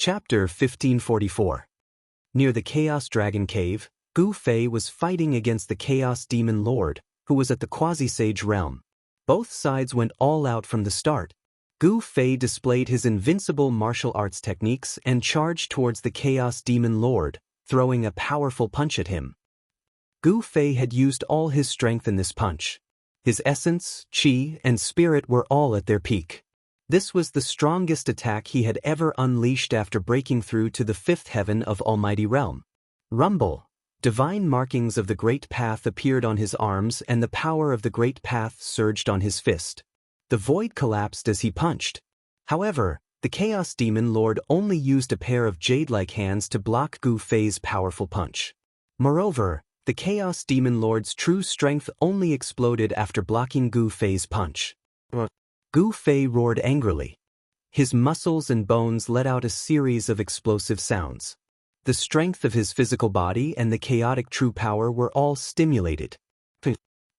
Chapter 1544. Near the Chaos Dragon Cave, Gu Fei was fighting against the Chaos Demon Lord, who was at the Quasi-Sage realm. Both sides went all out from the start. Gu Fei displayed his invincible martial arts techniques and charged towards the Chaos Demon Lord, throwing a powerful punch at him. Gu Fei had used all his strength in this punch. His essence, qi, and spirit were all at their peak. This was the strongest attack he had ever unleashed after breaking through to the fifth heaven of Almighty Realm. Rumble. Divine markings of the Great Path appeared on his arms and the power of the Great Path surged on his fist. The void collapsed as he punched. However, the Chaos Demon Lord only used a pair of jade-like hands to block Gu Fei's powerful punch. Moreover, the Chaos Demon Lord's true strength only exploded after blocking Gu Fei's punch. Gu Fei roared angrily. His muscles and bones let out a series of explosive sounds. The strength of his physical body and the chaotic true power were all stimulated.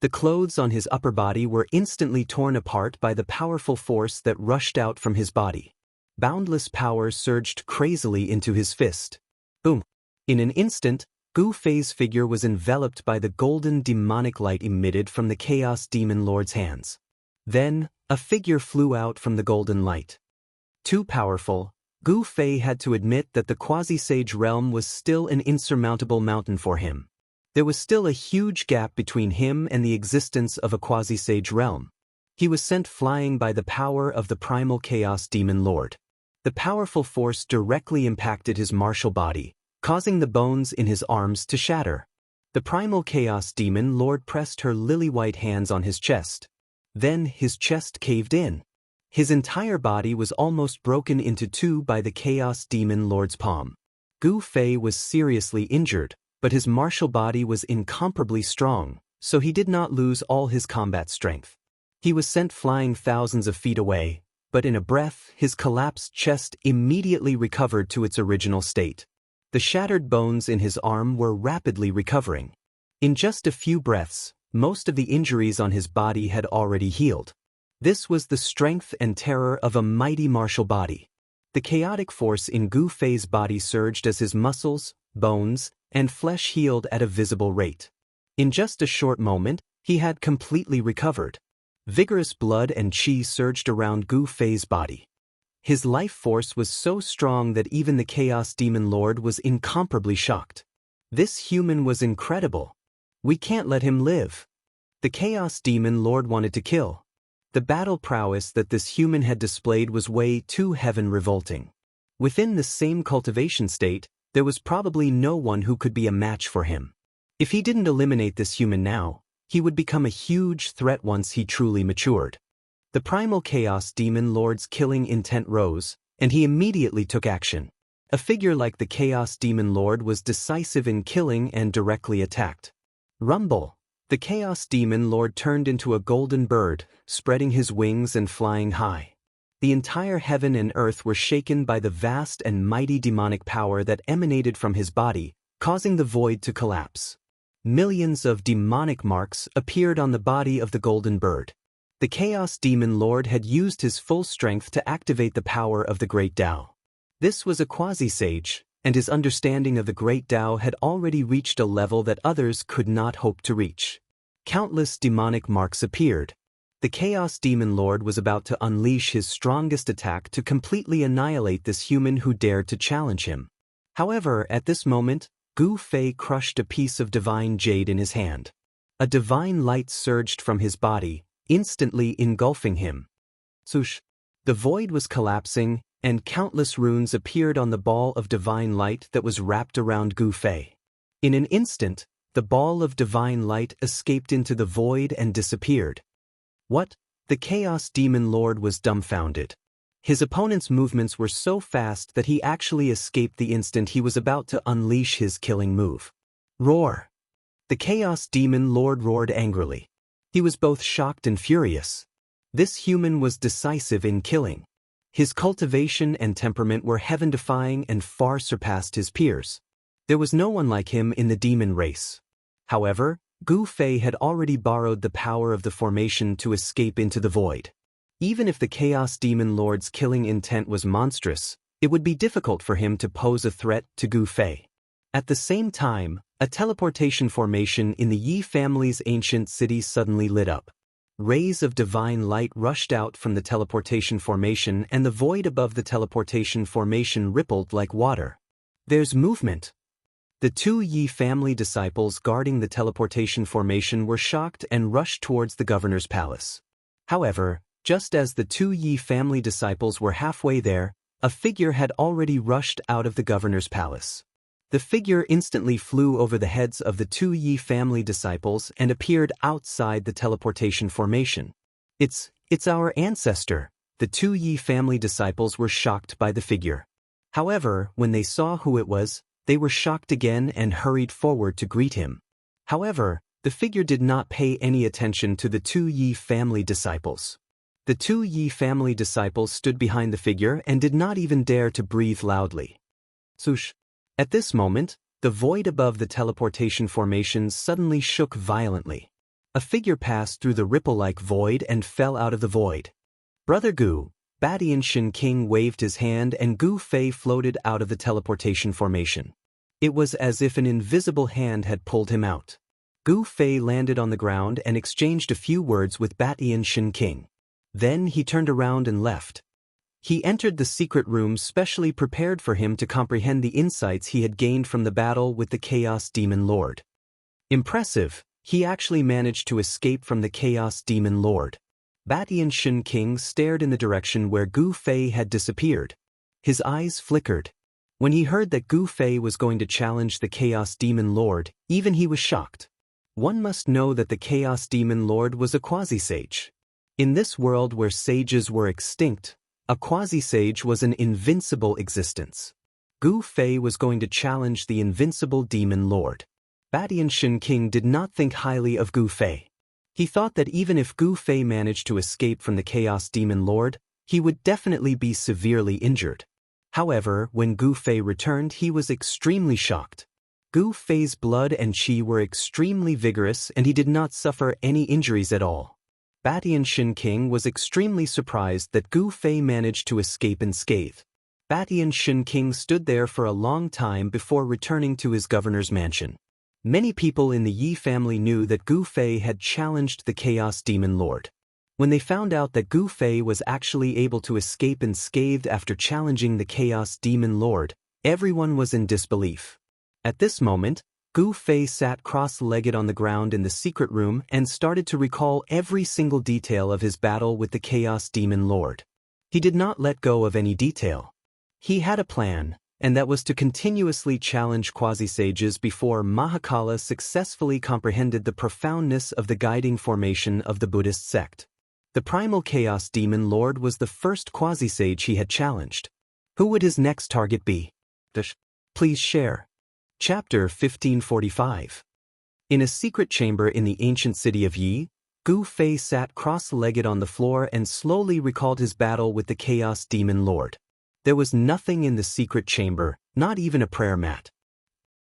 The clothes on his upper body were instantly torn apart by the powerful force that rushed out from his body. Boundless power surged crazily into his fist. Boom! In an instant, Gu Fei's figure was enveloped by the golden demonic light emitted from the Chaos Demon Lord's hands. Then, a figure flew out from the golden light. Too powerful, Gu Fei had to admit that the Quasi-Sage realm was still an insurmountable mountain for him. There was still a huge gap between him and the existence of a Quasi-Sage realm. He was sent flying by the power of the primal Chaos Demon Lord. The powerful force directly impacted his martial body, causing the bones in his arms to shatter. The primal Chaos Demon Lord pressed her lily-white hands on his chest. Then his chest caved in. His entire body was almost broken into two by the Chaos Demon Lord's palm. Gu Fei was seriously injured, but his martial body was incomparably strong, so he did not lose all his combat strength. He was sent flying thousands of feet away, but in a breath his collapsed chest immediately recovered to its original state. The shattered bones in his arm were rapidly recovering. In just a few breaths, most of the injuries on his body had already healed. This was the strength and terror of a mighty martial body. The chaotic force in Gu Fei's body surged as his muscles, bones, and flesh healed at a visible rate. In just a short moment, he had completely recovered. Vigorous blood and qi surged around Gu Fei's body. His life force was so strong that even the Chaos Demon Lord was incomparably shocked. This human was incredible. We can't let him live. The Chaos Demon Lord wanted to kill. The battle prowess that this human had displayed was way too heaven-revolting. Within the same cultivation state, there was probably no one who could be a match for him. If he didn't eliminate this human now, he would become a huge threat once he truly matured. The primal Chaos Demon Lord's killing intent rose, and he immediately took action. A figure like the Chaos Demon Lord was decisive in killing and directly attacked. Rumble. The Chaos Demon Lord turned into a golden bird, spreading his wings and flying high. The entire heaven and earth were shaken by the vast and mighty demonic power that emanated from his body, causing the void to collapse. Millions of demonic marks appeared on the body of the golden bird. The Chaos Demon Lord had used his full strength to activate the power of the Great Tao. This was a quasi-sage, and his understanding of the Great Tao had already reached a level that others could not hope to reach. Countless demonic marks appeared. The Chaos Demon Lord was about to unleash his strongest attack to completely annihilate this human who dared to challenge him. However, at this moment, Gu Fei crushed a piece of divine jade in his hand. A divine light surged from his body, instantly engulfing him. Swoosh! The void was collapsing, and countless runes appeared on the ball of divine light that was wrapped around Gu Fei. In an instant, the ball of divine light escaped into the void and disappeared. What? The Chaos Demon Lord was dumbfounded. His opponent's movements were so fast that he actually escaped the instant he was about to unleash his killing move. Roar! The Chaos Demon Lord roared angrily. He was both shocked and furious. This human was decisive in killing. His cultivation and temperament were heaven-defying and far surpassed his peers. There was no one like him in the demon race. However, Gu Fei had already borrowed the power of the formation to escape into the void. Even if the Chaos Demon Lord's killing intent was monstrous, It would be difficult for him to pose a threat to Gu Fei. At the same time, a teleportation formation in the Yi family's ancient city suddenly lit up. Rays of divine light rushed out from the teleportation formation, and the void above the teleportation formation rippled like water. There's movement. The two Yi family disciples guarding the teleportation formation were shocked and rushed towards the governor's palace. However, just as the two Yi family disciples were halfway there, a figure had already rushed out of the governor's palace. The figure instantly flew over the heads of the two Yi family disciples and appeared outside the teleportation formation. It's our ancestor. The two Yi family disciples were shocked by the figure. However, when they saw who it was, they were shocked again and hurried forward to greet him. However, the figure did not pay any attention to the two Yi family disciples. The two Yi family disciples stood behind the figure and did not even dare to breathe loudly. Swoosh! At this moment, the void above the teleportation formation suddenly shook violently. A figure passed through the ripple-like void and fell out of the void. Brother Gu, Badian King waved his hand and Gu Fei floated out of the teleportation formation. It was as if an invisible hand had pulled him out. Gu Fei landed on the ground and exchanged a few words with Badian King. Then he turned around and left. He entered the secret room specially prepared for him to comprehend the insights he had gained from the battle with the Chaos Demon Lord. Impressive, he actually managed to escape from the Chaos Demon Lord. Badian King stared in the direction where Gu Fei had disappeared. His eyes flickered. When he heard that Gu Fei was going to challenge the Chaos Demon Lord, even he was shocked. One must know that the Chaos Demon Lord was a quasi-sage. In this world where sages were extinct, a quasi-sage was an invincible existence. Gu Fei was going to challenge the invincible Demon Lord. Badian King did not think highly of Gu Fei. He thought that even if Gu Fei managed to escape from the Chaos Demon Lord, he would definitely be severely injured. However, when Gu Fei returned, he was extremely shocked. Gu Fei's blood and qi were extremely vigorous and he did not suffer any injuries at all. Badian King was extremely surprised that Gu Fei managed to escape unscathed. Badian King stood there for a long time before returning to his governor's mansion. Many people in the Yi family knew that Gu Fei had challenged the Chaos Demon Lord. When they found out that Gu Fei was actually able to escape unscathed after challenging the Chaos Demon Lord, everyone was in disbelief. At this moment, Gu Fei sat cross-legged on the ground in the secret room and started to recall every single detail of his battle with the Chaos Demon Lord. He did not let go of any detail. He had a plan, and that was to continuously challenge quasi-sages before Mahakala successfully comprehended the profoundness of the guiding formation of the Buddhist sect. The primal Chaos Demon Lord was the first quasi-sage he had challenged. Who would his next target be? Please share. Chapter 1545. In a secret chamber in the ancient city of Yi, Gu Fei sat cross-legged on the floor and slowly recalled his battle with the Chaos Demon Lord. There was nothing in the secret chamber, not even a prayer mat.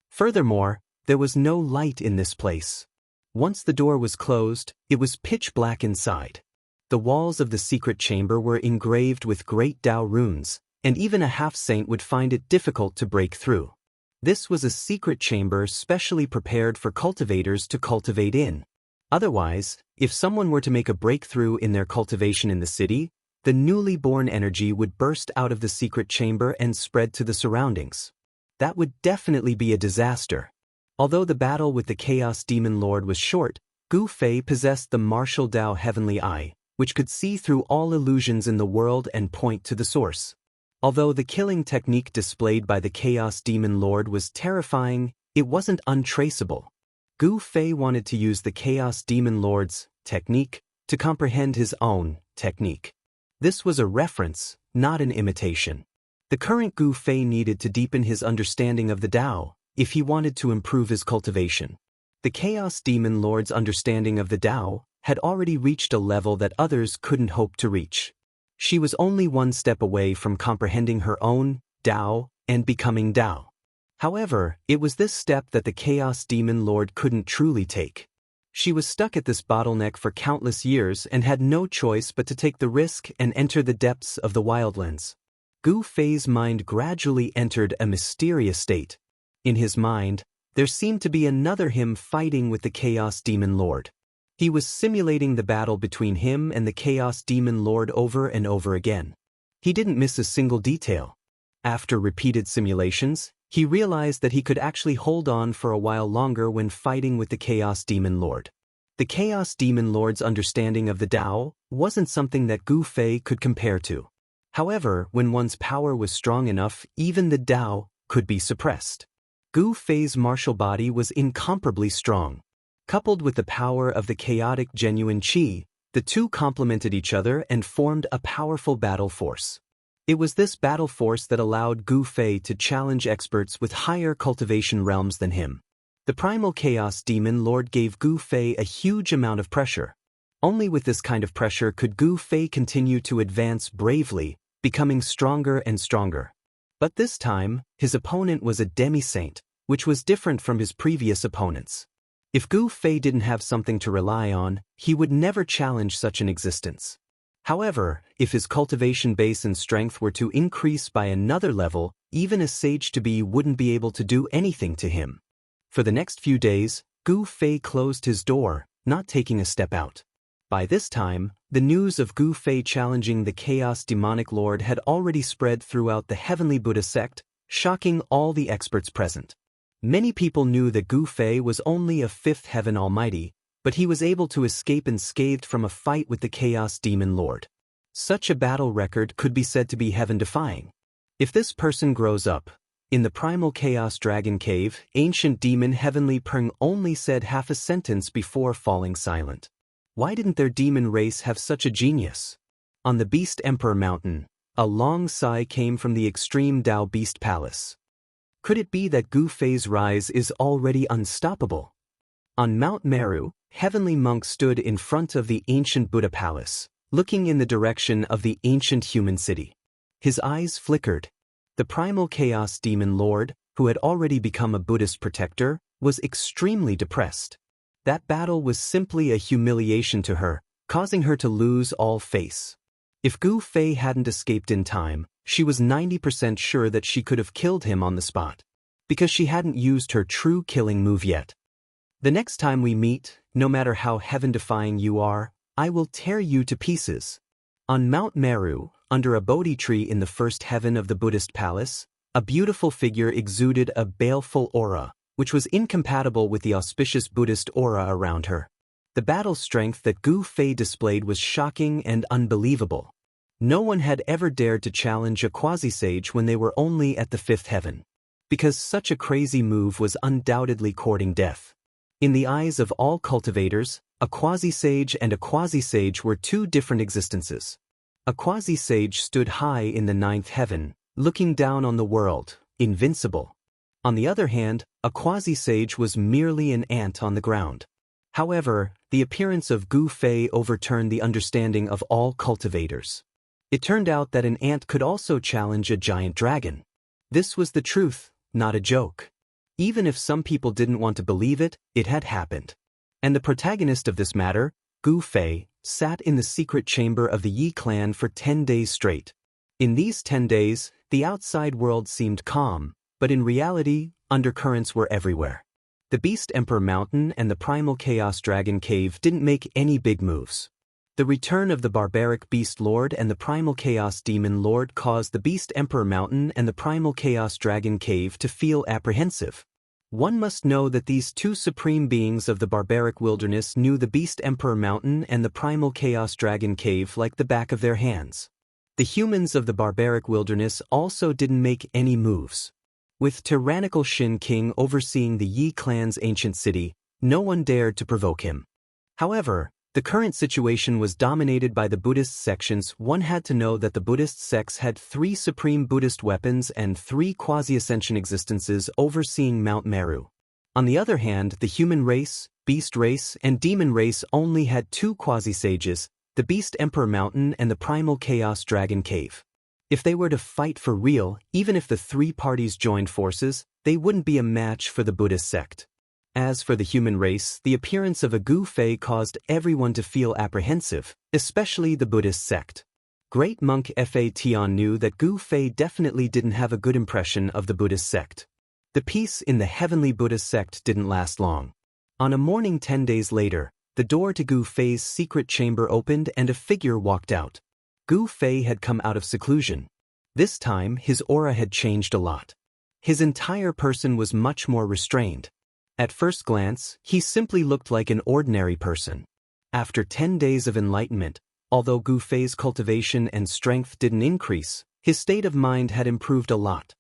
Furthermore, there was no light in this place. Once the door was closed, it was pitch black inside. The walls of the secret chamber were engraved with great Tao runes, and even a half-saint would find it difficult to break through. This was a secret chamber specially prepared for cultivators to cultivate in. Otherwise, if someone were to make a breakthrough in their cultivation in the city, the newly born energy would burst out of the secret chamber and spread to the surroundings. That would definitely be a disaster. Although the battle with the Chaos Demon Lord was short, Gu Fei possessed the martial Tao Heavenly Eye, which could see through all illusions in the world and point to the source. Although the killing technique displayed by the Chaos Demon Lord was terrifying, it wasn't untraceable. Gu Fei wanted to use the Chaos Demon Lord's technique to comprehend his own technique. This was a reference, not an imitation. The current Gu Fei needed to deepen his understanding of the Tao if he wanted to improve his cultivation. The Chaos Demon Lord's understanding of the Tao had already reached a level that others couldn't hope to reach. She was only one step away from comprehending her own Tao and becoming Tao. However, it was this step that the Chaos Demon Lord couldn't truly take. She was stuck at this bottleneck for countless years and had no choice but to take the risk and enter the depths of the wildlands. Gu Fei's mind gradually entered a mysterious state. In his mind, there seemed to be another him fighting with the Chaos Demon Lord. He was simulating the battle between him and the Chaos Demon Lord over and over again. He didn't miss a single detail. After repeated simulations, he realized that he could actually hold on for a while longer when fighting with the Chaos Demon Lord. The Chaos Demon Lord's understanding of the Tao wasn't something that Gu Fei could compare to. However, when one's power was strong enough, even the Tao could be suppressed. Gu Fei's martial body was incomparably strong. Coupled with the power of the chaotic genuine qi, the two complemented each other and formed a powerful battle force. It was this battle force that allowed Gu Fei to challenge experts with higher cultivation realms than him. The primal Chaos Demon Lord gave Gu Fei a huge amount of pressure. Only with this kind of pressure could Gu Fei continue to advance bravely, becoming stronger and stronger. But this time, his opponent was a demi-saint, which was different from his previous opponents. If Gu Fei didn't have something to rely on, he would never challenge such an existence. However, if his cultivation base and strength were to increase by another level, even a sage-to-be wouldn't be able to do anything to him. For the next few days, Gu Fei closed his door, not taking a step out. By this time, the news of Gu Fei challenging the Chaos Demonic Lord had already spread throughout the Heavenly Buddha sect, shocking all the experts present. Many people knew that Gu Fei was only a fifth heaven almighty, but he was able to escape unscathed from a fight with the Chaos Demon Lord. Such a battle record could be said to be heaven-defying. If this person grows up, in the primal Chaos Dragon Cave, ancient demon Heavenly Peng only said half a sentence before falling silent. Why didn't their demon race have such a genius? On the Beast Emperor Mountain, a long sigh came from the extreme Dao Beast Palace. Could it be that Gu Fei's rise is already unstoppable? On Mount Meru, heavenly monk stood in front of the ancient Buddha Palace, looking in the direction of the ancient human city. His eyes flickered. The primal Chaos Demon Lord, who had already become a Buddhist protector, was extremely depressed. That battle was simply a humiliation to her, causing her to lose all face. If Gu Fei hadn't escaped in time, she was 90% sure that she could have killed him on the spot, because she hadn't used her true killing move yet. The next time we meet, no matter how heaven-defying you are, I will tear you to pieces. On Mount Meru, under a Bodhi tree in the first heaven of the Buddhist palace, a beautiful figure exuded a baleful aura, which was incompatible with the auspicious Buddhist aura around her. The battle strength that Gu Fei displayed was shocking and unbelievable. No one had ever dared to challenge a quasi-sage when they were only at the fifth heaven, because such a crazy move was undoubtedly courting death. In the eyes of all cultivators, a quasi-sage and a quasi-sage were two different existences. A quasi-sage stood high in the ninth heaven, looking down on the world, invincible. On the other hand, a quasi-sage was merely an ant on the ground. However, the appearance of Gu Fei overturned the understanding of all cultivators. It turned out that an ant could also challenge a giant dragon. This was the truth, not a joke. Even if some people didn't want to believe it, it had happened. And the protagonist of this matter, Gu Fei, sat in the secret chamber of the Yi clan for 10 days straight. In these 10 days, the outside world seemed calm, but in reality, undercurrents were everywhere. The Beast Emperor Mountain and the Primal Chaos Dragon Cave didn't make any big moves. The return of the barbaric Beast Lord and the Primal Chaos Demon Lord caused the Beast Emperor Mountain and the Primal Chaos Dragon Cave to feel apprehensive. One must know that these two supreme beings of the barbaric wilderness knew the Beast Emperor Mountain and the Primal Chaos Dragon Cave like the back of their hands. The humans of the barbaric wilderness also didn't make any moves. With tyrannical Shin King overseeing the Yi clan's ancient city, no one dared to provoke him. However, the current situation was dominated by the Buddhist sections. One had to know that the Buddhist sects had 3 supreme Buddhist weapons and 3 quasi-ascension existences overseeing Mount Meru. On the other hand, the human race, beast race, and demon race only had 2 quasi-sages, the Beast Emperor Mountain and the Primal Chaos Dragon Cave. If they were to fight for real, even if the 3 parties joined forces, they wouldn't be a match for the Buddhist sect. As for the human race, the appearance of a Gu Fei caused everyone to feel apprehensive, especially the Buddhist sect. Great monk Fa Tian knew that Gu Fei definitely didn't have a good impression of the Buddhist sect. The peace in the heavenly Buddhist sect didn't last long. On a morning 10 days later, the door to Gu Fei's secret chamber opened and a figure walked out. Gu Fei had come out of seclusion. This time, his aura had changed a lot. His entire person was much more restrained. At first glance, he simply looked like an ordinary person. After 10 days of enlightenment, although Gu Fei's cultivation and strength didn't increase, his state of mind had improved a lot.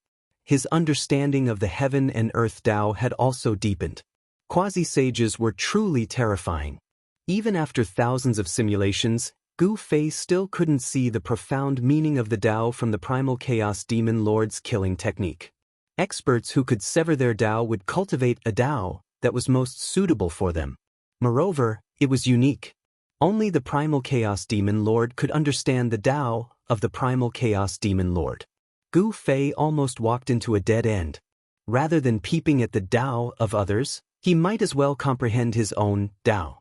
His understanding of the heaven and earth Tao had also deepened. Quasi-sages were truly terrifying. Even after thousands of simulations, Gu Fei still couldn't see the profound meaning of the Tao from the primal chaos demon lord's killing technique. Experts who could sever their Tao would cultivate a Tao that was most suitable for them. Moreover, it was unique. Only the primal chaos demon lord could understand the Tao of the primal chaos demon lord. Gu Fei almost walked into a dead end. Rather than peeping at the Tao of others, he might as well comprehend his own Tao.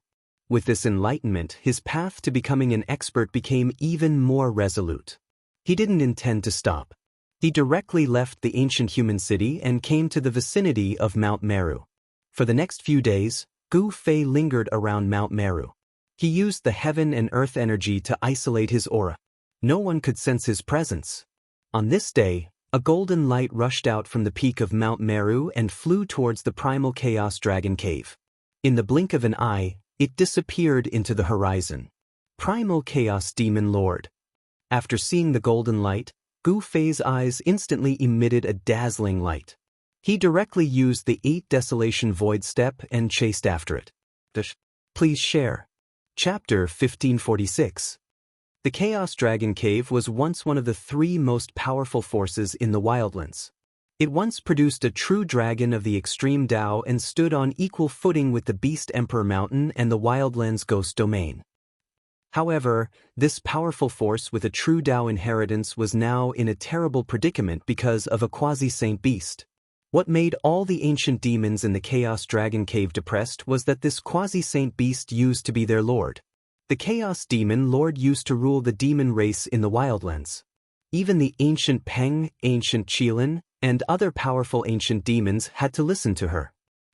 With this enlightenment, his path to becoming an expert became even more resolute. He didn't intend to stop. He directly left the ancient human city and came to the vicinity of Mount Meru. For the next few days, Gu Fei lingered around Mount Meru. He used the heaven and earth energy to isolate his aura. No one could sense his presence. On this day, a golden light rushed out from the peak of Mount Meru and flew towards the primal chaos dragon cave. In the blink of an eye, it disappeared into the horizon. Primal chaos demon lord. After seeing the golden light, Gu Fei's eyes instantly emitted a dazzling light. He directly used the 8 Desolation Void step and chased after it. Please share. Chapter 1546. The Chaos Dragon Cave was once one of the 3 most powerful forces in the wildlands. It once produced a true dragon of the extreme Tao and stood on equal footing with the Beast Emperor Mountain and the Wildlands Ghost Domain. However, this powerful force with a true Tao inheritance was now in a terrible predicament because of a quasi-saint beast. What made all the ancient demons in the Chaos Dragon Cave depressed was that this quasi-saint beast used to be their lord. The Chaos Demon Lord used to rule the demon race in the Wildlands. Even the ancient Peng, ancient Qilin, and other powerful ancient demons had to listen to her.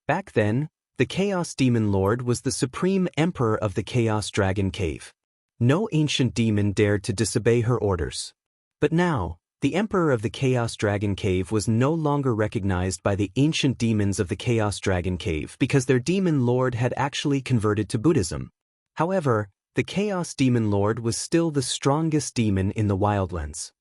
Back then, the Chaos Demon Lord was the supreme emperor of the Chaos Dragon Cave. No ancient demon dared to disobey her orders. But now, the emperor of the Chaos Dragon Cave was no longer recognized by the ancient demons of the Chaos Dragon Cave because their demon lord had actually converted to Buddhism. However, the Chaos Demon Lord was still the strongest demon in the Wildlands.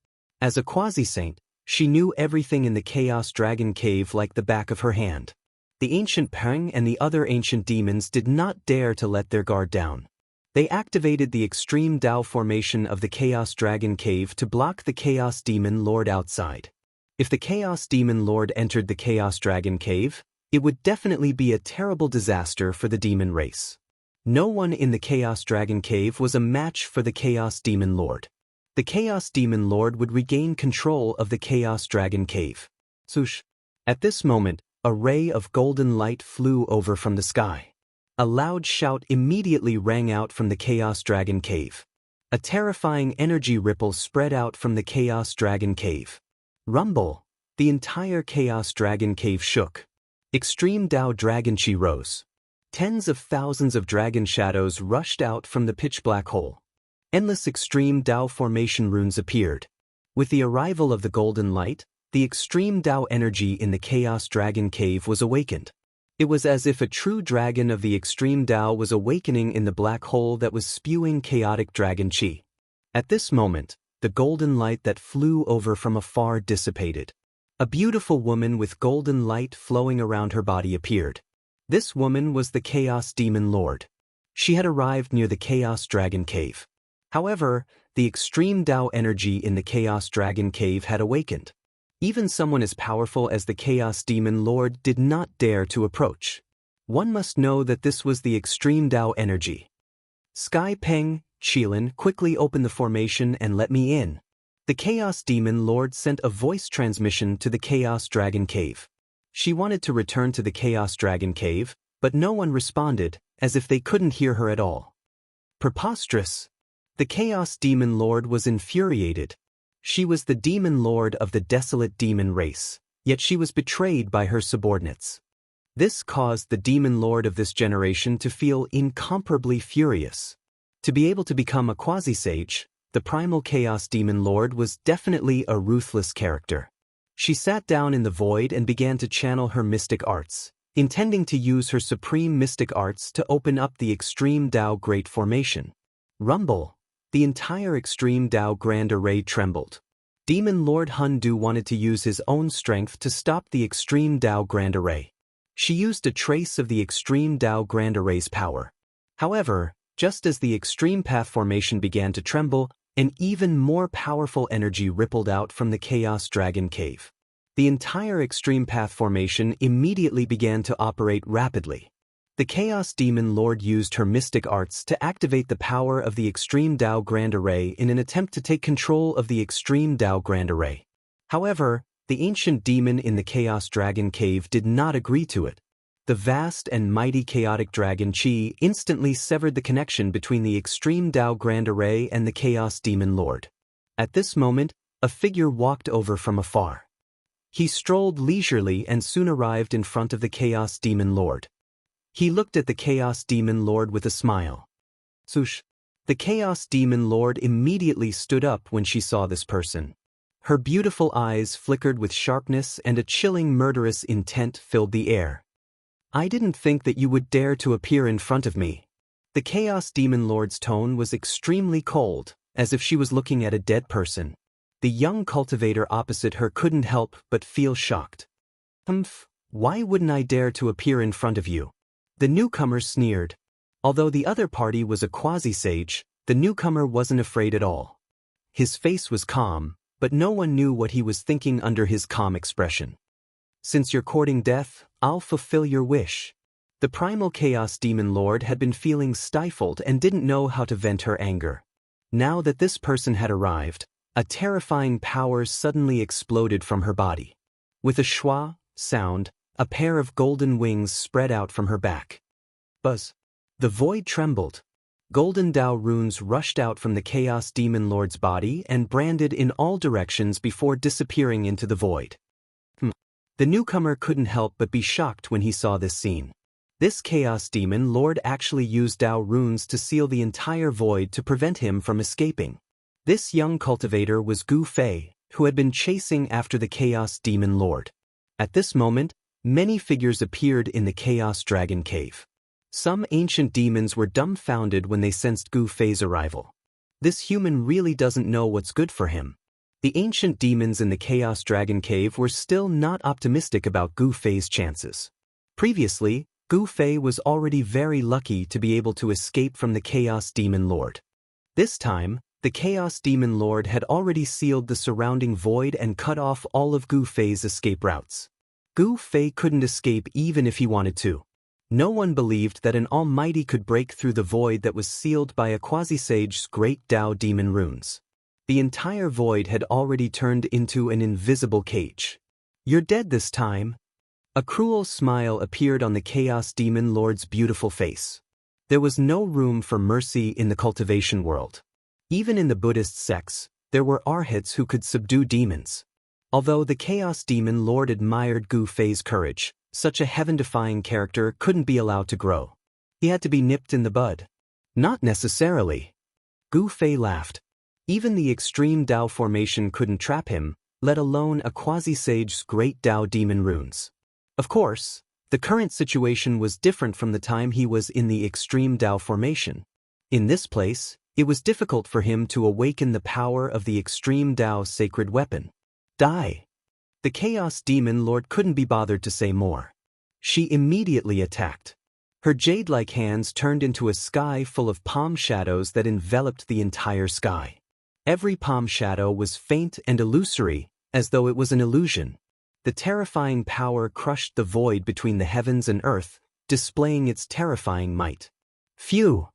As a quasi-saint, she knew everything in the Chaos Dragon Cave like the back of her hand. The ancient Peng and the other ancient demons did not dare to let their guard down. They activated the extreme Tao formation of the Chaos Dragon Cave to block the Chaos Demon Lord outside. If the Chaos Demon Lord entered the Chaos Dragon Cave, it would definitely be a terrible disaster for the demon race. No one in the Chaos Dragon Cave was a match for the Chaos Demon Lord. The Chaos Demon Lord would regain control of the Chaos Dragon Cave. Swoosh! At this moment, a ray of golden light flew over from the sky. A loud shout immediately rang out from the Chaos Dragon Cave. A terrifying energy ripple spread out from the Chaos Dragon Cave. Rumble! The entire Chaos Dragon Cave shook. Extreme Tao Dragon Chi rose. Tens of thousands of dragon shadows rushed out from the pitch-black hole. Endless extreme Tao formation runes appeared. With the arrival of the golden light, the extreme Tao energy in the Chaos Dragon Cave was awakened. It was as if a true dragon of the extreme Tao was awakening in the black hole that was spewing chaotic dragon chi. At this moment, the golden light that flew over from afar dissipated. A beautiful woman with golden light flowing around her body appeared. This woman was the Chaos Demon Lord. She had arrived near the Chaos Dragon Cave. However, the extreme Tao energy in the Chaos Dragon Cave had awakened. Even someone as powerful as the Chaos Demon Lord did not dare to approach. One must know that this was the extreme Tao energy. Sky Peng, Qilin, quickly open the formation and let me in. The Chaos Demon Lord sent a voice transmission to the Chaos Dragon Cave. She wanted to return to the Chaos Dragon Cave, but no one responded, as if they couldn't hear her at all. Preposterous! The Chaos Demon Lord was infuriated. She was the demon lord of the desolate demon race, yet she was betrayed by her subordinates. This caused the demon lord of this generation to feel incomparably furious. To be able to become a quasi-sage, the primal Chaos Demon Lord was definitely a ruthless character. She sat down in the void and began to channel her mystic arts, intending to use her supreme mystic arts to open up the Extreme Tao Great Formation. Rumble! The entire Extreme Tao Grand Array trembled. Demon Lord Hundu wanted to use his own strength to stop the Extreme Tao Grand Array. She used a trace of the Extreme Tao Grand Array's power. However, just as the Extreme Path Formation began to tremble, an even more powerful energy rippled out from the Chaos Dragon Cave. The entire Extreme Path Formation immediately began to operate rapidly. The Chaos Demon Lord used her mystic arts to activate the power of the Extreme Tao Grand Array in an attempt to take control of the Extreme Tao Grand Array. However, the ancient demon in the Chaos Dragon Cave did not agree to it. The vast and mighty chaotic dragon Qi instantly severed the connection between the Extreme Tao Grand Array and the Chaos Demon Lord. At this moment, a figure walked over from afar. He strolled leisurely and soon arrived in front of the Chaos Demon Lord. He looked at the Chaos Demon Lord with a smile. Swoosh! The Chaos Demon Lord immediately stood up when she saw this person. Her beautiful eyes flickered with sharpness and a chilling murderous intent filled the air. I didn't think that you would dare to appear in front of me. The Chaos Demon Lord's tone was extremely cold, as if she was looking at a dead person. The young cultivator opposite her couldn't help but feel shocked. Why wouldn't I dare to appear in front of you? The newcomer sneered. Although the other party was a quasi-sage, the newcomer wasn't afraid at all. His face was calm, but no one knew what he was thinking under his calm expression. Since you're courting death, I'll fulfill your wish. The primal Chaos Demon Lord had been feeling stifled and didn't know how to vent her anger. Now that this person had arrived, a terrifying power suddenly exploded from her body. With a schwa sound, a pair of golden wings spread out from her back. Buzz! The void trembled. Golden Tao runes rushed out from the Chaos Demon Lord's body and branded in all directions before disappearing into the void. The newcomer couldn't help but be shocked when he saw this scene. This Chaos Demon Lord actually used Tao runes to seal the entire void to prevent him from escaping. This young cultivator was Gu Fei, who had been chasing after the Chaos Demon Lord. At this moment, many figures appeared in the Chaos Dragon Cave. Some ancient demons were dumbfounded when they sensed Gu Fei's arrival. This human really doesn't know what's good for him. The ancient demons in the Chaos Dragon Cave were still not optimistic about Gu Fei's chances. Previously, Gu Fei was already very lucky to be able to escape from the Chaos Demon Lord. This time, the Chaos Demon Lord had already sealed the surrounding void and cut off all of Gu Fei's escape routes. Gu Fei couldn't escape even if he wanted to. No one believed that an almighty could break through the void that was sealed by a quasi-sage's great Tao demon runes. The entire void had already turned into an invisible cage. You're dead this time. A cruel smile appeared on the Chaos Demon Lord's beautiful face. There was no room for mercy in the cultivation world. Even in the Buddhist sects, there were arhats who could subdue demons. Although the Chaos Demon Lord admired Gu Fei's courage, such a heaven-defying character couldn't be allowed to grow. He had to be nipped in the bud. Not necessarily. Gu Fei laughed. Even the Extreme Tao Formation couldn't trap him, let alone a quasi-sage's great Tao demon runes. Of course, the current situation was different from the time he was in the Extreme Tao Formation. In this place, it was difficult for him to awaken the power of the Extreme Tao sacred weapon. Die! The Chaos Demon Lord couldn't be bothered to say more. She immediately attacked. Her jade-like hands turned into a sky full of palm shadows that enveloped the entire sky. Every palm shadow was faint and illusory, as though it was an illusion. The terrifying power crushed the void between the heavens and earth, displaying its terrifying might. Phew!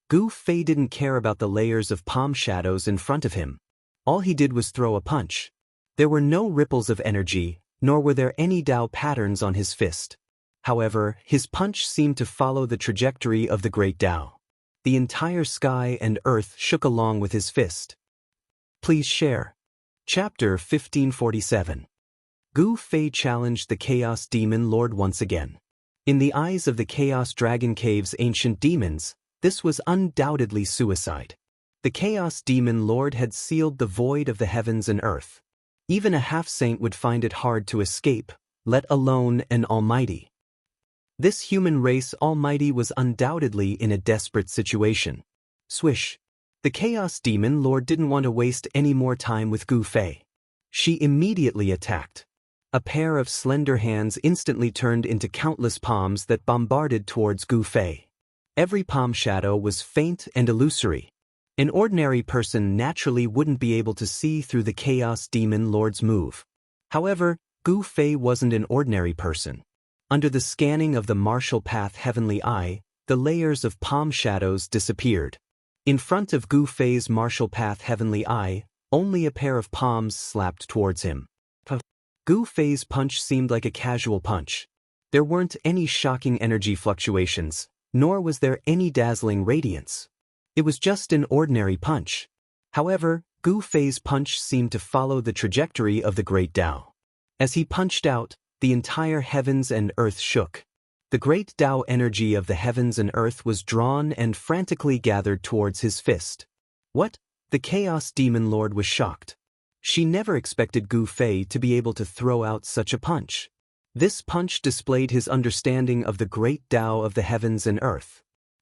Gu Fei didn't care about the layers of palm shadows in front of him. All he did was throw a punch. There were no ripples of energy, nor were there any Tao patterns on his fist. However, his punch seemed to follow the trajectory of the great Tao. The entire sky and earth shook along with his fist. Please share. Chapter 1547. Gu Fei challenged the Chaos Demon Lord once again. In the eyes of the Chaos Dragon Cave's ancient demons, this was undoubtedly suicide. The Chaos Demon Lord had sealed the void of the heavens and earth. Even a half-saint would find it hard to escape, let alone an almighty. This human race almighty was undoubtedly in a desperate situation. Swish. The Chaos Demon Lord didn't want to waste any more time with Gu Fei. She immediately attacked. A pair of slender hands instantly turned into countless palms that bombarded towards Gu Fei. Every palm shadow was faint and illusory. An ordinary person naturally wouldn't be able to see through the Chaos Demon Lord's move. However, Gu Fei wasn't an ordinary person. Under the scanning of the martial path Heavenly Eye, the layers of palm shadows disappeared. In front of Gu Fei's martial path Heavenly Eye, only a pair of palms slapped towards him. Gu Fei's punch seemed like a casual punch. There weren't any shocking energy fluctuations, nor was there any dazzling radiance. It was just an ordinary punch. However, Gu Fei's punch seemed to follow the trajectory of the Great Tao. As he punched out, the entire heavens and earth shook. The Great Tao energy of the heavens and earth was drawn and frantically gathered towards his fist. What? The Chaos Demon Lord was shocked. She never expected Gu Fei to be able to throw out such a punch. This punch displayed his understanding of the Great Tao of the heavens and earth,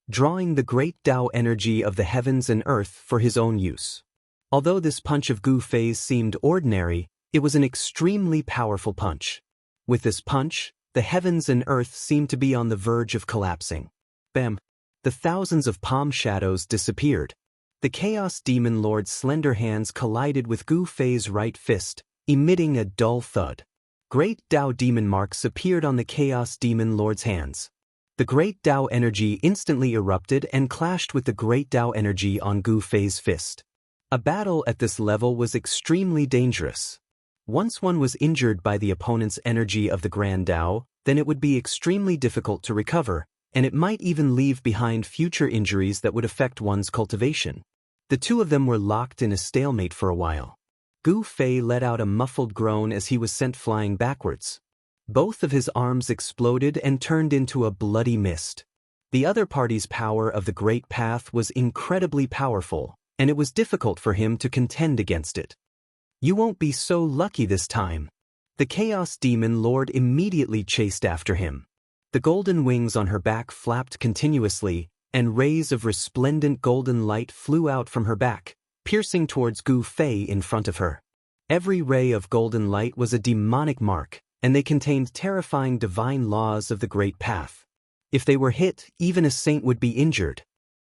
drawing the Great Tao energy of the heavens and earth for his own use. Although this punch of Gu Fei's seemed ordinary, it was an extremely powerful punch. With this punch, the heavens and earth seemed to be on the verge of collapsing. Bam! The thousands of palm shadows disappeared. The Chaos Demon Lord's slender hands collided with Gu Fei's right fist, emitting a dull thud. Great Tao demon marks appeared on the Chaos Demon Lord's hands. The Great Tao energy instantly erupted and clashed with the Great Tao energy on Gu Fei's fist. A battle at this level was extremely dangerous. Once one was injured by the opponent's energy of the Grand Tao, then it would be extremely difficult to recover, and it might even leave behind future injuries that would affect one's cultivation. The two of them were locked in a stalemate for a while. Gu Fei let out a muffled groan as he was sent flying backwards. Both of his arms exploded and turned into a bloody mist. The other party's power of the Great Path was incredibly powerful, and it was difficult for him to contend against it. You won't be so lucky this time. The Chaos Demon Lord immediately chased after him. The golden wings on her back flapped continuously, and rays of resplendent golden light flew out from her back, piercing towards Gu Fei in front of her. Every ray of golden light was a demonic mark, and they contained terrifying divine laws of the Great Path. If they were hit, even a saint would be injured.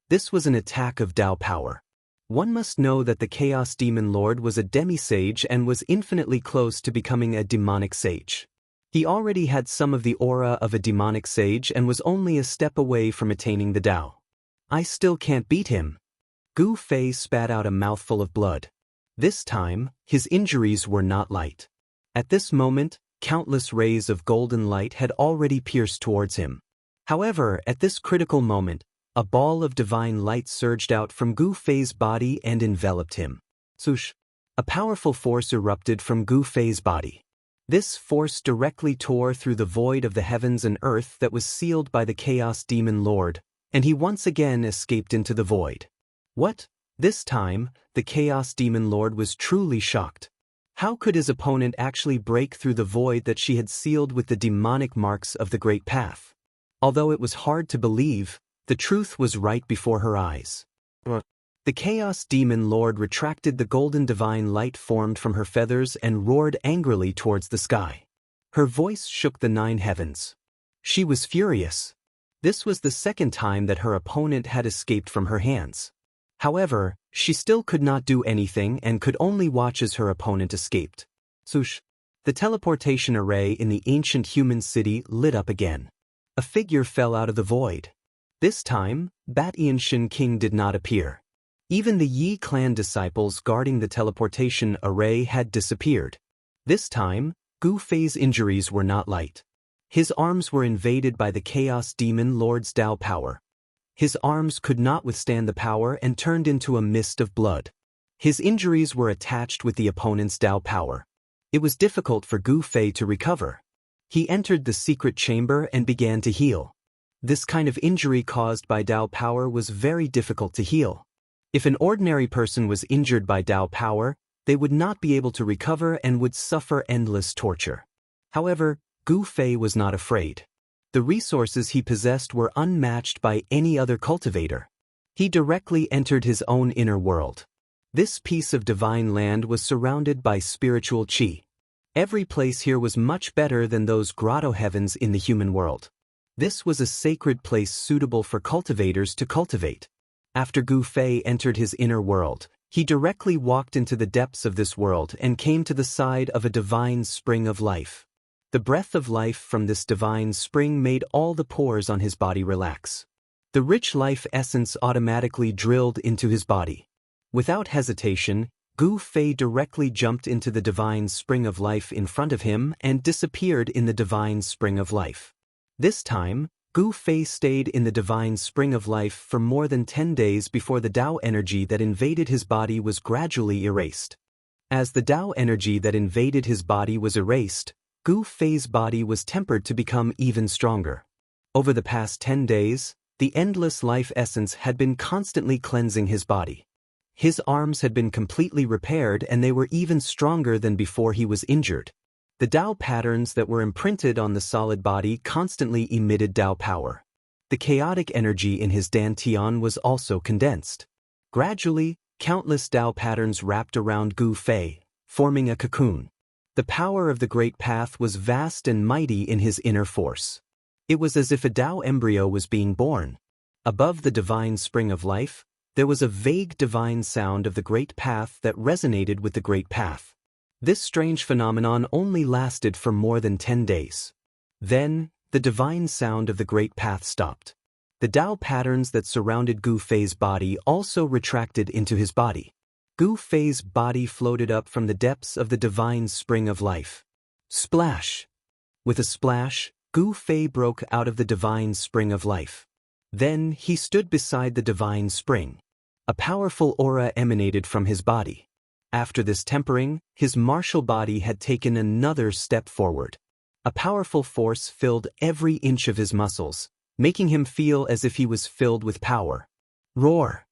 This was an attack of Tao power. One must know that the Chaos Demon Lord was a demi-sage and was infinitely close to becoming a demonic sage. He already had some of the aura of a demonic sage and was only a step away from attaining the Tao. I still can't beat him. Gu Fei spat out a mouthful of blood. This time, his injuries were not light. At this moment, countless rays of golden light had already pierced towards him. However, at this critical moment, a ball of divine light surged out from Gu Fei's body and enveloped him. Swoosh! A powerful force erupted from Gu Fei's body. This force directly tore through the void of the heavens and earth that was sealed by the Chaos Demon Lord, and he once again escaped into the void. What? This time, the Chaos Demon Lord was truly shocked. How could his opponent actually break through the void that she had sealed with the demonic marks of the Great Path? Although it was hard to believe, the truth was right before her eyes. The Chaos Demon Lord retracted the golden divine light formed from her feathers and roared angrily towards the sky. Her voice shook the 9 heavens. She was furious. This was the second time that her opponent had escaped from her hands. However, she still could not do anything and could only watch as her opponent escaped. Swoosh! The teleportation array in the ancient human city lit up again. A figure fell out of the void. This time, Xianxia King did not appear. Even the Yi clan disciples guarding the teleportation array had disappeared. This time, Gu Fei's injuries were not light. His arms were invaded by the Chaos Demon Lord's Tao power. His arms could not withstand the power and turned into a mist of blood. His injuries were attached with the opponent's Dao power. It was difficult for Gu Fei to recover. He entered the secret chamber and began to heal. This kind of injury caused by Dao power was very difficult to heal. If an ordinary person was injured by Dao power, they would not be able to recover and would suffer endless torture. However, Gu Fei was not afraid. The resources he possessed were unmatched by any other cultivator. He directly entered his own inner world. This piece of divine land was surrounded by spiritual qi. Every place here was much better than those grotto heavens in the human world. This was a sacred place suitable for cultivators to cultivate. After Gu Fei entered his inner world, he directly walked into the depths of this world and came to the side of a divine spring of life. The breath of life from this divine spring made all the pores on his body relax. The rich life essence automatically drilled into his body. Without hesitation, Gu Fei directly jumped into the divine spring of life in front of him and disappeared in the divine spring of life. This time, Gu Fei stayed in the divine spring of life for more than 10 days before the Dao energy that invaded his body was gradually erased. As the Dao energy that invaded his body was erased, Gu Fei's body was tempered to become even stronger. Over the past 10 days, the endless life essence had been constantly cleansing his body. His arms had been completely repaired and they were even stronger than before he was injured. The Dao patterns that were imprinted on the solid body constantly emitted Dao power. The chaotic energy in his dantian was also condensed. Gradually, countless Dao patterns wrapped around Gu Fei, forming a cocoon. The power of the Great Path was vast and mighty in his inner force. It was as if a Dao embryo was being born. Above the divine spring of life, there was a vague divine sound of the Great Path that resonated with the Great Path. This strange phenomenon only lasted for more than 10 days. Then, the divine sound of the Great Path stopped. The Dao patterns that surrounded Gu Fei's body also retracted into his body. Gu Fei's body floated up from the depths of the divine spring of life. Splash! With a splash, Gu Fei broke out of the divine spring of life. Then he stood beside the divine spring. A powerful aura emanated from his body. After this tempering, his martial body had taken another step forward. A powerful force filled every inch of his muscles, making him feel as if he was filled with power. Roar!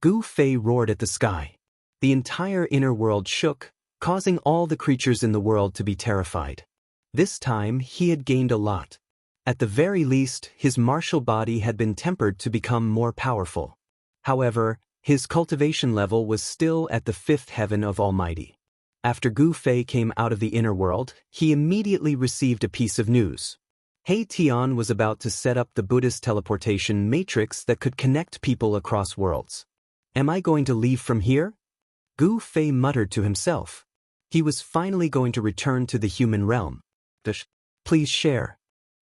Gu Fei roared at the sky. The entire inner world shook, causing all the creatures in the world to be terrified. This time he had gained a lot. At the very least, his martial body had been tempered to become more powerful. However, his cultivation level was still at the 5th heaven of Almighty. After Gu Fei came out of the inner world, he immediately received a piece of news. He Tian was about to set up the Buddhist teleportation matrix that could connect people across worlds. Am I going to leave from here? Gu Fei muttered to himself. He was finally going to return to the human realm. Please share.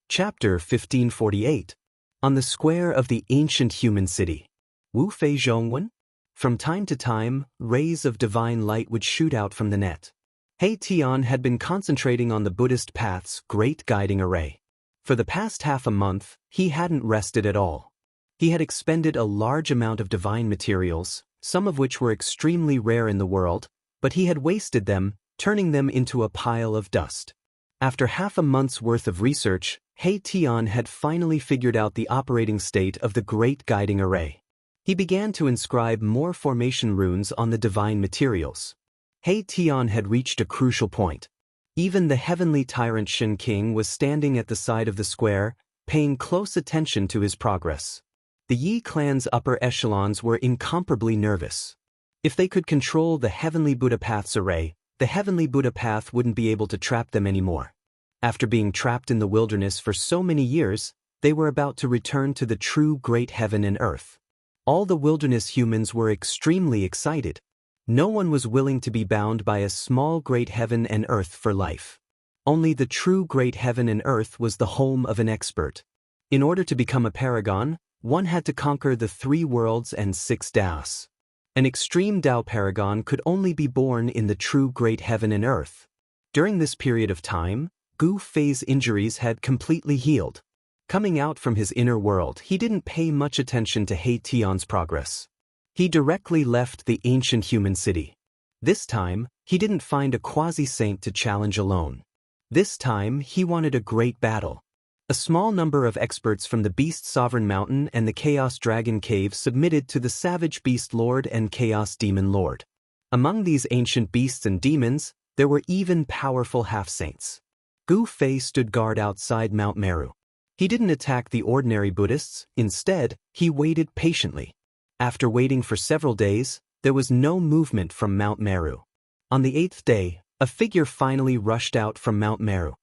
Chapter 1548. On the square of the ancient human city. Wu Fei Zhongwen? From time to time, rays of divine light would shoot out from the net. He Tian had been concentrating on the Buddhist path's great guiding array. For the past half a month, he hadn't rested at all. He had expended a large amount of divine materials, some of which were extremely rare in the world, but he had wasted them, turning them into a pile of dust. After half a month's worth of research, He Tian had finally figured out the operating state of the Great Guiding Array. He began to inscribe more formation runes on the divine materials. He Tian had reached a crucial point. Even the heavenly tyrant Shen King was standing at the side of the square, paying close attention to his progress. The Yi clan's upper echelons were incomparably nervous. If they could control the heavenly Buddha Path's array, the heavenly Buddha Path wouldn't be able to trap them anymore. After being trapped in the wilderness for so many years, they were about to return to the true great heaven and earth. All the wilderness humans were extremely excited. No one was willing to be bound by a small great heaven and earth for life. Only the true great heaven and earth was the home of an expert. In order to become a paragon, one had to conquer the 3 worlds and 6 Daos. An extreme Dao paragon could only be born in the true great heaven and earth. During this period of time, Gu Fei's injuries had completely healed. Coming out from his inner world, he didn't pay much attention to He Tian's progress. He directly left the ancient human city. This time, he didn't find a quasi-saint to challenge alone. This time, he wanted a great battle. A small number of experts from the Beast Sovereign Mountain and the Chaos Dragon Cave submitted to the Savage Beast Lord and Chaos Demon Lord. Among these ancient beasts and demons, there were even powerful half-saints. Gu Fei stood guard outside Mount Meru. He didn't attack the ordinary Buddhists, instead, he waited patiently. After waiting for several days, there was no movement from Mount Meru. On the 8th day, a figure finally rushed out from Mount Meru.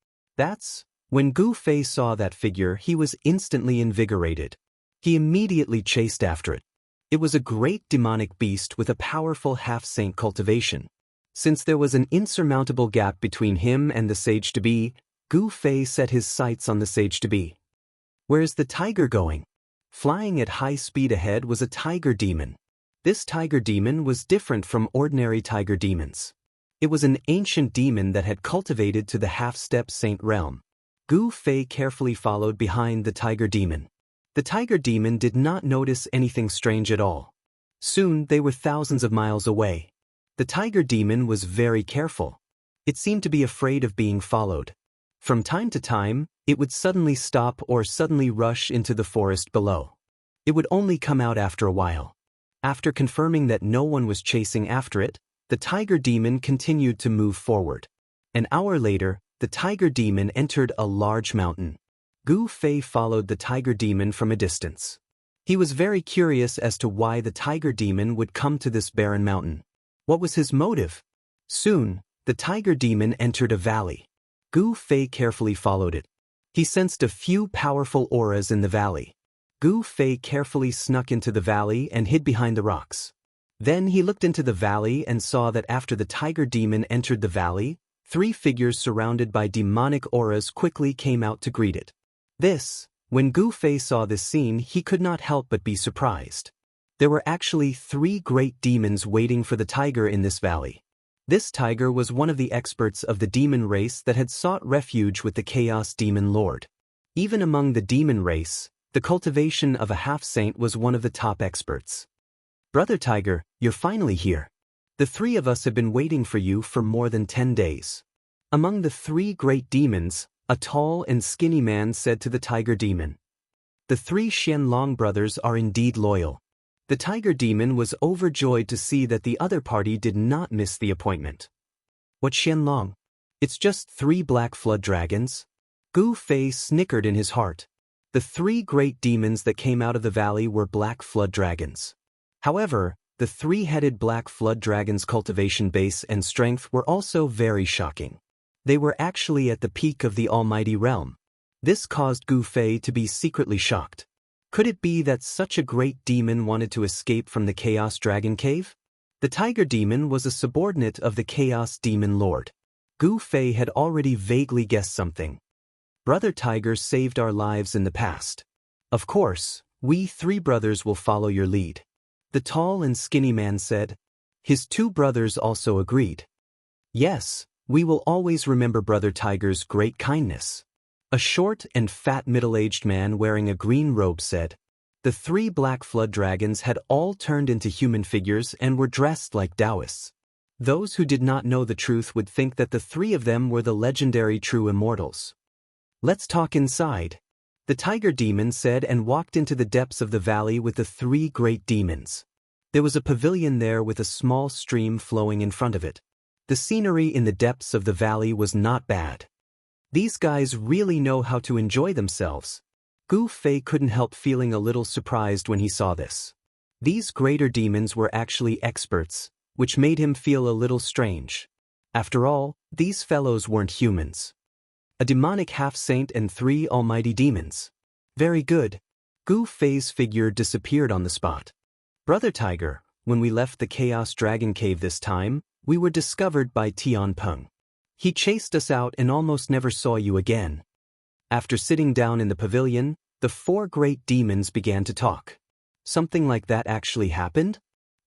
When Gu Fei saw that figure, he was instantly invigorated. He immediately chased after it. It was a great demonic beast with a powerful half-saint cultivation. Since there was an insurmountable gap between him and the sage-to-be, Gu Fei set his sights on the sage-to-be. Where's the tiger going? Flying at high speed ahead was a tiger demon. This tiger demon was different from ordinary tiger demons. It was an ancient demon that had cultivated to the half-step saint realm. Gu Fei carefully followed behind the tiger demon. The tiger demon did not notice anything strange at all. Soon they were thousands of miles away. The tiger demon was very careful. It seemed to be afraid of being followed. From time to time, it would suddenly stop or suddenly rush into the forest below. It would only come out after a while. After confirming that no one was chasing after it, the tiger demon continued to move forward. An hour later, the tiger demon entered a large mountain. Gu Fei followed the tiger demon from a distance. He was very curious as to why the tiger demon would come to this barren mountain. What was his motive? Soon, the tiger demon entered a valley. Gu Fei carefully followed it. He sensed a few powerful auras in the valley. Gu Fei carefully snuck into the valley and hid behind the rocks. Then he looked into the valley and saw that after the tiger demon entered the valley, 3 figures surrounded by demonic auras quickly came out to greet it. When Gu Fei saw this scene, he could not help but be surprised. There were actually 3 great demons waiting for the tiger in this valley. This tiger was one of the experts of the demon race that had sought refuge with the Chaos Demon Lord. Even among the demon race, the cultivation of a half-saint was one of the top experts. Brother Tiger, you're finally here. The 3 of us have been waiting for you for more than 10 days. Among the 3 great demons, a tall and skinny man said to the tiger demon. The 3 Xianlong brothers are indeed loyal. The tiger demon was overjoyed to see that the other party did not miss the appointment. What Xianlong? It's just 3 black flood dragons? Gu Fei snickered in his heart. The 3 great demons that came out of the valley were black flood dragons. However, the 3-headed black flood dragon's cultivation base and strength were also very shocking. They were actually at the peak of the almighty realm. This caused Gu Fei to be secretly shocked. Could it be that such a great demon wanted to escape from the Chaos Dragon Cave? The tiger demon was a subordinate of the Chaos Demon Lord. Gu Fei had already vaguely guessed something. Brother Tiger saved our lives in the past. Of course, we 3 brothers will follow your lead. The tall and skinny man said. His 2 brothers also agreed. Yes, we will always remember Brother Tiger's great kindness. A short and fat middle-aged man wearing a green robe said. The 3 black flood dragons had all turned into human figures and were dressed like Taoists. Those who did not know the truth would think that the 3 of them were the legendary true immortals. Let's talk inside. The tiger demon said and walked into the depths of the valley with the 3 great demons. There was a pavilion there with a small stream flowing in front of it. The scenery in the depths of the valley was not bad. These guys really know how to enjoy themselves. Gu Fei couldn't help feeling a little surprised when he saw this. These greater demons were actually experts, which made him feel a little strange. After all, these fellows weren't humans. A demonic half-saint and 3 almighty demons. Very good. Gu Fei's figure disappeared on the spot. Brother Tiger, when we left the Chaos Dragon Cave this time, we were discovered by Tian Peng. He chased us out and almost never saw you again. After sitting down in the pavilion, the 4 great demons began to talk. Something like that actually happened?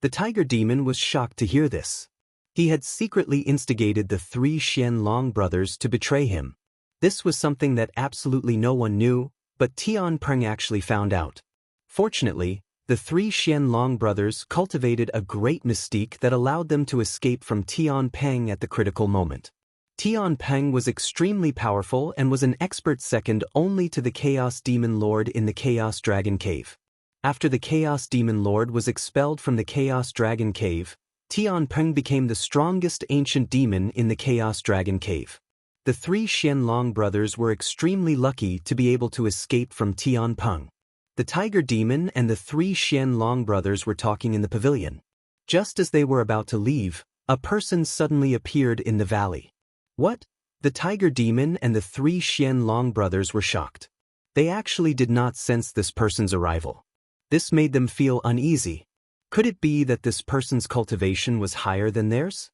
The tiger demon was shocked to hear this. He had secretly instigated the 3 Xianlong brothers to betray him. This was something that absolutely no one knew, but Tian Peng actually found out. Fortunately, the three Xianlong brothers cultivated a great mystique that allowed them to escape from Tian Peng at the critical moment. Tian Peng was extremely powerful and was an expert second only to the Chaos Demon Lord in the Chaos Dragon Cave. After the Chaos Demon Lord was expelled from the Chaos Dragon Cave, Tian Peng became the strongest ancient demon in the Chaos Dragon Cave. The three Xianlong brothers were extremely lucky to be able to escape from Tian Peng. The Tiger Demon and the three Xianlong brothers were talking in the pavilion. Just as they were about to leave, a person suddenly appeared in the valley. What? The Tiger Demon and the three Xianlong brothers were shocked. They actually did not sense this person's arrival. This made them feel uneasy. Could it be that this person's cultivation was higher than theirs?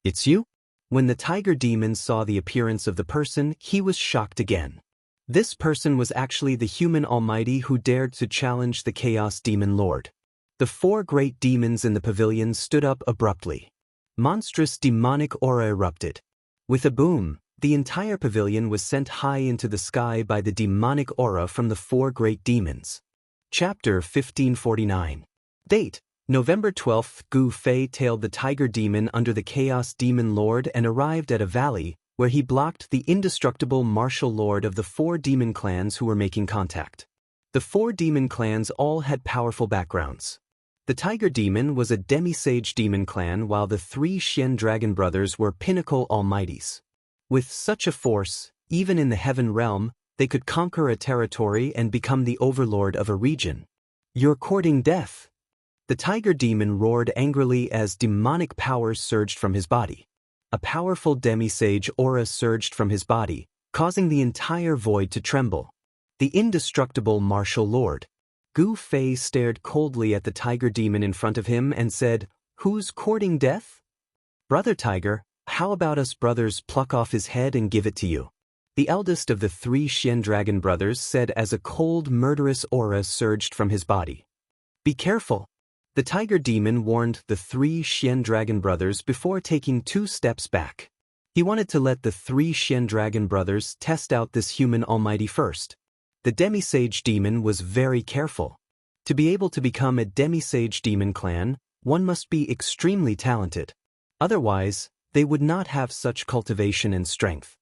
It's you? When the Tiger Demon saw the appearance of the person, he was shocked again. This person was actually the human almighty who dared to challenge the Chaos Demon Lord. The four great demons in the pavilion stood up abruptly. Monstrous demonic aura erupted. With a boom, the entire pavilion was sent high into the sky by the demonic aura from the four great demons. Chapter 1549. Date: November 12th. Gu Fei tailed the Tiger Demon under the Chaos Demon Lord and arrived at a valley, where he blocked the indestructible martial lord of the four demon clans who were making contact. The four demon clans all had powerful backgrounds. The Tiger Demon was a demi-sage demon clan while the three Xian Dragon brothers were pinnacle almighties. With such a force, even in the heaven realm, they could conquer a territory and become the overlord of a region. You're courting death. The Tiger Demon roared angrily as demonic power surged from his body. A powerful demi-sage aura surged from his body, causing the entire void to tremble. The indestructible martial lord. Gu Fei stared coldly at the Tiger Demon in front of him and said, "Who's courting death? Brother Tiger, how about us brothers pluck off his head and give it to you?" The eldest of the three Xian Dragon brothers said as a cold, murderous aura surged from his body. "Be careful." The Tiger Demon warned the three Xian Dragon brothers before taking 2 steps back. He wanted to let the three Xian Dragon brothers test out this human almighty first. The Demi-Sage Demon was very careful. To be able to become a Demi-Sage Demon clan, one must be extremely talented. Otherwise, they would not have such cultivation and strength.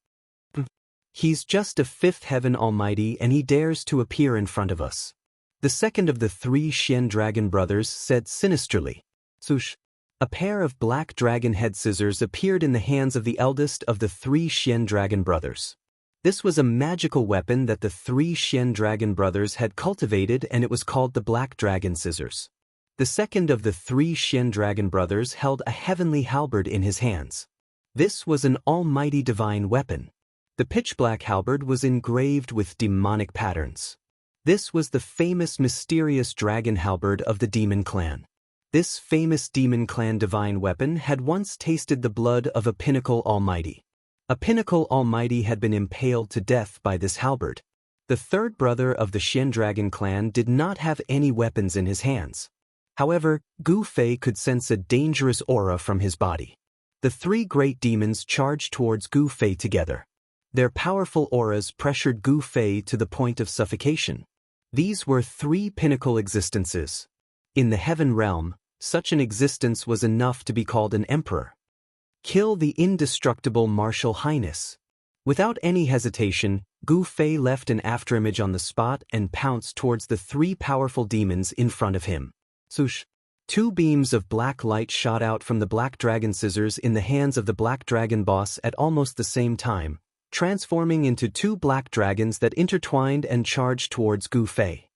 He's just a 5th heaven almighty and he dares to appear in front of us. The second of the three Xian Dragon brothers said sinisterly. Swoosh! A pair of black dragon head scissors appeared in the hands of the eldest of the three Xian Dragon brothers. This was a magical weapon that the three Xian Dragon brothers had cultivated and it was called the Black Dragon Scissors. The second of the three Xian Dragon brothers held a heavenly halberd in his hands. This was an almighty divine weapon. The pitch-black halberd was engraved with demonic patterns. This was the famous mysterious dragon halberd of the demon clan. This famous demon clan divine weapon had once tasted the blood of a pinnacle almighty. A pinnacle almighty had been impaled to death by this halberd. The third brother of the Xian Dragon clan did not have any weapons in his hands. However, Gu Fei could sense a dangerous aura from his body. The three great demons charged towards Gu Fei together. Their powerful auras pressured Gu Fei to the point of suffocation. These were 3 pinnacle existences. In the heaven realm, such an existence was enough to be called an emperor. Kill the indestructible martial highness. Without any hesitation, Gu Fei left an afterimage on the spot and pounced towards the 3 powerful demons in front of him. Swoosh! 2 beams of black light shot out from the Black Dragon Scissors in the hands of the Black Dragon boss at almost the same time, transforming into 2 black dragons that intertwined and charged towards Gu Fei.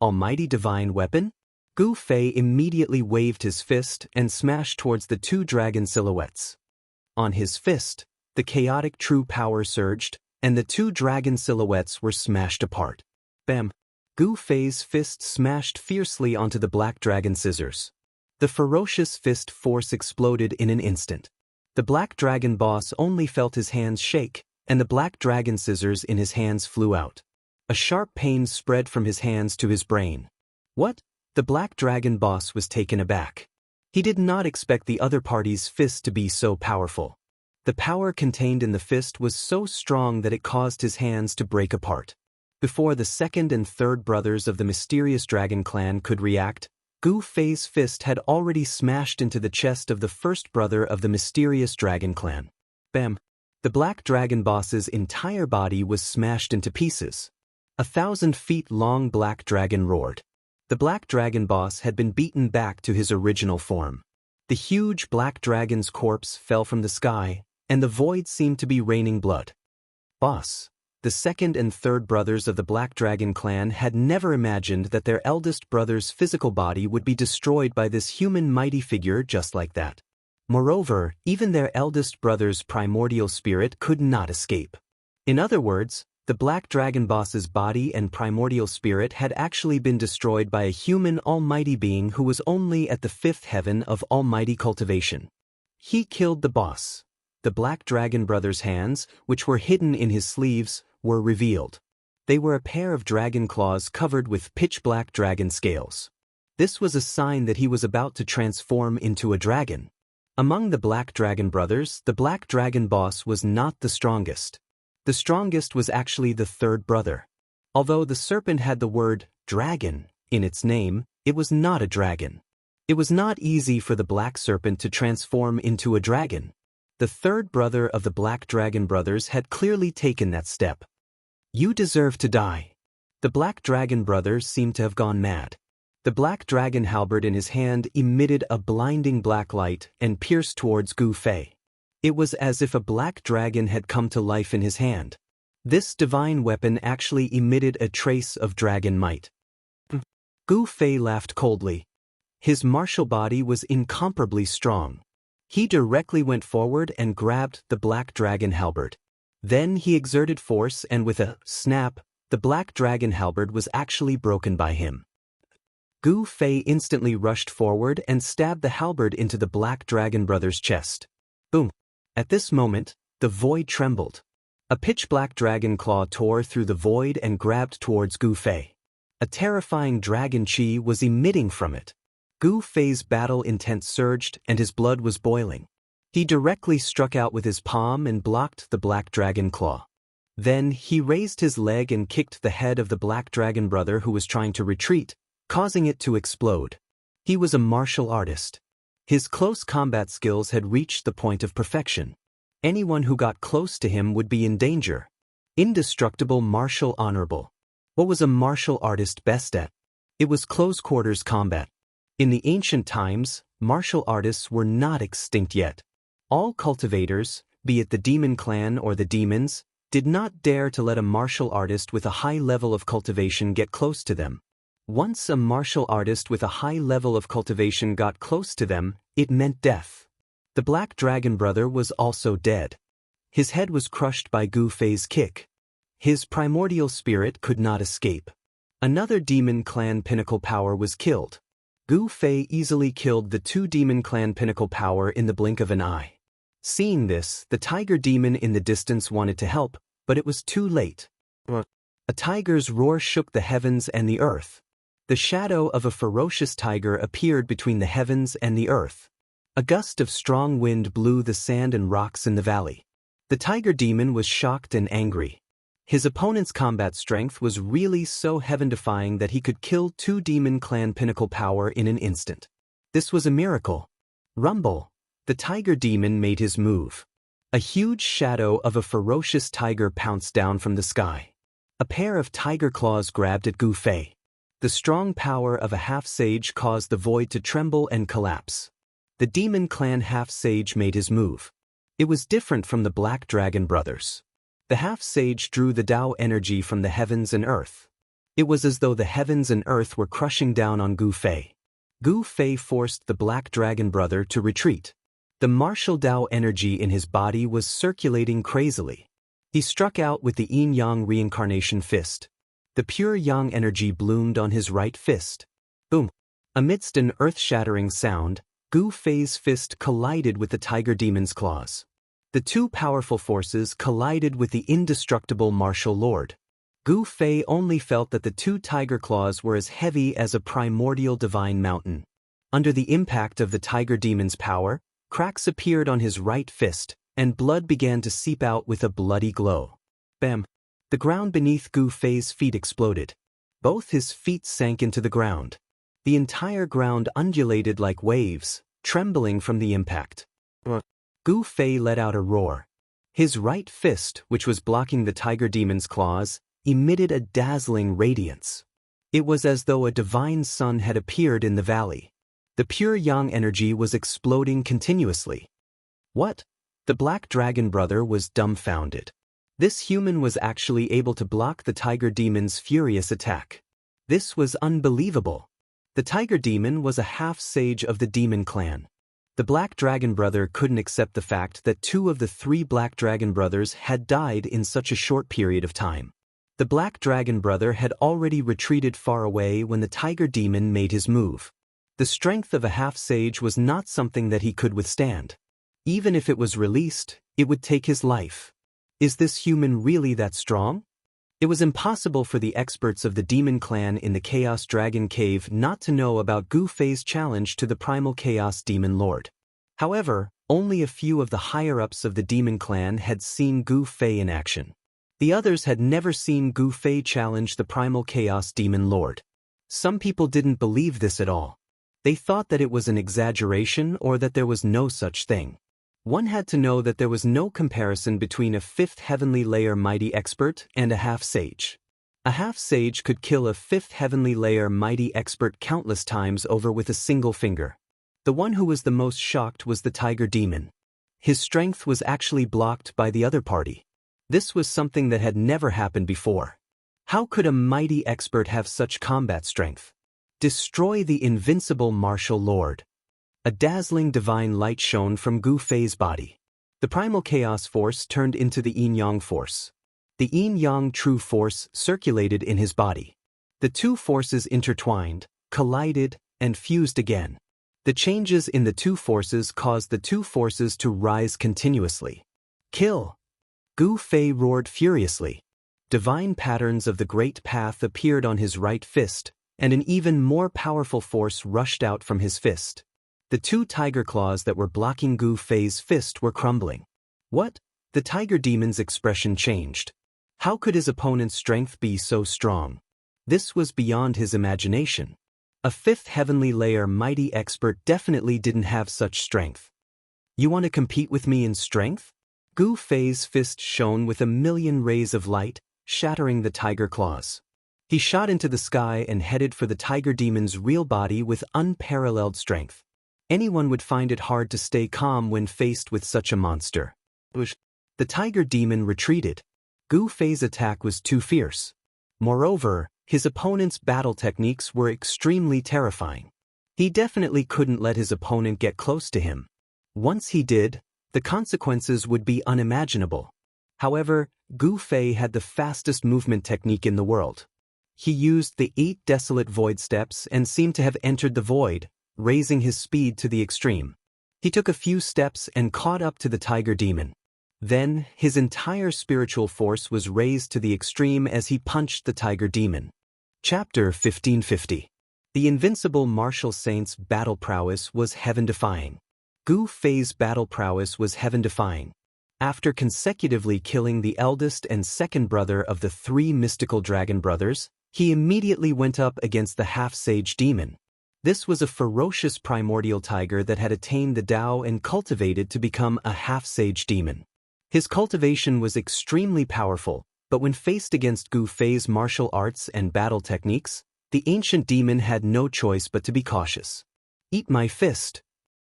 Almighty divine weapon? Gu Fei immediately waved his fist and smashed towards the 2 dragon silhouettes. On his fist, the chaotic true power surged, and the 2 dragon silhouettes were smashed apart. Bam! Gu Fei's fist smashed fiercely onto the Black Dragon Scissors. The ferocious fist force exploded in an instant. The Black Dragon boss only felt his hands shake, and the Black Dragon Scissors in his hands flew out. A sharp pain spread from his hands to his brain. What? The Black Dragon boss was taken aback. He did not expect the other party's fist to be so powerful. The power contained in the fist was so strong that it caused his hands to break apart. Before the second and third brothers of the mysterious dragon clan could react, Gu Fei's fist had already smashed into the chest of the first brother of the mysterious dragon clan. Bam! The black dragon boss's entire body was smashed into pieces. 1,000 feet long black dragon roared. The black dragon boss had been beaten back to his original form. The huge black dragon's corpse fell from the sky, and the void seemed to be raining blood. Boss. The second and third brothers of the Black Dragon clan had never imagined that their eldest brother's physical body would be destroyed by this human mighty figure just like that. Moreover, even their eldest brother's primordial spirit could not escape. In other words, the Black Dragon boss's body and primordial spirit had actually been destroyed by a human almighty being who was only at the fifth heaven of almighty cultivation. He killed the boss. The Black Dragon brother's hands, which were hidden in his sleeves, were revealed. They were a pair of dragon claws covered with pitch-black dragon scales. This was a sign that he was about to transform into a dragon. Among the Black Dragon brothers, the Black Dragon boss was not the strongest. The strongest was actually the third brother. Although the serpent had the word dragon in its name, it was not a dragon. It was not easy for the black serpent to transform into a dragon. The third brother of the Black Dragon brothers had clearly taken that step. You deserve to die. The Black Dragon brothers seemed to have gone mad. The black dragon halberd in his hand emitted a blinding black light and pierced towards Gu Fei. It was as if a black dragon had come to life in his hand. This divine weapon actually emitted a trace of dragon might. Gu Fei laughed coldly. His martial body was incomparably strong. He directly went forward and grabbed the black dragon halberd. Then he exerted force and with a snap, the black dragon halberd was actually broken by him. Gu Fei instantly rushed forward and stabbed the halberd into the Black Dragon brother's chest. Boom! At this moment, the void trembled. A pitch-black dragon claw tore through the void and grabbed towards Gu Fei. A terrifying dragon chi was emitting from it. Gu Fei's battle intent surged and his blood was boiling. He directly struck out with his palm and blocked the black dragon claw. Then he raised his leg and kicked the head of the Black Dragon brother who was trying to retreat, causing it to explode. He was a martial artist. His close combat skills had reached the point of perfection. Anyone who got close to him would be in danger. Indestructible martial honorable. What was a martial artist best at? It was close-quarters combat. In the ancient times, martial artists were not extinct yet. All cultivators, be it the demon clan or the demons, did not dare to let a martial artist with a high level of cultivation get close to them. Once a martial artist with a high level of cultivation got close to them, it meant death. The Black Dragon brother was also dead. His head was crushed by Gu Fei's kick. His primordial spirit could not escape. Another demon clan pinnacle power was killed. Gu Fei easily killed the two demon clan pinnacle power in the blink of an eye. Seeing this, the tiger demon in the distance wanted to help, but it was too late. A tiger's roar shook the heavens and the earth. The shadow of a ferocious tiger appeared between the heavens and the earth. A gust of strong wind blew the sand and rocks in the valley. The tiger demon was shocked and angry. His opponent's combat strength was really so heaven-defying that he could kill two demon clan pinnacle power in an instant. This was a miracle. Rumble! The tiger demon made his move. A huge shadow of a ferocious tiger pounced down from the sky. A pair of tiger claws grabbed at Gu Fei. The strong power of a half-sage caused the void to tremble and collapse. The demon clan half-sage made his move. It was different from the Black Dragon brothers. The half-sage drew the Tao energy from the heavens and earth. It was as though the heavens and earth were crushing down on Gu Fei. Gu Fei forced the Black Dragon brother to retreat. The martial Tao energy in his body was circulating crazily. He struck out with the yin-yang reincarnation fist. The pure yang energy bloomed on his right fist. Boom! Amidst an earth-shattering sound, Gu Fei's fist collided with the tiger demon's claws. The two powerful forces collided with the indestructible martial lord. Gu Fei only felt that the two tiger claws were as heavy as a primordial divine mountain. Under the impact of the tiger demon's power, cracks appeared on his right fist, and blood began to seep out with a bloody glow. Bam! The ground beneath Gu Fei's feet exploded. Both his feet sank into the ground. The entire ground undulated like waves, trembling from the impact. Gu Fei let out a roar. His right fist, which was blocking the tiger demon's claws, emitted a dazzling radiance. It was as though a divine sun had appeared in the valley. The pure yang energy was exploding continuously. What? The Black Dragon Brother was dumbfounded. This human was actually able to block the tiger demon's furious attack. This was unbelievable. The tiger demon was a half-sage of the demon clan. The Black Dragon Brother couldn't accept the fact that 2 of the 3 Black Dragon Brothers had died in such a short period of time. The Black Dragon Brother had already retreated far away when the tiger demon made his move. The strength of a half-sage was not something that he could withstand. Even if it was released, it would take his life. Is this human really that strong? It was impossible for the experts of the demon clan in the Chaos Dragon Cave not to know about Gu Fei's challenge to the primal Chaos Demon Lord. However, only a few of the higher-ups of the demon clan had seen Gu Fei in action. The others had never seen Gu Fei challenge the primal Chaos Demon Lord. Some people didn't believe this at all. They thought that it was an exaggeration or that there was no such thing. One had to know that there was no comparison between a 5th heavenly layer mighty expert and a half-sage. A half-sage could kill a 5th heavenly layer mighty expert countless times over with a single finger. The one who was the most shocked was the tiger demon. His strength was actually blocked by the other party. This was something that had never happened before. How could a mighty expert have such combat strength? Destroy the invincible martial lord. A dazzling divine light shone from Gu Fei's body. The primal chaos force turned into the yin-yang force. The yin-yang true force circulated in his body. The 2 forces intertwined, collided, and fused again. The changes in the 2 forces caused the 2 forces to rise continuously. Kill! Gu Fei roared furiously. Divine patterns of the Great Path appeared on his right fist, and an even more powerful force rushed out from his fist. The 2 tiger claws that were blocking Gu Fei's fist were crumbling. What? The tiger demon's expression changed. How could his opponent's strength be so strong? This was beyond his imagination. A 5th heavenly layer mighty expert definitely didn't have such strength. You want to compete with me in strength? Gu Fei's fist shone with a million rays of light, shattering the tiger claws. He shot into the sky and headed for the tiger demon's real body with unparalleled strength. Anyone would find it hard to stay calm when faced with such a monster. The tiger demon retreated. Gu Fei's attack was too fierce. Moreover, his opponent's battle techniques were extremely terrifying. He definitely couldn't let his opponent get close to him. Once he did, the consequences would be unimaginable. However, Gu Fei had the fastest movement technique in the world. He used the 8 desolate void steps and seemed to have entered the void, raising his speed to the extreme. He took a few steps and caught up to the tiger demon. Then, his entire spiritual force was raised to the extreme as he punched the tiger demon. Chapter 1550. The invincible martial saint's battle prowess was heaven-defying. Gu Fei's battle prowess was heaven-defying. After consecutively killing the eldest and second brother of the 3 mystical dragon brothers, he immediately went up against the half-sage demon. This was a ferocious primordial tiger that had attained the Tao and cultivated to become a half-sage demon. His cultivation was extremely powerful, but when faced against Gu Fei's martial arts and battle techniques, the ancient demon had no choice but to be cautious. Eat my fist!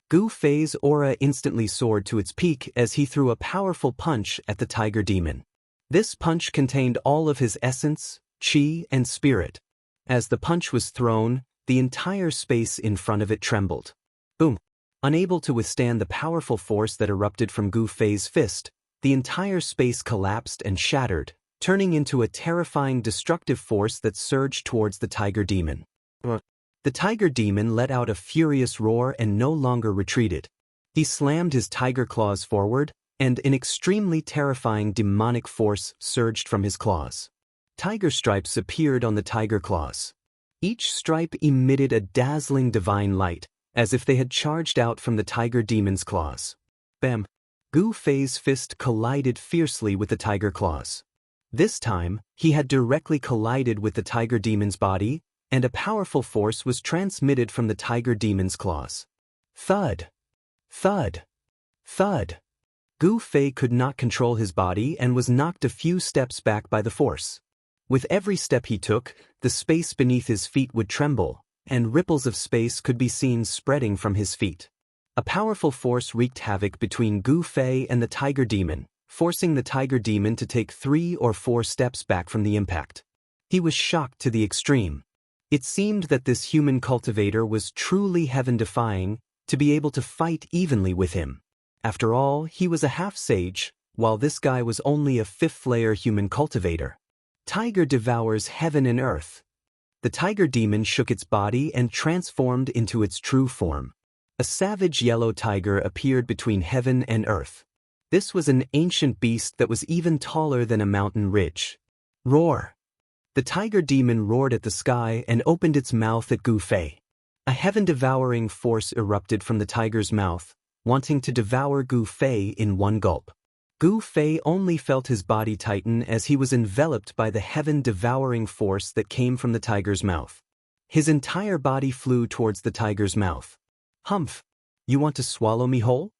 Gu Fei's aura instantly soared to its peak as he threw a powerful punch at the tiger demon. This punch contained all of his essence, qi, and spirit. As the punch was thrown, the entire space in front of it trembled. Boom! Unable to withstand the powerful force that erupted from Gu Fei's fist, the entire space collapsed and shattered, turning into a terrifying destructive force that surged towards the tiger demon. The tiger demon let out a furious roar and no longer retreated. He slammed his tiger claws forward, and an extremely terrifying demonic force surged from his claws. Tiger stripes appeared on the tiger claws. Each stripe emitted a dazzling divine light, as if they had charged out from the tiger demon's claws. Bam! Gu Fei's fist collided fiercely with the tiger claws. This time, he had directly collided with the tiger demon's body, and a powerful force was transmitted from the tiger demon's claws. Thud! Thud! Thud! Gu Fei could not control his body and was knocked a few steps back by the force. With every step he took, the space beneath his feet would tremble, and ripples of space could be seen spreading from his feet. A powerful force wreaked havoc between Gu Fei and the tiger demon, forcing the tiger demon to take 3 or 4 steps back from the impact. He was shocked to the extreme. It seemed that this human cultivator was truly heaven-defying, to be able to fight evenly with him. After all, he was a half-sage, while this guy was only a 5th-layer human cultivator. Tiger devours heaven and earth. The tiger demon shook its body and transformed into its true form. A savage yellow tiger appeared between heaven and earth. This was an ancient beast that was even taller than a mountain ridge. Roar! The tiger demon roared at the sky and opened its mouth at Gu Fei. A heaven-devouring force erupted from the tiger's mouth, wanting to devour Gu Fei in one gulp. Gu Fei only felt his body tighten as he was enveloped by the heaven-devouring force that came from the tiger's mouth. His entire body flew towards the tiger's mouth. Humph! You want to swallow me whole?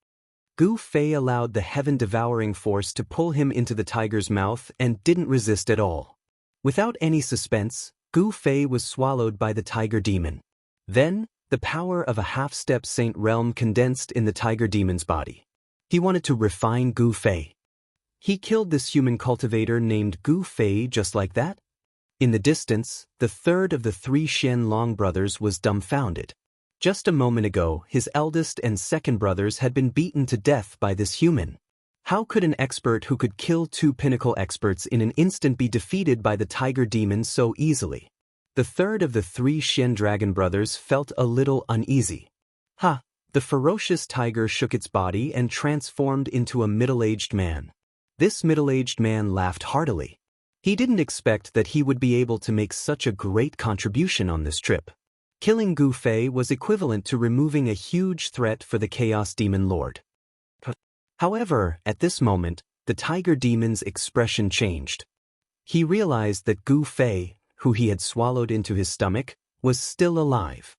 Gu Fei allowed the heaven-devouring force to pull him into the tiger's mouth and didn't resist at all. Without any suspense, Gu Fei was swallowed by the tiger demon. Then, the power of a half-step saint realm condensed in the tiger demon's body. He wanted to refine Gu Fei. He killed this human cultivator named Gu Fei just like that? In the distance, the third of the 3 Xianlong brothers was dumbfounded. Just a moment ago, his eldest and second brothers had been beaten to death by this human. How could an expert who could kill 2 pinnacle experts in an instant be defeated by the tiger demon so easily? The third of the 3 Xian dragon brothers felt a little uneasy. Ha! The ferocious tiger shook its body and transformed into a middle-aged man. This middle-aged man laughed heartily. He didn't expect that he would be able to make such a great contribution on this trip. Killing Gu Fei was equivalent to removing a huge threat for the Chaos Demon Lord. However, at this moment, the tiger demon's expression changed. He realized that Gu Fei, who he had swallowed into his stomach, was still alive.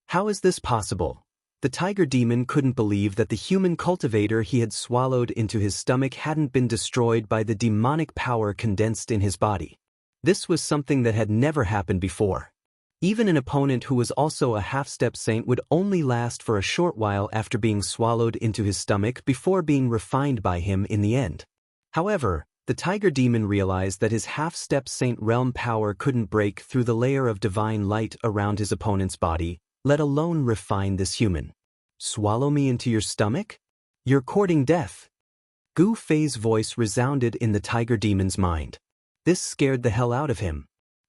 How is this possible? The tiger demon couldn't believe that the human cultivator he had swallowed into his stomach hadn't been destroyed by the demonic power condensed in his body. This was something that had never happened before. Even an opponent who was also a half-step saint would only last for a short while after being swallowed into his stomach before being refined by him in the end. However, the tiger demon realized that his half-step saint realm power couldn't break through the layer of divine light around his opponent's body, let alone refine this human. Swallow me into your stomach? You're courting death. Gu Fei's voice resounded in the tiger demon's mind. This scared the hell out of him.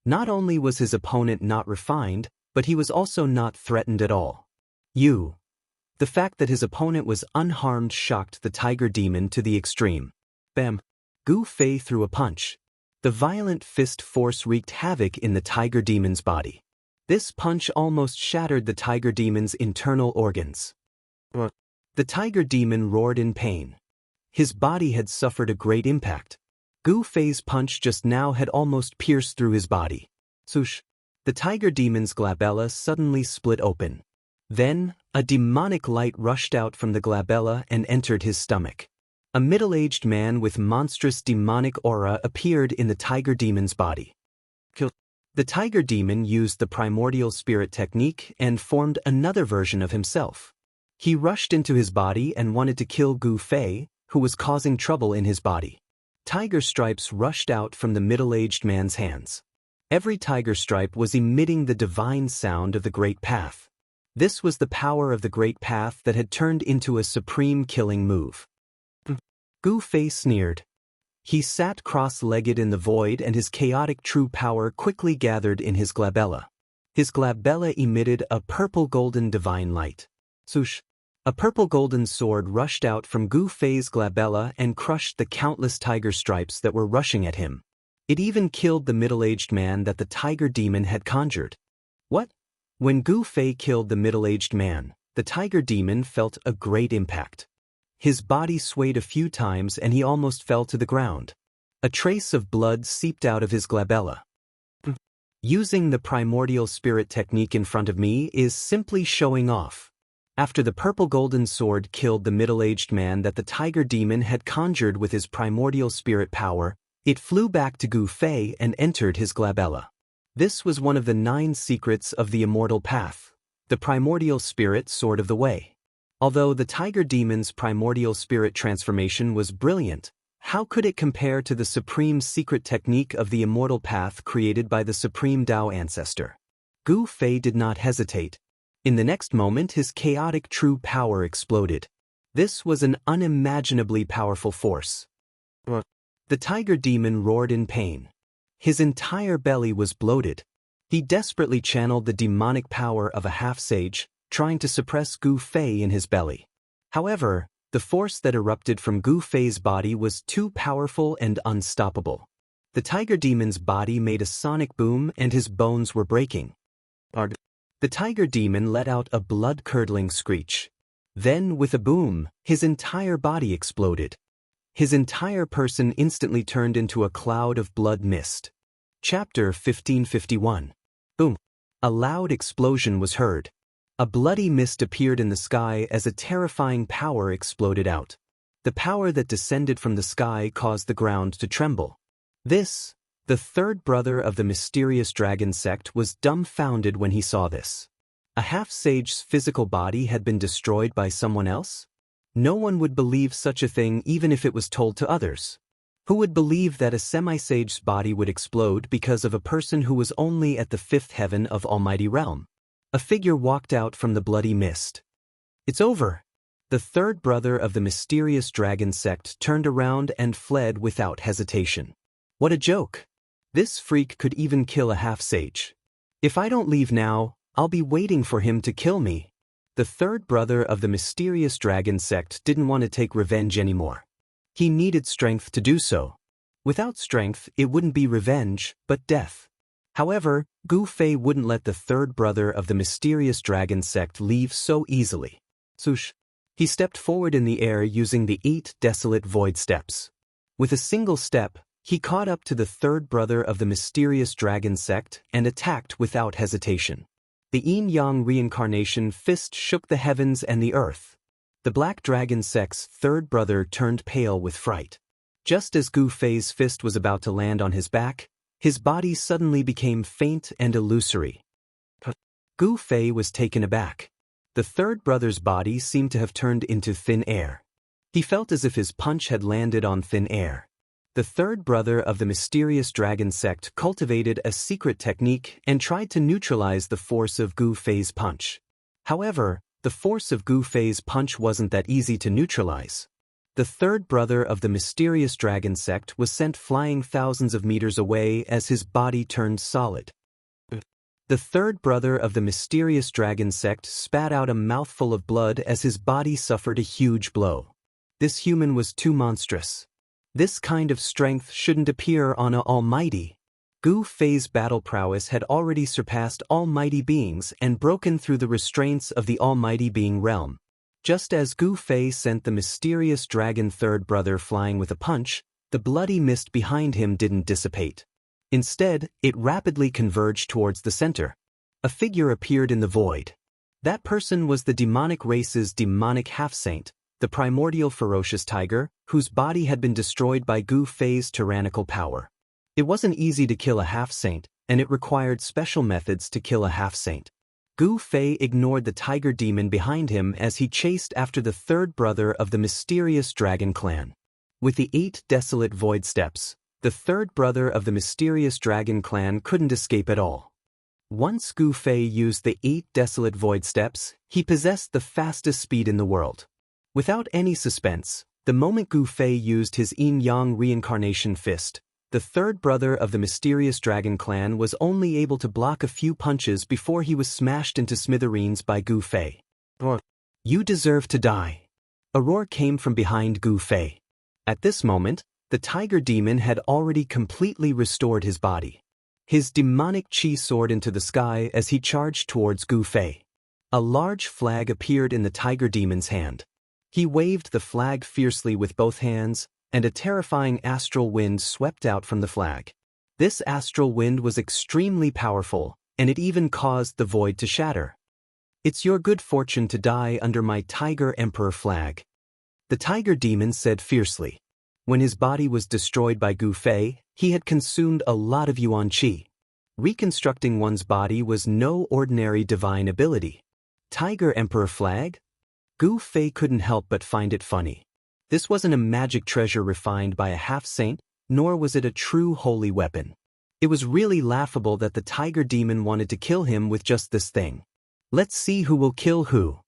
Not only was his opponent not refined, but he was also not threatened at all. The fact that his opponent was unharmed shocked the tiger demon to the extreme. Bam! Gu Fei threw a punch. The violent fist force wreaked havoc in the tiger demon's body. This punch almost shattered the tiger demon's internal organs. The tiger demon roared in pain. His body had suffered a great impact. Gu Fei's punch just now had almost pierced through his body. Swoosh! The tiger demon's glabella suddenly split open. Then, a demonic light rushed out from the glabella and entered his stomach. A middle-aged man with monstrous demonic aura appeared in the tiger demon's body. The tiger demon used the primordial spirit technique and formed another version of himself. He rushed into his body and wanted to kill Gu Fei, who was causing trouble in his body. Tiger stripes rushed out from the middle-aged man's hands. Every tiger stripe was emitting the divine sound of the Great Path. This was the power of the Great Path that had turned into a supreme killing move. Gu Fei sneered. He sat cross-legged in the void and his chaotic true power quickly gathered in his glabella. His glabella emitted a purple-golden divine light. Swoosh! A purple-golden sword rushed out from Gu Fei's glabella and crushed the countless tiger stripes that were rushing at him. It even killed the middle-aged man that the tiger demon had conjured. What? When Gu Fei killed the middle-aged man, the tiger demon felt a great impact. His body swayed a few times and he almost fell to the ground. A trace of blood seeped out of his glabella. Using the primordial spirit technique in front of me is simply showing off. After the purple golden sword killed the middle-aged man that the tiger demon had conjured with his primordial spirit power, it flew back to Gu Fei and entered his glabella. This was one of the 9 secrets of the immortal path, the primordial spirit sword of the way. Although the tiger demon's primordial spirit transformation was brilliant, how could it compare to the supreme secret technique of the immortal path created by the supreme Dao ancestor? Gu Fei did not hesitate. In the next moment his chaotic true power exploded. This was an unimaginably powerful force. The tiger demon roared in pain. His entire belly was bloated. He desperately channeled the demonic power of a half-sage, trying to suppress Gu Fei in his belly. However, the force that erupted from Gu Fei's body was too powerful and unstoppable. The tiger demon's body made a sonic boom and his bones were breaking. The tiger demon let out a blood-curdling screech. Then, with a boom, his entire body exploded. His entire person instantly turned into a cloud of blood mist. Chapter 1551. Boom. A loud explosion was heard. A bloody mist appeared in the sky as a terrifying power exploded out. The power that descended from the sky caused the ground to tremble. This, the third brother of the mysterious dragon sect, was dumbfounded when he saw this. A half-sage's physical body had been destroyed by someone else? No one would believe such a thing even if it was told to others. Who would believe that a semi-sage's body would explode because of a person who was only at the 5th heaven of Almighty Realm? A figure walked out from the bloody mist. It's over. The third brother of the mysterious dragon sect turned around and fled without hesitation. What a joke. This freak could even kill a half-sage. If I don't leave now, I'll be waiting for him to kill me. The third brother of the mysterious dragon sect didn't want to take revenge anymore. He needed strength to do so. Without strength, it wouldn't be revenge, but death. However, Gu Fei wouldn't let the third brother of the mysterious dragon sect leave so easily. Swoosh! He stepped forward in the air using the 8 desolate void steps. With a single step, he caught up to the third brother of the mysterious dragon sect and attacked without hesitation. The yin-yang reincarnation fist shook the heavens and the earth. The black dragon sect's third brother turned pale with fright. Just as Gu Fei's fist was about to land on his back, his body suddenly became faint and illusory. Gu Fei was taken aback. The third brother's body seemed to have turned into thin air. He felt as if his punch had landed on thin air. The third brother of the mysterious dragon sect cultivated a secret technique and tried to neutralize the force of Gu Fei's punch. However, the force of Gu Fei's punch wasn't that easy to neutralize. The third brother of the mysterious dragon sect was sent flying thousands of meters away as his body turned solid. The third brother of the mysterious dragon sect spat out a mouthful of blood as his body suffered a huge blow. This human was too monstrous. This kind of strength shouldn't appear on an almighty. Gu Fei's battle prowess had already surpassed almighty beings and broken through the restraints of the almighty being realm. Just as Gu Fei sent the mysterious dragon third brother flying with a punch, the bloody mist behind him didn't dissipate. Instead, it rapidly converged towards the center. A figure appeared in the void. That person was the demonic race's demonic half-saint, the primordial ferocious tiger, whose body had been destroyed by Gu Fei's tyrannical power. It wasn't easy to kill a half-saint, and it required special methods to kill a half-saint. Gu Fei ignored the tiger demon behind him as he chased after the third brother of the mysterious dragon clan. With the 8 desolate void steps, the third brother of the mysterious dragon clan couldn't escape at all. Once Gu Fei used the 8 desolate void steps, he possessed the fastest speed in the world. Without any suspense, the moment Gu Fei used his yin-yang reincarnation fist, the third brother of the mysterious dragon clan was only able to block a few punches before he was smashed into smithereens by Gu Fei. You deserve to die. A roar came from behind Gu Fei. At this moment, the tiger demon had already completely restored his body. His demonic chi soared into the sky as he charged towards Gu Fei. A large flag appeared in the tiger demon's hand. He waved the flag fiercely with both hands, and a terrifying astral wind swept out from the flag. This astral wind was extremely powerful, and it even caused the void to shatter. "It's your good fortune to die under my Tiger Emperor flag," the tiger demon said fiercely. When his body was destroyed by Gu Fei, he had consumed a lot of yuan qi. Reconstructing one's body was no ordinary divine ability. Tiger Emperor flag? Gu Fei couldn't help but find it funny. This wasn't a magic treasure refined by a half-saint, nor was it a true holy weapon. It was really laughable that the tiger demon wanted to kill him with just this thing. "Let's see who will kill who,"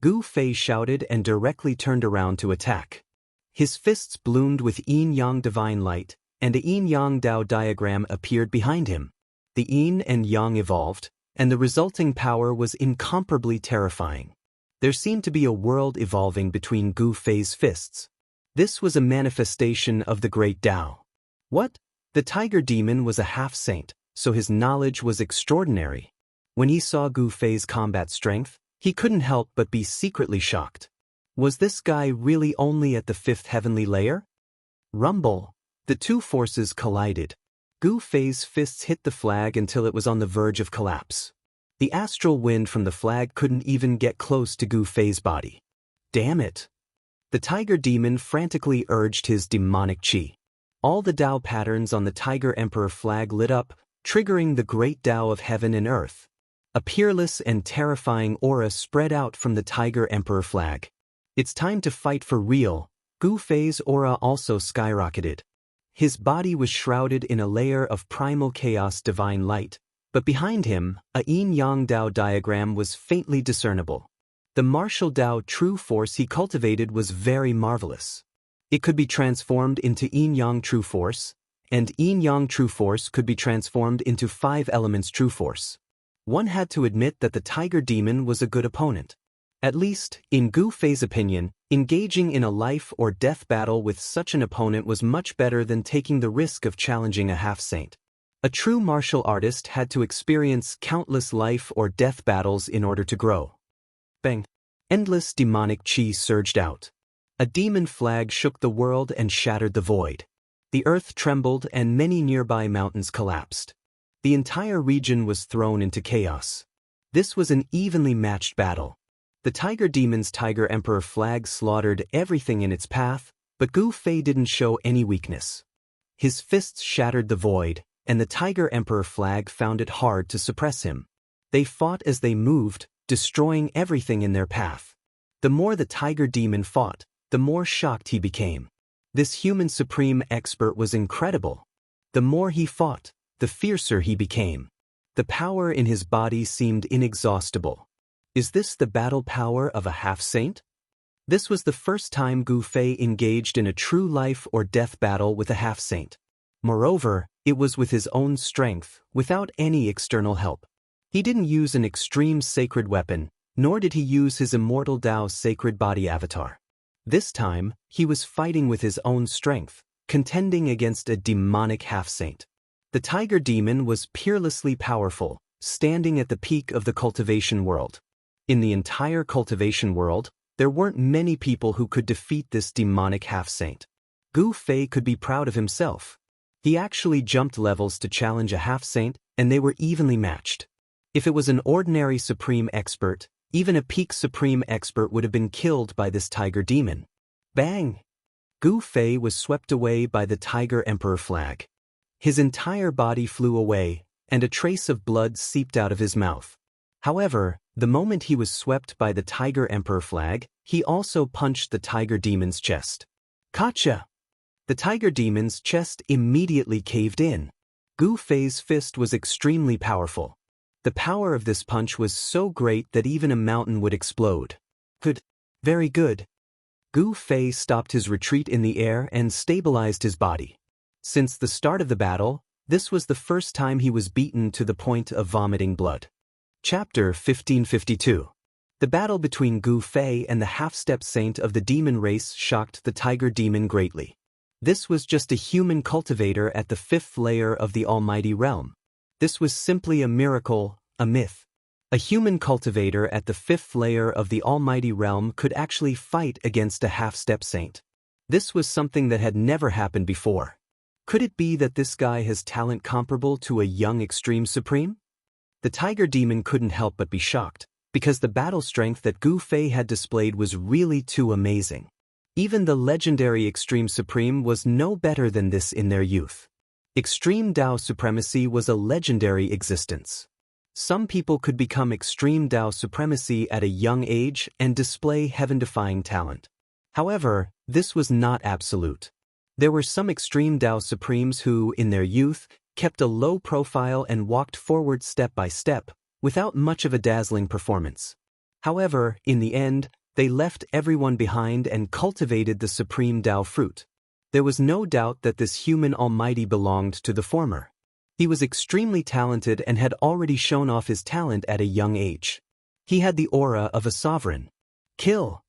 Gu Fei shouted and directly turned around to attack. His fists bloomed with yin-yang divine light, and a yin-yang Dao diagram appeared behind him. The yin and yang evolved, and the resulting power was incomparably terrifying. There seemed to be a world evolving between Gu Fei's fists. This was a manifestation of the great Dao. What? The tiger demon was a half-saint, so his knowledge was extraordinary. When he saw Gu Fei's combat strength, he couldn't help but be secretly shocked. Was this guy really only at the 5th heavenly layer? Rumble. The two forces collided. Gu Fei's fists hit the flag until it was on the verge of collapse. The astral wind from the flag couldn't even get close to Gu Fei's body. Damn it! The tiger demon frantically urged his demonic qi. All the Dao patterns on the Tiger Emperor flag lit up, triggering the great Dao of heaven and earth. A peerless and terrifying aura spread out from the Tiger Emperor flag. "It's time to fight for real." Gu Fei's aura also skyrocketed. His body was shrouded in a layer of primal chaos divine light, but behind him, a yin-yang Dao diagram was faintly discernible. The martial Dao true force he cultivated was very marvelous. It could be transformed into yin-yang true force, and yin-yang true force could be transformed into 5 elements true force. One had to admit that the tiger demon was a good opponent. At least, in Gu Fei's opinion, engaging in a life-or-death battle with such an opponent was much better than taking the risk of challenging a half-saint. A true martial artist had to experience countless life-or-death battles in order to grow. Bang! Endless demonic qi surged out. A demon flag shook the world and shattered the void. The earth trembled and many nearby mountains collapsed. The entire region was thrown into chaos. This was an evenly matched battle. The tiger demon's Tiger Emperor flag slaughtered everything in its path, but Gu Fei didn't show any weakness. His fists shattered the void, and the Tiger Emperor flag found it hard to suppress him. They fought as they moved, destroying everything in their path. The more the tiger demon fought, the more shocked he became. This human supreme expert was incredible. The more he fought, the fiercer he became. The power in his body seemed inexhaustible. Is this the battle power of a half-saint? This was the first time Gu Fei engaged in a true life-or-death battle with a half-saint. Moreover, it was with his own strength, without any external help. He didn't use an extreme sacred weapon, nor did he use his immortal Dao's sacred body avatar. This time, he was fighting with his own strength, contending against a demonic half-saint. The tiger demon was peerlessly powerful, standing at the peak of the cultivation world. In the entire cultivation world, there weren't many people who could defeat this demonic half-saint. Gu Fei could be proud of himself. He actually jumped levels to challenge a half-saint, and they were evenly matched. If it was an ordinary supreme expert, even a peak supreme expert would have been killed by this tiger demon. Bang! Gu Fei was swept away by the Tiger Emperor flag. His entire body flew away, and a trace of blood seeped out of his mouth. However, the moment he was swept by the Tiger Emperor flag, he also punched the tiger demon's chest. Gotcha! The tiger demon's chest immediately caved in. Gu Fei's fist was extremely powerful. The power of this punch was so great that even a mountain would explode. Good. Very good. Gu Fei stopped his retreat in the air and stabilized his body. Since the start of the battle, this was the first time he was beaten to the point of vomiting blood. Chapter 1552. The battle between Gu Fei and the half-step saint of the demon race shocked the tiger demon greatly. This was just a human cultivator at the 5th layer of the almighty realm. This was simply a miracle, a myth. A human cultivator at the 5th layer of the almighty realm could actually fight against a half-step saint. This was something that had never happened before. Could it be that this guy has talent comparable to a young Extreme Supreme? The Tiger Demon couldn't help but be shocked, because the battle strength that Gu Fei had displayed was really too amazing. Even the legendary Extreme Supreme was no better than this in their youth. Extreme Dao Supremacy was a legendary existence. Some people could become Extreme Dao Supremacy at a young age and display heaven-defying talent. However, this was not absolute. There were some Extreme Dao Supremes who, in their youth, kept a low profile and walked forward step by step, without much of a dazzling performance. However, in the end, they left everyone behind and cultivated the Supreme Dao fruit. There was no doubt that this human almighty belonged to the former. He was extremely talented and had already shown off his talent at a young age. He had the aura of a sovereign. Kill!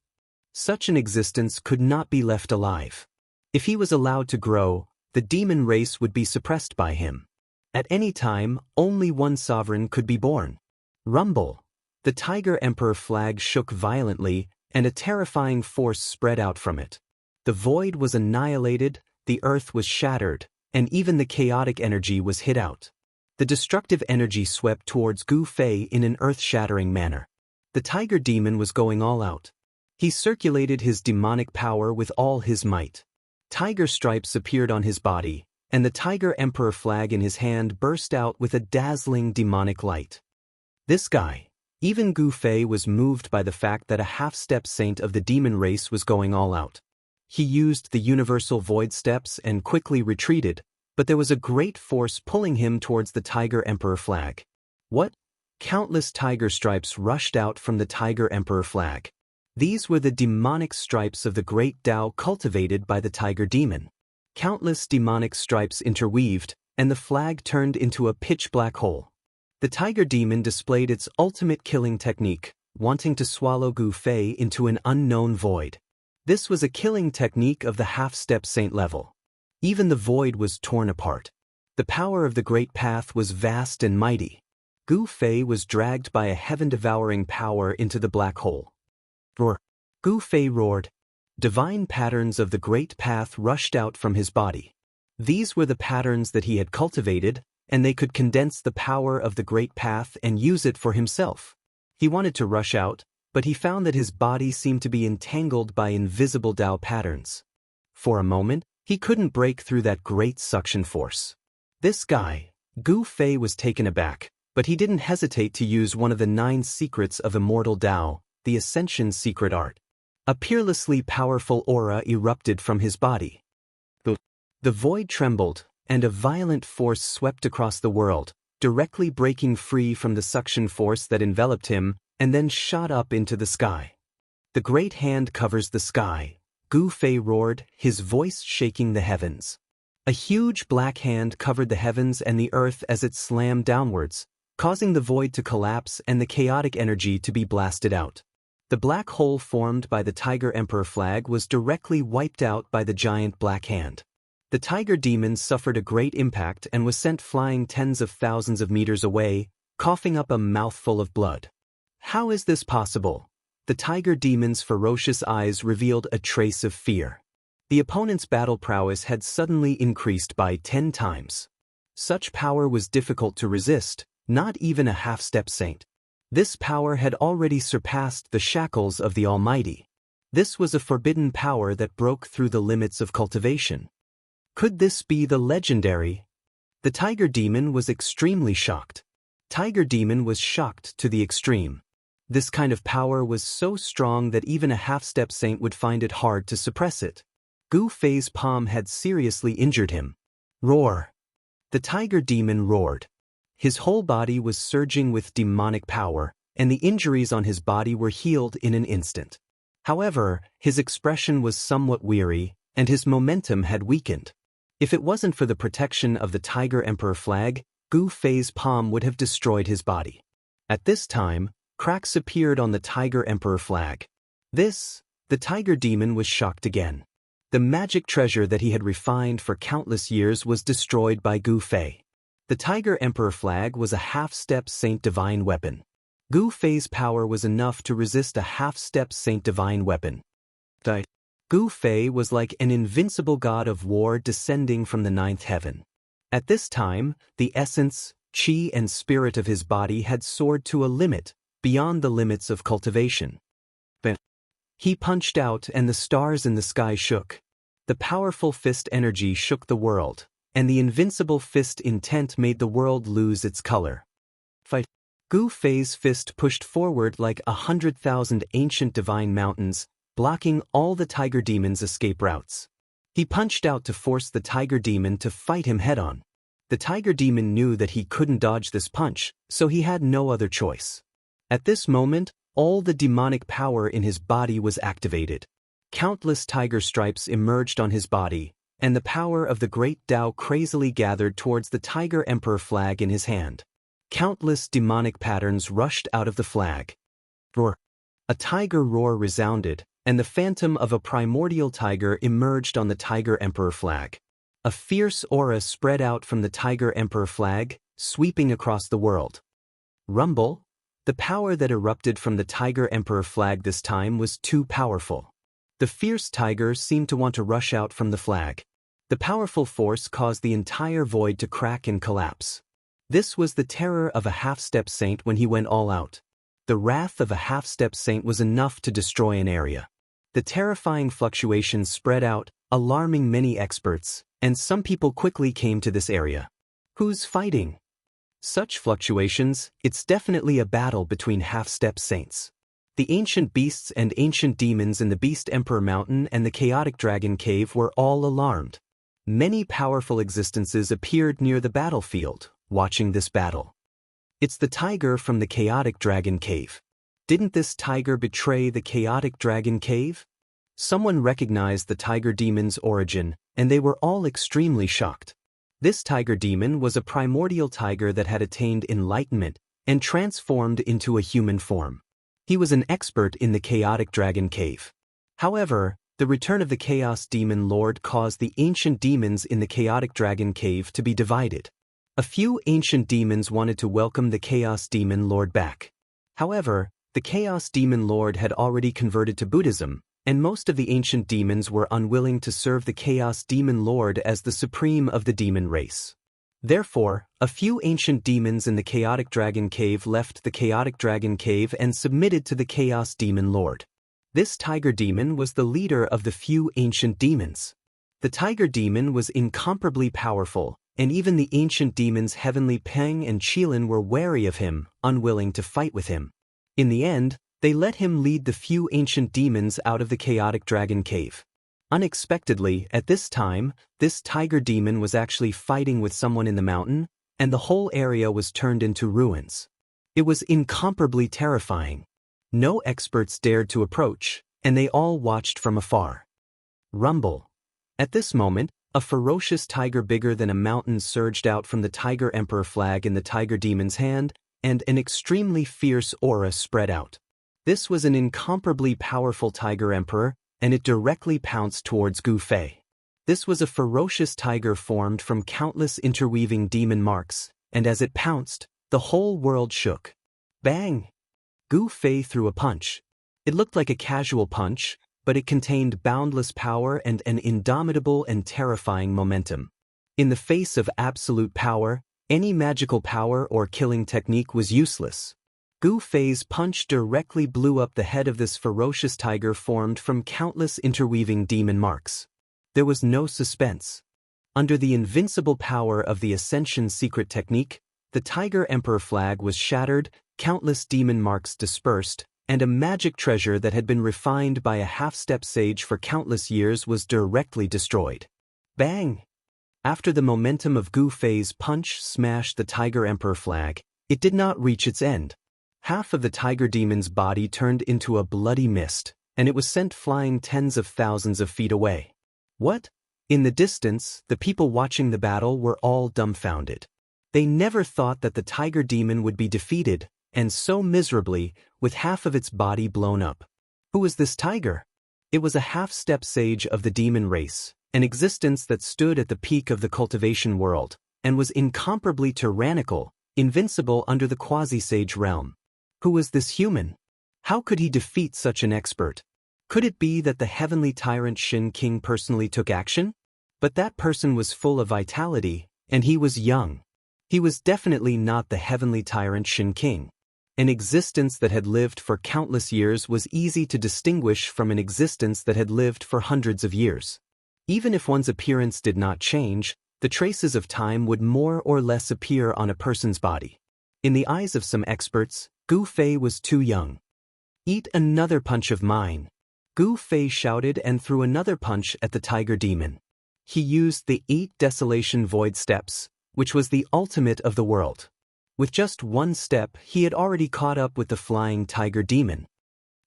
Such an existence could not be left alive. If he was allowed to grow, the demon race would be suppressed by him. At any time, only one sovereign could be born. Rumble! The Tiger Emperor flag shook violently, and a terrifying force spread out from it. The void was annihilated, the earth was shattered, and even the chaotic energy was hit out. The destructive energy swept towards Gu Fei in an earth-shattering manner. The Tiger Demon was going all out. He circulated his demonic power with all his might. Tiger stripes appeared on his body, and the Tiger Emperor flag in his hand burst out with a dazzling demonic light. This guy, even Gu Fei, was moved by the fact that a half-step saint of the demon race was going all out. He used the universal void steps and quickly retreated, but there was a great force pulling him towards the Tiger Emperor flag. What? Countless tiger stripes rushed out from the Tiger Emperor flag. These were the demonic stripes of the great Tao cultivated by the Tiger Demon. Countless demonic stripes interweaved, and the flag turned into a pitch-black hole. The Tiger Demon displayed its ultimate killing technique, wanting to swallow Gu Fei into an unknown void. This was a killing technique of the half-step saint level. Even the void was torn apart. The power of the Great Path was vast and mighty. Gu Fei was dragged by a heaven-devouring power into the black hole. Roar! Gu Fei roared. Divine patterns of the Great Path rushed out from his body. These were the patterns that he had cultivated, and they could condense the power of the Great Path and use it for himself. He wanted to rush out, but he found that his body seemed to be entangled by invisible Tao patterns. For a moment, he couldn't break through that great suction force. This guy, Gu Fei, was taken aback, but he didn't hesitate to use one of the 9 secrets of immortal Tao, the Ascension secret art. A peerlessly powerful aura erupted from his body. The void trembled, and a violent force swept across the world, directly breaking free from the suction force that enveloped him, and then shot up into the sky. The great hand covers the sky, Gu Fei roared, his voice shaking the heavens. A huge black hand covered the heavens and the earth as it slammed downwards, causing the void to collapse and the chaotic energy to be blasted out. The black hole formed by the Tiger Emperor flag was directly wiped out by the giant black hand. The Tiger Demon suffered a great impact and was sent flying tens of thousands of meters away, coughing up a mouthful of blood. How is this possible? The Tiger Demon's ferocious eyes revealed a trace of fear. The opponent's battle prowess had suddenly increased by 10 times. Such power was difficult to resist, not even a half-step saint. This power had already surpassed the shackles of the Almighty. This was a forbidden power that broke through the limits of cultivation. Could this be the legendary? The Tiger Demon was extremely shocked. Tiger Demon was shocked to the extreme. This kind of power was so strong that even a half-step saint would find it hard to suppress it. Gu Fei's palm had seriously injured him. Roar! The Tiger Demon roared. His whole body was surging with demonic power, and the injuries on his body were healed in an instant. However, his expression was somewhat weary, and his momentum had weakened. If it wasn't for the protection of the Tiger Emperor flag, Gu Fei's palm would have destroyed his body. At this time, cracks appeared on the Tiger Emperor flag. The Tiger Demon was shocked again. The magic treasure that he had refined for countless years was destroyed by Gu Fei. The Tiger Emperor flag was a half-step saint divine weapon. Gu Fei's power was enough to resist a half-step saint divine weapon. Gu Fei was like an invincible god of war descending from the ninth heaven. At this time, the essence, qi and spirit of his body had soared to a limit, beyond the limits of cultivation. But he punched out and the stars in the sky shook. The powerful fist energy shook the world, and the invincible fist intent made the world lose its color. Fight. Gu Fei's fist pushed forward like 100,000 ancient divine mountains, blocking all the tiger demon's escape routes. He punched out to force the tiger demon to fight him head-on. The tiger demon knew that he couldn't dodge this punch, so he had no other choice. At this moment, all the demonic power in his body was activated. Countless tiger stripes emerged on his body, and the power of the great Tao crazily gathered towards the Tiger Emperor flag in his hand. Countless demonic patterns rushed out of the flag. Roar! A tiger roar resounded, and the phantom of a primordial tiger emerged on the Tiger Emperor flag. A fierce aura spread out from the Tiger Emperor flag, sweeping across the world. Rumble! The power that erupted from the Tiger Emperor flag this time was too powerful. The fierce tiger seemed to want to rush out from the flag. The powerful force caused the entire void to crack and collapse. This was the terror of a half-step saint when he went all out. The wrath of a half-step saint was enough to destroy an area. The terrifying fluctuations spread out, alarming many experts, and some people quickly came to this area. Who's fighting? Such fluctuations, it's definitely a battle between half-step saints. The ancient beasts and ancient demons in the Beast Emperor Mountain and the Chaotic Dragon Cave were all alarmed. Many powerful existences appeared near the battlefield, watching this battle. It's the tiger from the Chaotic Dragon Cave. Didn't this tiger betray the Chaotic Dragon Cave? Someone recognized the tiger demon's origin, and they were all extremely shocked. This tiger demon was a primordial tiger that had attained enlightenment and transformed into a human form. He was an expert in the Chaotic Dragon Cave. However, the return of the Chaos Demon Lord caused the ancient demons in the Chaotic Dragon Cave to be divided. A few ancient demons wanted to welcome the Chaos Demon Lord back. However, the Chaos Demon Lord had already converted to Buddhism, and most of the ancient demons were unwilling to serve the Chaos Demon Lord as the supreme of the demon race. Therefore, a few ancient demons in the Chaotic Dragon Cave left the Chaotic Dragon Cave and submitted to the Chaos Demon Lord. This tiger demon was the leader of the few ancient demons. The tiger demon was incomparably powerful, and even the ancient demons Heavenly Peng and Qilin were wary of him, unwilling to fight with him. In the end, they let him lead the few ancient demons out of the Chaotic Dragon Cave. Unexpectedly, at this time, this tiger demon was actually fighting with someone in the mountain, and the whole area was turned into ruins. It was incomparably terrifying. No experts dared to approach, and they all watched from afar. Rumble. At this moment, a ferocious tiger bigger than a mountain surged out from the Tiger Emperor flag in the tiger demon's hand, and an extremely fierce aura spread out. This was an incomparably powerful Tiger Emperor, and it directly pounced towards Gu Fei. This was a ferocious tiger formed from countless interweaving demon marks, and as it pounced, the whole world shook. Bang! Gu Fei threw a punch. It looked like a casual punch, but it contained boundless power and an indomitable and terrifying momentum. In the face of absolute power, any magical power or killing technique was useless. Gu Fei's punch directly blew up the head of this ferocious tiger formed from countless interweaving demon marks. There was no suspense. Under the invincible power of the Ascension secret technique, the Tiger Emperor flag was shattered, countless demon marks dispersed, and a magic treasure that had been refined by a half-step sage for countless years was directly destroyed. Bang! After the momentum of Gu Fei's punch smashed the Tiger Emperor flag, it did not reach its end. Half of the tiger demon's body turned into a bloody mist, and it was sent flying tens of thousands of feet away. What? In the distance, the people watching the battle were all dumbfounded. They never thought that the tiger demon would be defeated, and so miserably, with half of its body blown up. Who was this tiger? It was a half-step sage of the demon race, an existence that stood at the peak of the cultivation world, and was incomparably tyrannical, invincible under the quasi-sage realm. Who was this human? How could he defeat such an expert? Could it be that the heavenly tyrant Shin King personally took action? But that person was full of vitality, and he was young. He was definitely not the heavenly tyrant Shin King. An existence that had lived for countless years was easy to distinguish from an existence that had lived for hundreds of years. Even if one's appearance did not change, the traces of time would more or less appear on a person's body. In the eyes of some experts, Gu Fei was too young. "Eat another punch of mine," Gu Fei shouted and threw another punch at the tiger demon. He used the 8 Desolation Void steps, which was the ultimate of the world. With just one step, he had already caught up with the flying tiger demon.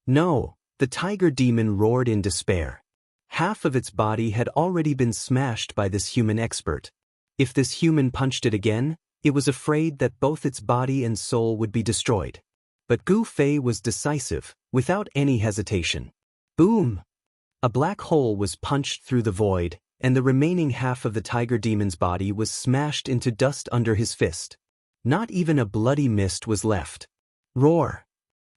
No, the tiger demon roared in despair. Half of its body had already been smashed by this human expert. If this human punched it again, it was afraid that both its body and soul would be destroyed. But Gu Fei was decisive, without any hesitation. Boom! A black hole was punched through the void, and the remaining half of the tiger demon's body was smashed into dust under his fist. Not even a bloody mist was left. Roar!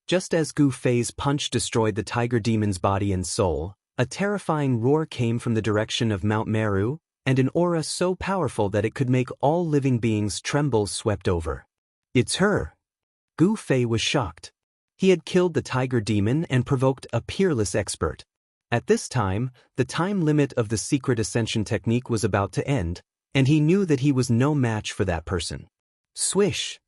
Just as Gu Fei's punch destroyed the tiger demon's body and soul, a terrifying roar came from the direction of Mount Meru, and an aura so powerful that it could make all living beings tremble swept over. "It's her!" Gu Fei was shocked. He had killed the tiger demon and provoked a peerless expert. At this time, the time limit of the secret ascension technique was about to end, and he knew that he was no match for that person. Swish!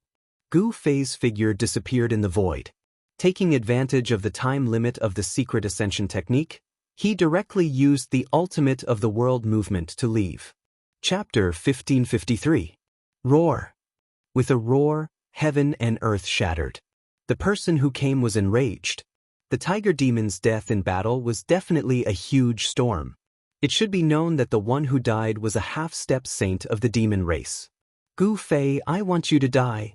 Gu Fei's figure disappeared in the void. Taking advantage of the time limit of the secret ascension technique, he directly used the ultimate of the world movement to leave. Chapter 1553. Roar! With a roar, heaven and earth shattered. The person who came was enraged. The tiger demon's death in battle was definitely a huge storm. It should be known that the one who died was a half-step saint of the demon race. "Gu Fei, I want you to die."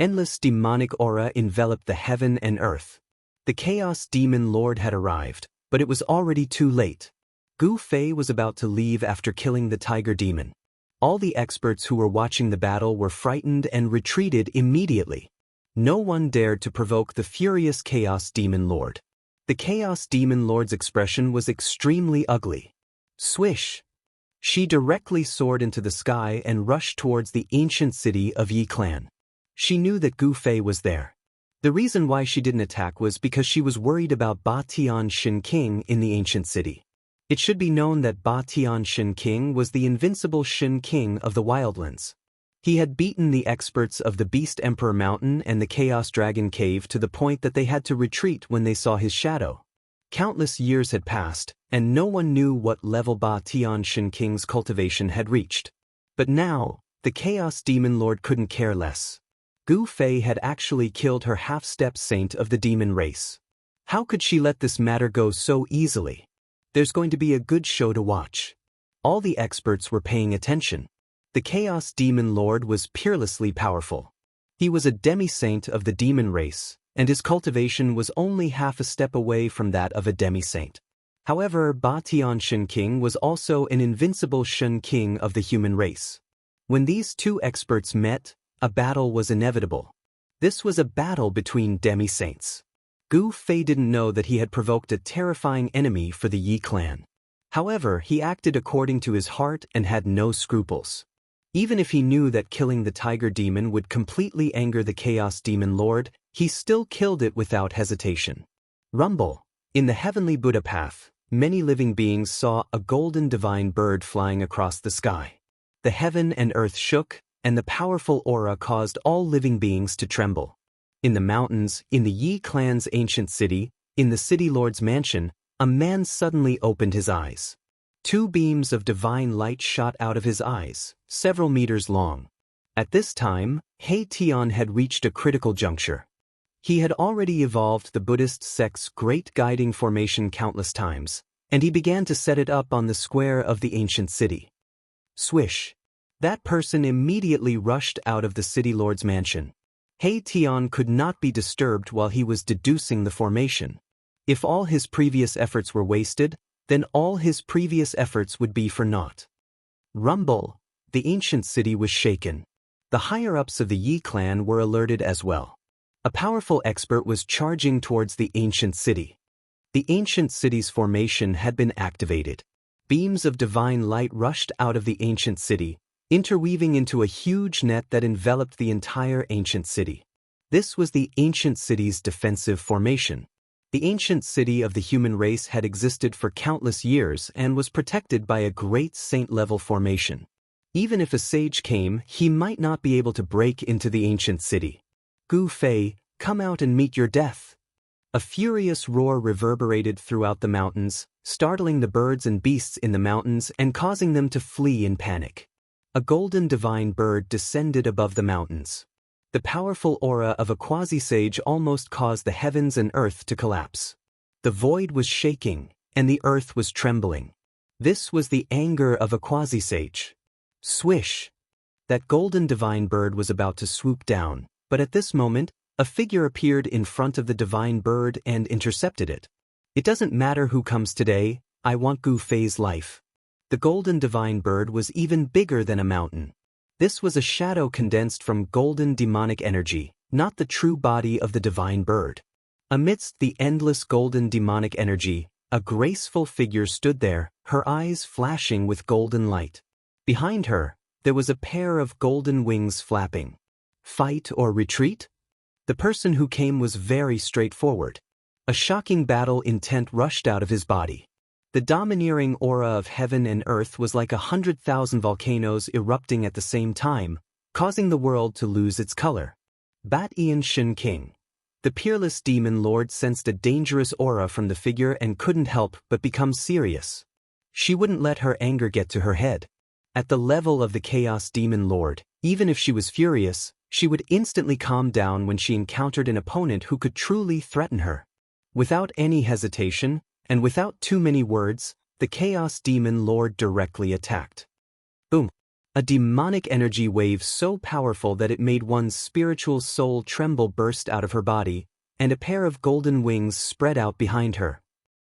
Endless demonic aura enveloped the heaven and earth. The Chaos Demon Lord had arrived, but it was already too late. Gu Fei was about to leave after killing the tiger demon. All the experts who were watching the battle were frightened and retreated immediately. No one dared to provoke the furious Chaos Demon Lord. The Chaos Demon Lord's expression was extremely ugly. Swish! She directly soared into the sky and rushed towards the ancient city of Yi Clan. She knew that Gu Fei was there. The reason why she didn't attack was because she was worried about Ba Tian Shin King in the ancient city. It should be known that Ba Tian Shin King was the invincible Shin King of the Wildlands. He had beaten the experts of the Beast Emperor Mountain and the Chaos Dragon Cave to the point that they had to retreat when they saw his shadow. Countless years had passed, and no one knew what level Ba Tian Shin King's cultivation had reached. But now, the Chaos Demon Lord couldn't care less. Gu Fei had actually killed her half-step saint of the demon race. How could she let this matter go so easily? There's going to be a good show to watch. All the experts were paying attention. The Chaos Demon Lord was peerlessly powerful. He was a demi-saint of the demon race, and his cultivation was only half a step away from that of a demi-saint. However, Ba Tian Shin King was also an invincible Shin King of the human race. When these two experts met, a battle was inevitable. This was a battle between demi-saints. Gu Fei didn't know that he had provoked a terrifying enemy for the Yi clan. However, he acted according to his heart and had no scruples. Even if he knew that killing the tiger demon would completely anger the Chaos Demon Lord, he still killed it without hesitation. Rumble! In the heavenly Buddha path, many living beings saw a golden divine bird flying across the sky. The heaven and earth shook, and the powerful aura caused all living beings to tremble. In the mountains, in the Yi clan's ancient city, in the city lord's mansion, a man suddenly opened his eyes. 2 beams of divine light shot out of his eyes, several meters long. At this time, He Tian had reached a critical juncture. He had already evolved the Buddhist sect's great guiding formation countless times, and he began to set it up on the square of the ancient city. Swish! That person immediately rushed out of the city lord's mansion. He Tian could not be disturbed while he was deducing the formation. If all his previous efforts were wasted, then all his previous efforts would be for naught. Rumble! The ancient city was shaken. The higher-ups of the Yi clan were alerted as well. A powerful expert was charging towards the ancient city. The ancient city's formation had been activated. Beams of divine light rushed out of the ancient city, interweaving into a huge net that enveloped the entire ancient city. This was the ancient city's defensive formation. The ancient city of the human race had existed for countless years and was protected by a great saint-level formation. Even if a sage came, he might not be able to break into the ancient city. Gu Fei, come out and meet your death. A furious roar reverberated throughout the mountains, startling the birds and beasts in the mountains and causing them to flee in panic. A golden divine bird descended above the mountains. The powerful aura of a quasi-sage almost caused the heavens and earth to collapse. The void was shaking, and the earth was trembling. This was the anger of a quasi-sage. Swish! That golden divine bird was about to swoop down, but at this moment, a figure appeared in front of the divine bird and intercepted it. It doesn't matter who comes today, I want Gu Fei's life. The golden divine bird was even bigger than a mountain. This was a shadow condensed from golden demonic energy, not the true body of the divine bird. Amidst the endless golden demonic energy, a graceful figure stood there, her eyes flashing with golden light. Behind her, there was a pair of golden wings flapping. Fight or retreat? The person who came was very straightforward. A shocking battle intent rushed out of his body. The domineering aura of heaven and earth was like 100,000 volcanoes erupting at the same time, causing the world to lose its color. Xianxia King. The peerless demon lord sensed a dangerous aura from the figure and couldn't help but become serious. She wouldn't let her anger get to her head. At the level of the chaos demon lord, even if she was furious, she would instantly calm down when she encountered an opponent who could truly threaten her. Without any hesitation, and without too many words, the Chaos Demon Lord directly attacked. Boom! A demonic energy wave so powerful that it made one's spiritual soul tremble burst out of her body, and a pair of golden wings spread out behind her.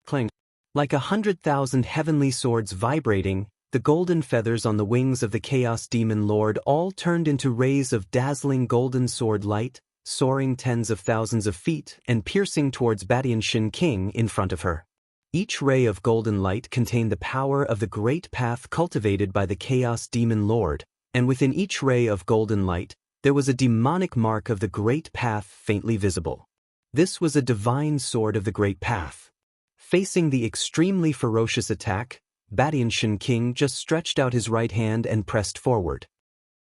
Clang! Like 100,000 heavenly swords vibrating, the golden feathers on the wings of the Chaos Demon Lord all turned into rays of dazzling golden sword light, soaring tens of thousands of feet and piercing towards Xianxia King in front of her. Each ray of golden light contained the power of the great path cultivated by the Chaos Demon Lord, and within each ray of golden light, there was a demonic mark of the great path faintly visible. This was a divine sword of the great path. Facing the extremely ferocious attack, Xianxia King just stretched out his right hand and pressed forward.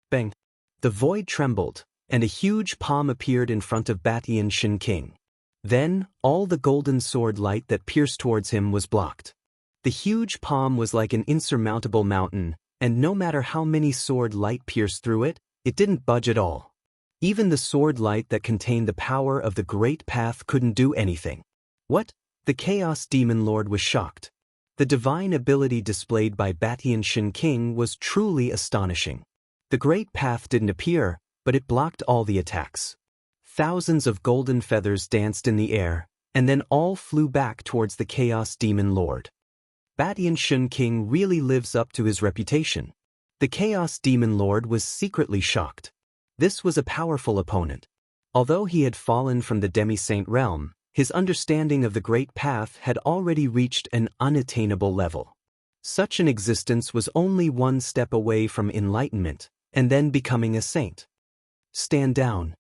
Bang! The void trembled, and a huge palm appeared in front of Xianxia King. Then, all the golden sword light that pierced towards him was blocked. The huge palm was like an insurmountable mountain, and no matter how many sword light pierced through it, it didn't budge at all. Even the sword light that contained the power of the great path couldn't do anything. What? The Chaos Demon Lord was shocked. The divine ability displayed by Xianxia King was truly astonishing. The great path didn't appear, but it blocked all the attacks. Thousands of golden feathers danced in the air, and then all flew back towards the Chaos Demon Lord. Xianxia King really lives up to his reputation. The Chaos Demon Lord was secretly shocked. This was a powerful opponent. Although he had fallen from the demi-saint realm, his understanding of the great path had already reached an unattainable level. Such an existence was only one step away from enlightenment, and then becoming a saint. Stand down.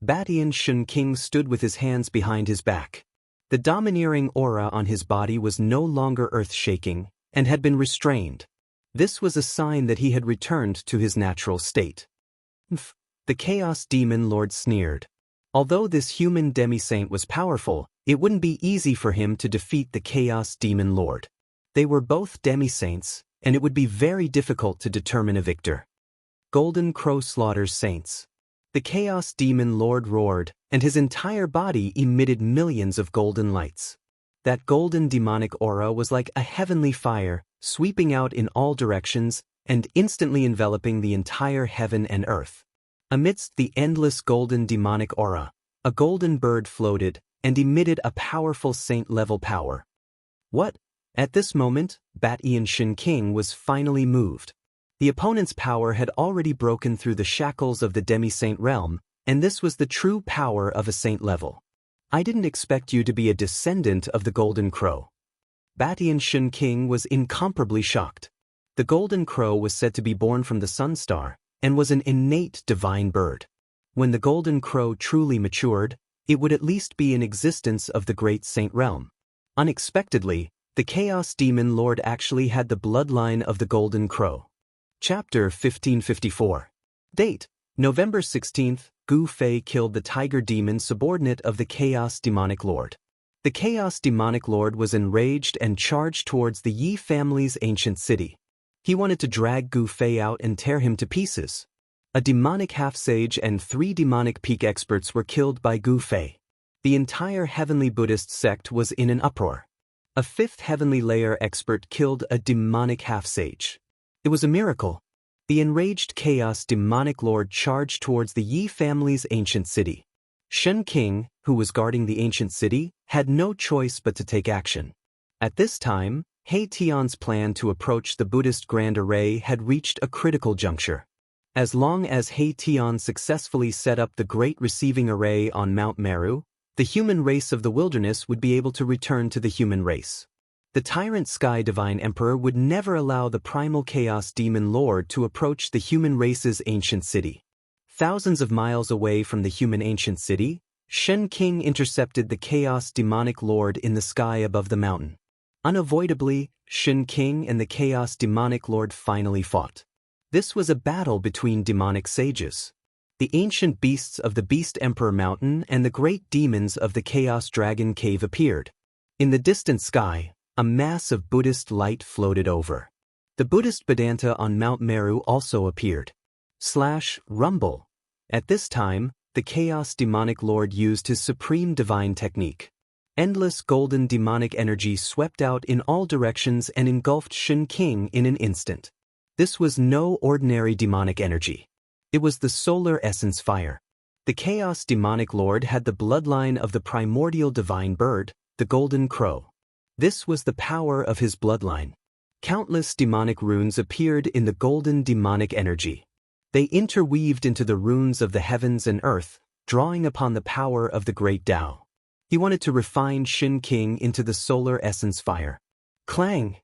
Xianxia King stood with his hands behind his back. The domineering aura on his body was no longer earth-shaking, and had been restrained. This was a sign that he had returned to his natural state. The Chaos Demon Lord sneered. Although this human demi-saint was powerful, it wouldn't be easy for him to defeat the Chaos Demon Lord. They were both demi-saints, and it would be very difficult to determine a victor. Golden Crow slaughters saints. The Chaos Demon Lord roared, and his entire body emitted millions of golden lights. That golden demonic aura was like a heavenly fire, sweeping out in all directions and instantly enveloping the entire heaven and earth. Amidst the endless golden demonic aura, a golden bird floated and emitted a powerful saint-level power. What? At this moment, Xianxia King was finally moved. The opponent's power had already broken through the shackles of the demi-saint realm, and this was the true power of a saint level. I didn't expect you to be a descendant of the Golden Crow. Batian Shun King was incomparably shocked. The Golden Crow was said to be born from the Sun Star, and was an innate divine bird. When the Golden Crow truly matured, it would at least be in existence of the Great Saint Realm. Unexpectedly, the Chaos Demon Lord actually had the bloodline of the Golden Crow. Chapter 1554. Date: November 16th, Gu Fei killed the Tiger Demon subordinate of the Chaos Demonic Lord. The Chaos Demonic Lord was enraged and charged towards the Yi family's ancient city. He wanted to drag Gu Fei out and tear him to pieces. A demonic half-sage and 3 demonic peak experts were killed by Gu Fei. The entire heavenly Buddhist sect was in an uproar. A 5th heavenly layer expert killed a demonic half-sage. It was a miracle. The enraged Chaos Demonic Lord charged towards the Yi family's ancient city. Shen King, who was guarding the ancient city, had no choice but to take action. At this time, He Tian's plan to approach the Buddhist Grand Array had reached a critical juncture. As long as He Tian successfully set up the Great Receiving Array on Mount Meru, the human race of the wilderness would be able to return to the human race. The tyrant Sky Divine Emperor would never allow the primal Chaos Demon Lord to approach the human race's ancient city. Thousands of miles away from the human ancient city, Shen King intercepted the Chaos Demonic Lord in the sky above the mountain. Unavoidably, Shen King and the Chaos Demonic Lord finally fought. This was a battle between demonic sages. The ancient beasts of the Beast Emperor Mountain and the great demons of the Chaos Dragon Cave appeared. In the distant sky, a mass of Buddhist light floated over. The Buddhist Vedanta on Mount Meru also appeared. Rumble. At this time, the Chaos Demonic Lord used his supreme divine technique. Endless golden demonic energy swept out in all directions and engulfed Shen King in an instant. This was no ordinary demonic energy. It was the solar essence fire. The Chaos Demonic Lord had the bloodline of the primordial divine bird, the Golden Crow. This was the power of his bloodline. Countless demonic runes appeared in the golden demonic energy. They interweaved into the runes of the heavens and earth, drawing upon the power of the great Tao. He wanted to refine Shen King into the solar essence fire. Clang!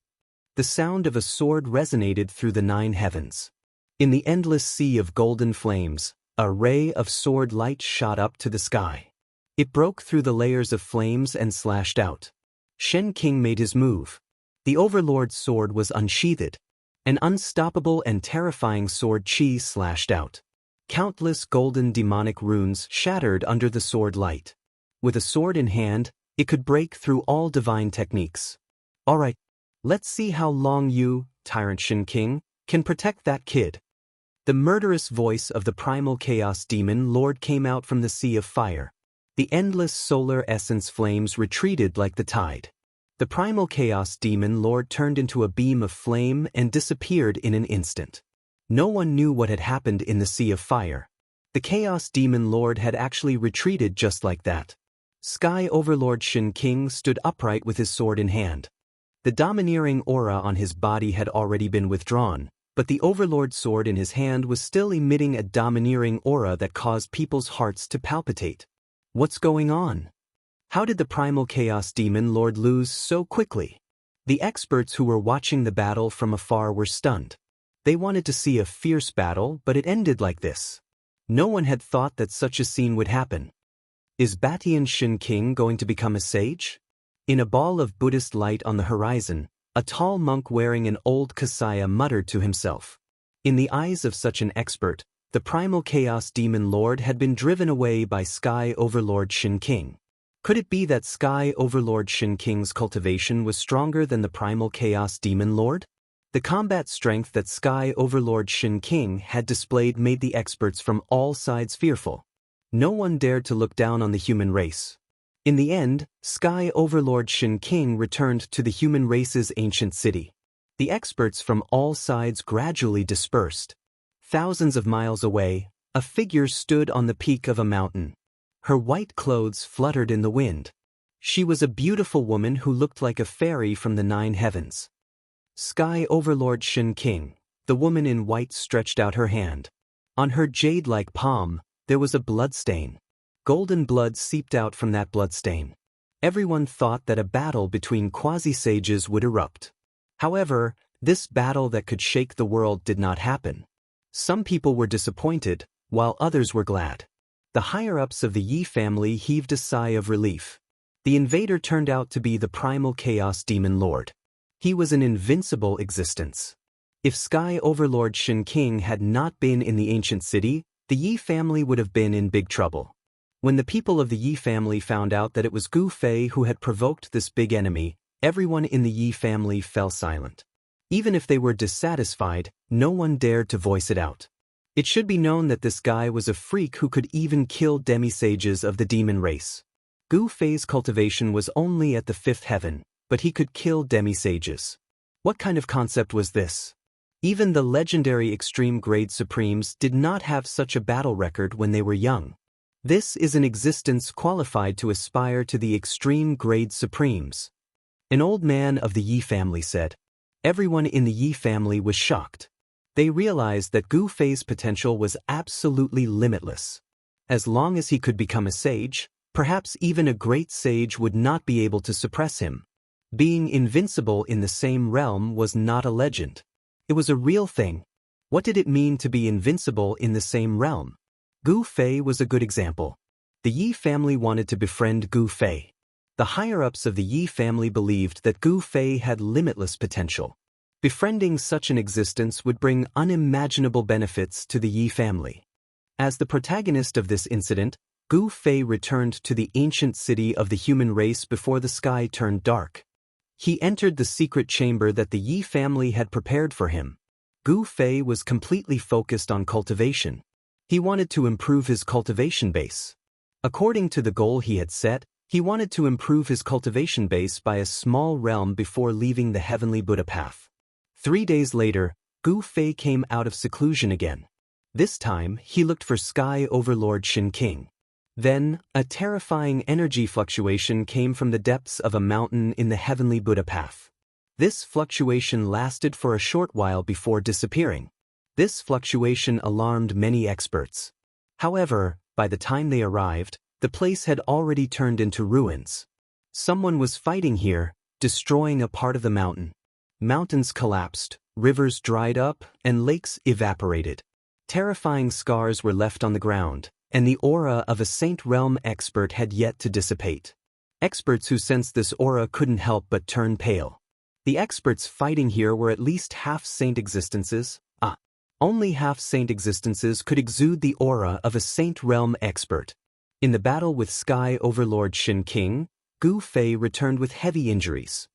The sound of a sword resonated through the 9 heavens. In the endless sea of golden flames, a ray of sword light shot up to the sky. It broke through the layers of flames and slashed out. Shen King made his move. The Overlord's sword was unsheathed. An unstoppable and terrifying sword chi slashed out. Countless golden demonic runes shattered under the sword light. With a sword in hand, it could break through all divine techniques. Alright, let's see how long you, Tyrant Shen King, can protect that kid. The murderous voice of the primal Chaos Demon Lord came out from the sea of fire. The endless solar essence flames retreated like the tide. The primal Chaos Demon Lord turned into a beam of flame and disappeared in an instant. No one knew what had happened in the sea of fire. The Chaos Demon Lord had actually retreated just like that. Sky Overlord Shen King stood upright with his sword in hand. The domineering aura on his body had already been withdrawn, but the Overlord sword in his hand was still emitting a domineering aura that caused people's hearts to palpitate. What's going on? How did the primal Chaos Demon Lord lose so quickly? The experts who were watching the battle from afar were stunned. They wanted to see a fierce battle, but it ended like this. No one had thought that such a scene would happen. Is Batian Shen King going to become a sage? In a ball of Buddhist light on the horizon, a tall monk wearing an old kasaya muttered to himself. In the eyes of such an expert, the primal Chaos Demon Lord had been driven away by Sky Overlord Shen King. Could it be that Sky Overlord Shen King's cultivation was stronger than the primal Chaos Demon Lord? The combat strength that Sky Overlord Shen King had displayed made the experts from all sides fearful. No one dared to look down on the human race. In the end, Sky Overlord Shen King returned to the human race's ancient city. The experts from all sides gradually dispersed. Thousands of miles away, a figure stood on the peak of a mountain. Her white clothes fluttered in the wind. She was a beautiful woman who looked like a fairy from the 9 heavens. Sky Overlord Shen King, the woman in white stretched out her hand. On her jade-like palm, there was a bloodstain. Golden blood seeped out from that bloodstain. Everyone thought that a battle between quasi-sages would erupt. However, this battle that could shake the world did not happen. Some people were disappointed, while others were glad. The higher-ups of the Yi family heaved a sigh of relief. The invader turned out to be the primal chaos demon lord. He was an invincible existence. If Sky Overlord Xianxia had not been in the ancient city, the Yi family would have been in big trouble. When the people of the Yi family found out that it was Gu Fei who had provoked this big enemy, everyone in the Yi family fell silent. Even if they were dissatisfied, no one dared to voice it out. It should be known that this guy was a freak who could even kill demi-sages of the demon race. Gu Fei's cultivation was only at the 5th heaven, but he could kill demi-sages. What kind of concept was this? Even the legendary extreme grade supremes did not have such a battle record when they were young. This is an existence qualified to aspire to the extreme grade supremes. An old man of the Yi family said. Everyone in the Yi family was shocked. They realized that Gu Fei's potential was absolutely limitless. As long as he could become a sage, perhaps even a great sage would not be able to suppress him. Being invincible in the same realm was not a legend. It was a real thing. What did it mean to be invincible in the same realm? Gu Fei was a good example. The Yi family wanted to befriend Gu Fei. The higher-ups of the Yi family believed that Gu Fei had limitless potential. Befriending such an existence would bring unimaginable benefits to the Yi family. As the protagonist of this incident, Gu Fei returned to the ancient city of the human race before the sky turned dark. He entered the secret chamber that the Yi family had prepared for him. Gu Fei was completely focused on cultivation. He wanted to improve his cultivation base. According to the goal he had set, he wanted to improve his cultivation base by a small realm before leaving the heavenly Buddha path. 3 days later, Gu Fei came out of seclusion again. This time, he looked for Sky Overlord Xianxia. Then, a terrifying energy fluctuation came from the depths of a mountain in the heavenly Buddha path. This fluctuation lasted for a short while before disappearing. This fluctuation alarmed many experts. However, by the time they arrived, the place had already turned into ruins. Someone was fighting here, destroying a part of the mountain. Mountains collapsed, rivers dried up, and lakes evaporated. Terrifying scars were left on the ground, and the aura of a Saint Realm expert had yet to dissipate. Experts who sensed this aura couldn't help but turn pale. The experts fighting here were at least half-saint existences. Only half-saint existences could exude the aura of a Saint Realm expert. In the battle with Sky Overlord Xianxia, Gu Fei returned with heavy injuries.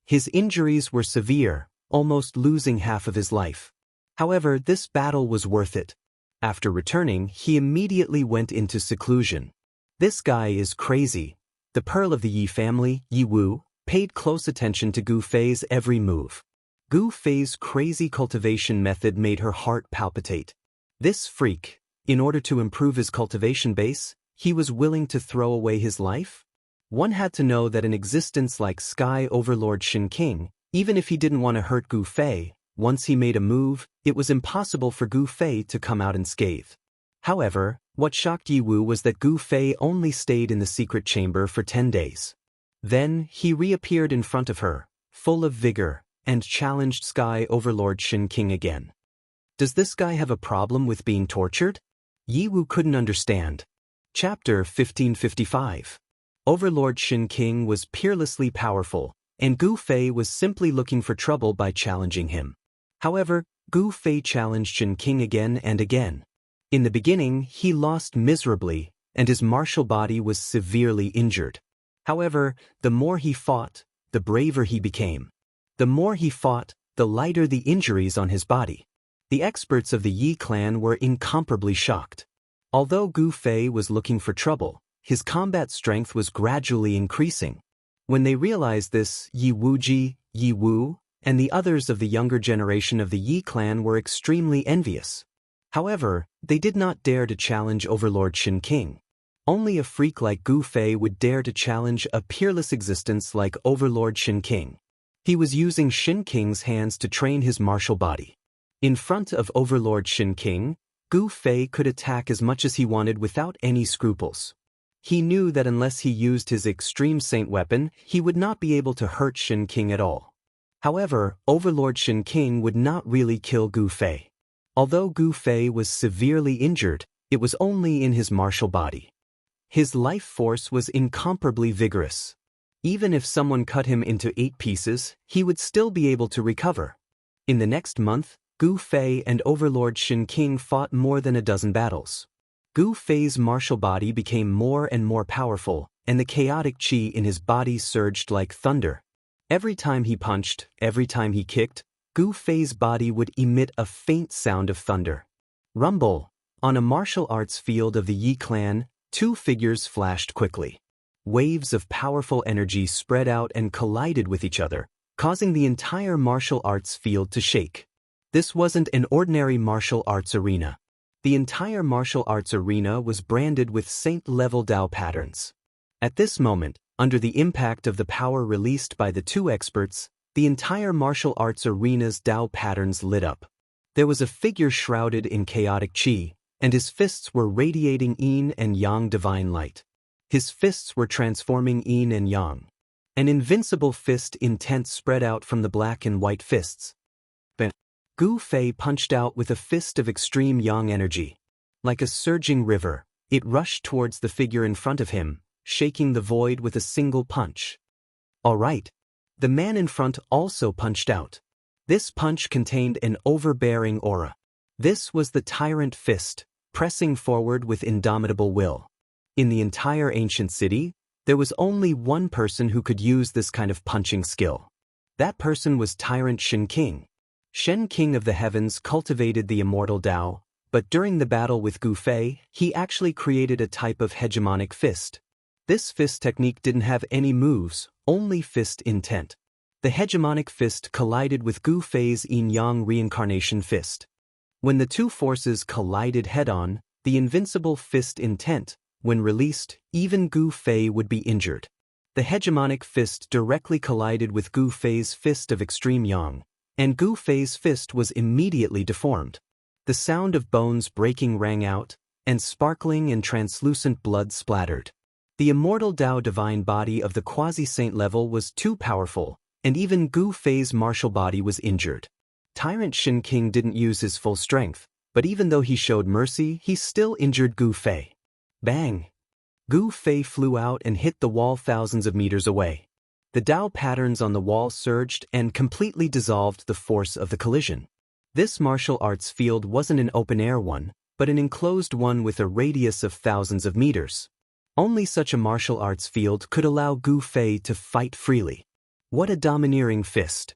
His injuries were severe, almost losing half of his life. However, this battle was worth it. After returning, he immediately went into seclusion. This guy is crazy. The Pearl of the Yi family, Yi Wu, paid close attention to Gu Fei's every move. Gu Fei's crazy cultivation method made her heart palpitate. This freak, in order to improve his cultivation base, he was willing to throw away his life? One had to know that an existence like Sky Overlord Xianxia, even if he didn't want to hurt Gu Fei, once he made a move, it was impossible for Gu Fei to come out unscathed. However, what shocked Yi Wu was that Gu Fei only stayed in the secret chamber for 10 days. Then, he reappeared in front of her, full of vigor, and challenged Sky Overlord Xianxia again. Does this guy have a problem with being tortured? Yi Wu couldn't understand. Chapter 1555. Overlord Xianxia was peerlessly powerful, and Gu Fei was simply looking for trouble by challenging him. However, Gu Fei challenged Xianxia again and again. In the beginning, he lost miserably, and his martial body was severely injured. However, the more he fought, the braver he became. The more he fought, the lighter the injuries on his body. The experts of the Yi clan were incomparably shocked. Although Gu Fei was looking for trouble, his combat strength was gradually increasing. When they realized this, Yi Wuji, Yi Wu, and the others of the younger generation of the Yi clan were extremely envious. However, they did not dare to challenge Overlord Xianxia. Only a freak like Gu Fei would dare to challenge a peerless existence like Overlord Xianxia. He was using Xianxia's hands to train his martial body. In front of Overlord Xianxia, Gu Fei could attack as much as he wanted without any scruples. He knew that unless he used his extreme saint weapon, he would not be able to hurt Shen King at all. However, Overlord Shen King would not really kill Gu Fei. Although Gu Fei was severely injured, it was only in his martial body. His life force was incomparably vigorous. Even if someone cut him into 8 pieces, he would still be able to recover. In the next month, Gu Fei and Overlord Shen King fought more than a dozen battles. Gu Fei's martial body became more and more powerful, and the chaotic qi in his body surged like thunder. Every time he punched, every time he kicked, Gu Fei's body would emit a faint sound of thunder. Rumble! On a martial arts field of the Yi clan, 2 figures flashed quickly. Waves of powerful energy spread out and collided with each other, causing the entire martial arts field to shake. This wasn't an ordinary martial arts arena. The entire martial arts arena was branded with saint-level Dao patterns. At this moment, under the impact of the power released by the 2 experts, the entire martial arts arena's Dao patterns lit up. There was a figure shrouded in chaotic qi, and his fists were radiating yin and yang divine light. His fists were transforming yin and yang. An invincible fist intent spread out from the black and white fists. Gu Fei punched out with a fist of extreme yang energy. Like a surging river, it rushed towards the figure in front of him, shaking the void with a single punch. All right. The man in front also punched out. This punch contained an overbearing aura. This was the tyrant fist, pressing forward with indomitable will. In the entire ancient city, there was only one person who could use this kind of punching skill. That person was Tyrant Shen King. Shen King of the Heavens cultivated the immortal Dao, but during the battle with Gu Fei, he actually created a type of hegemonic fist. This fist technique didn't have any moves, only fist intent. The hegemonic fist collided with Gu Fei's yin-yang reincarnation fist. When the 2 forces collided head-on, the invincible fist intent, when released, even Gu Fei would be injured. The hegemonic fist directly collided with Gu Fei's fist of extreme yang, and Gu Fei's fist was immediately deformed. The sound of bones breaking rang out, and sparkling and translucent blood splattered. The immortal Dao divine body of the quasi-saint level was too powerful, and even Gu Fei's martial body was injured. Tyrant Shen King didn't use his full strength, but even though he showed mercy, he still injured Gu Fei. Bang! Gu Fei flew out and hit the wall thousands of meters away. The Dao patterns on the wall surged and completely dissolved the force of the collision. This martial arts field wasn't an open-air one, but an enclosed one with a radius of thousands of meters. Only such a martial arts field could allow Gu Fei to fight freely. What a domineering fist!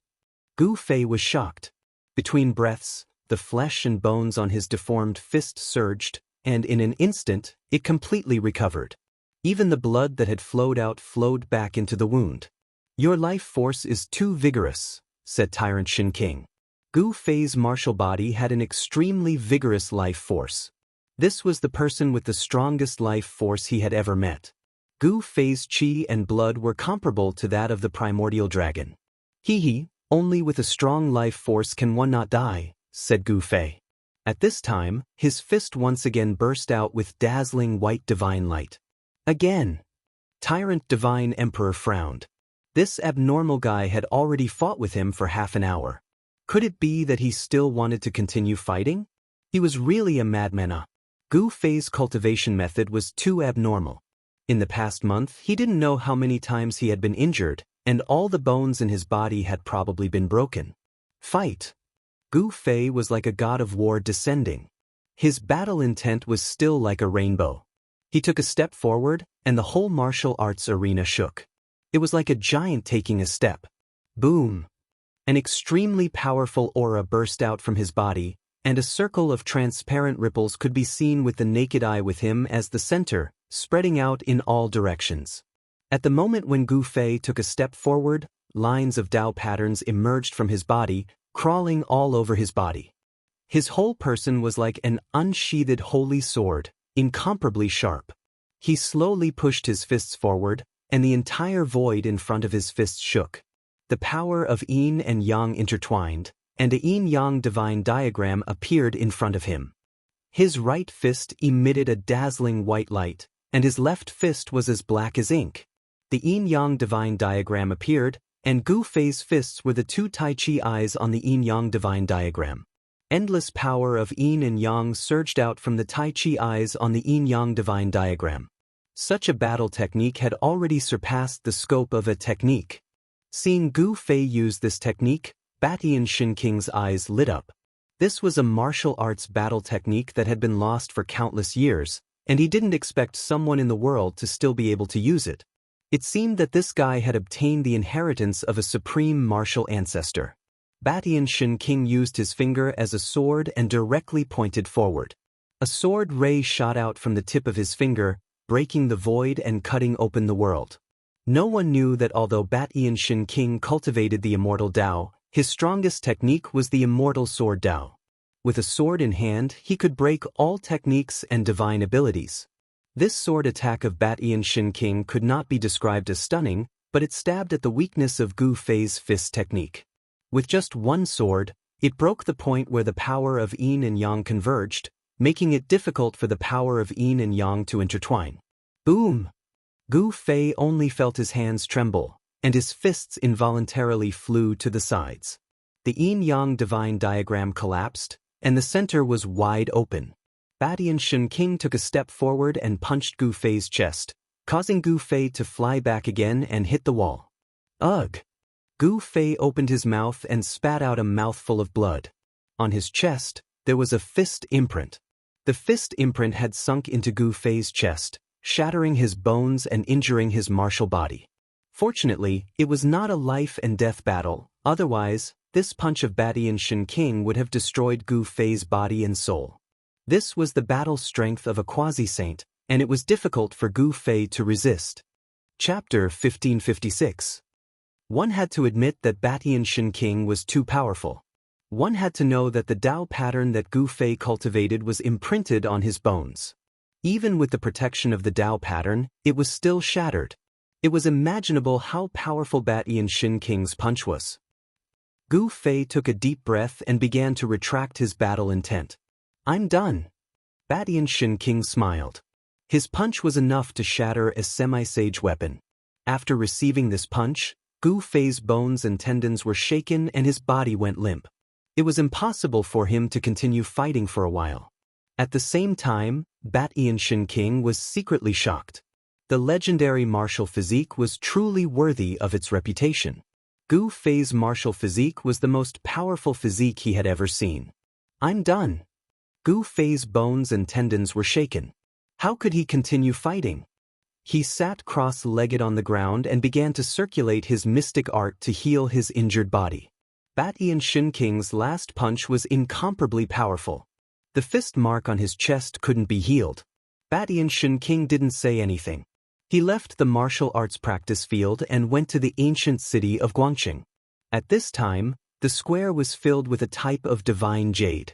Gu Fei was shocked. Between breaths, the flesh and bones on his deformed fist surged, and in an instant, it completely recovered. Even the blood that had flowed out flowed back into the wound. Your life force is too vigorous, said Tyrant Shen King. Gu Fei's martial body had an extremely vigorous life force. This was the person with the strongest life force he had ever met. Gu Fei's qi and blood were comparable to that of the primordial dragon. Hee, only with a strong life force can one not die, said Gu Fei. At this time, his fist once again burst out with dazzling white divine light. Again! Tyrant Divine Emperor frowned. This abnormal guy had already fought with him for half an hour. Could it be that he still wanted to continue fighting? He was really a madman. Gu Fei's cultivation method was too abnormal. In the past month, he didn't know how many times he had been injured, and all the bones in his body had probably been broken. Fight! Gu Fei was like a god of war descending. His battle intent was still like a rainbow. He took a step forward, and the whole martial arts arena shook. It was like a giant taking a step. Boom! An extremely powerful aura burst out from his body, and a circle of transparent ripples could be seen with the naked eye with him as the center, spreading out in all directions. At the moment when Gu Fei took a step forward, lines of Dao patterns emerged from his body, crawling all over his body. His whole person was like an unsheathed holy sword, incomparably sharp. He slowly pushed his fists forward, and the entire void in front of his fists shook. The power of yin and yang intertwined, and a yin-yang divine diagram appeared in front of him. His right fist emitted a dazzling white light, and his left fist was as black as ink. The yin-yang divine diagram appeared, and Gu Fei's fists were the two Tai Chi eyes on the yin-yang divine diagram. Endless power of yin and yang surged out from the Tai Chi eyes on the yin-yang divine diagram. Such a battle technique had already surpassed the scope of a technique. Seeing Gu Fei use this technique, Batian Shin King's eyes lit up. This was a martial arts battle technique that had been lost for countless years, and he didn't expect someone in the world to still be able to use it. It seemed that this guy had obtained the inheritance of a supreme martial ancestor. Batian Shin King used his finger as a sword and directly pointed forward. A sword ray shot out from the tip of his finger, breaking the void and cutting open the world. No one knew that although Batian Shin King cultivated the immortal Dao, his strongest technique was the immortal sword Dao. With a sword in hand, he could break all techniques and divine abilities. This sword attack of Batian Shin King could not be described as stunning, but it stabbed at the weakness of Gu Fei's fist technique. With just one sword, it broke the point where the power of yin and yang converged, making it difficult for the power of yin and yang to intertwine. Boom! Gu Fei only felt his hands tremble, and his fists involuntarily flew to the sides. The yin-yang divine diagram collapsed, and the center was wide open. Batian Shin King took a step forward and punched Gu Fei's chest, causing Gu Fei to fly back again and hit the wall. Ugh! Gu Fei opened his mouth and spat out a mouthful of blood. On his chest, there was a fist imprint. The fist imprint had sunk into Gu Fei's chest, shattering his bones and injuring his martial body. Fortunately, it was not a life-and-death battle, otherwise, this punch of Batian Shin King would have destroyed Gu Fei's body and soul. This was the battle strength of a quasi-saint, and it was difficult for Gu Fei to resist. Chapter 1556. One had to admit that Batian Shin King was too powerful. One had to know that the Dao pattern that Gu Fei cultivated was imprinted on his bones. Even with the protection of the Dao pattern, it was still shattered. It was imaginable how powerful Batian Shin King's punch was. Gu Fei took a deep breath and began to retract his battle intent. I'm done. Batian Shin King smiled. His punch was enough to shatter a semi-sage weapon. After receiving this punch, Gu Fei's bones and tendons were shaken and his body went limp. It was impossible for him to continue fighting for a while. At the same time, Batian Shin King was secretly shocked. The legendary martial physique was truly worthy of its reputation. Gu Fei's martial physique was the most powerful physique he had ever seen. I'm done. Gu Fei's bones and tendons were shaken. How could he continue fighting? He sat cross-legged on the ground and began to circulate his mystic art to heal his injured body. Batian Shin King's last punch was incomparably powerful. The fist mark on his chest couldn't be healed. Batian Shin King didn't say anything. He left the martial arts practice field and went to the ancient city of Guangqing. At this time, the square was filled with a type of divine jade.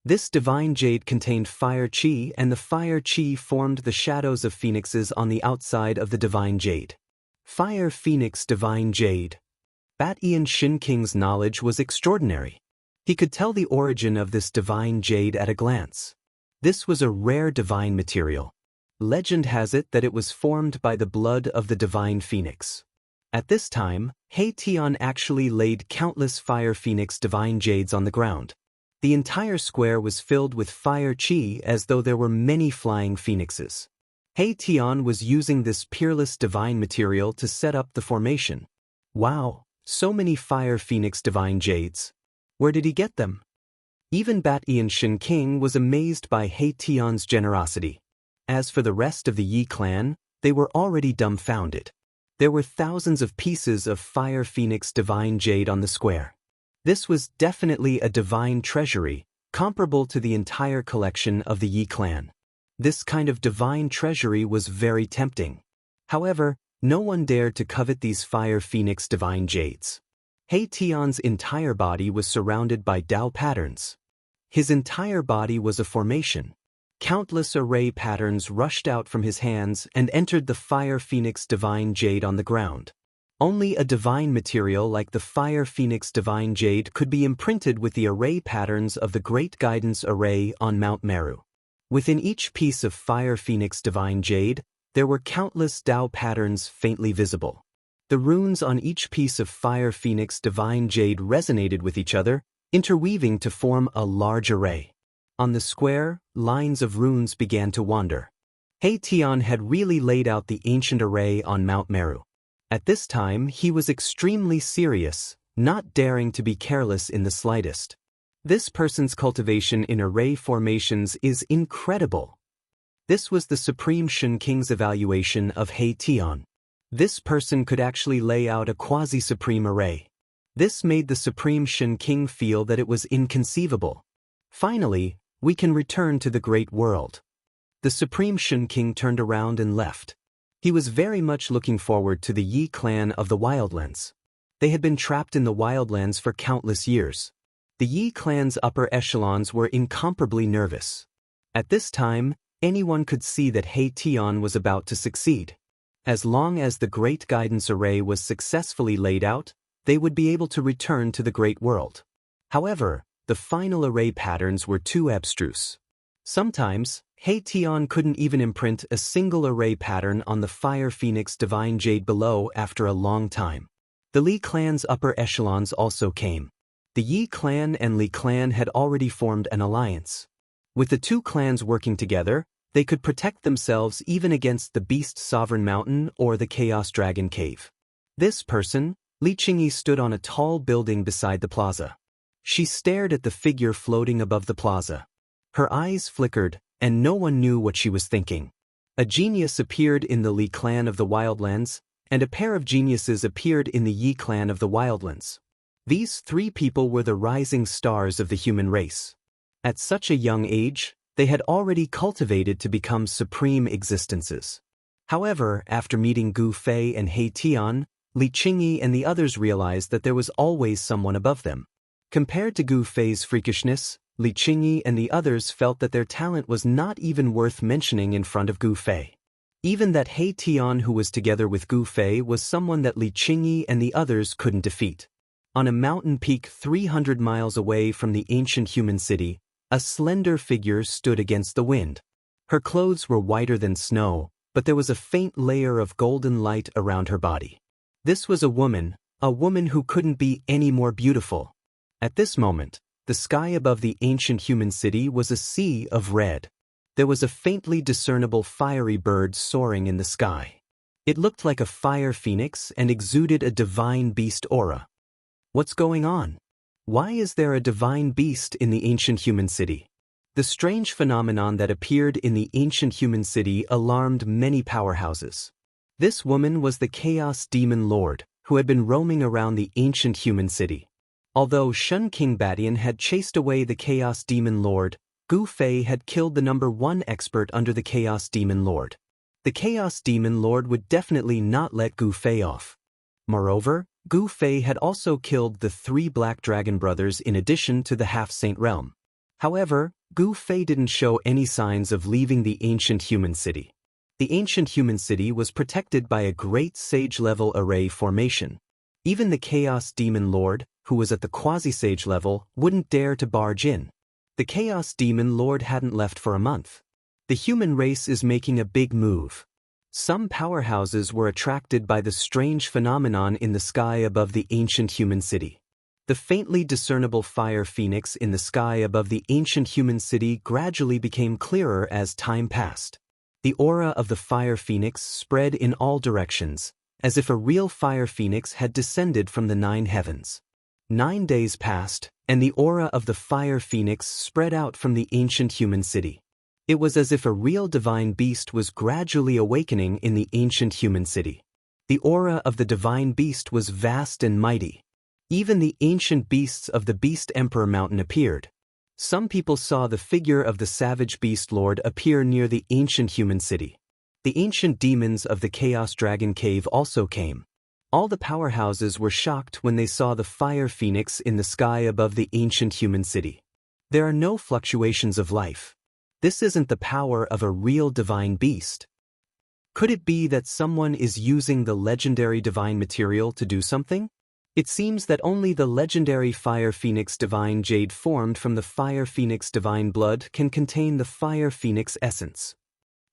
This divine jade contained fire chi, and the fire chi formed the shadows of phoenixes on the outside of the divine jade. Fire Phoenix Divine Jade. Batian Shin King's knowledge was extraordinary. He could tell the origin of this divine jade at a glance. This was a rare divine material. Legend has it that it was formed by the blood of the divine phoenix. At this time, He Tian actually laid countless fire phoenix divine jades on the ground. The entire square was filled with fire chi as though there were many flying phoenixes. He Tian was using this peerless divine material to set up the formation. Wow, so many fire phoenix divine jades. Where did he get them? Even Batian Shin King was amazed by He Tian's generosity. As for the rest of the Yi clan, they were already dumbfounded. There were thousands of pieces of fire phoenix divine jade on the square. This was definitely a divine treasury, comparable to the entire collection of the Yi clan. This kind of divine treasury was very tempting. However, no one dared to covet these fire phoenix divine jades. He Tian's entire body was surrounded by Dao patterns. His entire body was a formation. Countless array patterns rushed out from his hands and entered the fire phoenix divine jade on the ground. Only a divine material like the fire phoenix divine jade could be imprinted with the array patterns of the Great Guidance Array on Mount Meru. Within each piece of fire phoenix divine jade, There were countless Tao patterns faintly visible. The runes on each piece of Fire Phoenix Divine Jade resonated with each other, interweaving to form a large array. On the square, lines of runes began to wander. Tian had really laid out the ancient array on Mount Meru. At this time, he was extremely serious, not daring to be careless in the slightest. This person's cultivation in array formations is incredible. This was the Supreme Shen King's evaluation of Tian. This person could actually lay out a quasi-supreme array. This made the Supreme Shen King feel that it was inconceivable. Finally, we can return to the great world. The Supreme Shen King turned around and left. He was very much looking forward to the Yi clan of the Wildlands. They had been trapped in the Wildlands for countless years. The Yi clan's upper echelons were incomparably nervous. At this time, anyone could see that Tian was about to succeed. As long as the Great Guidance Array was successfully laid out, they would be able to return to the Great World. However, the final array patterns were too abstruse. Sometimes, Tian couldn't even imprint a single array pattern on the Fire Phoenix Divine Jade below after a long time. The Li clan's upper echelons also came. The Yi clan and Li clan had already formed an alliance. With the two clans working together, they could protect themselves even against the Beast Sovereign Mountain or the Chaos Dragon Cave. This person, Li Qingyi, stood on a tall building beside the plaza. She stared at the figure floating above the plaza. Her eyes flickered, and no one knew what she was thinking. A genius appeared in the Li clan of the Wildlands, and a pair of geniuses appeared in the Yi clan of the Wildlands. These three people were the rising stars of the human race. At such a young age, they had already cultivated to become supreme existences. However, after meeting Gu Fei and Tian, Li Qingyi and the others realized that there was always someone above them. Compared to Gu Fei's freakishness, Li Qingyi and the others felt that their talent was not even worth mentioning in front of Gu Fei. Even that Tian, who was together with Gu Fei, was someone that Li Qingyi and the others couldn't defeat. On a mountain peak 300 miles away from the ancient human city, a slender figure stood against the wind. Her clothes were whiter than snow, but there was a faint layer of golden light around her body. This was a woman who couldn't be any more beautiful. At this moment, the sky above the ancient human city was a sea of red. There was a faintly discernible fiery bird soaring in the sky. It looked like a fire phoenix and exuded a divine beast aura. What's going on? Why is there a divine beast in the ancient human city? The strange phenomenon that appeared in the ancient human city alarmed many powerhouses. This woman was the Chaos Demon Lord, who had been roaming around the ancient human city. Although Shen King Badian had chased away the Chaos Demon Lord, Gu Fei had killed the #1 expert under the Chaos Demon Lord. The Chaos Demon Lord would definitely not let Gu Fei off. Moreover, Gu Fei had also killed the 3 Black Dragon brothers in addition to the Half-Saint realm. However, Gu Fei didn't show any signs of leaving the ancient human city. The ancient human city was protected by a great sage-level array formation. Even the Chaos Demon Lord, who was at the quasi-sage level, wouldn't dare to barge in. The Chaos Demon Lord hadn't left for a month. The human race is making a big move. Some powerhouses were attracted by the strange phenomenon in the sky above the ancient human city. The faintly discernible fire phoenix in the sky above the ancient human city gradually became clearer as time passed. The aura of the fire phoenix spread in all directions, as if a real fire phoenix had descended from the 9 heavens. 9 days passed, and the aura of the fire phoenix spread out from the ancient human city. It was as if a real divine beast was gradually awakening in the ancient human city. The aura of the divine beast was vast and mighty. Even the ancient beasts of the Beast Emperor Mountain appeared. Some people saw the figure of the savage beast lord appear near the ancient human city. The ancient demons of the Chaos Dragon Cave also came. All the powerhouses were shocked when they saw the fire phoenix in the sky above the ancient human city. There are no fluctuations of life. This isn't the power of a real divine beast. Could it be that someone is using the legendary divine material to do something? It seems that only the legendary Fire Phoenix Divine Jade formed from the Fire Phoenix Divine Blood can contain the Fire Phoenix essence.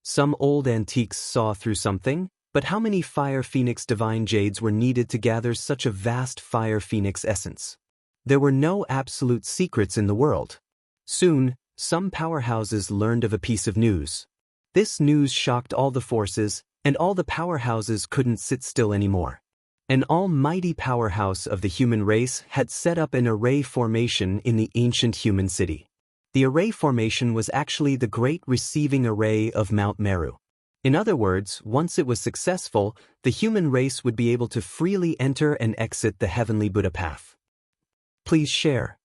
Some old antiques saw through something, but how many fire phoenix divine jades were needed to gather such a vast fire phoenix essence? There were no absolute secrets in the world. Soon, some powerhouses learned of a piece of news. This news shocked all the forces, and all the powerhouses couldn't sit still anymore. An almighty powerhouse of the human race had set up an array formation in the ancient human city. The array formation was actually the great receiving array of Mount Meru. In other words, once it was successful, the human race would be able to freely enter and exit the heavenly Buddha path. Please share.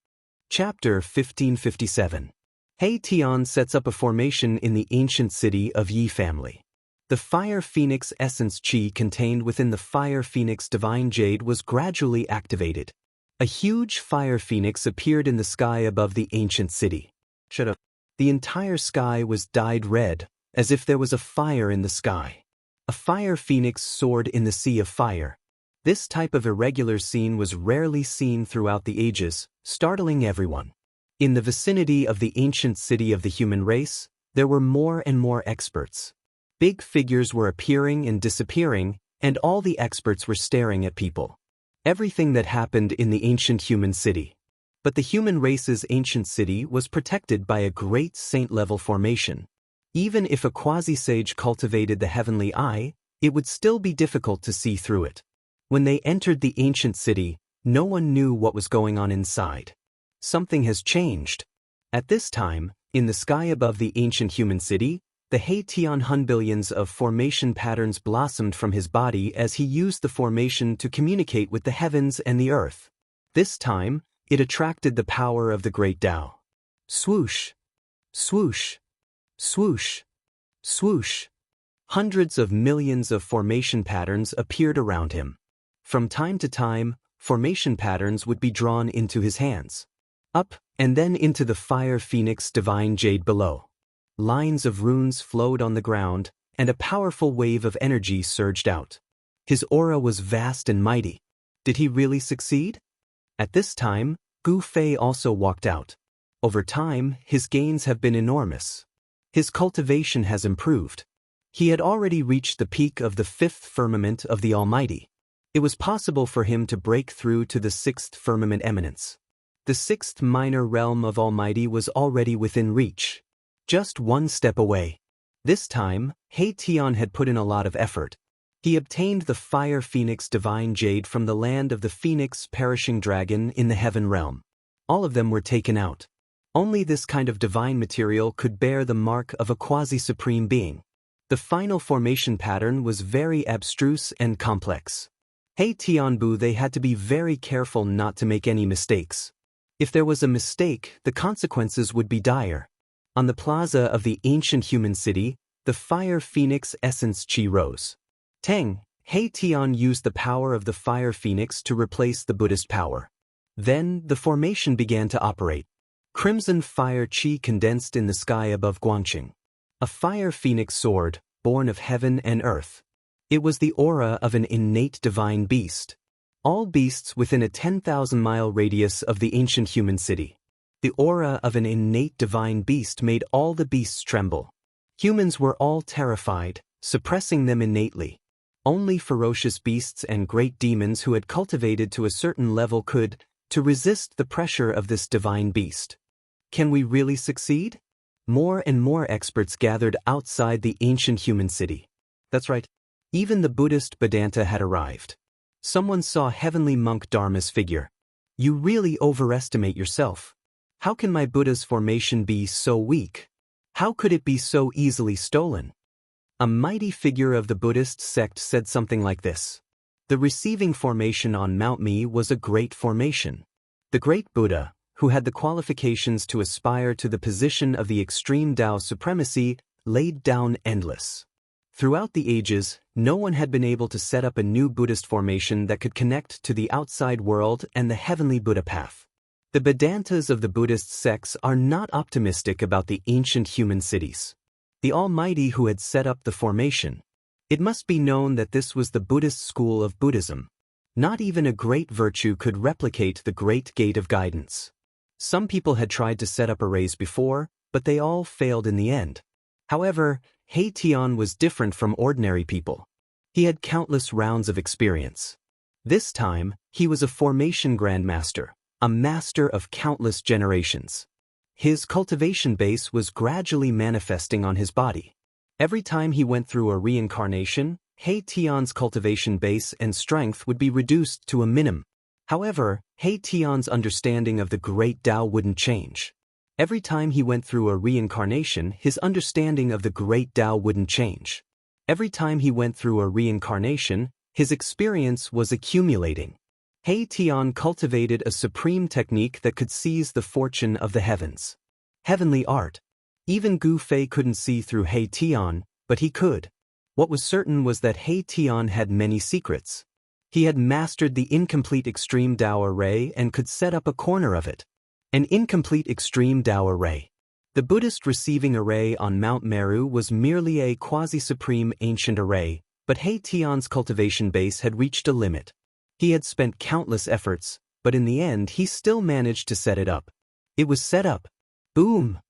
Chapter 1557. He Tian sets up a formation in the ancient city of Yi family. The fire phoenix essence qi contained within the fire phoenix divine jade was gradually activated. A huge fire phoenix appeared in the sky above the ancient city. Shut up. The entire sky was dyed red, as if there was a fire in the sky. A fire phoenix soared in the sea of fire. This type of irregular scene was rarely seen throughout the ages, startling everyone. In the vicinity of the ancient city of the human race, there were more and more experts. Big figures were appearing and disappearing, and all the experts were staring at people. Everything that happened in the ancient human city. But the human race's ancient city was protected by a great saint-level formation. Even if a quasi-sage cultivated the heavenly eye, it would still be difficult to see through it. When they entered the ancient city, no one knew what was going on inside. Something has changed. At this time, in the sky above the ancient human city, the He Tian Hun billions of formation patterns blossomed from his body as he used the formation to communicate with the heavens and the earth. This time, it attracted the power of the great Tao. Swoosh, swoosh, swoosh, swoosh. Hundreds of millions of formation patterns appeared around him. From time to time, formation patterns would be drawn into his hands. Up, and then into the fire phoenix divine jade below. Lines of runes flowed on the ground, and a powerful wave of energy surged out. His aura was vast and mighty. Did he really succeed? At this time, Gu Fei also walked out. Over time, his gains have been enormous. His cultivation has improved. He had already reached the peak of the fifth firmament of the Almighty. It was possible for him to break through to the sixth firmament eminence. The sixth minor realm of Almighty was already within reach. Just one step away. This time, He Tian had put in a lot of effort. He obtained the fire phoenix divine jade from the land of the phoenix perishing dragon in the heaven realm. All of them were taken out. Only this kind of divine material could bear the mark of a quasi-supreme being. The final formation pattern was very abstruse and complex. He Tianbu, they had to be very careful not to make any mistakes. If there was a mistake, the consequences would be dire. On the plaza of the ancient human city, the fire phoenix essence qi rose. Teng, He Tian used the power of the fire phoenix to replace the Buddhist power. Then, the formation began to operate. Crimson fire qi condensed in the sky above Guangqing. A fire phoenix soared, born of heaven and earth. It was the aura of an innate divine beast. All beasts within a 10,000-mile radius of the ancient human city. The aura of an innate divine beast made all the beasts tremble. Humans were all terrified, suppressing them innately. Only ferocious beasts and great demons who had cultivated to a certain level could, to resist the pressure of this divine beast. Can we really succeed? More and more experts gathered outside the ancient human city. That's right. Even the Buddhist Vedanta had arrived. Someone saw heavenly monk Dharma's figure. You really overestimate yourself. How can my Buddha's formation be so weak? How could it be so easily stolen? A mighty figure of the Buddhist sect said something like this. The receiving formation on Mount Mi was a great formation. The great Buddha, who had the qualifications to aspire to the position of the extreme Tao supremacy, laid down endless. Throughout the ages, no one had been able to set up a new Buddhist formation that could connect to the outside world and the heavenly Buddha path. The Vedantas of the Buddhist sects are not optimistic about the ancient human cities. The Almighty who had set up the formation. It must be known that this was the Buddhist school of Buddhism. Not even a great virtue could replicate the great gate of guidance. Some people had tried to set up arrays before, but they all failed in the end. However, He Tian was different from ordinary people. He had countless rounds of experience. This time, he was a formation grandmaster, a master of countless generations. His cultivation base was gradually manifesting on his body. Every time he went through a reincarnation, He Tian's cultivation base and strength would be reduced to a minimum. However, He Tian's understanding of the Great Tao wouldn't change. Every time he went through a reincarnation, his understanding of the Great Tao wouldn't change. Every time he went through a reincarnation, his experience was accumulating. He Tian cultivated a supreme technique that could seize the fortune of the heavens. Heavenly art. Even Gu Fei couldn't see through He Tian, but he could. What was certain was that He Tian had many secrets. He had mastered the incomplete extreme Tao array and could set up a corner of it. An incomplete extreme Tao array. The Buddhist receiving array on Mount Meru was merely a quasi-supreme ancient array, but He Tian's cultivation base had reached a limit. He had spent countless efforts, but in the end he still managed to set it up. It was set up. Boom!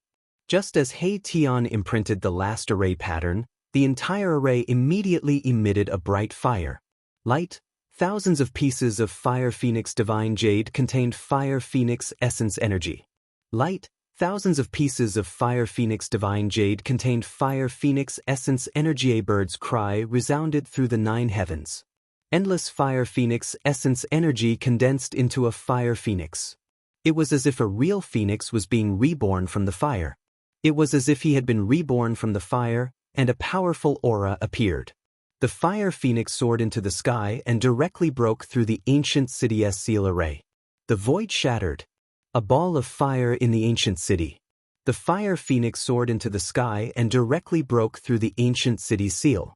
Just as He Tian imprinted the last array pattern, the entire array immediately emitted a bright fire. Light. Thousands of pieces of Fire Phoenix Divine Jade contained Fire Phoenix Essence Energy. Light. Thousands of pieces of Fire Phoenix Divine Jade contained Fire Phoenix Essence Energy. A bird's cry resounded through the 9 heavens. Endless Fire Phoenix Essence Energy condensed into a Fire Phoenix. It was as if a real phoenix was being reborn from the fire. It was as if he had been reborn from the fire, and a powerful aura appeared. The Fire Phoenix soared into the sky and directly broke through the ancient city's seal array. The void shattered. A ball of fire in the ancient city. The Fire Phoenix soared into the sky and directly broke through the ancient city's seal.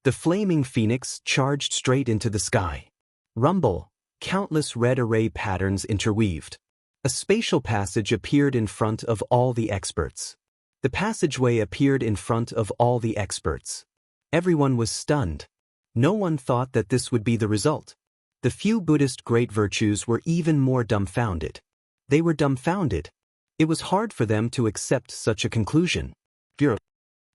The flaming phoenix charged straight into the sky. Rumble. Countless red array patterns interweaved. A spatial passage appeared in front of all the experts. The passageway appeared in front of all the experts. Everyone was stunned. No one thought that this would be the result. The few Buddhist great virtues were even more dumbfounded. They were dumbfounded. It was hard for them to accept such a conclusion.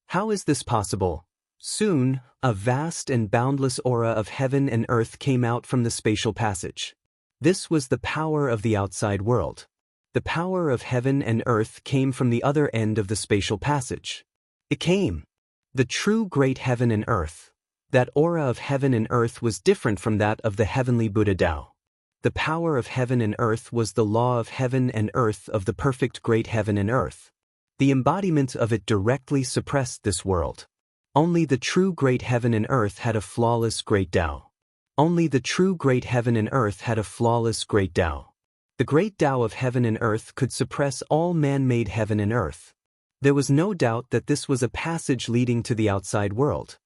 How is this possible? Soon, a vast and boundless aura of heaven and earth came out from the spatial passage. This was the power of the outside world. The power of heaven and earth came from the other end of the spatial passage. It came. The true great heaven and earth. That aura of heaven and earth was different from that of the heavenly Buddha Tao. The power of heaven and earth was the law of heaven and earth of the perfect great heaven and earth. The embodiment of it directly suppressed this world. Only the true great heaven and earth had a flawless great Tao. Only the true great heaven and earth had a flawless great Tao. The great Tao of heaven and earth could suppress all man-made heaven and earth. There was no doubt that this was a passage leading to the outside world.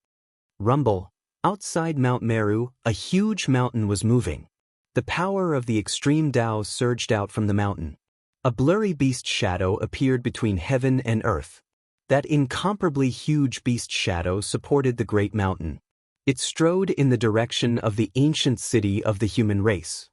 Rumble. Outside Mount Meru, a huge mountain was moving. The power of the extreme Tao surged out from the mountain. A blurry beast shadow appeared between heaven and earth. That incomparably huge beast shadow supported the great mountain. It strode in the direction of the ancient city of the human race.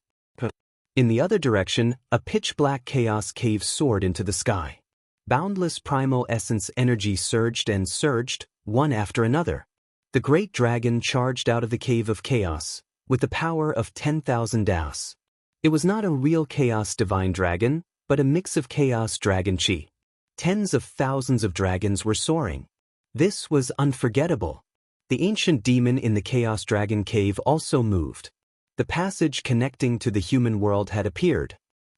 In the other direction, a pitch-black chaos cave soared into the sky. Boundless primal essence energy surged and surged, one after another. The great dragon charged out of the cave of chaos, with the power of 10,000 Daos. It was not a real chaos divine dragon, but a mix of chaos dragon chi. Tens of thousands of dragons were soaring. This was unforgettable. The ancient demon in the chaos dragon cave also moved. The passage connecting to the human world had appeared.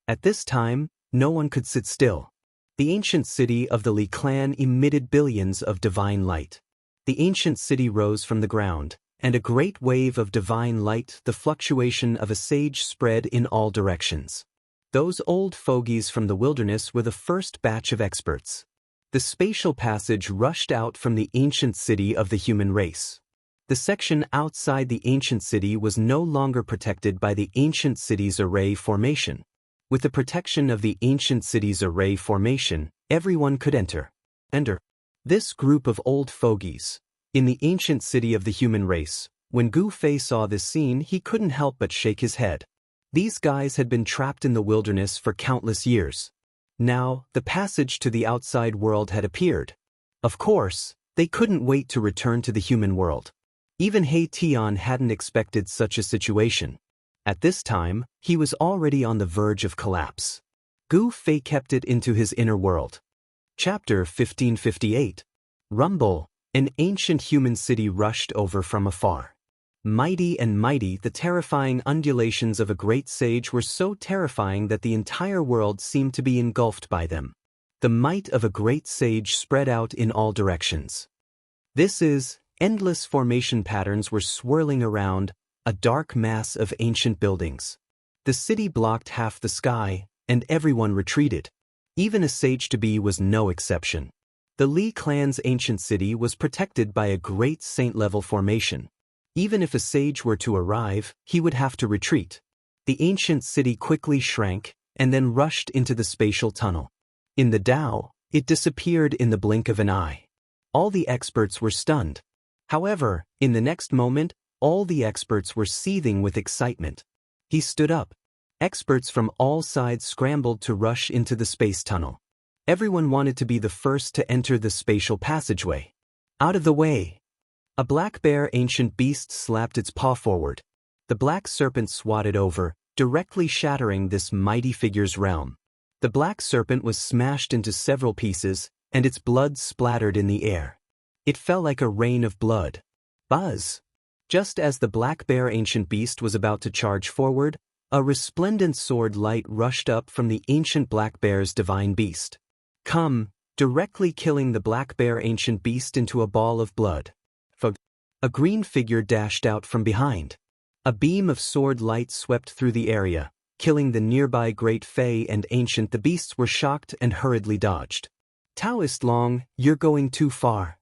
At this time, no one could sit still. The ancient city of the Li clan emitted billions of divine light. The ancient city rose from the ground, and a great wave of divine light, the fluctuation of a sage, spread in all directions. Those old fogies from the wilderness were the first batch of experts. The spatial passage rushed out from the ancient city of the human race. The section outside the ancient city was no longer protected by the ancient city's array formation. With the protection of the ancient city's array formation, everyone could enter. This group of old fogies, in the ancient city of the human race, when Gu Fei saw this scene, he couldn't help but shake his head. These guys had been trapped in the wilderness for countless years. Now, the passage to the outside world had appeared. Of course, They couldn't wait to return to the human world. Even He Tian hadn't expected such a situation. At this time, he was already on the verge of collapse. Gu Fei kept it into his inner world. Chapter 1558. Rumble. An ancient human city rushed over from afar. Mighty and mighty, the terrifying undulations of a great sage were so terrifying that the entire world seemed to be engulfed by them. The might of a great sage spread out in all directions. Endless formation patterns were swirling around, a dark mass of ancient buildings. The city blocked half the sky, and everyone retreated. Even a sage-to-be was no exception. The Li clan's ancient city was protected by a great saint-level formation. Even if a sage were to arrive, he would have to retreat. The ancient city quickly shrank, and then rushed into the spatial tunnel. In the Tao, it disappeared in the blink of an eye. All the experts were stunned. However, in the next moment, all the experts were seething with excitement. He stood up. Experts from all sides scrambled to rush into the space tunnel. Everyone wanted to be the first to enter the spatial passageway. Out of the way! A black bear ancient beast slapped its paw forward. The black serpent swatted over, directly shattering this mighty figure's realm. The black serpent was smashed into several pieces, and its blood splattered in the air. It fell like a rain of blood. Buzz! Just as the black bear ancient beast was about to charge forward, a resplendent sword light rushed up from the ancient black bear's divine beast. Come, directly killing the black bear ancient beast into a ball of blood. A green figure dashed out from behind. A beam of sword light swept through the area, killing the nearby great Fei and ancient. The beasts were shocked and hurriedly dodged. Taoist Long, you're going too far.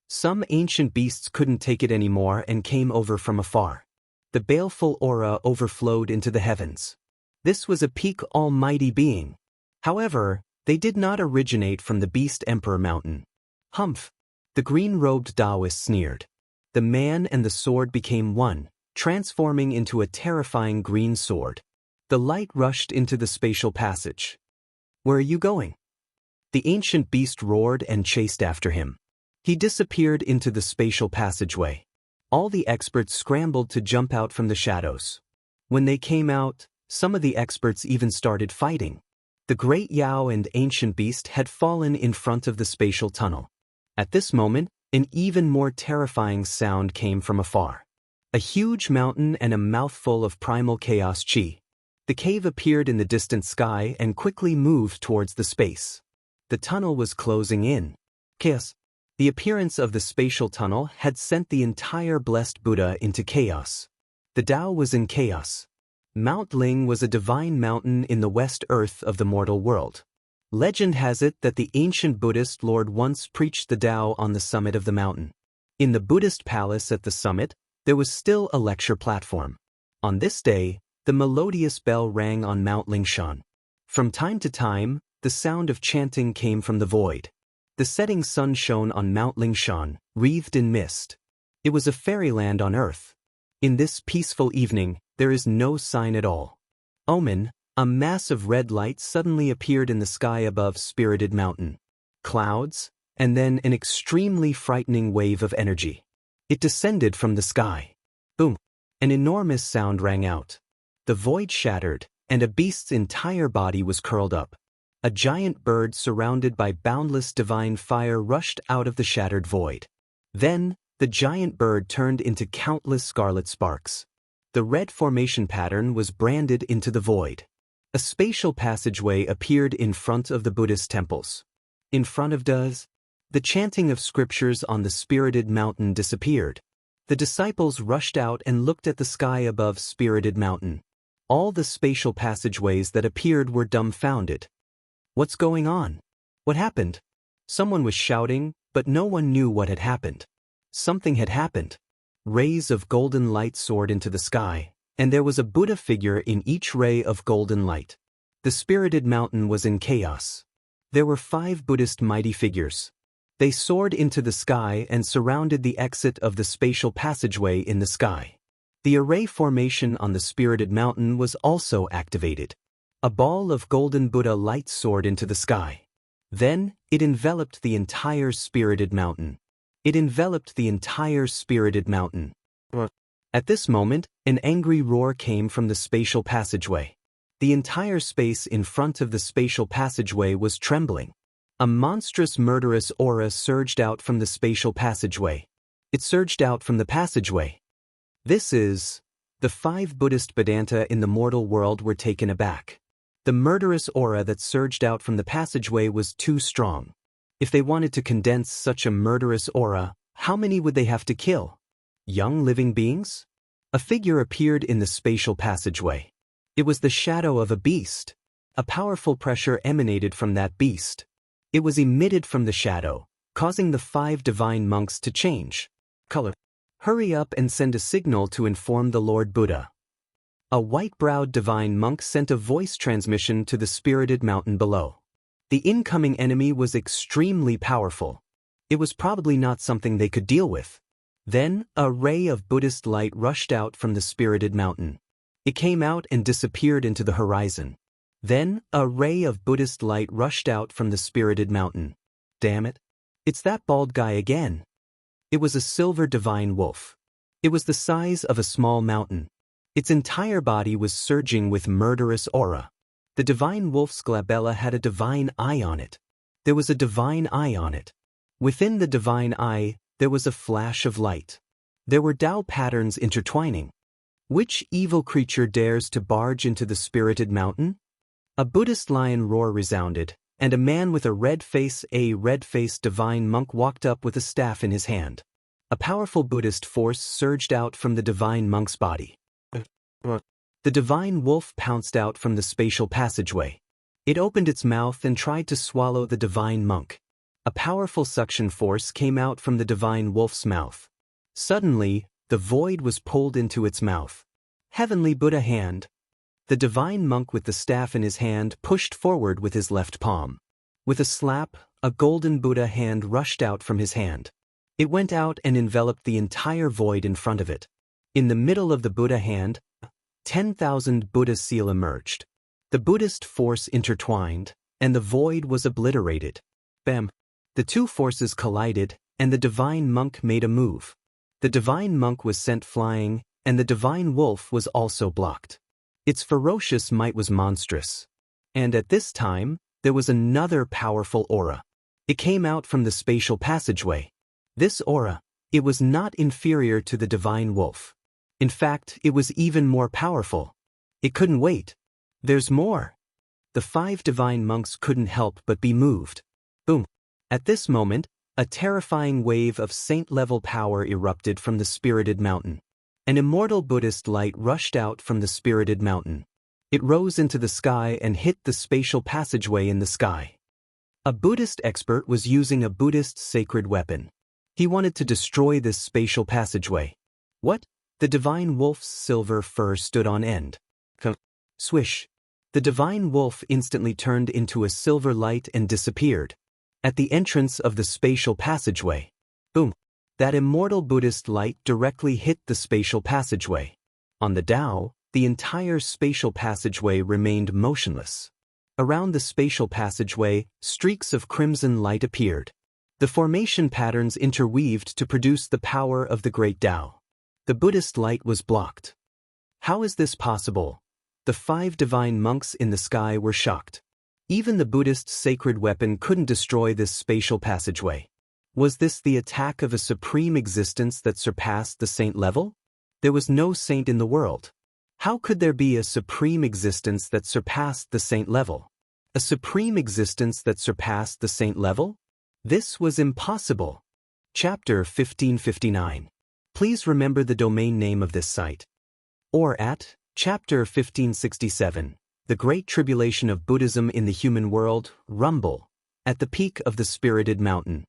Some ancient beasts couldn't take it anymore and came over from afar. The baleful aura overflowed into the heavens. This was a peak almighty being. However, they did not originate from the Beast Emperor Mountain. Humph! The green-robed Taoist sneered. The man and the sword became one, transforming into a terrifying green sword. The light rushed into the spatial passage. Where are you going? The ancient beast roared and chased after him. He disappeared into the spatial passageway. All the experts scrambled to jump out from the shadows. When they came out, some of the experts even started fighting. The great Yao and ancient beast had fallen in front of the spatial tunnel. At this moment, an even more terrifying sound came from afar. A huge mountain and a mouthful of primal chaos chi. The cave appeared in the distant sky and quickly moved towards the space. The tunnel was closing in. Chaos. The appearance of the spatial tunnel had sent the entire blessed Buddha into chaos. The Tao was in chaos. Mount Ling was a divine mountain in the west earth of the mortal world. Legend has it that the ancient Buddhist Lord once preached the Tao on the summit of the mountain. In the Buddhist palace at the summit, there was still a lecture platform. On this day, the melodious bell rang on Mount Lingshan. From time to time, the sound of chanting came from the void. The setting sun shone on Mount Lingshan, wreathed in mist. It was a fairyland on earth. In this peaceful evening, there is no sign at all. Omen, a mass of red light suddenly appeared in the sky above Spirited Mountain. Clouds, and then an extremely frightening wave of energy. It descended from the sky. Boom! An enormous sound rang out. The void shattered, and a beast's entire body was curled up. A giant bird surrounded by boundless divine fire rushed out of the shattered void. Then, the giant bird turned into countless scarlet sparks. The red formation pattern was branded into the void. A spatial passageway appeared in front of the Buddhist temples. In front of the chanting of scriptures on the Spirited Mountain disappeared. The disciples rushed out and looked at the sky above Spirited Mountain. All the spatial passageways that appeared were dumbfounded. What's going on? What happened? Someone was shouting, but no one knew what had happened. Something had happened. Rays of golden light soared into the sky, and there was a Buddha figure in each ray of golden light. The Spirited Mountain was in chaos. There were 5 Buddhist mighty figures. They soared into the sky and surrounded the exit of the spatial passageway in the sky. The array formation on the Spirited Mountain was also activated. A ball of golden Buddha light soared into the sky. Then, it enveloped the entire Spirited Mountain. It enveloped the entire spirited mountain. At this moment, an angry roar came from the spatial passageway. The entire space in front of the spatial passageway was trembling. A monstrous murderous aura surged out from the spatial passageway. It surged out from the passageway. This is... The 5 Buddhist Vedanta in the mortal world were taken aback. The murderous aura that surged out from the passageway was too strong. If they wanted to condense such a murderous aura, how many would they have to kill? Young living beings? A figure appeared in the spatial passageway. It was the shadow of a beast. A powerful pressure emanated from that beast. It was emitted from the shadow, causing the 5 divine monks to change color. Hurry up and send a signal to inform the Lord Buddha. A white-browed divine monk sent a voice transmission to the spirited mountain below. The incoming enemy was extremely powerful. It was probably not something they could deal with. Then, a ray of Buddhist light rushed out from the spirited mountain. It came out and disappeared into the horizon. Then, a ray of Buddhist light rushed out from the spirited mountain. Damn it. It's that bald guy again. It was a silver divine wolf. It was the size of a small mountain. Its entire body was surging with murderous aura. The divine wolf's glabella had a divine eye on it. There was a divine eye on it. Within the divine eye, there was a flash of light. There were Tao patterns intertwining. Which evil creature dares to barge into the spirited mountain? A Buddhist lion roar resounded, and a man with a red-faced divine monk walked up with a staff in his hand. A powerful Buddhist force surged out from the divine monk's body. The divine wolf pounced out from the spatial passageway. It opened its mouth and tried to swallow the divine monk. A powerful suction force came out from the divine wolf's mouth. Suddenly, the void was pulled into its mouth. Heavenly Buddha hand. The divine monk with the staff in his hand pushed forward with his left palm. With a slap, a golden Buddha hand rushed out from his hand. It went out and enveloped the entire void in front of it. In the middle of the Buddha hand, 10,000 Buddha seal emerged. The Buddhist force intertwined, and the void was obliterated. Bam! The two forces collided, and the divine monk made a move. The divine monk was sent flying, and the divine wolf was also blocked. Its ferocious might was monstrous. And at this time, there was another powerful aura. It came out from the spatial passageway. This aura, it was not inferior to the divine wolf. In fact, it was even more powerful. It couldn't wait. There's more. The 5 divine monks couldn't help but be moved. Boom. At this moment, a terrifying wave of saint-level power erupted from the spirited mountain. An immortal Buddhist light rushed out from the spirited mountain. It rose into the sky and hit the spatial passageway in the sky. A Buddhist expert was using a Buddhist sacred weapon. He wanted to destroy this spatial passageway. What? The divine wolf's silver fur stood on end. Swish. The divine wolf instantly turned into a silver light and disappeared. At the entrance of the spatial passageway. Boom. That immortal Buddhist light directly hit the spatial passageway. On the Tao, the entire spatial passageway remained motionless. Around the spatial passageway, streaks of crimson light appeared. The formation patterns interweaved to produce the power of the great Tao. The Buddhist light was blocked. How is this possible? The 5 divine monks in the sky were shocked. Even the Buddhist sacred weapon couldn't destroy this spatial passageway. Was this the attack of a supreme existence that surpassed the saint level? There was no saint in the world. How could there be a supreme existence that surpassed the saint level? A supreme existence that surpassed the saint level? This was impossible. Chapter 1559. Please remember the domain name of this site. Or at Chapter 1567, The Great Tribulation of Buddhism in the Human World, Rumble, at the peak of the spirited mountain.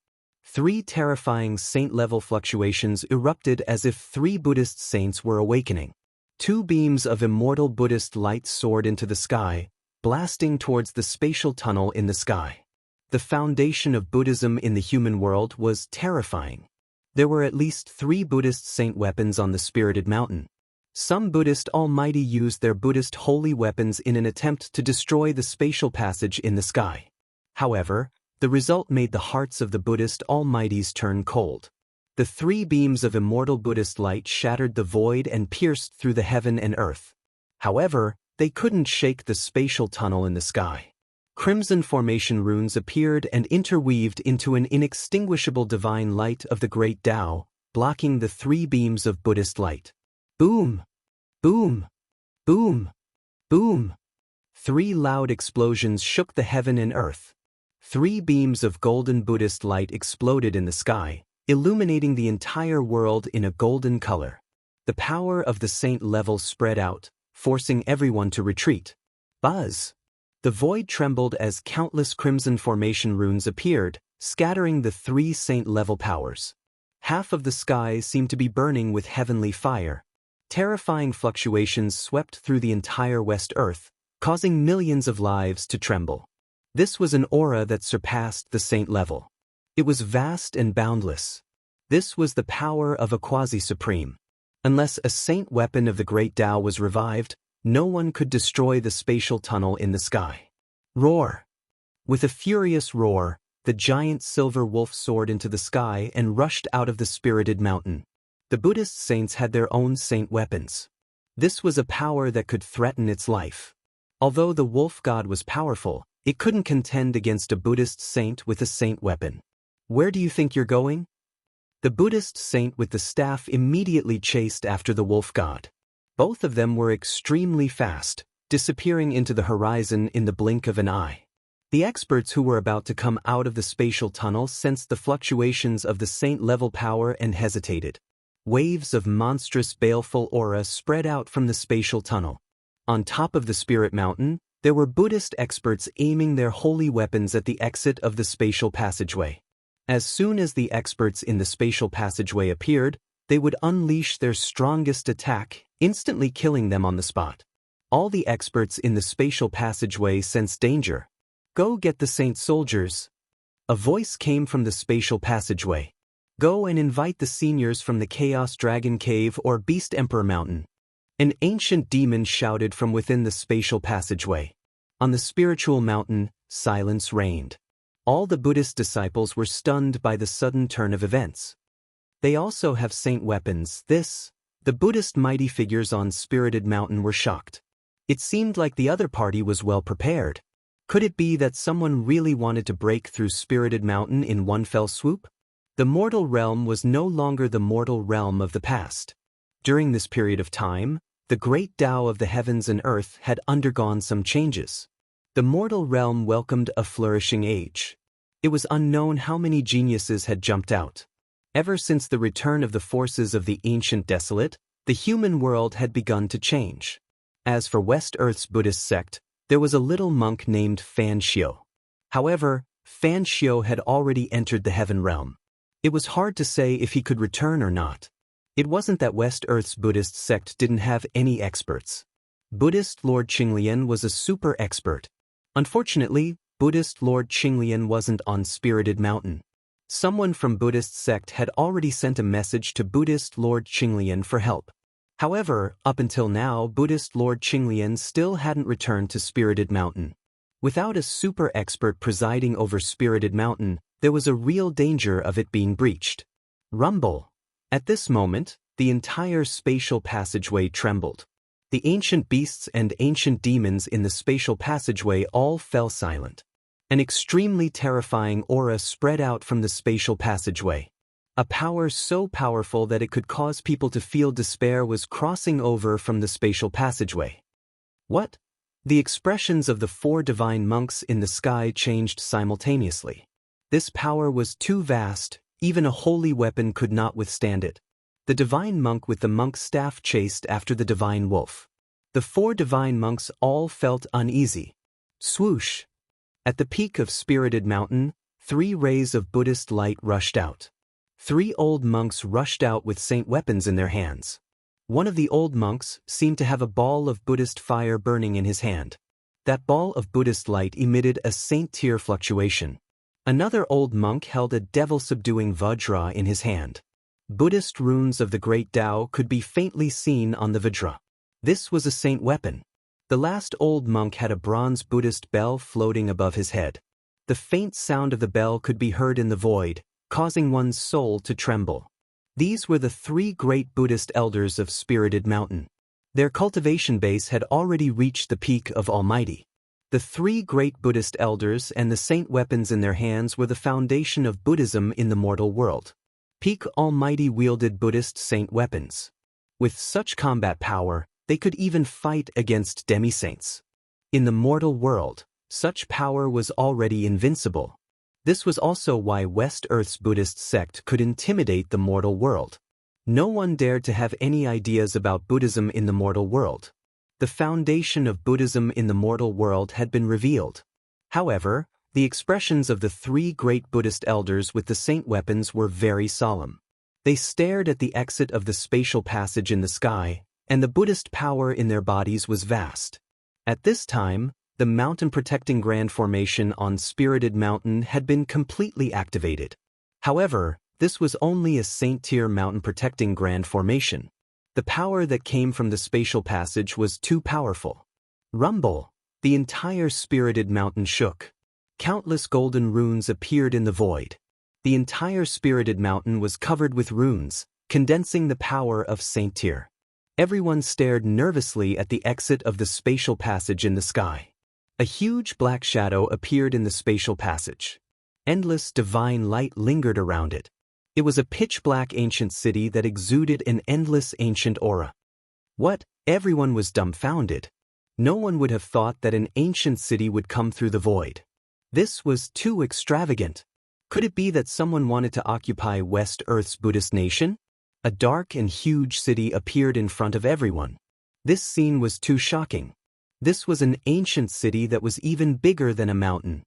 3 terrifying saint-level fluctuations erupted as if 3 Buddhist saints were awakening. 2 beams of immortal Buddhist light soared into the sky, blasting towards the spatial tunnel in the sky. The foundation of Buddhism in the human world was terrifying. There were at least 3 Buddhist saint weapons on the spirited mountain. Some Buddhist almighty used their Buddhist holy weapons in an attempt to destroy the spatial passage in the sky. However, the result made the hearts of the Buddhist almighties turn cold. The 3 beams of immortal Buddhist light shattered the void and pierced through the heaven and earth. However, they couldn't shake the spatial tunnel in the sky. Crimson formation runes appeared and interweaved into an inextinguishable divine light of the great Tao, blocking the 3 beams of Buddhist light. Boom! Boom! Boom! Boom! 3 loud explosions shook the heaven and earth. 3 beams of golden Buddhist light exploded in the sky, illuminating the entire world in a golden color. The power of the saint level spread out, forcing everyone to retreat. Buzz! The void trembled as countless crimson formation runes appeared, scattering the 3 saint-level powers. Half of the sky seemed to be burning with heavenly fire. Terrifying fluctuations swept through the entire West Earth, causing millions of lives to tremble. This was an aura that surpassed the saint level. It was vast and boundless. This was the power of a quasi-supreme. Unless a saint weapon of the great Tao was revived, no one could destroy the spatial tunnel in the sky. Roar! With a furious roar, the giant silver wolf soared into the sky and rushed out of the spirited mountain. The Buddhist saints had their own saint weapons. This was a power that could threaten its life. Although the wolf god was powerful, it couldn't contend against a Buddhist saint with a saint weapon. Where do you think you're going? The Buddhist saint with the staff immediately chased after the wolf god. Both of them were extremely fast, disappearing into the horizon in the blink of an eye. The experts who were about to come out of the spatial tunnel sensed the fluctuations of the saint-level power and hesitated. Waves of monstrous baleful aura spread out from the spatial tunnel. On top of the spirit mountain, there were Buddhist experts aiming their holy weapons at the exit of the spatial passageway. As soon as the experts in the spatial passageway appeared, they would unleash their strongest attack, instantly killing them on the spot. All the experts in the spatial passageway sensed danger. Go get the saint soldiers. A voice came from the spatial passageway. Go and invite the seniors from the Chaos Dragon Cave or Beast Emperor Mountain. An ancient demon shouted from within the spatial passageway. On the spiritual mountain, silence reigned. All the Buddhist disciples were stunned by the sudden turn of events. They also have saint weapons. The Buddhist mighty figures on Spirited Mountain were shocked. It seemed like the other party was well prepared. Could it be that someone really wanted to break through Spirited Mountain in one fell swoop? The mortal realm was no longer the mortal realm of the past. During this period of time, the great Tao of the heavens and earth had undergone some changes. The mortal realm welcomed a flourishing age. It was unknown how many geniuses had jumped out. Ever since the return of the forces of the ancient desolate, the human world had begun to change. As for West Earth's Buddhist sect, there was a little monk named Fan Xiu. However, Fan Xiu had already entered the heaven realm. It was hard to say if he could return or not. It wasn't that West Earth's Buddhist sect didn't have any experts. Buddhist Lord Qinglian was a super expert. Unfortunately, Buddhist Lord Qinglian wasn't on Spirited Mountain. Someone from Buddhist sect had already sent a message to Buddhist Lord Qinglian for help. However, up until now, Buddhist Lord Qinglian still hadn't returned to Spirited Mountain. Without a super expert presiding over Spirited Mountain, there was a real danger of it being breached. Rumble. At this moment, the entire spatial passageway trembled. The ancient beasts and ancient demons in the spatial passageway all fell silent. An extremely terrifying aura spread out from the spatial passageway. A power so powerful that it could cause people to feel despair was crossing over from the spatial passageway. What? The expressions of the 4 divine monks in the sky changed simultaneously. This power was too vast, even a holy weapon could not withstand it. The divine monk with the monk's staff chased after the divine wolf. The 4 divine monks all felt uneasy. Swoosh! At the peak of Spirited Mountain, 3 rays of Buddhist light rushed out. 3 old monks rushed out with saint weapons in their hands. One of the old monks seemed to have a ball of Buddhist fire burning in his hand. That ball of Buddhist light emitted a saint tear fluctuation. Another old monk held a devil-subduing vajra in his hand. Buddhist runes of the great Tao could be faintly seen on the vajra. This was a saint weapon. The last old monk had a bronze Buddhist bell floating above his head. The faint sound of the bell could be heard in the void, causing one's soul to tremble. These were the three great Buddhist elders of Spirited Mountain. Their cultivation base had already reached the peak of Almighty. The three great Buddhist elders and the saint weapons in their hands were the foundation of Buddhism in the mortal world. Peak Almighty wielded Buddhist saint weapons. With such combat power, they could even fight against demi-saints. In the mortal world, such power was already invincible. This was also why West Earth's Buddhist sect could intimidate the mortal world. No one dared to have any ideas about Buddhism in the mortal world. The foundation of Buddhism in the mortal world had been revealed. However, the expressions of the three great Buddhist elders with the saint weapons were very solemn. They stared at the exit of the spatial passage in the sky, and the Buddhist power in their bodies was vast. At this time, the mountain-protecting Grand Formation on Spirited Mountain had been completely activated. However, this was only a saint-tier mountain-protecting Grand Formation. The power that came from the spatial passage was too powerful. Rumble! The entire Spirited Mountain shook. Countless golden runes appeared in the void. The entire Spirited Mountain was covered with runes, condensing the power of saint-tier. Everyone stared nervously at the exit of the spatial passage in the sky. A huge black shadow appeared in the spatial passage. Endless divine light lingered around it. It was a pitch-black ancient city that exuded an endless ancient aura. What? Everyone was dumbfounded. No one would have thought that an ancient city would come through the void. This was too extravagant. Could it be that someone wanted to occupy West Earth's Buddhist nation? A dark and huge city appeared in front of everyone. This scene was too shocking. This was an ancient city that was even bigger than a mountain.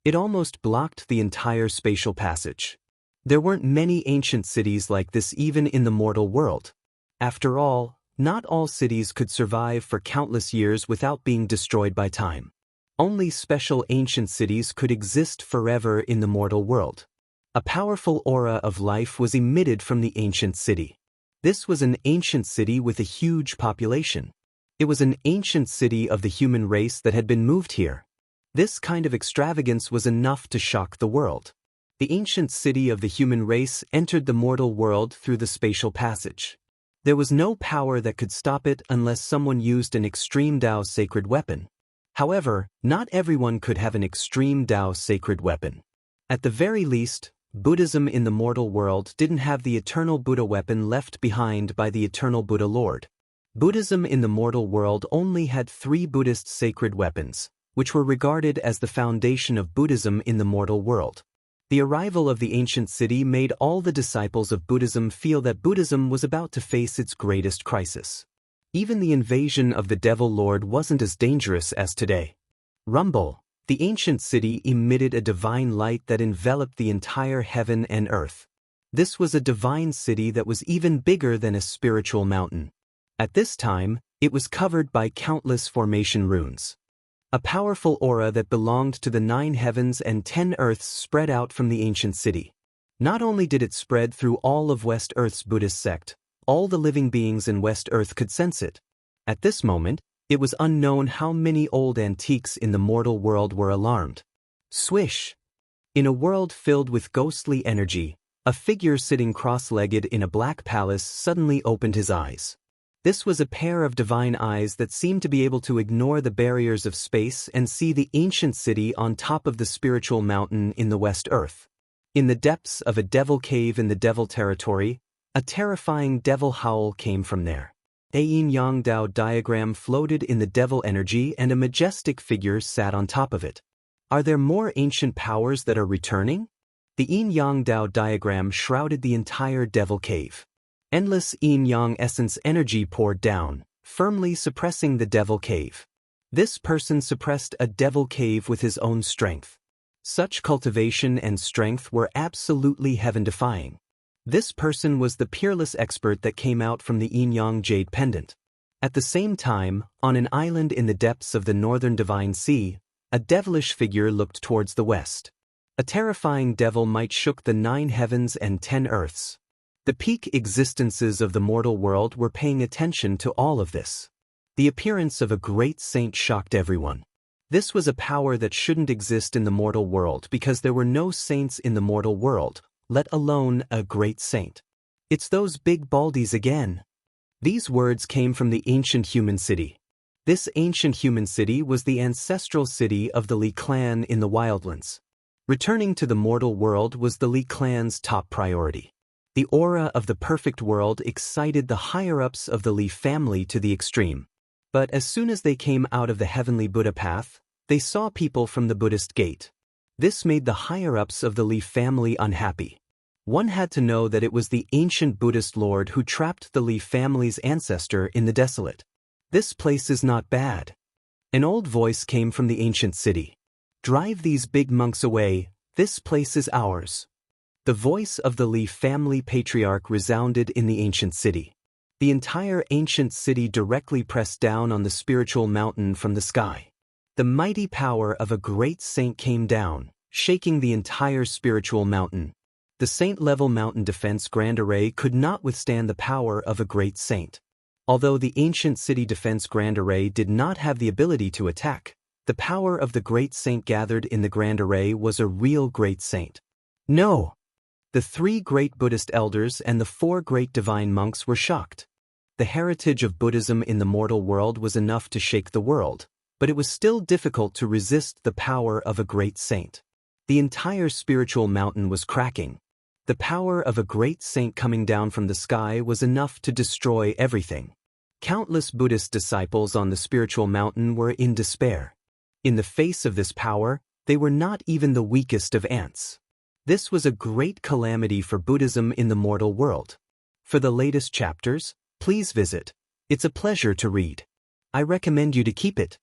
It almost blocked the entire spatial passage. There weren't many ancient cities like this even in the mortal world. After all, not all cities could survive for countless years without being destroyed by time. Only special ancient cities could exist forever in the mortal world. A powerful aura of life was emitted from the ancient city. This was an ancient city with a huge population. It was an ancient city of the human race that had been moved here. This kind of extravagance was enough to shock the world. The ancient city of the human race entered the mortal world through the spatial passage. There was no power that could stop it unless someone used an extreme Dao sacred weapon. However, not everyone could have an extreme Dao sacred weapon. At the very least, Buddhism in the mortal world didn't have the eternal Buddha weapon left behind by the eternal Buddha Lord. Buddhism in the mortal world only had three Buddhist sacred weapons, which were regarded as the foundation of Buddhism in the mortal world. The arrival of the ancient city made all the disciples of Buddhism feel that Buddhism was about to face its greatest crisis. Even the invasion of the Devil Lord wasn't as dangerous as today. Rumble! The ancient city emitted a divine light that enveloped the entire heaven and earth. This was a divine city that was even bigger than a spiritual mountain. At this time, it was covered by countless formation runes. A powerful aura that belonged to the 9 heavens and 10 earths spread out from the ancient city. Not only did it spread through all of West Earth's Buddhist sect, all the living beings in West Earth could sense it. At this moment, it was unknown how many old antiques in the mortal world were alarmed. Swish! In a world filled with ghostly energy, a figure sitting cross-legged in a black palace suddenly opened his eyes. This was a pair of divine eyes that seemed to be able to ignore the barriers of space and see the ancient city on top of the spiritual mountain in the West Earth. In the depths of a devil cave in the devil territory, a terrifying devil howl came from there. A yin-yang Dao diagram floated in the devil energy and a majestic figure sat on top of it. Are there more ancient powers that are returning? The yin-yang Dao diagram shrouded the entire devil cave. Endless yin-yang essence energy poured down, firmly suppressing the devil cave. This person suppressed a devil cave with his own strength. Such cultivation and strength were absolutely heaven-defying. This person was the peerless expert that came out from the yin-yang jade pendant. At the same time, on an island in the depths of the northern divine sea, a devilish figure looked towards the west. A terrifying devil might shook the 9 heavens and 10 earths. The peak existences of the mortal world were paying attention to all of this. The appearance of a great saint shocked everyone. This was a power that shouldn't exist in the mortal world because there were no saints in the mortal world, let alone a great saint. It's those big baldies again. These words came from the ancient human city. This ancient human city was the ancestral city of the Li clan in the Wildlands. Returning to the mortal world was the Li clan's top priority. The aura of the perfect world excited the higher-ups of the Li family to the extreme. But as soon as they came out of the heavenly Buddha path, they saw people from the Buddhist gate. This made the higher-ups of the Li family unhappy. One had to know that it was the ancient Buddhist lord who trapped the Li family's ancestor in the desolate. This place is not bad. An old voice came from the ancient city. Drive these big monks away, this place is ours. The voice of the Li family patriarch resounded in the ancient city. The entire ancient city directly pressed down on the spiritual mountain from the sky. The mighty power of a great saint came down, shaking the entire spiritual mountain. The saint-level mountain defense grand array could not withstand the power of a great saint. Although the ancient city defense grand array did not have the ability to attack, the power of the great saint gathered in the grand array was a real great saint. No! The 3 great Buddhist elders and the 4 great divine monks were shocked. The heritage of Buddhism in the mortal world was enough to shake the world, but it was still difficult to resist the power of a great saint. The entire spiritual mountain was cracking. The power of a great saint coming down from the sky was enough to destroy everything. Countless Buddhist disciples on the spiritual mountain were in despair. In the face of this power, they were not even the weakest of ants. This was a great calamity for Buddhism in the mortal world. For the latest chapters, please visit. It's a pleasure to read. I recommend you to keep it.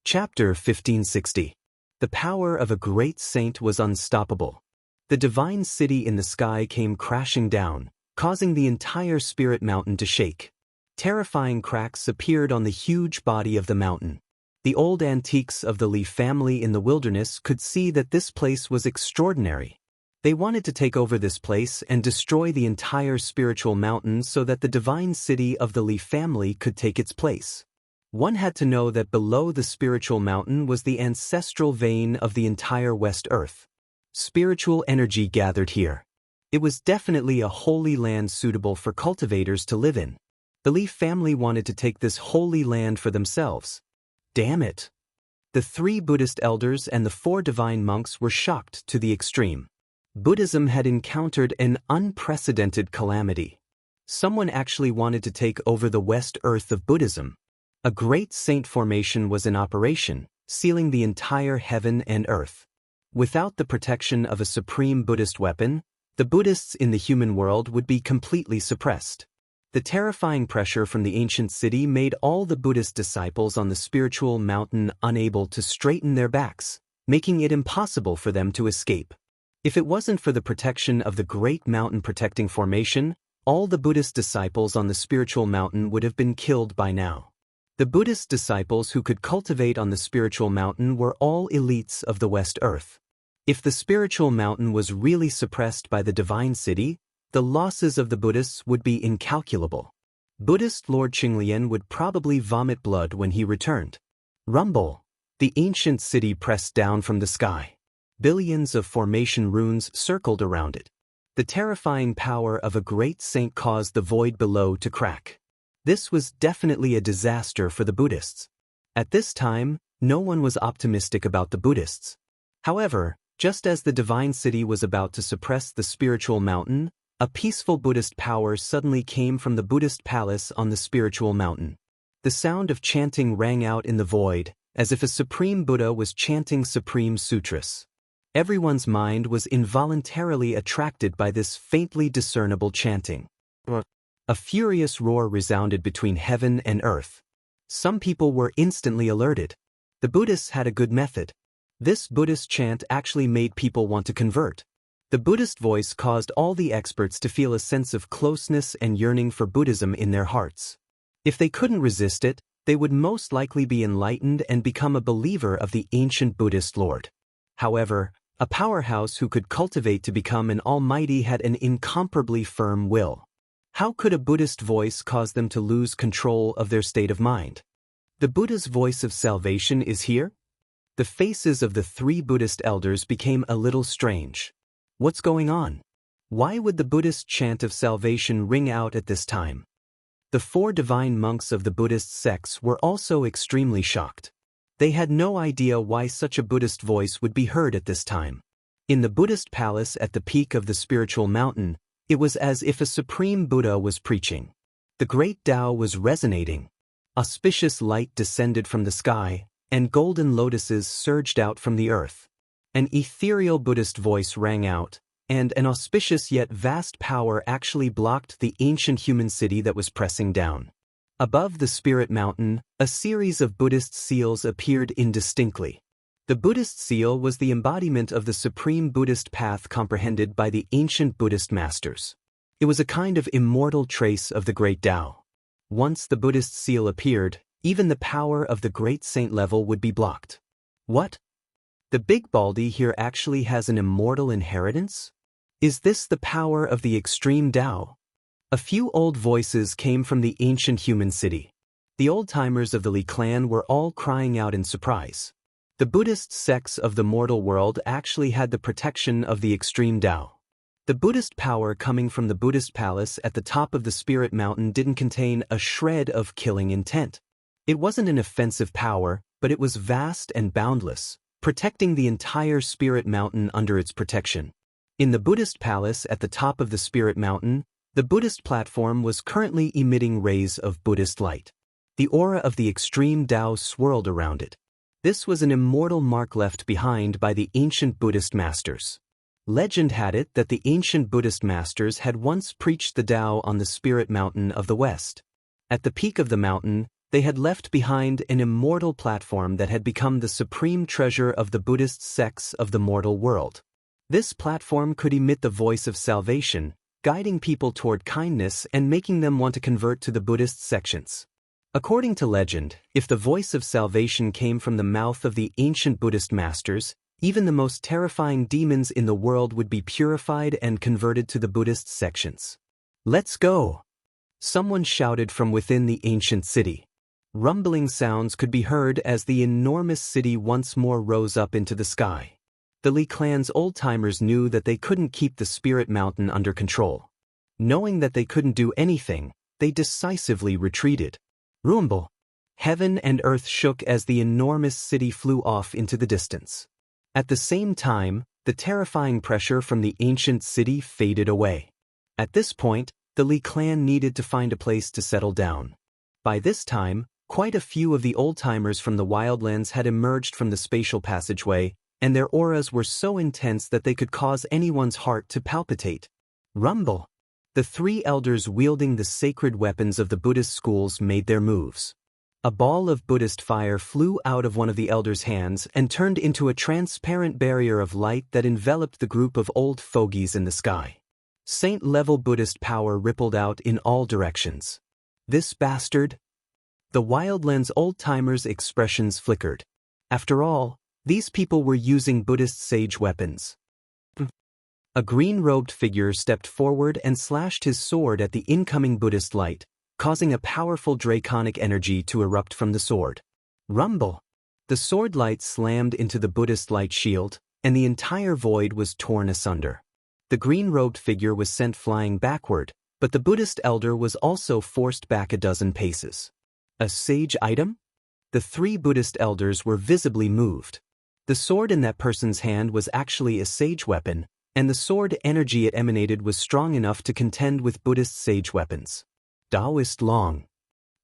Chapter 1560. The power of a great saint was unstoppable. The divine city in the sky came crashing down, causing the entire spirit mountain to shake. Terrifying cracks appeared on the huge body of the mountain. The old antiques of the Li family in the wilderness could see that this place was extraordinary. They wanted to take over this place and destroy the entire spiritual mountain so that the divine city of the Li family could take its place. One had to know that below the spiritual mountain was the ancestral vein of the entire West Earth. Spiritual energy gathered here. It was definitely a holy land suitable for cultivators to live in. The Li family wanted to take this holy land for themselves. Damn it! The 3 Buddhist elders and the 4 divine monks were shocked to the extreme. Buddhism had encountered an unprecedented calamity. Someone actually wanted to take over the West Earth of Buddhism. A great saint formation was in operation, sealing the entire heaven and earth. Without the protection of a supreme Buddhist weapon, the Buddhists in the human world would be completely suppressed. The terrifying pressure from the ancient city made all the Buddhist disciples on the spiritual mountain unable to straighten their backs, making it impossible for them to escape. If it wasn't for the protection of the great mountain protecting formation, all the Buddhist disciples on the spiritual mountain would have been killed by now. The Buddhist disciples who could cultivate on the spiritual mountain were all elites of the West Earth. If the spiritual mountain was really suppressed by the divine city, the losses of the Buddhists would be incalculable. Buddhist Lord Qinglian would probably vomit blood when he returned. Rumble! The ancient city pressed down from the sky. Billions of formation runes circled around it. The terrifying power of a great saint caused the void below to crack. This was definitely a disaster for the Buddhists. At this time, no one was optimistic about the Buddhists. However, just as the divine city was about to suppress the spiritual mountain, a peaceful Buddhist power suddenly came from the Buddhist palace on the spiritual mountain. The sound of chanting rang out in the void, as if a supreme Buddha was chanting supreme sutras. Everyone's mind was involuntarily attracted by this faintly discernible chanting. A furious roar resounded between heaven and earth. Some people were instantly alerted. The Buddhists had a good method. This Buddhist chant actually made people want to convert. The Buddhist voice caused all the experts to feel a sense of closeness and yearning for Buddhism in their hearts. If they couldn't resist it, they would most likely be enlightened and become a believer of the ancient Buddhist Lord. However, a powerhouse who could cultivate to become an almighty had an incomparably firm will. How could a Buddhist voice cause them to lose control of their state of mind? The Buddha's voice of salvation is here? The faces of the 3 Buddhist elders became a little strange. What's going on? Why would the Buddhist chant of salvation ring out at this time? The 4 divine monks of the Buddhist sects were also extremely shocked. They had no idea why such a Buddhist voice would be heard at this time. In the Buddhist palace at the peak of the spiritual mountain, it was as if a supreme Buddha was preaching. The great Tao was resonating. Auspicious light descended from the sky, and golden lotuses surged out from the earth. An ethereal Buddhist voice rang out, and an auspicious yet vast power actually blocked the ancient human city that was pressing down. Above the spirit mountain, a series of Buddhist seals appeared indistinctly. The Buddhist seal was the embodiment of the supreme Buddhist path comprehended by the ancient Buddhist masters. It was a kind of immortal trace of the great Tao. Once the Buddhist seal appeared, even the power of the great saint level would be blocked. What? The Big Baldy here actually has an immortal inheritance? Is this the power of the extreme Tao? A few old voices came from the ancient human city. The old-timers of the Li clan were all crying out in surprise. The Buddhist sects of the mortal world actually had the protection of the extreme Tao. The Buddhist power coming from the Buddhist palace at the top of the spirit mountain didn't contain a shred of killing intent. It wasn't an offensive power, but it was vast and boundless, protecting the entire spirit mountain under its protection. In the Buddhist palace at the top of the spirit mountain, the Buddhist platform was currently emitting rays of Buddhist light. The aura of the extreme Tao swirled around it. This was an immortal mark left behind by the ancient Buddhist masters. Legend had it that the ancient Buddhist masters had once preached the Tao on the spirit mountain of the west. At the peak of the mountain, they had left behind an immortal platform that had become the supreme treasure of the Buddhist sects of the mortal world. This platform could emit the voice of salvation, guiding people toward kindness and making them want to convert to the Buddhist sections. According to legend, if the voice of salvation came from the mouth of the ancient Buddhist masters, even the most terrifying demons in the world would be purified and converted to the Buddhist sections. Let's go! Someone shouted from within the ancient city. Rumbling sounds could be heard as the enormous city once more rose up into the sky. The Li clan's old-timers knew that they couldn't keep the spirit mountain under control. Knowing that they couldn't do anything, they decisively retreated. Rumble! Heaven and earth shook as the enormous city flew off into the distance. At the same time, the terrifying pressure from the ancient city faded away. At this point, the Li clan needed to find a place to settle down. By this time, quite a few of the old-timers from the wildlands had emerged from the spatial passageway, and their auras were so intense that they could cause anyone's heart to palpitate. Rumble! The 3 elders wielding the sacred weapons of the Buddhist schools made their moves. A ball of Buddhist fire flew out of one of the elders' hands and turned into a transparent barrier of light that enveloped the group of old fogies in the sky. Saint-level Buddhist power rippled out in all directions. This bastard? The wildlands old-timers' expressions flickered. After all, these people were using Buddhist sage weapons. A green-robed figure stepped forward and slashed his sword at the incoming Buddhist light, causing a powerful draconic energy to erupt from the sword. Rumble! The sword light slammed into the Buddhist light shield, and the entire void was torn asunder. The green-robed figure was sent flying backward, but the Buddhist elder was also forced back a dozen paces. A sage item? The 3 Buddhist elders were visibly moved. The sword in that person's hand was actually a sage weapon, and the sword energy it emanated was strong enough to contend with Buddhist sage weapons. Taoist Long.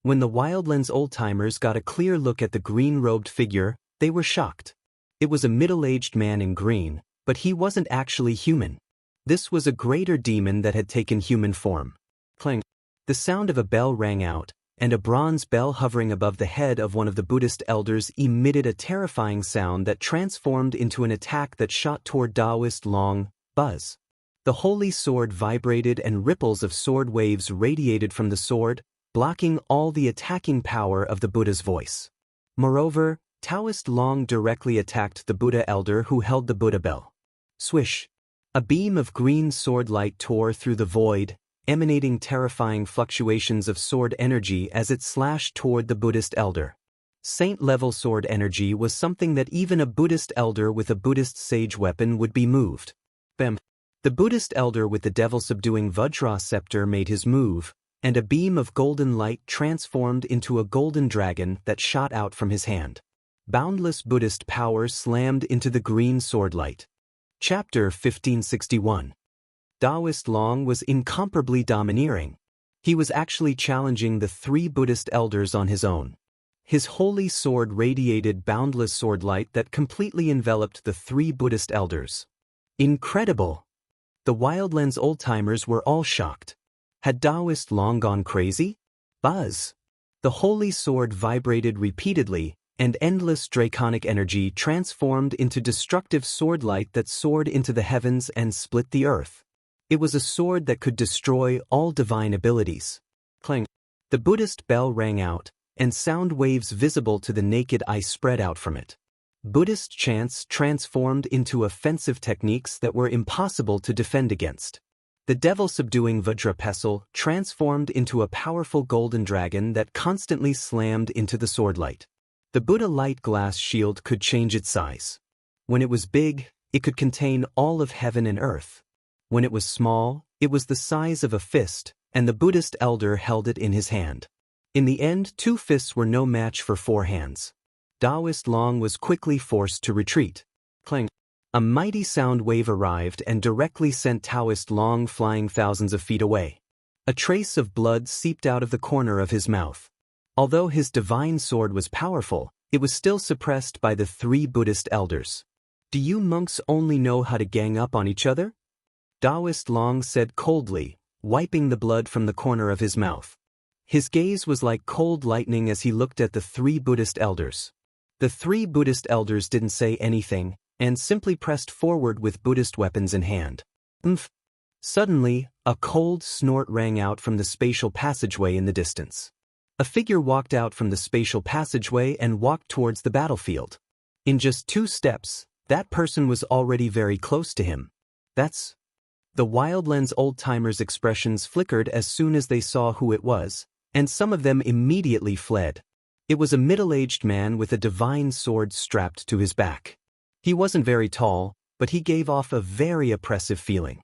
When the wildlands old-timers got a clear look at the green-robed figure, they were shocked. It was a middle-aged man in green, but he wasn't actually human. This was a greater demon that had taken human form. Clang! The sound of a bell rang out, and a bronze bell hovering above the head of one of the Buddhist elders emitted a terrifying sound that transformed into an attack that shot toward Taoist Long. Buzz. The holy sword vibrated and ripples of sword waves radiated from the sword, blocking all the attacking power of the Buddha's voice. Moreover, Taoist Long directly attacked the Buddha elder who held the Buddha bell. Swish! A beam of green sword light tore through the void, emanating terrifying fluctuations of sword energy as it slashed toward the Buddhist elder. Saint-level sword energy was something that even a Buddhist elder with a Buddhist sage weapon would be moved. Bam! The Buddhist elder with the devil-subduing Vajra scepter made his move, and a beam of golden light transformed into a golden dragon that shot out from his hand. Boundless Buddhist power slammed into the green sword light. Chapter 1561. Taoist Long was incomparably domineering. He was actually challenging the 3 Buddhist elders on his own. His holy sword radiated boundless sword light that completely enveloped the 3 Buddhist elders. Incredible! The Wildlands old-timers were all shocked. Had Taoist Long gone crazy? Buzz! The holy sword vibrated repeatedly, and endless draconic energy transformed into destructive sword light that soared into the heavens and split the earth. It was a sword that could destroy all divine abilities. Clang! The Buddhist bell rang out, and sound waves visible to the naked eye spread out from it. Buddhist chants transformed into offensive techniques that were impossible to defend against. The devil-subduing Vajra pestle transformed into a powerful golden dragon that constantly slammed into the swordlight. The Buddha light glass shield could change its size. When it was big, it could contain all of heaven and earth. When it was small, it was the size of a fist, and the Buddhist elder held it in his hand. In the end, 2 fists were no match for 4 hands. Taoist Long was quickly forced to retreat. Clang! A mighty sound wave arrived and directly sent Taoist Long flying thousands of feet away. A trace of blood seeped out of the corner of his mouth. Although his divine sword was powerful, it was still suppressed by the 3 Buddhist elders. "Do you monks only know how to gang up on each other?" Taoist Long said coldly, wiping the blood from the corner of his mouth. His gaze was like cold lightning as he looked at the 3 Buddhist elders. The 3 Buddhist elders didn't say anything, and simply pressed forward with Buddhist weapons in hand. Suddenly, a cold snort rang out from the spatial passageway in the distance. A figure walked out from the spatial passageway and walked towards the battlefield. In just 2 steps, that person was already very close to him. That's... The Wildlands old-timers' expressions flickered as soon as they saw who it was, and some of them immediately fled. It was a middle-aged man with a divine sword strapped to his back. He wasn't very tall, but he gave off a very oppressive feeling.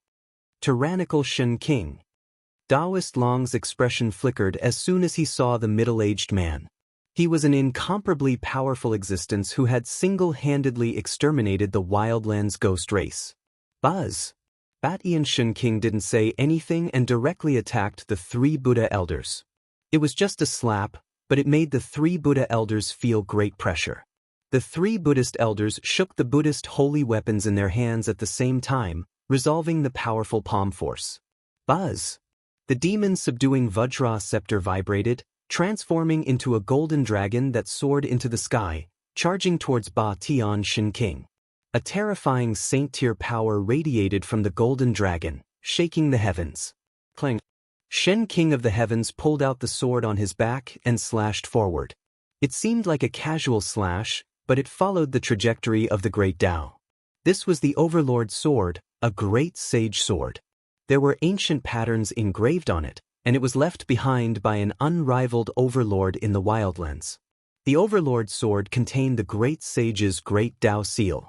Tyrannical Shen King. Taoist Long's expression flickered as soon as he saw the middle-aged man. He was an incomparably powerful existence who had single-handedly exterminated the Wildlands ghost race. Buzz! Batian Shen King didn't say anything and directly attacked the 3 Buddha elders. It was just a slap, but it made the 3 Buddha elders feel great pressure. The 3 Buddhist elders shook the Buddhist holy weapons in their hands at the same time, resolving the powerful palm force. Buzz! The demon-subduing Vajra scepter vibrated, transforming into a golden dragon that soared into the sky, charging towards Ba Tian Shen King. A terrifying saint-tier power radiated from the golden dragon, shaking the heavens. Clang! Shen King of the heavens pulled out the sword on his back and slashed forward. It seemed like a casual slash, but it followed the trajectory of the Great Tao. This was the Overlord's sword, a great sage sword. There were ancient patterns engraved on it, and it was left behind by an unrivaled Overlord in the Wildlands. The Overlord's sword contained the great sage's great Tao seal.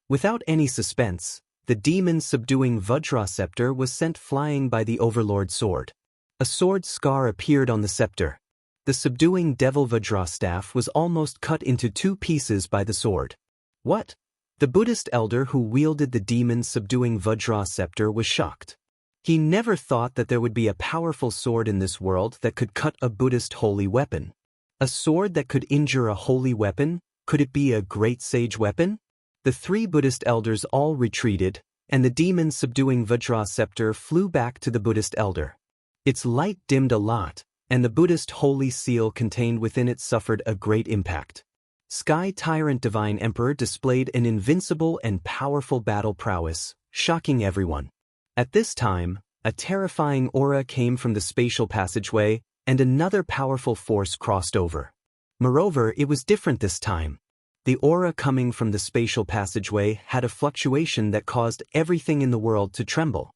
Without any suspense, the demon-subduing Vajra scepter was sent flying by the Overlord's sword. A sword scar appeared on the scepter. The subduing Devil Vajra staff was almost cut into 2 pieces by the sword. What? The Buddhist elder who wielded the demon-subduing Vajra scepter was shocked. He never thought that there would be a powerful sword in this world that could cut a Buddhist holy weapon. A sword that could injure a holy weapon? Could it be a great sage weapon? The 3 Buddhist elders all retreated, and the demon-subduing Vajra scepter flew back to the Buddhist elder. Its light dimmed a lot, and the Buddhist holy seal contained within it suffered a great impact. Sky Tyrant Divine Emperor displayed an invincible and powerful battle prowess, shocking everyone. At this time, a terrifying aura came from the spatial passageway, and another powerful force crossed over. Moreover, it was different this time. The aura coming from the spatial passageway had a fluctuation that caused everything in the world to tremble.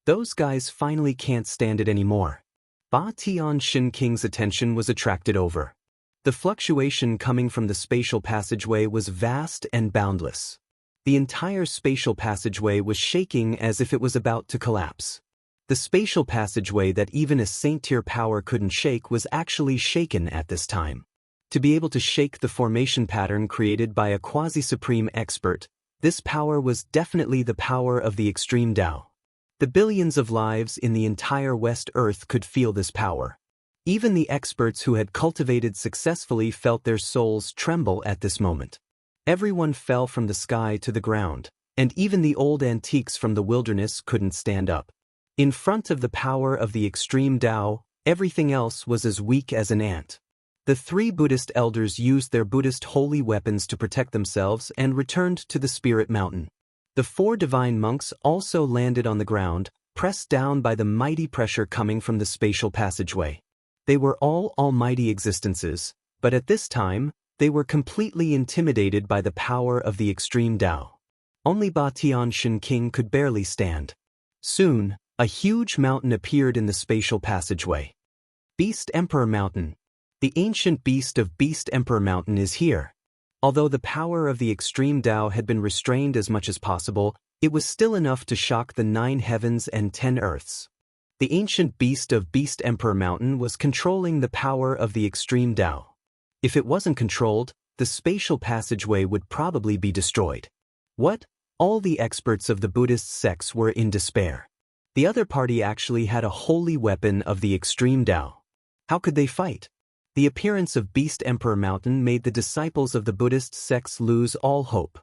Those guys finally can't stand it anymore. Ba Tian Shen King's attention was attracted over. The fluctuation coming from the spatial passageway was vast and boundless. The entire spatial passageway was shaking as if it was about to collapse. The spatial passageway that even a saint-tier power couldn't shake was actually shaken at this time. To be able to shake the formation pattern created by a quasi-supreme expert, this power was definitely the power of the extreme Tao. The billions of lives in the entire West Earth could feel this power. Even the experts who had cultivated successfully felt their souls tremble at this moment. Everyone fell from the sky to the ground, and even the old antiques from the wilderness couldn't stand up. In front of the power of the extreme Tao, everything else was as weak as an ant. The three Buddhist elders used their Buddhist holy weapons to protect themselves and returned to the Spirit Mountain. The four divine monks also landed on the ground, pressed down by the mighty pressure coming from the spatial passageway. They were all almighty existences, but at this time, they were completely intimidated by the power of the extreme Tao. Only Ba Tianxin King could barely stand. Soon, a huge mountain appeared in the spatial passageway. Beast Emperor Mountain. The ancient beast of Beast Emperor Mountain is here. Although the power of the extreme Tao had been restrained as much as possible, it was still enough to shock the 9 heavens and 10 earths. The ancient beast of Beast Emperor Mountain was controlling the power of the extreme Tao. If it wasn't controlled, the spatial passageway would probably be destroyed. What? All the experts of the Buddhist sects were in despair. The other party actually had a holy weapon of the extreme Tao. How could they fight? The appearance of Beast Emperor Mountain made the disciples of the Buddhist sects lose all hope.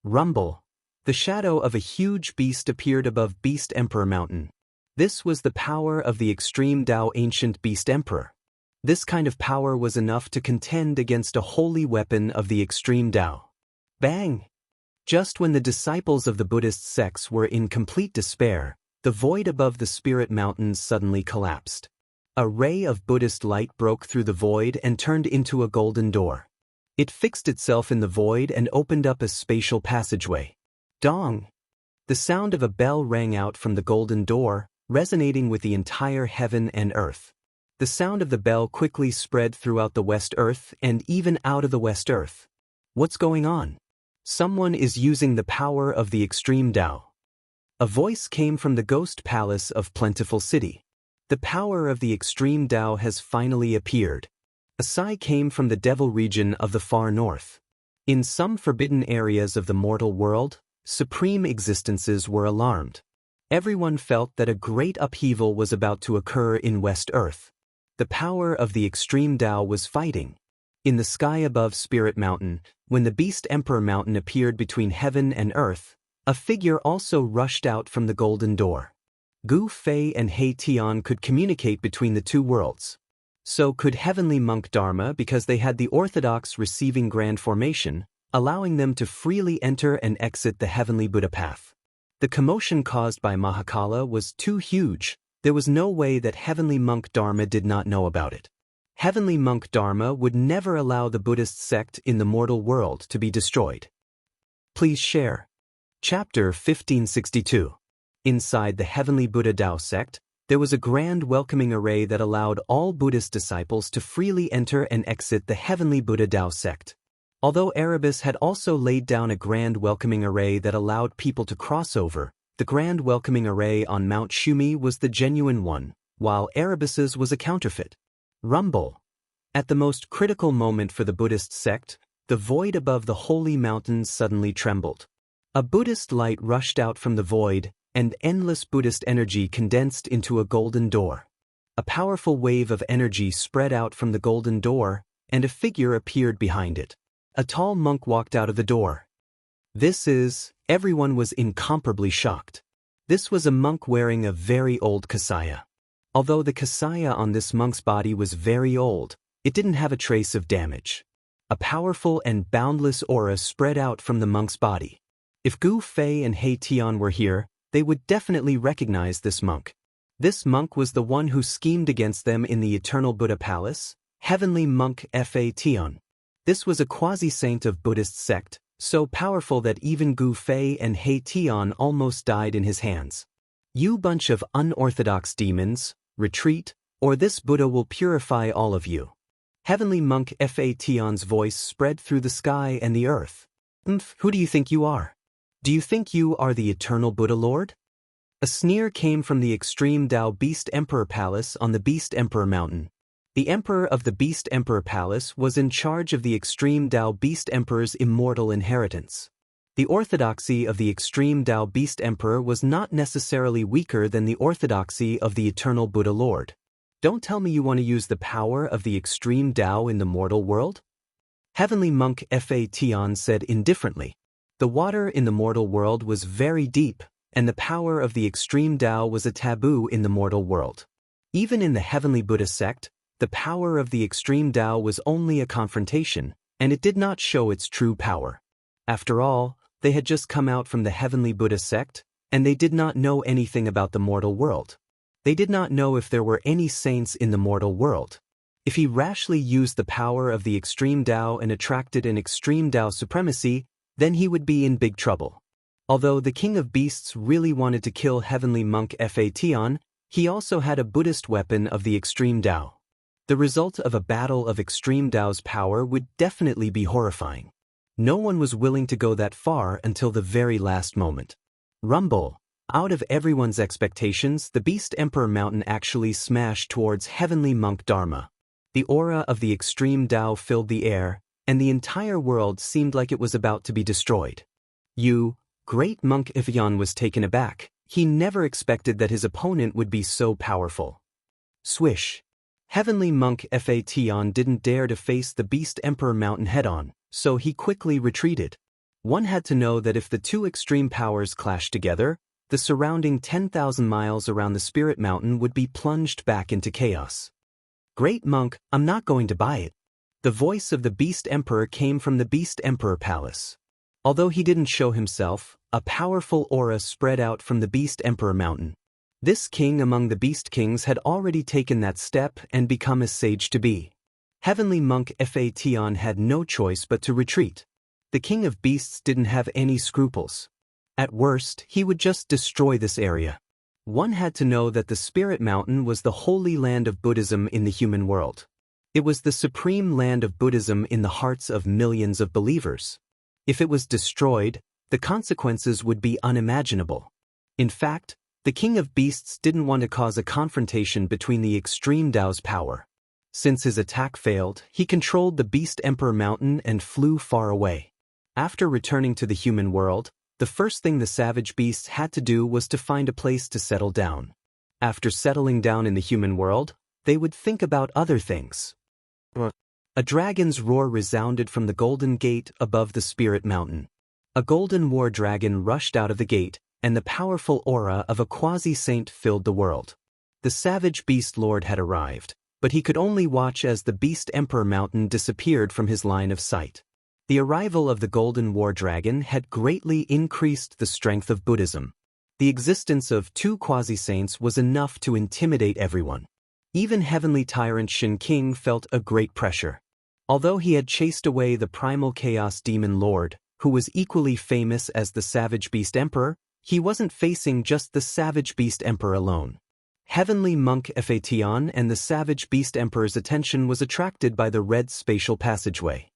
Rumble. The shadow of a huge beast appeared above Beast Emperor Mountain. This was the power of the extreme Tao ancient Beast Emperor. This kind of power was enough to contend against a holy weapon of the extreme Tao. Bang! Just when the disciples of the Buddhist sects were in complete despair, the void above the Spirit Mountains suddenly collapsed. A ray of Buddhist light broke through the void and turned into a golden door. It fixed itself in the void and opened up a spatial passageway. Dong! The sound of a bell rang out from the golden door, resonating with the entire heaven and earth. The sound of the bell quickly spread throughout the West Earth and even out of the West Earth. What's going on? Someone is using the power of the extreme Tao. A voice came from the ghost palace of Plentiful City. The power of the extreme Tao has finally appeared. A sigh came from the devil region of the far north. In some forbidden areas of the mortal world, supreme existences were alarmed. Everyone felt that a great upheaval was about to occur in West Earth. The power of the extreme Tao was fighting. In the sky above Spirit Mountain, when the Beast Emperor Mountain appeared between heaven and earth, a figure also rushed out from the golden door. Gu Fei and He Tian could communicate between the two worlds. So could Heavenly Monk Dharma because they had the orthodox receiving grand formation, allowing them to freely enter and exit the Heavenly Buddha path. The commotion caused by Mahakala was too huge. There was no way that Heavenly Monk Dharma did not know about it. Heavenly Monk Dharma would never allow the Buddhist sect in the mortal world to be destroyed. Please share. Chapter 1562. Inside the Heavenly Buddha Tao sect, there was a grand welcoming array that allowed all Buddhist disciples to freely enter and exit the Heavenly Buddha Tao sect. Although Erebus had also laid down a grand welcoming array that allowed people to cross over, the grand welcoming array on Mount Shumi was the genuine one, while Erebus's was a counterfeit. Rumble. At the most critical moment for the Buddhist sect, the void above the holy mountains suddenly trembled. A Buddhist light rushed out from the void, and endless Buddhist energy condensed into a golden door. A powerful wave of energy spread out from the golden door, and a figure appeared behind it. A tall monk walked out of the door. Everyone was incomparably shocked. This was a monk wearing a very old kasaya. Although the kasaya on this monk's body was very old, it didn't have a trace of damage. A powerful and boundless aura spread out from the monk's body. If Gu Fei and He Tian were here, they would definitely recognize this monk. This monk was the one who schemed against them in the Eternal Buddha Palace, Heavenly Monk Fa Tian. This was a quasi-saint of Buddhist sect, so powerful that even Gu Fei and He Tian almost died in his hands. You bunch of unorthodox demons, retreat, or this Buddha will purify all of you. Heavenly Monk Fa Tian's voice spread through the sky and the earth. Who do you think you are? Do you think you are the eternal Buddha Lord? A sneer came from the extreme Dao Beast Emperor Palace on the Beast Emperor Mountain. The Emperor of the Beast Emperor Palace was in charge of the extreme Dao Beast Emperor's immortal inheritance. The orthodoxy of the extreme Dao Beast Emperor was not necessarily weaker than the orthodoxy of the eternal Buddha Lord. Don't tell me you want to use the power of the extreme Dao in the mortal world? Heavenly Monk Fa Tian said indifferently. The water in the mortal world was very deep, and the power of the extreme Dao was a taboo in the mortal world. Even in the Heavenly Buddha sect, the power of the extreme Dao was only a confrontation, and it did not show its true power. After all, they had just come out from the Heavenly Buddha sect, and they did not know anything about the mortal world. They did not know if there were any saints in the mortal world. If he rashly used the power of the extreme Dao and attracted an extreme Dao supremacy, then he would be in big trouble. Although the King of Beasts really wanted to kill Heavenly Monk Fa Tian, he also had a Buddhist weapon of the extreme Dao. The result of a battle of extreme Dao's power would definitely be horrifying. No one was willing to go that far until the very last moment. Rumble. Out of everyone's expectations, the Beast Emperor Mountain actually smashed towards Heavenly Monk Dharma. The aura of the extreme Dao filled the air, and the entire world seemed like it was about to be destroyed. Great Monk Ifyan was taken aback. He never expected that his opponent would be so powerful. Swish. Heavenly Monk Fa Tian didn't dare to face the Beast Emperor Mountain head-on, so he quickly retreated. One had to know that if the two extreme powers clashed together, the surrounding 10,000 miles around the Spirit Mountain would be plunged back into chaos. Great Monk, I'm not going to buy it. The voice of the Beast Emperor came from the Beast Emperor Palace. Although he didn't show himself, a powerful aura spread out from the Beast Emperor Mountain. This king among the Beast Kings had already taken that step and become a sage to be. Heavenly Monk Fa Tian had no choice but to retreat. The King of Beasts didn't have any scruples. At worst, he would just destroy this area. One had to know that the Spirit Mountain was the holy land of Buddhism in the human world. It was the supreme land of Buddhism in the hearts of millions of believers. If it was destroyed, the consequences would be unimaginable. In fact, the King of Beasts didn't want to cause a confrontation between the extreme Dao's power. Since his attack failed, he controlled the Beast Emperor Mountain and flew far away. After returning to the human world, the first thing the savage beasts had to do was to find a place to settle down. After settling down in the human world, they would think about other things. A dragon's roar resounded from the golden gate above the Spirit Mountain. A golden war dragon rushed out of the gate, and the powerful aura of a quasi-saint filled the world. The savage beast lord had arrived, but he could only watch as the Beast Emperor Mountain disappeared from his line of sight. The arrival of the golden war dragon had greatly increased the strength of Buddhism. The existence of two quasi-saints was enough to intimidate everyone. Even Heavenly Tyrant Shin King felt a great pressure. Although he had chased away the primal chaos demon lord, who was equally famous as the Savage Beast Emperor, he wasn't facing just the Savage Beast Emperor alone. Heavenly Monk Fa Tian and the Savage Beast Emperor's attention was attracted by the red spatial passageway.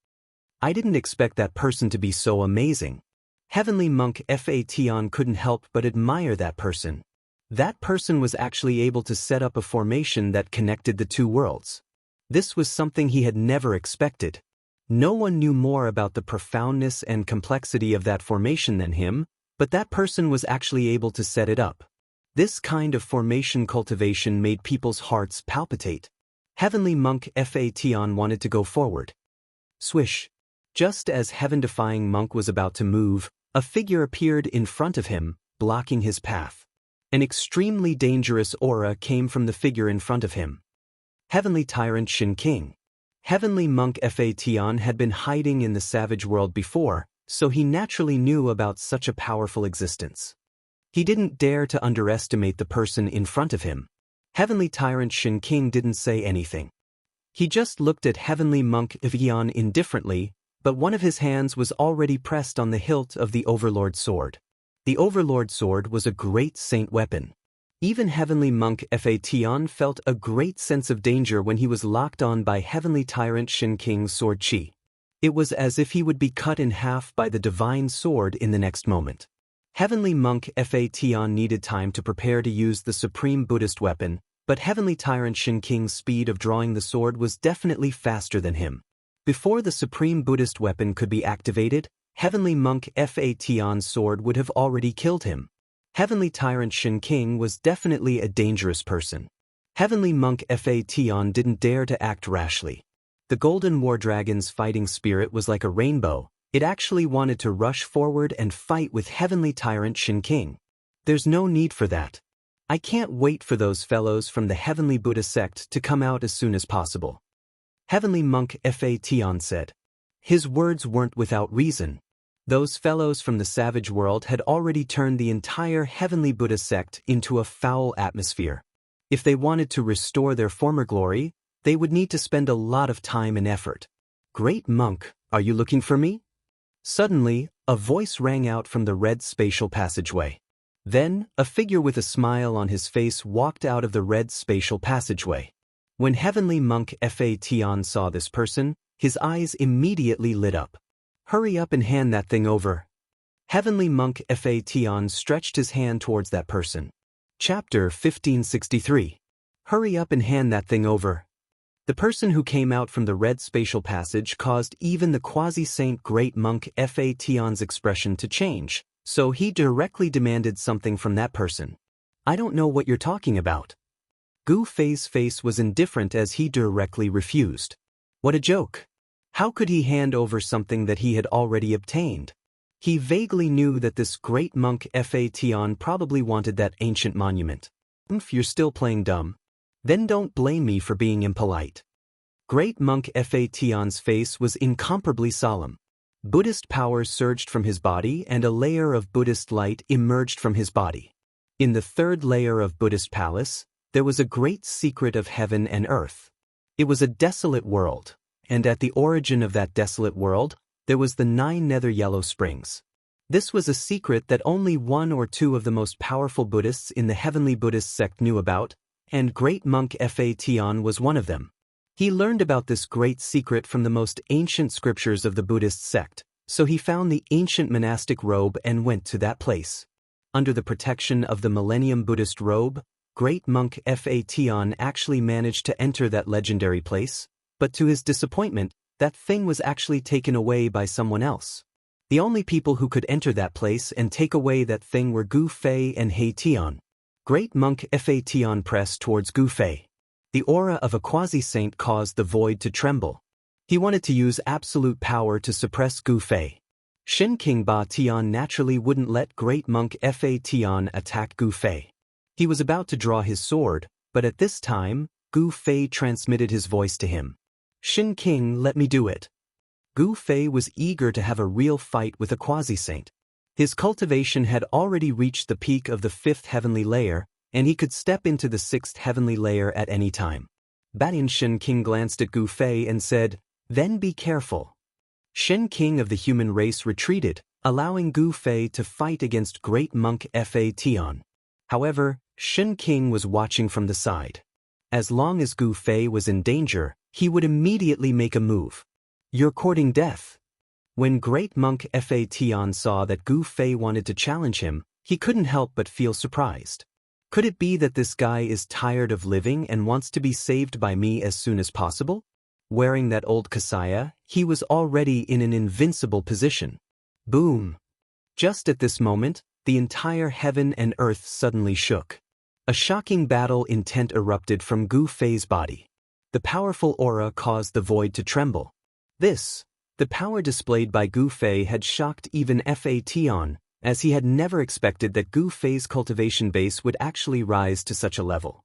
I didn't expect that person to be so amazing. Heavenly Monk Fa Tian couldn't help but admire that person. That person was actually able to set up a formation that connected the two worlds. This was something he had never expected. No one knew more about the profoundness and complexity of that formation than him, but that person was actually able to set it up. This kind of formation cultivation made people's hearts palpitate. Heavenly Monk Fa Tian wanted to go forward. Swish. Just as heaven-defying monk was about to move, a figure appeared in front of him, blocking his path. An extremely dangerous aura came from the figure in front of him. Heavenly Tyrant Shin King. Heavenly Monk Fa Tian had been hiding in the savage world before, so he naturally knew about such a powerful existence. He didn't dare to underestimate the person in front of him. Heavenly Tyrant Shin King didn't say anything. He just looked at Heavenly Monk Ifyan indifferently, but one of his hands was already pressed on the hilt of the Overlord Sword. The Overlord Sword was a great saint weapon. Even Heavenly Monk Fa Tian felt a great sense of danger when he was locked on by Heavenly Tyrant Shin King's sword chi. It was as if he would be cut in half by the divine sword in the next moment. Heavenly Monk Fa Tian needed time to prepare to use the supreme Buddhist weapon, but Heavenly Tyrant Shin King's speed of drawing the sword was definitely faster than him. Before the supreme Buddhist weapon could be activated, Heavenly Monk Fa Tian's sword would have already killed him. Heavenly Tyrant Shin King was definitely a dangerous person. Heavenly Monk Fa Tian didn't dare to act rashly. The Golden War Dragon's fighting spirit was like a rainbow. It actually wanted to rush forward and fight with Heavenly Tyrant Shin King. There's no need for that. I can't wait for those fellows from the Heavenly Buddha sect to come out as soon as possible. Heavenly Monk Fa Tian said. His words weren't without reason. Those fellows from the savage world had already turned the entire Heavenly Buddha sect into a foul atmosphere. If they wanted to restore their former glory, they would need to spend a lot of time and effort. Great Monk, are you looking for me? Suddenly, a voice rang out from the red spatial passageway. Then, a figure with a smile on his face walked out of the red spatial passageway. When Heavenly Monk Fa Tian saw this person, his eyes immediately lit up. Hurry up and hand that thing over. Heavenly Monk Fa Tian stretched his hand towards that person. Chapter 1563. Hurry up and hand that thing over. The person who came out from the red spatial passage caused even the quasi-saint Great Monk Fa Tian's expression to change, so he directly demanded something from that person. I don't know what you're talking about. Gu Fei's face was indifferent as he directly refused. What a joke. How could he hand over something that he had already obtained? He vaguely knew that this Great Monk Fa Tian probably wanted that ancient monument. If you're still playing dumb, then don't blame me for being impolite. Great Monk Fa Tian's face was incomparably solemn. Buddhist power surged from his body and a layer of Buddhist light emerged from his body. In the third layer of Buddhist palace, there was a great secret of heaven and earth. It was a desolate world, and at the origin of that desolate world, there was the 9 nether yellow springs. This was a secret that only 1 or 2 of the most powerful Buddhists in the Heavenly Buddhist sect knew about, and Great Monk Fa Tian was one of them. He learned about this great secret from the most ancient scriptures of the Buddhist sect, so he found the ancient monastic robe and went to that place. Under the protection of the Millennium Buddhist robe, Great Monk Fa Tian actually managed to enter that legendary place, but to his disappointment, that thing was actually taken away by someone else. The only people who could enter that place and take away that thing were Gu Fei and He Tian. Great Monk Fa Tian pressed towards Gu Fei. The aura of a quasi-saint caused the void to tremble. He wanted to use absolute power to suppress Gu Fei. Shin King Ba Tian naturally wouldn't let Great Monk Fa Tian attack Gu Fei. He was about to draw his sword, but at this time, Gu Fei transmitted his voice to him. Shin King, let me do it. Gu Fei was eager to have a real fight with a quasi-saint. His cultivation had already reached the peak of the 5th heavenly layer, and he could step into the 6th heavenly layer at any time. Badian Shin King glanced at Gu Fei and said, "Then be careful." Shin King of the human race retreated, allowing Gu Fei to fight against Great Monk Fa Tian. However, Shin King was watching from the side. As long as Gu Fei was in danger, he would immediately make a move. You're courting death. When Great Monk Fa Tian saw that Gu Fei wanted to challenge him, he couldn't help but feel surprised. Could it be that this guy is tired of living and wants to be saved by me as soon as possible? Wearing that old kasaya, he was already in an invincible position. Boom! Just at this moment, the entire heaven and earth suddenly shook. A shocking battle intent erupted from Gu Fei's body. The powerful aura caused the void to tremble. The power displayed by Gu Fei had shocked even Fa Tian, as he had never expected that Gu Fei's cultivation base would actually rise to such a level.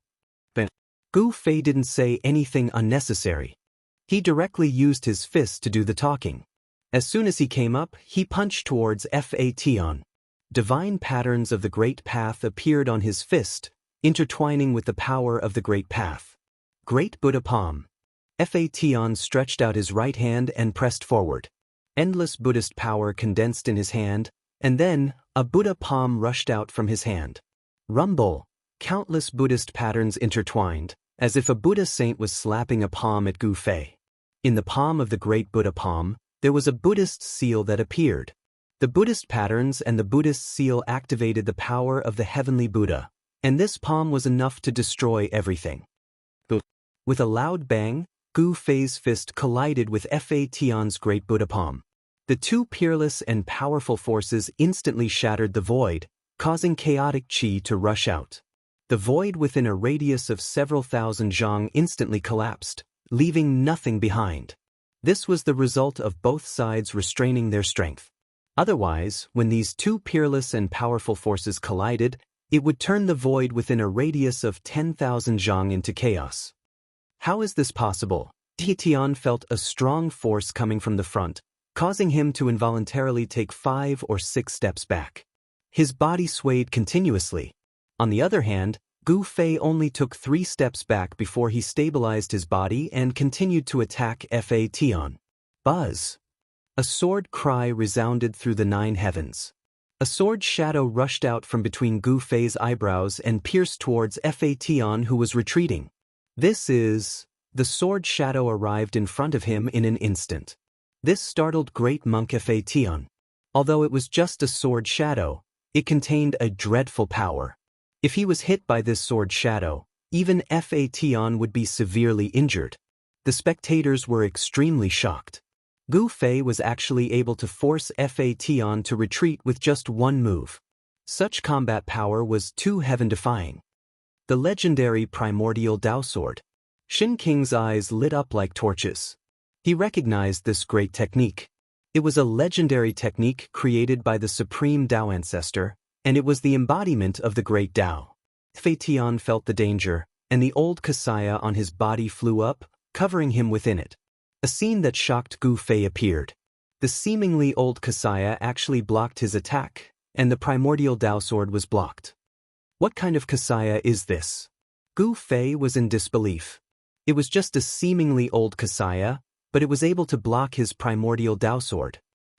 But Gu Fei didn't say anything unnecessary. He directly used his fist to do the talking. As soon as he came up, he punched towards Fa Tian. Divine patterns of the Great Path appeared on his fist, intertwining with the power of the Great Path. Great Buddha Palm. Fa Tian stretched out his right hand and pressed forward. Endless Buddhist power condensed in his hand, and then, a Buddha palm rushed out from his hand. Rumble! Countless Buddhist patterns intertwined, as if a Buddha saint was slapping a palm at Gu Fei. In the palm of the Great Buddha Palm, there was a Buddhist seal that appeared. The Buddhist patterns and the Buddhist seal activated the power of the heavenly Buddha, and this palm was enough to destroy everything. With a loud bang, Gu Fei's fist collided with Fa Tian's great Buddha palm. The two peerless and powerful forces instantly shattered the void, causing chaotic qi to rush out. The void within a radius of several thousand zhang instantly collapsed, leaving nothing behind. This was the result of both sides restraining their strength. Otherwise, when these two peerless and powerful forces collided, it would turn the void within a radius of 10,000 zhang into chaos. How is this possible? Tian felt a strong force coming from the front, causing him to involuntarily take 5 or 6 steps back. His body swayed continuously. On the other hand, Gu Fei only took 3 steps back before he stabilized his body and continued to attack Fa Tian. Buzz! A sword cry resounded through the 9 heavens. A sword shadow rushed out from between Gu Fei's eyebrows and pierced towards Fa Tian, who was retreating. The sword shadow arrived in front of him in an instant. This startled great monk Fa Tian. Although it was just a sword shadow, it contained a dreadful power. If he was hit by this sword shadow, even Fa Tian would be severely injured. The spectators were extremely shocked. Gu Fei was actually able to force Fa Tian to retreat with just one move. Such combat power was too heaven-defying. The legendary primordial Dao sword. Shin King's eyes lit up like torches. He recognized this great technique. It was a legendary technique created by the supreme Dao ancestor, and it was the embodiment of the great Dao. Fa Tian felt the danger, and the old Kasaya on his body flew up, covering him within it. A scene that shocked Gu Fei appeared. The seemingly old Kasaya actually blocked his attack, and the primordial Dao sword was blocked. What kind of Kasaya is this? Gu Fei was in disbelief. It was just a seemingly old Kasaya, but it was able to block his primordial Dao sword.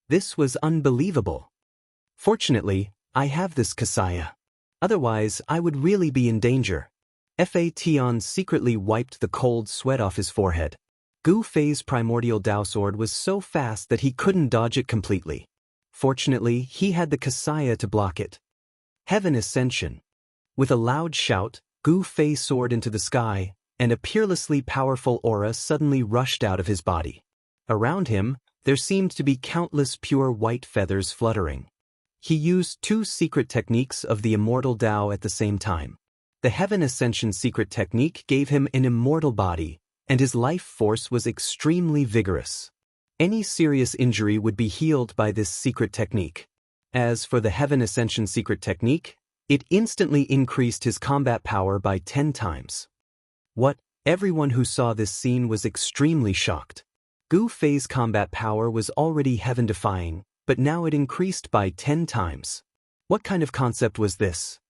This was unbelievable. Fortunately, I have this Kasaya. Otherwise, I would really be in danger. Fa Tian secretly wiped the cold sweat off his forehead. Gu Fei's primordial Dao sword was so fast that he couldn't dodge it completely. Fortunately, he had the Kasaya to block it. Heaven Ascension. With a loud shout, Gu Fei soared into the sky, and a peerlessly powerful aura suddenly rushed out of his body. Around him, there seemed to be countless pure white feathers fluttering. He used 2 secret techniques of the immortal Dao at the same time. The Heaven Ascension secret technique gave him an immortal body, and his life force was extremely vigorous. Any serious injury would be healed by this secret technique. As for the Heaven Ascension secret technique, it instantly increased his combat power by 10 times. Everyone who saw this scene was extremely shocked. Gu Fei's combat power was already heaven-defying, but now it increased by 10 times. What kind of concept was this?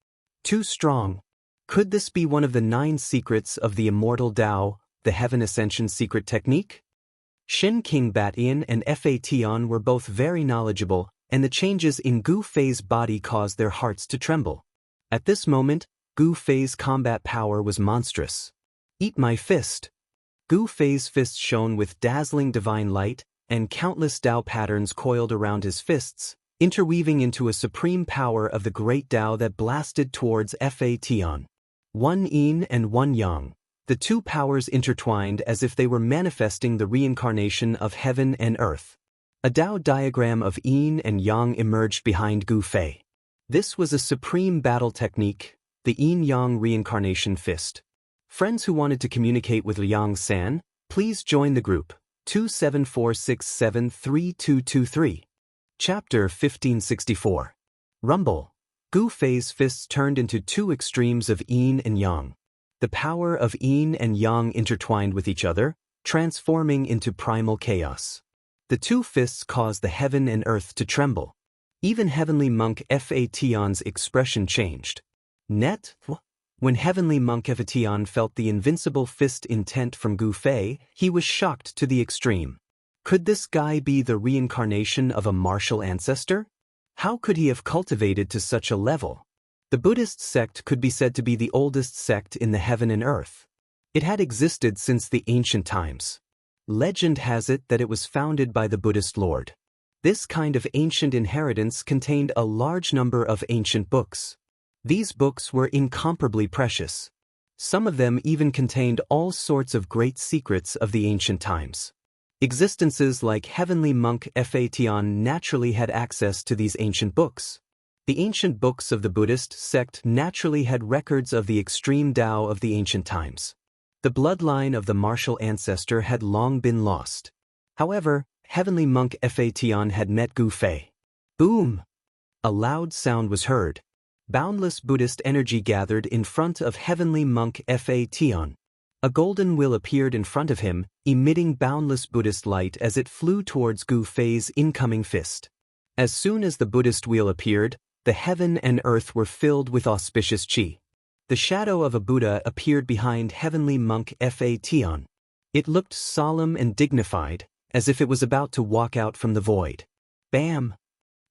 Too strong. Could this be one of the 9 secrets of the immortal Dao, the Heaven Ascension secret technique? Shin King Bat-Yin and Fa Tian were both very knowledgeable, and the changes in Gu Fei's body caused their hearts to tremble. At this moment, Gu Fei's combat power was monstrous. Eat my fist! Gu Fei's fist shone with dazzling divine light, and countless Dao patterns coiled around his fists, interweaving into a supreme power of the great Dao that blasted towards Fa Tian. 1 yin and 1 yang. The 2 powers intertwined as if they were manifesting the reincarnation of heaven and earth. A Dao diagram of yin and yang emerged behind Gu Fei. This was a supreme battle technique, the yin-yang reincarnation fist. Friends who wanted to communicate with Liang San, please join the group, 274673223. Chapter 1564. Rumble. Gu Fei's fists turned into 2 extremes of yin and yang. The power of yin and yang intertwined with each other, transforming into primal chaos. The 2 fists caused the heaven and earth to tremble. Even heavenly monk Fa Tian's expression changed. When heavenly monk Fa Tian felt the invincible fist intent from Gu Fei, he was shocked to the extreme. Could this guy be the reincarnation of a martial ancestor? How could he have cultivated to such a level? The Buddhist sect could be said to be the oldest sect in the heaven and earth. It had existed since the ancient times. Legend has it that it was founded by the Buddhist lord. This kind of ancient inheritance contained a large number of ancient books. These books were incomparably precious. Some of them even contained all sorts of great secrets of the ancient times. Existences like Heavenly Monk Fation naturally had access to these ancient books. The ancient books of the Buddhist sect naturally had records of the extreme Tao of the ancient times. The bloodline of the martial ancestor had long been lost. However, Heavenly Monk Fation had met Gu Fei. Boom! A loud sound was heard. Boundless Buddhist energy gathered in front of Heavenly Monk Fation. A golden wheel appeared in front of him, emitting boundless Buddhist light as it flew towards Gu Fei's incoming fist. As soon as the Buddhist wheel appeared, the heaven and earth were filled with auspicious qi. The shadow of a Buddha appeared behind Heavenly Monk Fation. It looked solemn and dignified, as if it was about to walk out from the void. Bam!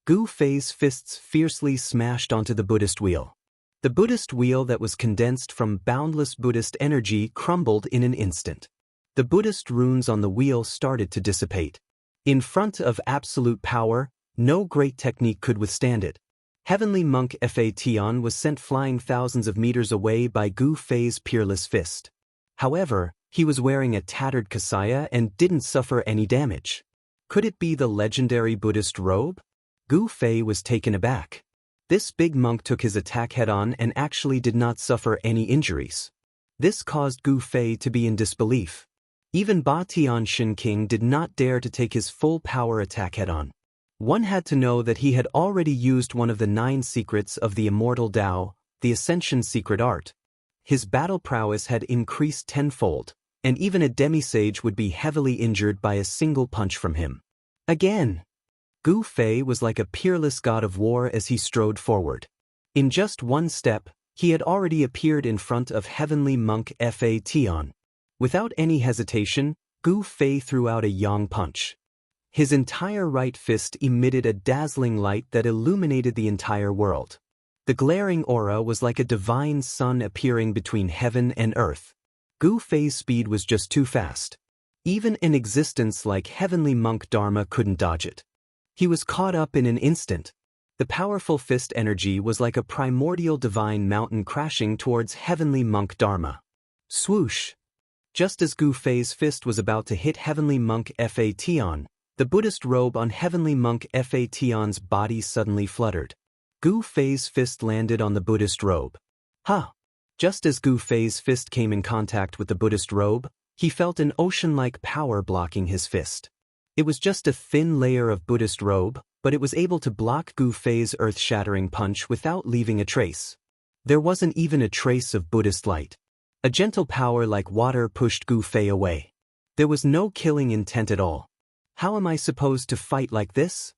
Gu Fei's fists fiercely smashed onto the Buddhist wheel. The Buddhist wheel that was condensed from boundless Buddhist energy crumbled in an instant. The Buddhist runes on the wheel started to dissipate. In front of absolute power, no great technique could withstand it. Heavenly Monk Fation was sent flying thousands of meters away by Gu Fei's peerless fist. However, he was wearing a tattered kasaya and didn't suffer any damage. Could it be the legendary Buddhist robe? Gu Fei was taken aback. This big monk took his attack head-on and actually did not suffer any injuries. This caused Gu Fei to be in disbelief. Even Ba Tian Shin King did not dare to take his full power attack head-on. One had to know that he had already used one of the 9 secrets of the immortal Tao, the Ascension secret art. His battle prowess had increased tenfold, and even a demisage would be heavily injured by a single punch from him. Again! Gu Fei was like a peerless god of war as he strode forward. In just one step, he had already appeared in front of Heavenly Monk Fation. Without any hesitation, Gu Fei threw out a yang punch. His entire right fist emitted a dazzling light that illuminated the entire world. The glaring aura was like a divine sun appearing between heaven and earth. Gu Fei's speed was just too fast. Even an existence like Heavenly Monk Dharma couldn't dodge it. He was caught up in an instant. The powerful fist energy was like a primordial divine mountain crashing towards Heavenly Monk Dharma. Swoosh! Just as Gu Fei's fist was about to hit Heavenly Monk Fation, the Buddhist robe on Heavenly Monk Fation's body suddenly fluttered. Gu Fei's fist landed on the Buddhist robe. Ha! Just as Gu Fei's fist came in contact with the Buddhist robe, he felt an ocean-like power blocking his fist. It was just a thin layer of Buddhist robe, but it was able to block Gu Fei's earth-shattering punch without leaving a trace. There wasn't even a trace of Buddhist light. A gentle power like water pushed Gu Fei away. There was no killing intent at all. How am I supposed to fight like this?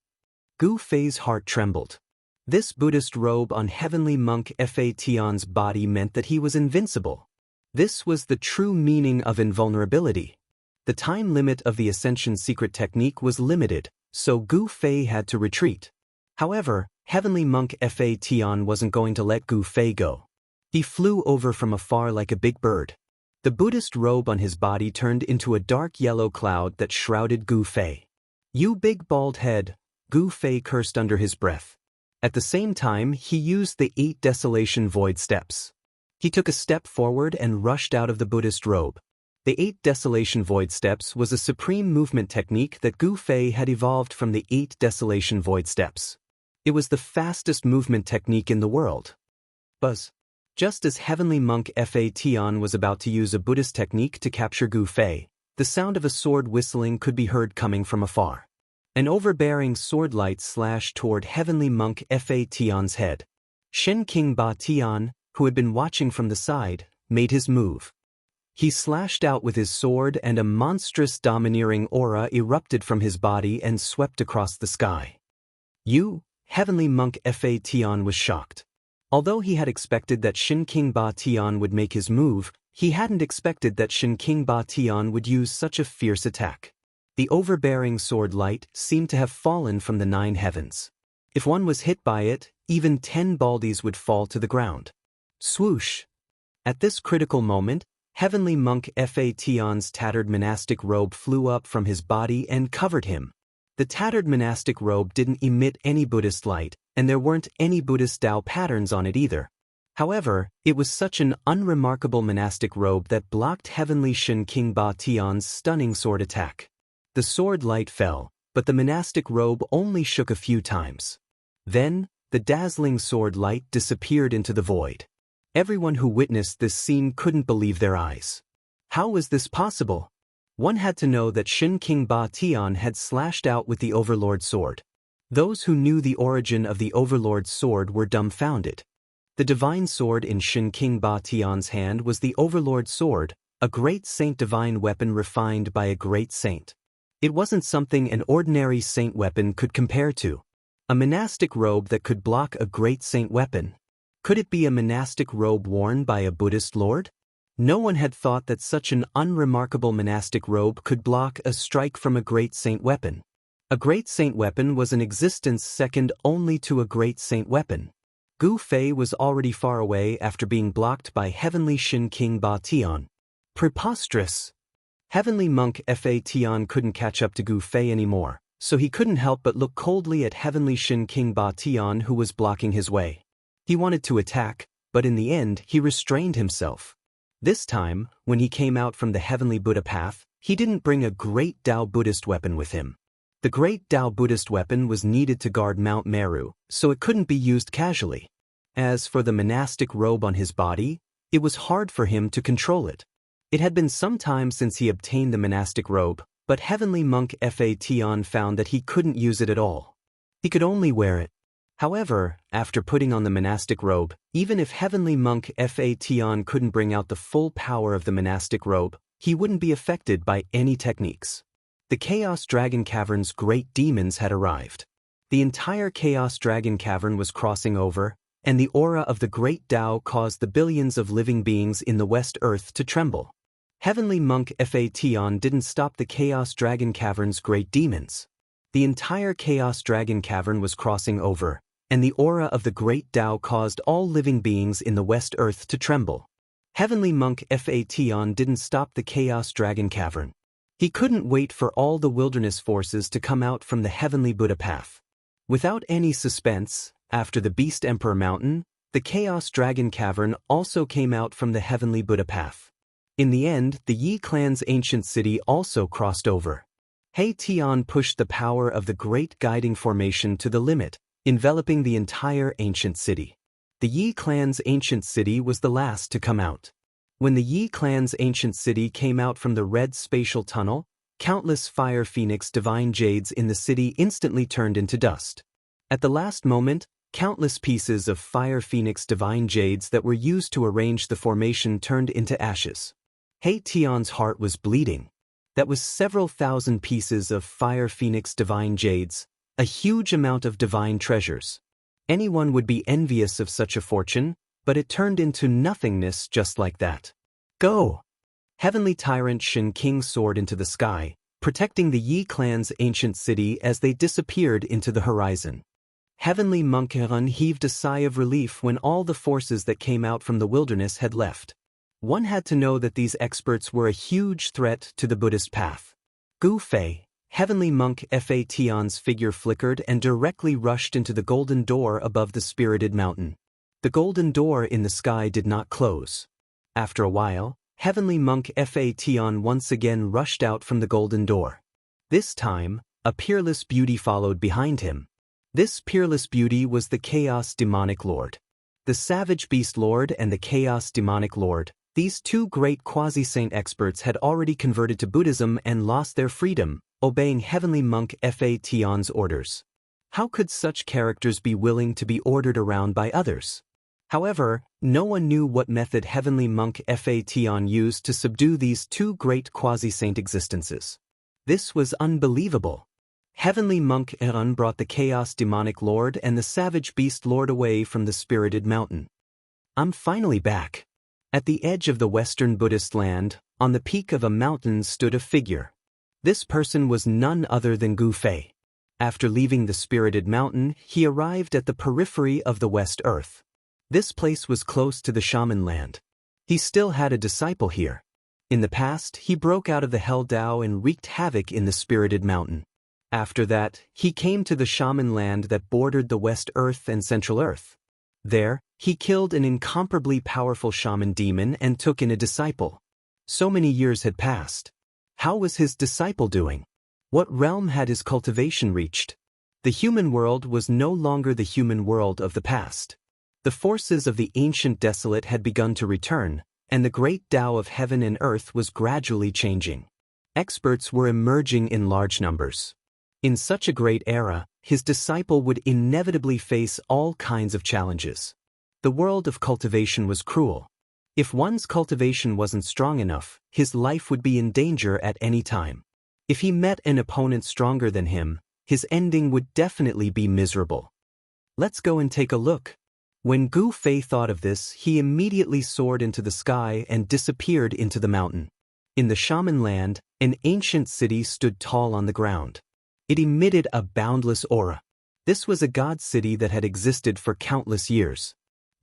Gu Fei's heart trembled. This Buddhist robe on Heavenly Monk Fation's body meant that he was invincible. This was the true meaning of invulnerability. The time limit of the Ascension secret technique was limited, so Gu Fei had to retreat. However, Heavenly Monk Fation wasn't going to let Gu Fei go. He flew over from afar like a big bird. The Buddhist robe on his body turned into a dark yellow cloud that shrouded Gu Fei. "You big bald head," Gu Fei cursed under his breath. At the same time, he used the 8 Desolation Void steps. He took a step forward and rushed out of the Buddhist robe. The 8 Desolation Void steps was a supreme movement technique that Gu Fei had evolved from the 8 Desolation Void steps. It was the fastest movement technique in the world. Buzz. Just as Heavenly Monk Fation was about to use a Buddhist technique to capture Gu Fei, the sound of a sword whistling could be heard coming from afar. An overbearing sword light slashed toward Heavenly Monk Fation's head. Shen King Ba Tian, who had been watching from the side, made his move. He slashed out with his sword and a monstrous domineering aura erupted from his body and swept across the sky. Heavenly Monk Fation was shocked. Although he had expected that Shen King Ba Tian would make his move, he hadn't expected that Shen King Ba Tian would use such a fierce attack. The overbearing sword light seemed to have fallen from the 9 heavens. If one was hit by it, even 10 baldies would fall to the ground. Swoosh! At this critical moment, Heavenly Monk Fa Tion's tattered monastic robe flew up from his body and covered him. The tattered monastic robe didn't emit any Buddhist light, and there weren't any Buddhist Tao patterns on it either. However, it was such an unremarkable monastic robe that blocked Heavenly Shin King Ba Tion's stunning sword attack. The sword light fell, but the monastic robe only shook a few times. Then, the dazzling sword light disappeared into the void. Everyone who witnessed this scene couldn't believe their eyes. How was this possible? One had to know that Shin King Ba Tian had slashed out with the Overlord sword. Those who knew the origin of the Overlord's sword were dumbfounded. The divine sword in Shin King Ba Tian's hand was the Overlord's sword, a great saint divine weapon refined by a great saint. It wasn't something an ordinary saint weapon could compare to. A monastic robe that could block a great saint weapon. Could it be a monastic robe worn by a Buddhist lord? No one had thought that such an unremarkable monastic robe could block a strike from a great saint weapon. A great saint weapon was an existence second only to a great saint weapon. Gu Fei was already far away after being blocked by Heavenly Shin King Ba Tian. Preposterous! Heavenly Monk Fa Tian couldn't catch up to Gu Fei anymore, so he couldn't help but look coldly at Heavenly Shin King Ba Tian who was blocking his way. He wanted to attack, but in the end he restrained himself. This time, when he came out from the Heavenly Buddha path, he didn't bring a great Tao Buddhist weapon with him. The great Tao Buddhist weapon was needed to guard Mount Meru, so it couldn't be used casually. As for the monastic robe on his body, it was hard for him to control it. It had been some time since he obtained the monastic robe, but Heavenly Monk Fa Tian found that he couldn't use it at all. He could only wear it. However, after putting on the monastic robe, even if Heavenly Monk Fa Tian couldn't bring out the full power of the monastic robe, he wouldn't be affected by any techniques. The Chaos Dragon Cavern's great demons had arrived. The entire Chaos Dragon Cavern was crossing over, and the aura of the great Tao caused the billions of living beings in the West Earth to tremble. Heavenly Monk Fa Tian didn't stop the Chaos Dragon Cavern's great demons. The entire Chaos Dragon Cavern was crossing over, and the aura of the great Tao caused all living beings in the West Earth to tremble. Heavenly Monk Fa Tian didn't stop the Chaos Dragon Cavern. He couldn't wait for all the wilderness forces to come out from the Heavenly Buddha path. Without any suspense, after the Beast Emperor Mountain, the Chaos Dragon Cavern also came out from the Heavenly Buddha path. In the end, the Yi clan's ancient city also crossed over. He Tian pushed the power of the Great Guiding Formation to the limit, enveloping the entire ancient city. The Yi clan's ancient city was the last to come out. When the Yi clan's ancient city came out from the red spatial tunnel, countless fire phoenix divine jades in the city instantly turned into dust. At the last moment, countless pieces of fire phoenix divine jades that were used to arrange the formation turned into ashes. He Tian's heart was bleeding. That was several thousand pieces of fire phoenix divine jades, a huge amount of divine treasures. Anyone would be envious of such a fortune, but it turned into nothingness just like that. Go! Heavenly Tyrant Shin King soared into the sky, protecting the Yi clan's ancient city as they disappeared into the horizon. Heavenly Monk Heron heaved a sigh of relief when all the forces that came out from the wilderness had left. One had to know that these experts were a huge threat to the Buddhist path. Gu Fei, Heavenly Monk Fa Tian's figure flickered and directly rushed into the golden door above the spirited mountain. The golden door in the sky did not close. After a while, Heavenly Monk Fa Tian once again rushed out from the golden door. This time, a peerless beauty followed behind him. This peerless beauty was the Chaos Demonic Lord. The Savage Beast Lord and the Chaos Demonic Lord, these two great quasi-saint experts had already converted to Buddhism and lost their freedom, obeying Heavenly Monk Fa Tian's orders. How could such characters be willing to be ordered around by others? However, no one knew what method Heavenly Monk Fa Tian used to subdue these two great quasi-saint existences. This was unbelievable. Heavenly Monk Heron brought the Chaos Demonic Lord and the Savage Beast Lord away from the spirited mountain. I'm finally back. At the edge of the Western Buddhist land, on the peak of a mountain stood a figure. This person was none other than Gu Fei. After leaving the spirited mountain, he arrived at the periphery of the West Earth. This place was close to the shaman land. He still had a disciple here. In the past, he broke out of the Hell Dao and wreaked havoc in the Spirited Mountain. After that, he came to the Shaman land that bordered the West Earth and Central Earth. There, he killed an incomparably powerful shaman demon and took in a disciple. So many years had passed. How was his disciple doing? What realm had his cultivation reached? The human world was no longer the human world of the past. The forces of the ancient desolate had begun to return, and the great Tao of heaven and earth was gradually changing. Experts were emerging in large numbers. In such a great era, his disciple would inevitably face all kinds of challenges. The world of cultivation was cruel. If one's cultivation wasn't strong enough, his life would be in danger at any time. If he met an opponent stronger than him, his ending would definitely be miserable. Let's go and take a look. When Gu Fei thought of this, he immediately soared into the sky and disappeared into the mountain. In the shaman land, an ancient city stood tall on the ground. It emitted a boundless aura. This was a god city that had existed for countless years.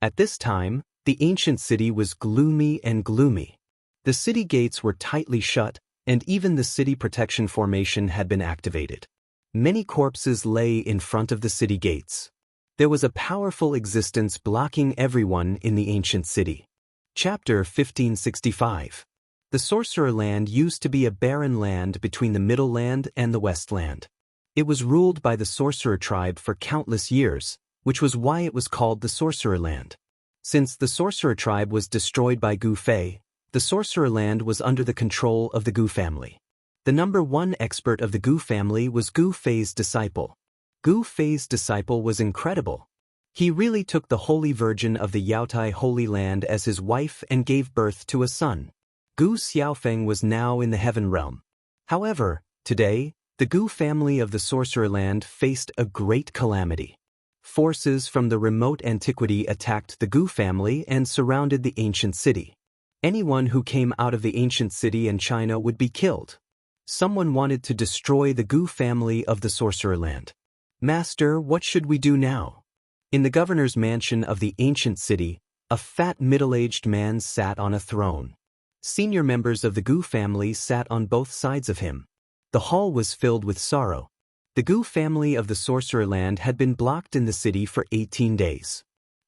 At this time, the ancient city was gloomy and gloomy. The city gates were tightly shut, and even the city protection formation had been activated. Many corpses lay in front of the city gates. There was a powerful existence blocking everyone in the ancient city. Chapter 1565. The Sorcerer Land used to be a barren land between the Middle Land and the West Land. It was ruled by the Sorcerer tribe for countless years, which was why it was called the Sorcerer Land. Since the Sorcerer tribe was destroyed by Gu Fei, the Sorcerer Land was under the control of the Gu family. The number one expert of the Gu family was Gu Fei's disciple. Gu Fei's disciple was incredible. He really took the Holy Virgin of the Yaotai Holy Land as his wife and gave birth to a son. Gu Xiaofeng was now in the heaven realm. However, today, the Gu family of the Sorcerer Land faced a great calamity. Forces from the remote antiquity attacked the Gu family and surrounded the ancient city. Anyone who came out of the ancient city and China would be killed. Someone wanted to destroy the Gu family of the Sorcerer Land. Master, what should we do now? In the governor's mansion of the ancient city, a fat middle-aged man sat on a throne. Senior members of the Gu family sat on both sides of him. The hall was filled with sorrow. The Gu family of the Sorcerer Land had been blocked in the city for 18 days.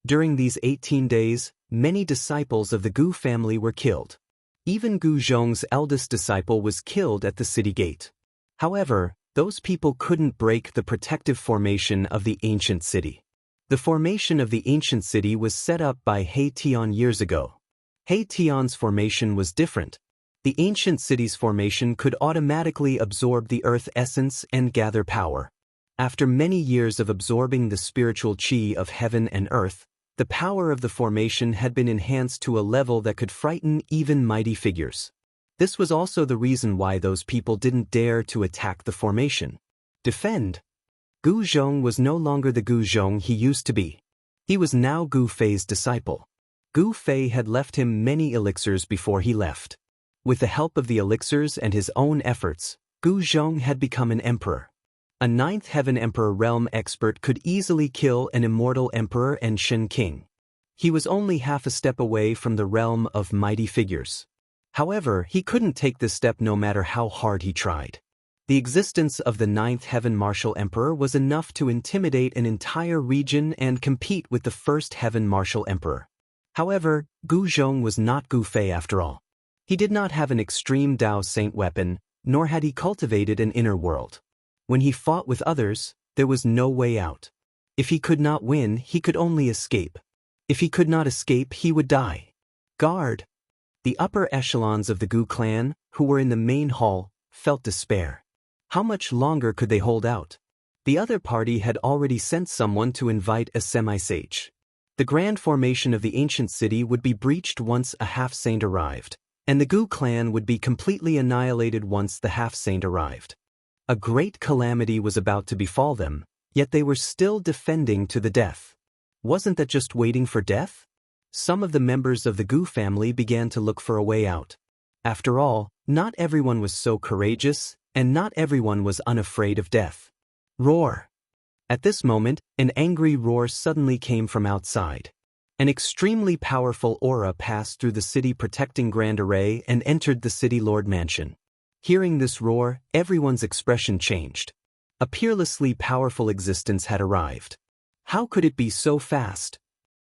During these 18 days, many disciples of the Gu family were killed. Even Gu Zhong's eldest disciple was killed at the city gate. However, those people couldn't break the protective formation of the ancient city. The formation of the ancient city was set up by He Tian years ago. He Tian's formation was different. The ancient city's formation could automatically absorb the earth essence and gather power. After many years of absorbing the spiritual qi of heaven and earth, the power of the formation had been enhanced to a level that could frighten even mighty figures. This was also the reason why those people didn't dare to attack the formation. Defend. Gu Zhong was no longer the Gu Zhong he used to be. He was now Gu Fei's disciple. Gu Fei had left him many elixirs before he left. With the help of the elixirs and his own efforts, Gu Zhong had become an emperor. A ninth heaven emperor realm expert could easily kill an immortal emperor and Shen king. He was only half a step away from the realm of mighty figures. However, he couldn't take this step no matter how hard he tried. The existence of the ninth heaven martial emperor was enough to intimidate an entire region and compete with the first heaven martial emperor. However, Gu Zhong was not Gu Fei after all. He did not have an extreme Dao Saint weapon, nor had he cultivated an inner world. When he fought with others, there was no way out. If he could not win, he could only escape. If he could not escape, he would die. Guard! The upper echelons of the Gu clan, who were in the main hall, felt despair. How much longer could they hold out? The other party had already sent someone to invite a semi-sage. The grand formation of the ancient city would be breached once a half-saint arrived, and the Gu clan would be completely annihilated once the half-saint arrived. A great calamity was about to befall them, yet they were still defending to the death. Wasn't that just waiting for death? Some of the members of the Gu family began to look for a way out. After all, not everyone was so courageous, and not everyone was unafraid of death. Roar! At this moment, an angry roar suddenly came from outside. An extremely powerful aura passed through the city protecting Grand Array and entered the city lord mansion. Hearing this roar, everyone's expression changed. A peerlessly powerful existence had arrived. How could it be so fast?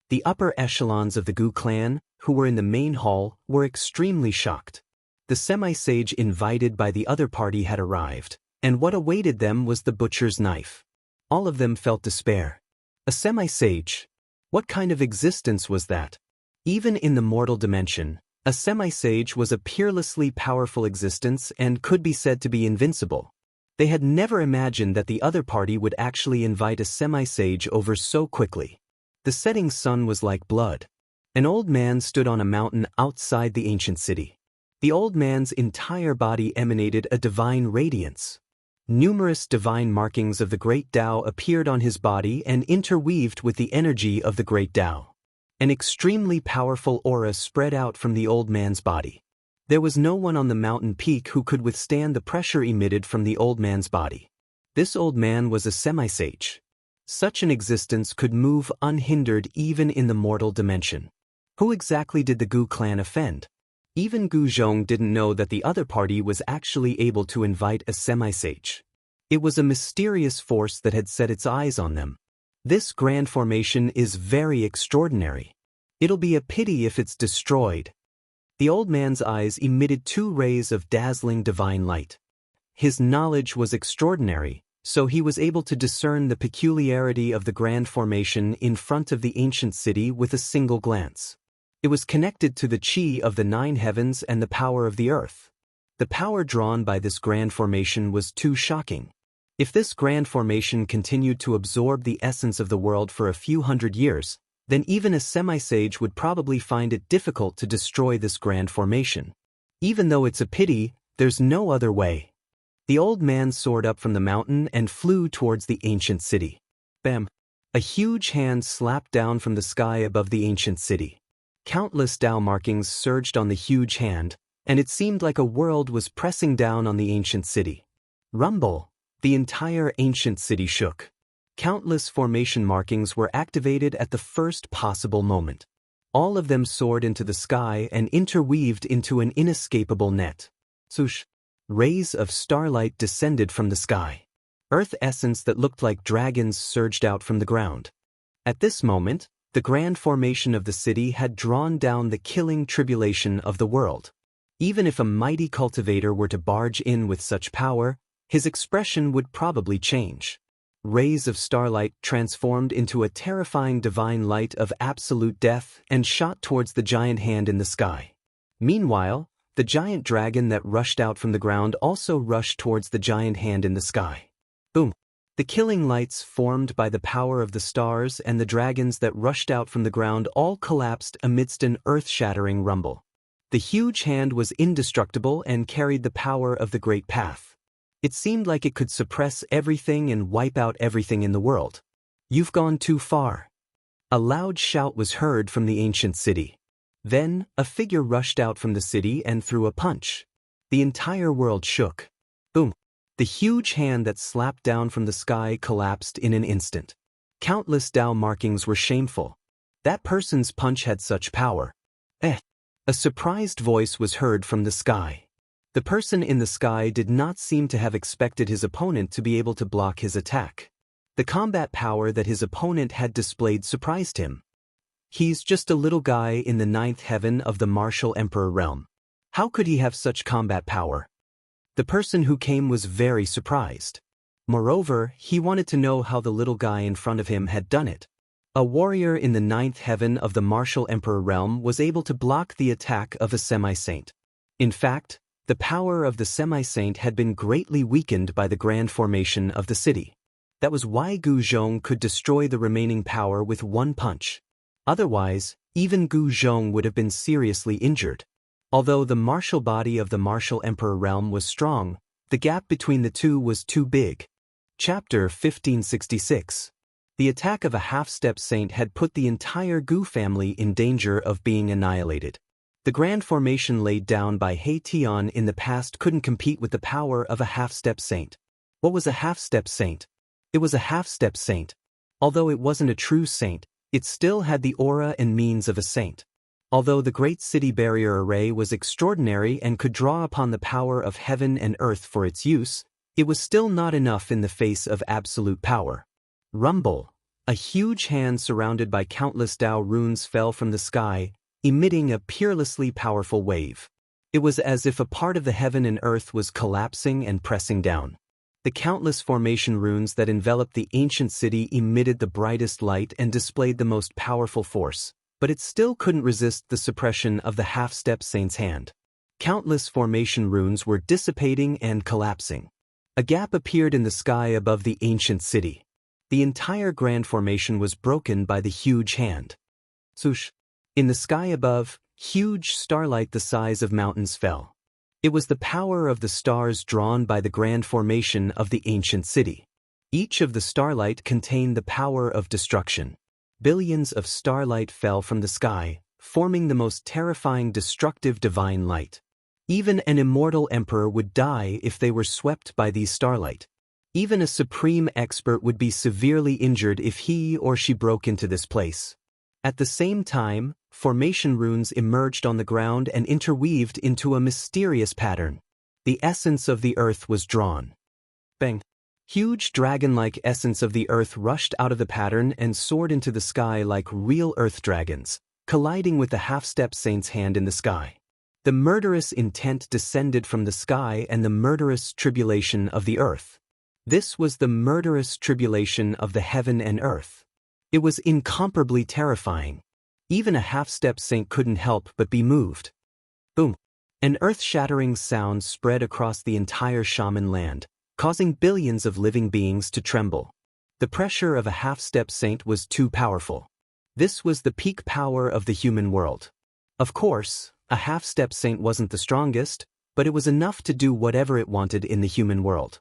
The upper echelons of the Gu clan, who were in the main hall, were extremely shocked. The semi-sage invited by the other party had arrived, and what awaited them was the butcher's knife. All of them felt despair. A semi-sage? What kind of existence was that? Even in the mortal dimension, a semi-sage was a peerlessly powerful existence and could be said to be invincible. They had never imagined that the other party would actually invite a semi-sage over so quickly. The setting sun was like blood. An old man stood on a mountain outside the ancient city. The old man's entire body emanated a divine radiance. Numerous divine markings of the Great Tao appeared on his body and interweaved with the energy of the Great Tao. An extremely powerful aura spread out from the old man's body. There was no one on the mountain peak who could withstand the pressure emitted from the old man's body. This old man was a semi-sage. Such an existence could move unhindered even in the mortal dimension. Who exactly did the Gu clan offend? Even Gu Zhong didn't know that the other party was actually able to invite a semi-sage. It was a mysterious force that had set its eyes on them. This grand formation is very extraordinary. It'll be a pity if it's destroyed. The old man's eyes emitted 2 rays of dazzling divine light. His knowledge was extraordinary, so he was able to discern the peculiarity of the grand formation in front of the ancient city with a single glance. It was connected to the chi of the 9 heavens and the power of the earth. The power drawn by this grand formation was too shocking. If this grand formation continued to absorb the essence of the world for a few hundred years, then even a semi-sage would probably find it difficult to destroy this grand formation. Even though it's a pity, there's no other way. The old man soared up from the mountain and flew towards the ancient city. Bam! A huge hand slapped down from the sky above the ancient city. Countless Tao markings surged on the huge hand, and it seemed like a world was pressing down on the ancient city. Rumble! The entire ancient city shook. Countless formation markings were activated at the first possible moment. All of them soared into the sky and interweaved into an inescapable net. Swoosh! Rays of starlight descended from the sky. Earth essence that looked like dragons surged out from the ground. At this moment, the grand formation of the city had drawn down the killing tribulation of the world. Even if a mighty cultivator were to barge in with such power, his expression would probably change. Rays of starlight transformed into a terrifying divine light of absolute death and shot towards the giant hand in the sky. Meanwhile, the giant dragon that rushed out from the ground also rushed towards the giant hand in the sky. Boom! The killing lights formed by the power of the stars and the dragons that rushed out from the ground all collapsed amidst an earth-shattering rumble. The huge hand was indestructible and carried the power of the Great Path. It seemed like it could suppress everything and wipe out everything in the world. You've gone too far. A loud shout was heard from the ancient city. Then, a figure rushed out from the city and threw a punch. The entire world shook. Boom! The huge hand that slapped down from the sky collapsed in an instant. Countless Tao markings were shameful. That person's punch had such power. A surprised voice was heard from the sky. The person in the sky did not seem to have expected his opponent to be able to block his attack. The combat power that his opponent had displayed surprised him. He's just a little guy in the 9th heaven of the martial emperor realm. How could he have such combat power? The person who came was very surprised. Moreover, he wanted to know how the little guy in front of him had done it. A warrior in the 9th heaven of the martial emperor realm was able to block the attack of a semi-saint. In fact, the power of the semi-saint had been greatly weakened by the grand formation of the city. That was why Gu Zhong could destroy the remaining power with one punch. Otherwise, even Gu Zhong would have been seriously injured. Although the martial body of the martial emperor realm was strong, the gap between the two was too big. Chapter 1566. The attack of a half-step saint had put the entire Gu family in danger of being annihilated. The grand formation laid down by He Tian in the past couldn't compete with the power of a half-step saint. What was a half-step saint? It was a half-step saint. Although it wasn't a true saint, It still had the aura and means of a saint. Although the Great City Barrier Array was extraordinary and could draw upon the power of heaven and earth for its use, it was still not enough in the face of absolute power. Rumble. A huge hand surrounded by countless Dao runes fell from the sky, emitting a peerlessly powerful wave. It was as if a part of the heaven and earth was collapsing and pressing down. The countless formation runes that enveloped the ancient city emitted the brightest light and displayed the most powerful force, but it still couldn't resist the suppression of the half-step saint's hand. Countless formation runes were dissipating and collapsing. A gap appeared in the sky above the ancient city. The entire grand formation was broken by the huge hand. Swoosh! In the sky above, huge starlight the size of mountains fell. It was the power of the stars drawn by the grand formation of the ancient city. Each of the starlight contained the power of destruction. Billions of starlight fell from the sky, forming the most terrifying destructive divine light. Even an immortal emperor would die if they were swept by these starlight. Even a supreme expert would be severely injured if he or she broke into this place. At the same time, formation runes emerged on the ground and interweaved into a mysterious pattern. The essence of the earth was drawn. Bang! Huge dragon-like essence of the earth rushed out of the pattern and soared into the sky like real earth dragons, colliding with the half-step saint's hand in the sky. The murderous intent descended from the sky and the murderous tribulation of the earth. This was the murderous tribulation of the heaven and earth. It was incomparably terrifying. Even a half-step saint couldn't help but be moved. Boom! An earth-shattering sound spread across the entire shaman land, causing billions of living beings to tremble. The pressure of a half-step saint was too powerful. This was the peak power of the human world. Of course, a half-step saint wasn't the strongest, but it was enough to do whatever it wanted in the human world.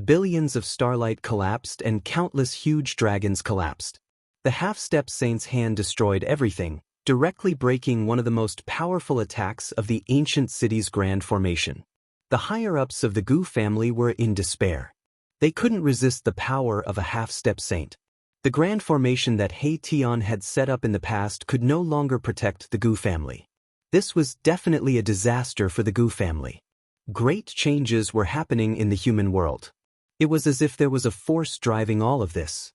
Billions of starlight collapsed and countless huge dragons collapsed. The half-step saint's hand destroyed everything, directly breaking one of the most powerful attacks of the ancient city's grand formation. The higher-ups of the Gu family were in despair. They couldn't resist the power of a half-step saint. The grand formation that He Tian had set up in the past could no longer protect the Gu family. This was definitely a disaster for the Gu family. Great changes were happening in the human world. It was as if there was a force driving all of this.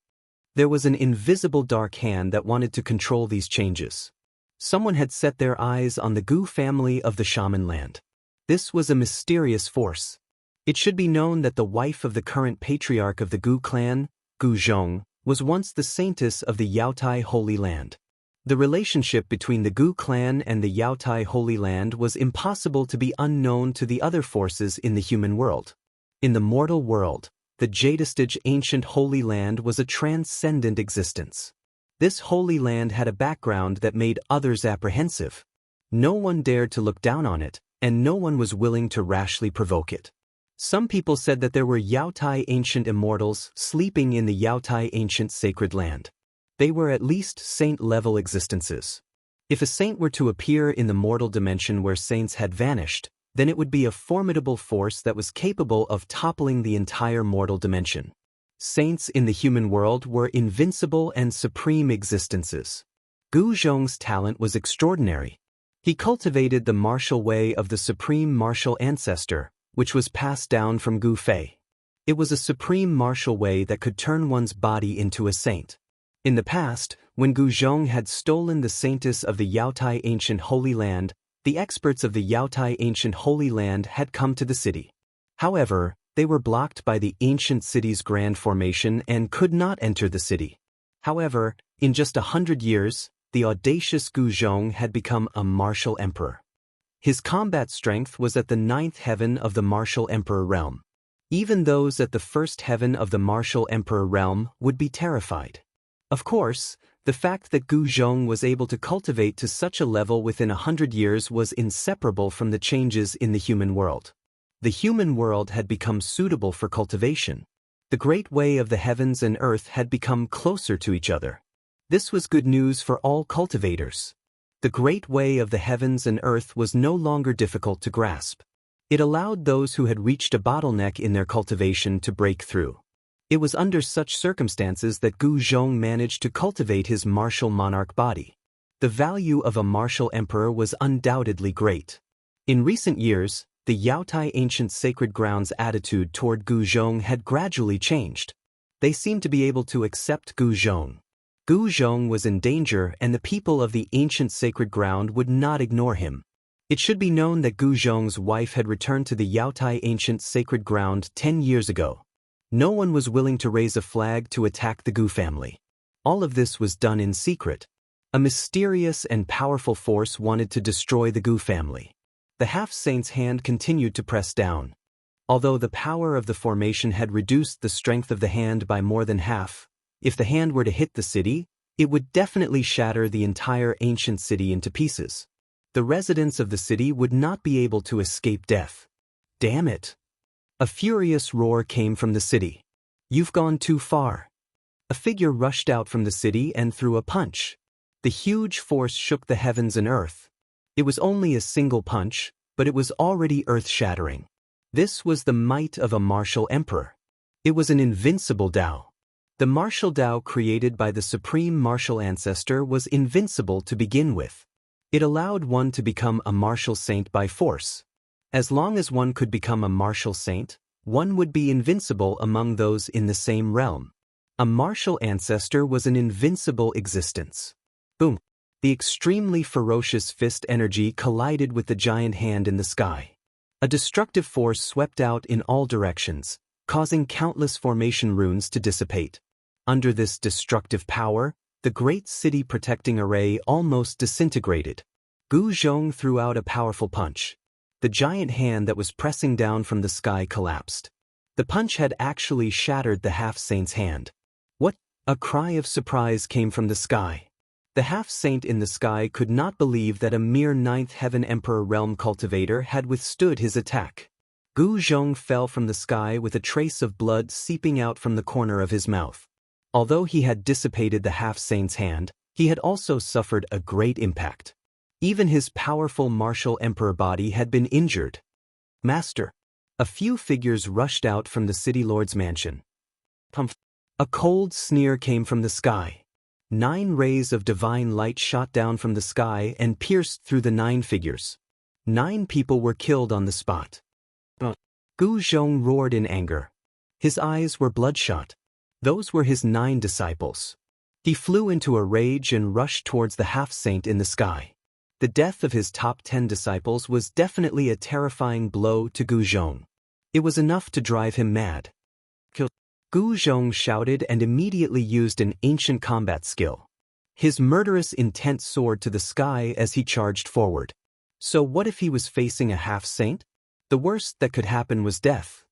There was an invisible dark hand that wanted to control these changes. Someone had set their eyes on the Gu family of the shaman land. This was a mysterious force. It should be known that the wife of the current patriarch of the Gu clan, Gu Zhong, was once the saintess of the Yaotai Holy Land. The relationship between the Gu clan and the Yaotai Holy Land was impossible to be unknown to the other forces in the human world. In the mortal world, the Jadestage ancient Holy Land was a transcendent existence. This Holy Land had a background that made others apprehensive. No one dared to look down on it, and no one was willing to rashly provoke it. Some people said that there were Yaotai ancient immortals sleeping in the Yaotai ancient sacred land. They were at least saint-level existences. If a saint were to appear in the mortal dimension where saints had vanished, then it would be a formidable force that was capable of toppling the entire mortal dimension. Saints in the human world were invincible and supreme existences. Gu Zhong's talent was extraordinary. He cultivated the martial way of the supreme martial ancestor, which was passed down from Gu Fei. It was a supreme martial way that could turn one's body into a saint. In the past, when Gu Zhong had stolen the saintess of the Yaotai ancient Holy Land, the experts of the Yaotai ancient Holy Land had come to the city. However, they were blocked by the ancient city's grand formation and could not enter the city. However, in just 100 years, the audacious Gu Zhong had become a martial emperor. His combat strength was at the 9th heaven of the martial emperor realm. Even those at the 1st heaven of the martial emperor realm would be terrified. Of course, the fact that Gu Zhong was able to cultivate to such a level within 100 years was inseparable from the changes in the human world. The human world had become suitable for cultivation. The great way of the heavens and earth had become closer to each other. This was good news for all cultivators. The great way of the heavens and earth was no longer difficult to grasp. It allowed those who had reached a bottleneck in their cultivation to break through. It was under such circumstances that Gu Zhong managed to cultivate his martial monarch body. The value of a martial emperor was undoubtedly great. In recent years, the Yaotai ancient sacred grounds' attitude toward Gu Zhong had gradually changed. They seemed to be able to accept Gu Zhong. Gu Zhong was in danger and the people of the ancient sacred ground would not ignore him. It should be known that Gu Zhong's wife had returned to the Yaotai ancient sacred ground 10 years ago. No one was willing to raise a flag to attack the Gu family. All of this was done in secret. A mysterious and powerful force wanted to destroy the Gu family. The half-saint's hand continued to press down. Although the power of the formation had reduced the strength of the hand by more than half, if the hand were to hit the city, it would definitely shatter the entire ancient city into pieces. The residents of the city would not be able to escape death. Damn it! A furious roar came from the city. You've gone too far. A figure rushed out from the city and threw a punch. The huge force shook the heavens and earth. It was only a single punch, but it was already earth-shattering. This was the might of a martial emperor. It was an invincible Tao. The martial Tao created by the supreme martial ancestor was invincible to begin with. It allowed one to become a martial saint by force. As long as one could become a martial saint, one would be invincible among those in the same realm. A martial ancestor was an invincible existence. Boom! The extremely ferocious fist energy collided with the giant hand in the sky. A destructive force swept out in all directions, causing countless formation runes to dissipate. Under this destructive power, the great city protecting array almost disintegrated. Gu Zhong threw out a powerful punch. The giant hand that was pressing down from the sky collapsed. The punch had actually shattered the half-saint's hand. What? A cry of surprise came from the sky. The half-saint in the sky could not believe that a mere ninth heaven emperor realm cultivator had withstood his attack. Gu Zhong fell from the sky with a trace of blood seeping out from the corner of his mouth. Although he had dissipated the half-saint's hand, he had also suffered a great impact. Even his powerful martial emperor body had been injured. Master. A few figures rushed out from the city lord's mansion. A cold sneer came from the sky. 9 rays of divine light shot down from the sky and pierced through the 9 figures. 9 people were killed on the spot. Gu Zhong roared in anger. His eyes were bloodshot. Those were his 9 disciples. He flew into a rage and rushed towards the half-saint in the sky. The death of his top 10 disciples was definitely a terrifying blow to Gu Zhong. It was enough to drive him mad. Kill! Gu Zhong shouted and immediately used an ancient combat skill. His murderous intent soared to the sky as he charged forward. So what if he was facing a half-saint? The worst that could happen was death.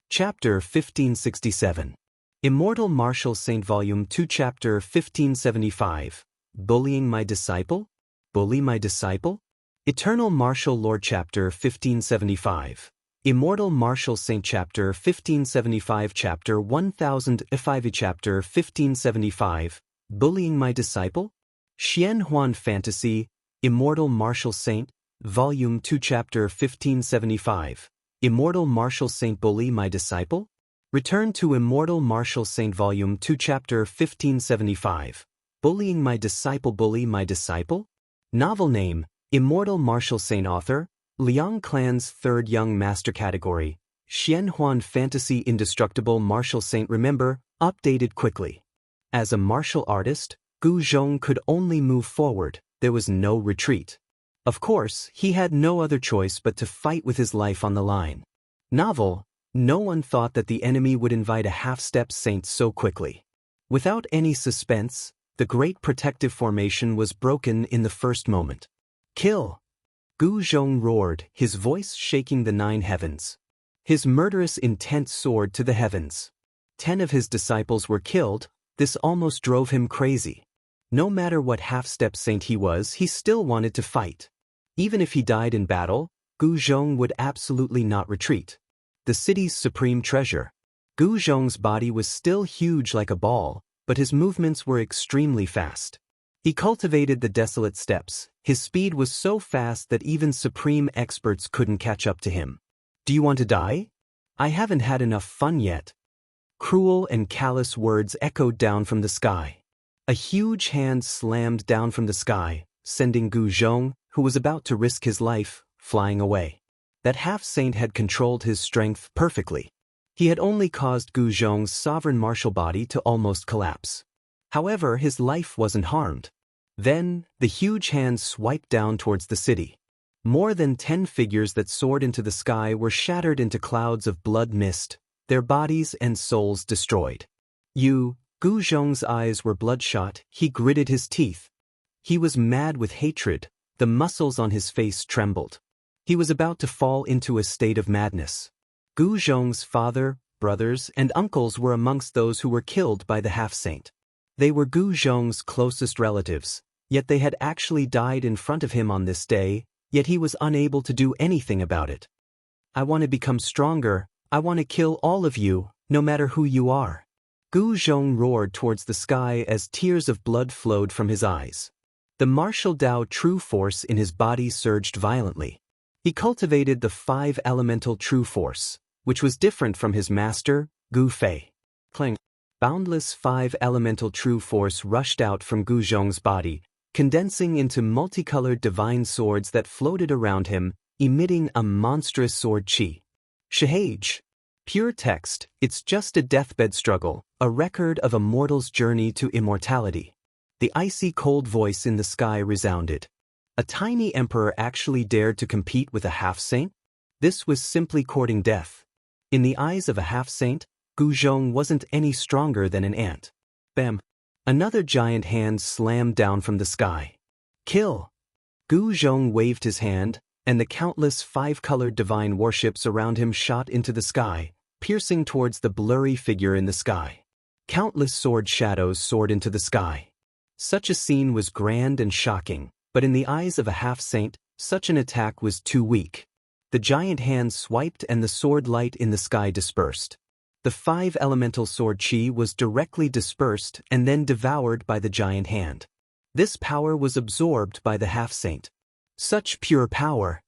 Chapter 1567. Immortal Martial Saint Volume 2 Chapter 1575. Bullying My Disciple? Bully My Disciple? Eternal Martial Lord Chapter 1575. Immortal Martial Saint Chapter 1575 Chapter 1005 Chapter 1575. Bullying My Disciple? Xianxia Fantasy. Immortal Martial Saint, Volume 2 Chapter 1575. Immortal Martial Saint Bully My Disciple? Return to Immortal Martial Saint Volume 2 Chapter 1575. Bullying My Disciple. Bully My Disciple? Novel name, Immortal Martial Saint. Author, Liang Clan's 3rd Young Master Category, Xianxia Fantasy. Indestructible Martial Saint. Remember, updated quickly. As a martial artist, Gu Zhong could only move forward, there was no retreat. Of course, he had no other choice but to fight with his life on the line. Novel, no one thought that the enemy would invite a half-step saint so quickly. Without any suspense, the great protective formation was broken in the first moment. Kill! Gu Zhong roared, his voice shaking the 9 heavens. His murderous intent soared to the heavens. 10 of his disciples were killed. This almost drove him crazy. No matter what half-step saint he was, he still wanted to fight. Even if he died in battle, Gu Zhong would absolutely not retreat. The city's supreme treasure. Gu Zhong's body was still huge like a ball, but his movements were extremely fast. He cultivated the desolate steppes. His speed was so fast that even supreme experts couldn't catch up to him. Do you want to die? I haven't had enough fun yet. Cruel and callous words echoed down from the sky. A huge hand slammed down from the sky, sending Gu Zhong, who was about to risk his life, flying away. That half-saint had controlled his strength perfectly. He had only caused Gu Zhong's sovereign martial body to almost collapse. However, his life wasn't harmed. Then, the huge hand swiped down towards the city. More than 10 figures that soared into the sky were shattered into clouds of blood mist, their bodies and souls destroyed. Gu Zhong's eyes were bloodshot, he gritted his teeth. He was mad with hatred, the muscles on his face trembled. He was about to fall into a state of madness. Gu Zhong's father, brothers, and uncles were amongst those who were killed by the half-saint. They were Gu Zhong's closest relatives, yet they had actually died in front of him on this day, yet he was unable to do anything about it. I want to become stronger, I want to kill all of you, no matter who you are. Gu Zhong roared towards the sky as tears of blood flowed from his eyes. The martial Dao true force in his body surged violently. He cultivated the 5 elemental true force, which was different from his master, Gu Fei. Cling. Boundless 5 elemental true force rushed out from Gu Zhong's body, condensing into multicolored divine swords that floated around him, emitting a monstrous sword chi. Shahage. Pure text, it's just a deathbed struggle, a record of a mortal's journey to immortality. The icy cold voice in the sky resounded. A tiny emperor actually dared to compete with a half-saint? This was simply courting death. In the eyes of a half-saint, Gu Zhong wasn't any stronger than an ant. Bam! Another giant hand slammed down from the sky. Kill! Gu Zhong waved his hand, and the countless 5-colored divine warships around him shot into the sky, piercing towards the blurry figure in the sky. Countless sword shadows soared into the sky. Such a scene was grand and shocking, but in the eyes of a half-saint, such an attack was too weak. The giant hand swiped and the sword light in the sky dispersed. The 5 elemental sword chi was directly dispersed and then devoured by the giant hand. This power was absorbed by the half-saint. Such pure power!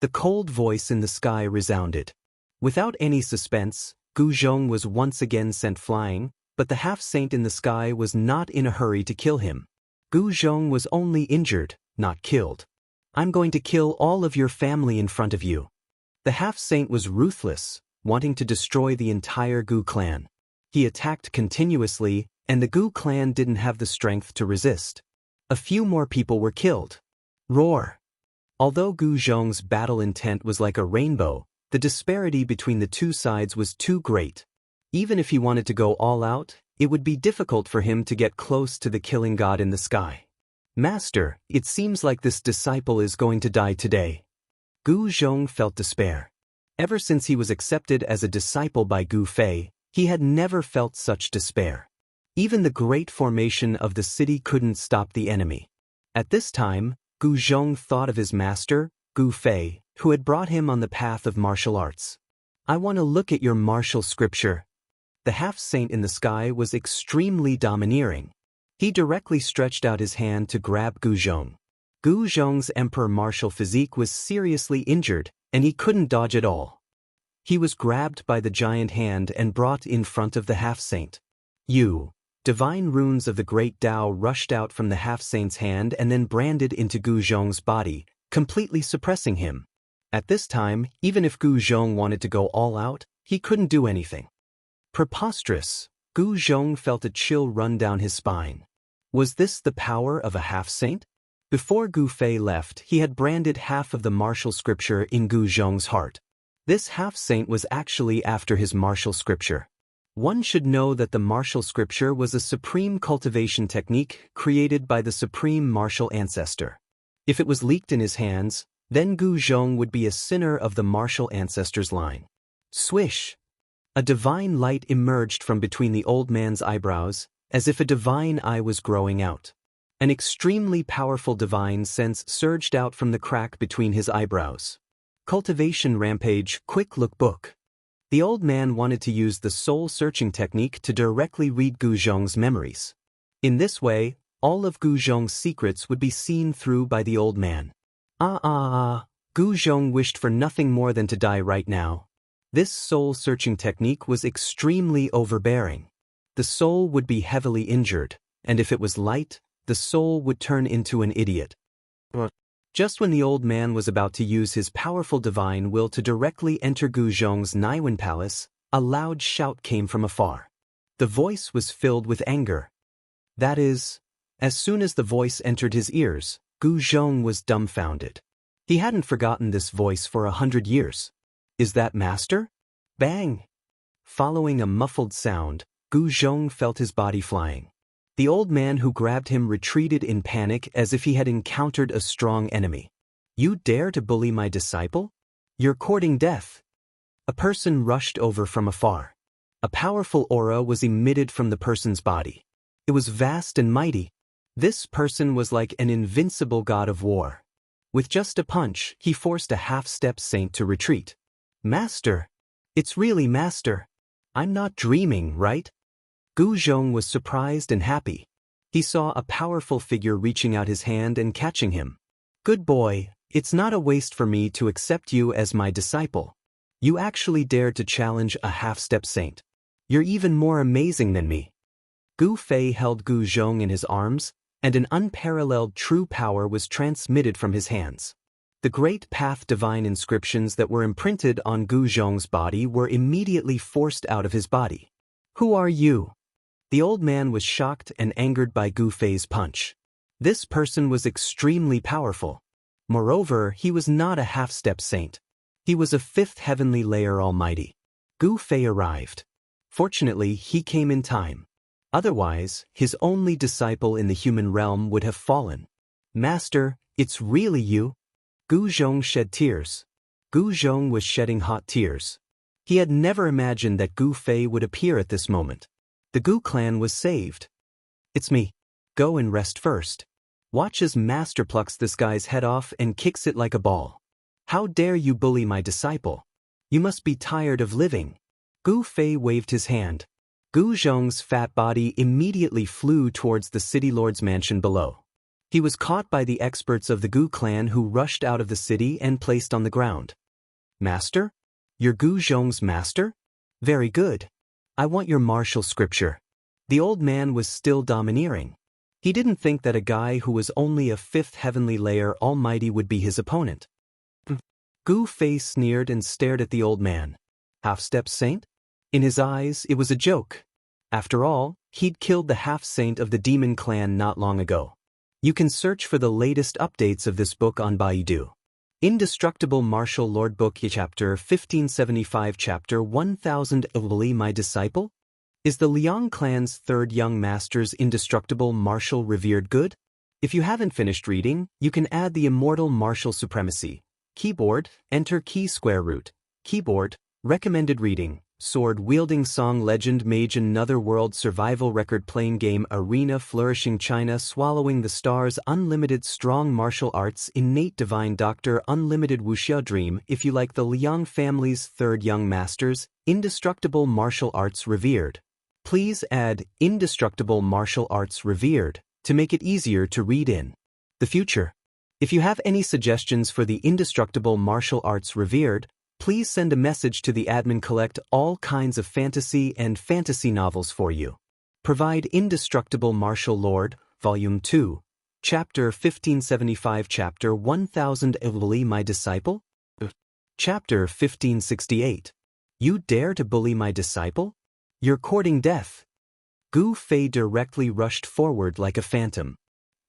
The cold voice in the sky resounded. Without any suspense, Gu Zhong was once again sent flying, but the half-saint in the sky was not in a hurry to kill him. Gu Zhong was only injured, not killed. I'm going to kill all of your family in front of you. The half-saint was ruthless, wanting to destroy the entire Gu clan. He attacked continuously, and the Gu clan didn't have the strength to resist. A few more people were killed. Roar! Although Gu Zhong's battle intent was like a rainbow, the disparity between the two sides was too great. Even if he wanted to go all out, it would be difficult for him to get close to the killing god in the sky. Master, it seems like this disciple is going to die today. Gu Zhong felt despair. Ever since he was accepted as a disciple by Gu Fei, he had never felt such despair. Even the great formation of the city couldn't stop the enemy. At this time, Gu Zhong thought of his master, Gu Fei, who had brought him on the path of martial arts. I want to look at your martial scripture. The half-saint in the sky was extremely domineering. He directly stretched out his hand to grab Gu Zhong. Gu Zhong's emperor martial physique was seriously injured, and he couldn't dodge at all. He was grabbed by the giant hand and brought in front of the half-saint. Divine runes of the great Tao rushed out from the half-saint's hand and then branded into Gu Zhong's body, completely suppressing him. At this time, even if Gu Zhong wanted to go all out, he couldn't do anything. Preposterous! Gu Zhong felt a chill run down his spine. Was this the power of a half-saint? Before Gu Fei left, he had branded half of the martial scripture in Gu Zhong's heart. This half-saint was actually after his martial scripture. One should know that the martial scripture was a supreme cultivation technique created by the supreme martial ancestor. If it was leaked in his hands, then Gu Zhong would be a sinner of the martial ancestor's line. Swish! A divine light emerged from between the old man's eyebrows, as if a divine eye was growing out. An extremely powerful divine sense surged out from the crack between his eyebrows. Cultivation Rampage Quick Look Book. The old man wanted to use the soul-searching technique to directly read Gu Zhong's memories. In this way, all of Gu Zhong's secrets would be seen through by the old man. Gu Zhong wished for nothing more than to die right now. This soul-searching technique was extremely overbearing. The soul would be heavily injured, and if it was light, the soul would turn into an idiot. Just when the old man was about to use his powerful divine will to directly enter Gu Zhong's Naiwen palace, a loud shout came from afar. The voice was filled with anger. That is, as soon as the voice entered his ears, Gu Zhong was dumbfounded. He hadn't forgotten this voice for 100 years. Is that master? Bang! Following a muffled sound, Gu Zhong felt his body flying. The old man who grabbed him retreated in panic as if he had encountered a strong enemy. You dare to bully my disciple? You're courting death. A person rushed over from afar. A powerful aura was emitted from the person's body. It was vast and mighty. This person was like an invincible god of war. With just a punch, he forced a half-step saint to retreat. Master! It's really Master! I'm not dreaming, right? Gu Zhong was surprised and happy. He saw a powerful figure reaching out his hand and catching him. Good boy, it's not a waste for me to accept you as my disciple. You actually dared to challenge a half-step saint. You're even more amazing than me. Gu Fei held Gu Zhong in his arms, and an unparalleled true power was transmitted from his hands. The great path divine inscriptions that were imprinted on Gu Zhong's body were immediately forced out of his body. Who are you? The old man was shocked and angered by Gu Fei's punch. This person was extremely powerful. Moreover, he was not a half-step saint. He was a fifth heavenly layer almighty. Gu Fei arrived. Fortunately, he came in time. Otherwise, his only disciple in the human realm would have fallen. Master, it's really you? Gu Zhong shed tears. Gu Zhong was shedding hot tears. He had never imagined that Gu Fei would appear at this moment. The Gu clan was saved. It's me. Go and rest first. Watch as Master plucks this guy's head off and kicks it like a ball. How dare you bully my disciple? You must be tired of living. Gu Fei waved his hand. Gu Zhong's fat body immediately flew towards the city lord's mansion below. He was caught by the experts of the Gu clan who rushed out of the city and placed on the ground. Master? You're Gu Zhong's master? Very good. I want your martial scripture. The old man was still domineering. He didn't think that a guy who was only a fifth heavenly layer almighty would be his opponent. Gu Fei sneered and stared at the old man. Half-step saint? In his eyes, it was a joke. After all, he'd killed the half-saint of the demon clan not long ago. You can search for the latest updates of this book on Baidu. Indestructible Martial Lord Book Chapter 1575 Chapter 1000 Li My Disciple? Is the Liang clan's third young master's indestructible martial revered good? If you haven't finished reading, you can add the immortal martial supremacy. Keyboard, enter key square root. Keyboard, recommended reading. Sword-wielding song legend mage another world survival record playing game arena flourishing China swallowing the stars unlimited strong martial arts innate divine doctor unlimited Wuxia dream if you like the Liang family's third young masters indestructible martial arts revered. Please add indestructible martial arts revered to make it easier to read in the future. If you have any suggestions for the indestructible martial arts revered, please send a message to the admin collect all kinds of fantasy and fantasy novels for you. Provide Indestructible Martial Lord, Volume 2, Chapter 1575 Chapter 1000 Li My Disciple? Chapter 1568. You dare to bully my disciple? You're courting death. Gu Fei directly rushed forward like a phantom.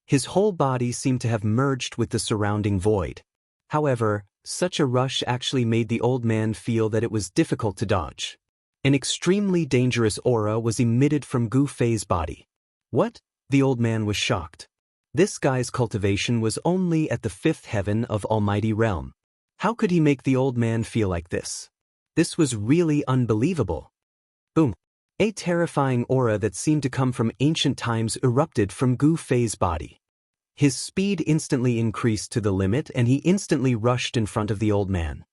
His whole body seemed to have merged with the surrounding void. However, such a rush actually made the old man feel that it was difficult to dodge. An extremely dangerous aura was emitted from Gu Fei's body. What? The old man was shocked. This guy's cultivation was only at the fifth heaven of Almighty Realm. How could he make the old man feel like this? This was really unbelievable. Boom. A terrifying aura that seemed to come from ancient times erupted from Gu Fei's body. His speed instantly increased to the limit and he instantly rushed in front of the old man.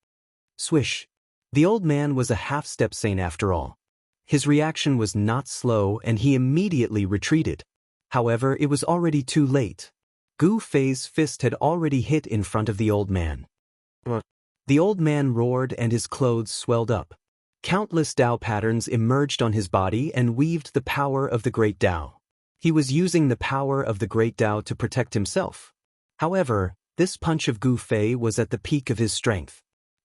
Swish. The old man was a half-step saint after all. His reaction was not slow and he immediately retreated. However, it was already too late. Gu Fei's fist had already hit in front of the old man. The old man roared and his clothes swelled up. Countless Tao patterns emerged on his body and weaved the power of the great Tao. He was using the power of the great Tao to protect himself. However, this punch of Gu Fei was at the peak of his strength.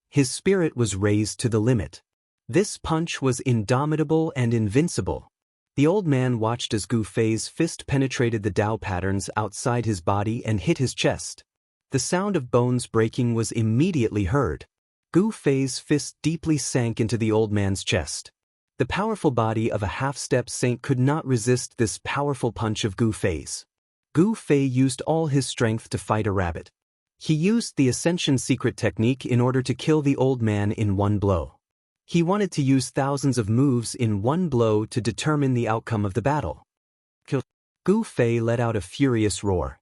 His spirit was raised to the limit. This punch was indomitable and invincible. The old man watched as Gu Fei's fist penetrated the Tao patterns outside his body and hit his chest. The sound of bones breaking was immediately heard. Gu Fei's fist deeply sank into the old man's chest. The powerful body of a half-step saint could not resist this powerful punch of Gu Fei's. Gu Fei used all his strength to fight a rabbit. He used the Ascension secret technique in order to kill the old man in one blow. He wanted to use thousands of moves in one blow to determine the outcome of the battle. Gu Fei let out a furious roar.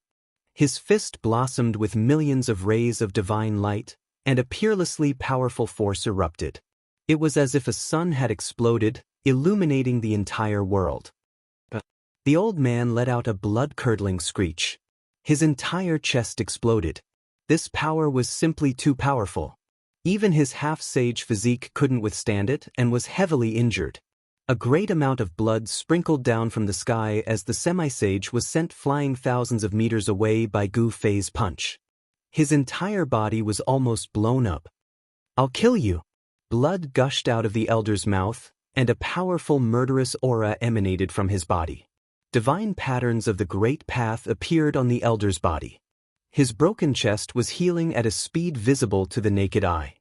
His fist blossomed with millions of rays of divine light, and a peerlessly powerful force erupted. It was as if a sun had exploded, illuminating the entire world. The old man let out a blood-curdling screech. His entire chest exploded. This power was simply too powerful. Even his half-sage physique couldn't withstand it and was heavily injured. A great amount of blood sprinkled down from the sky as the semi-sage was sent flying thousands of meters away by Gu Fei's punch. His entire body was almost blown up. "I'll kill you!" Blood gushed out of the elder's mouth, and a powerful murderous aura emanated from his body. Divine patterns of the Great Path appeared on the elder's body. His broken chest was healing at a speed visible to the naked eye.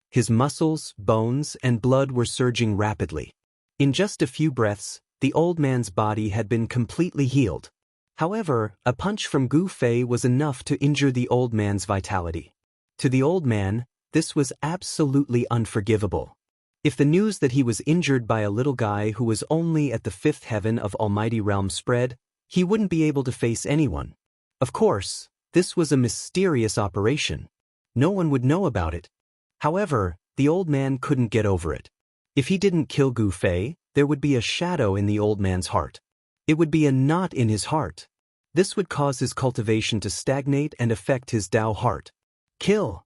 His muscles, bones, and blood were surging rapidly. In just a few breaths, the old man's body had been completely healed. However, a punch from Gu Fei was enough to injure the old man's vitality. To the old man, this was absolutely unforgivable. If the news that he was injured by a little guy who was only at the fifth heaven of Almighty Realm spread, he wouldn't be able to face anyone. Of course, this was a mysterious operation. No one would know about it. However, the old man couldn't get over it. If he didn't kill Gu Fei, there would be a shadow in the old man's heart. It would be a knot in his heart. This would cause his cultivation to stagnate and affect his Tao heart. Kill!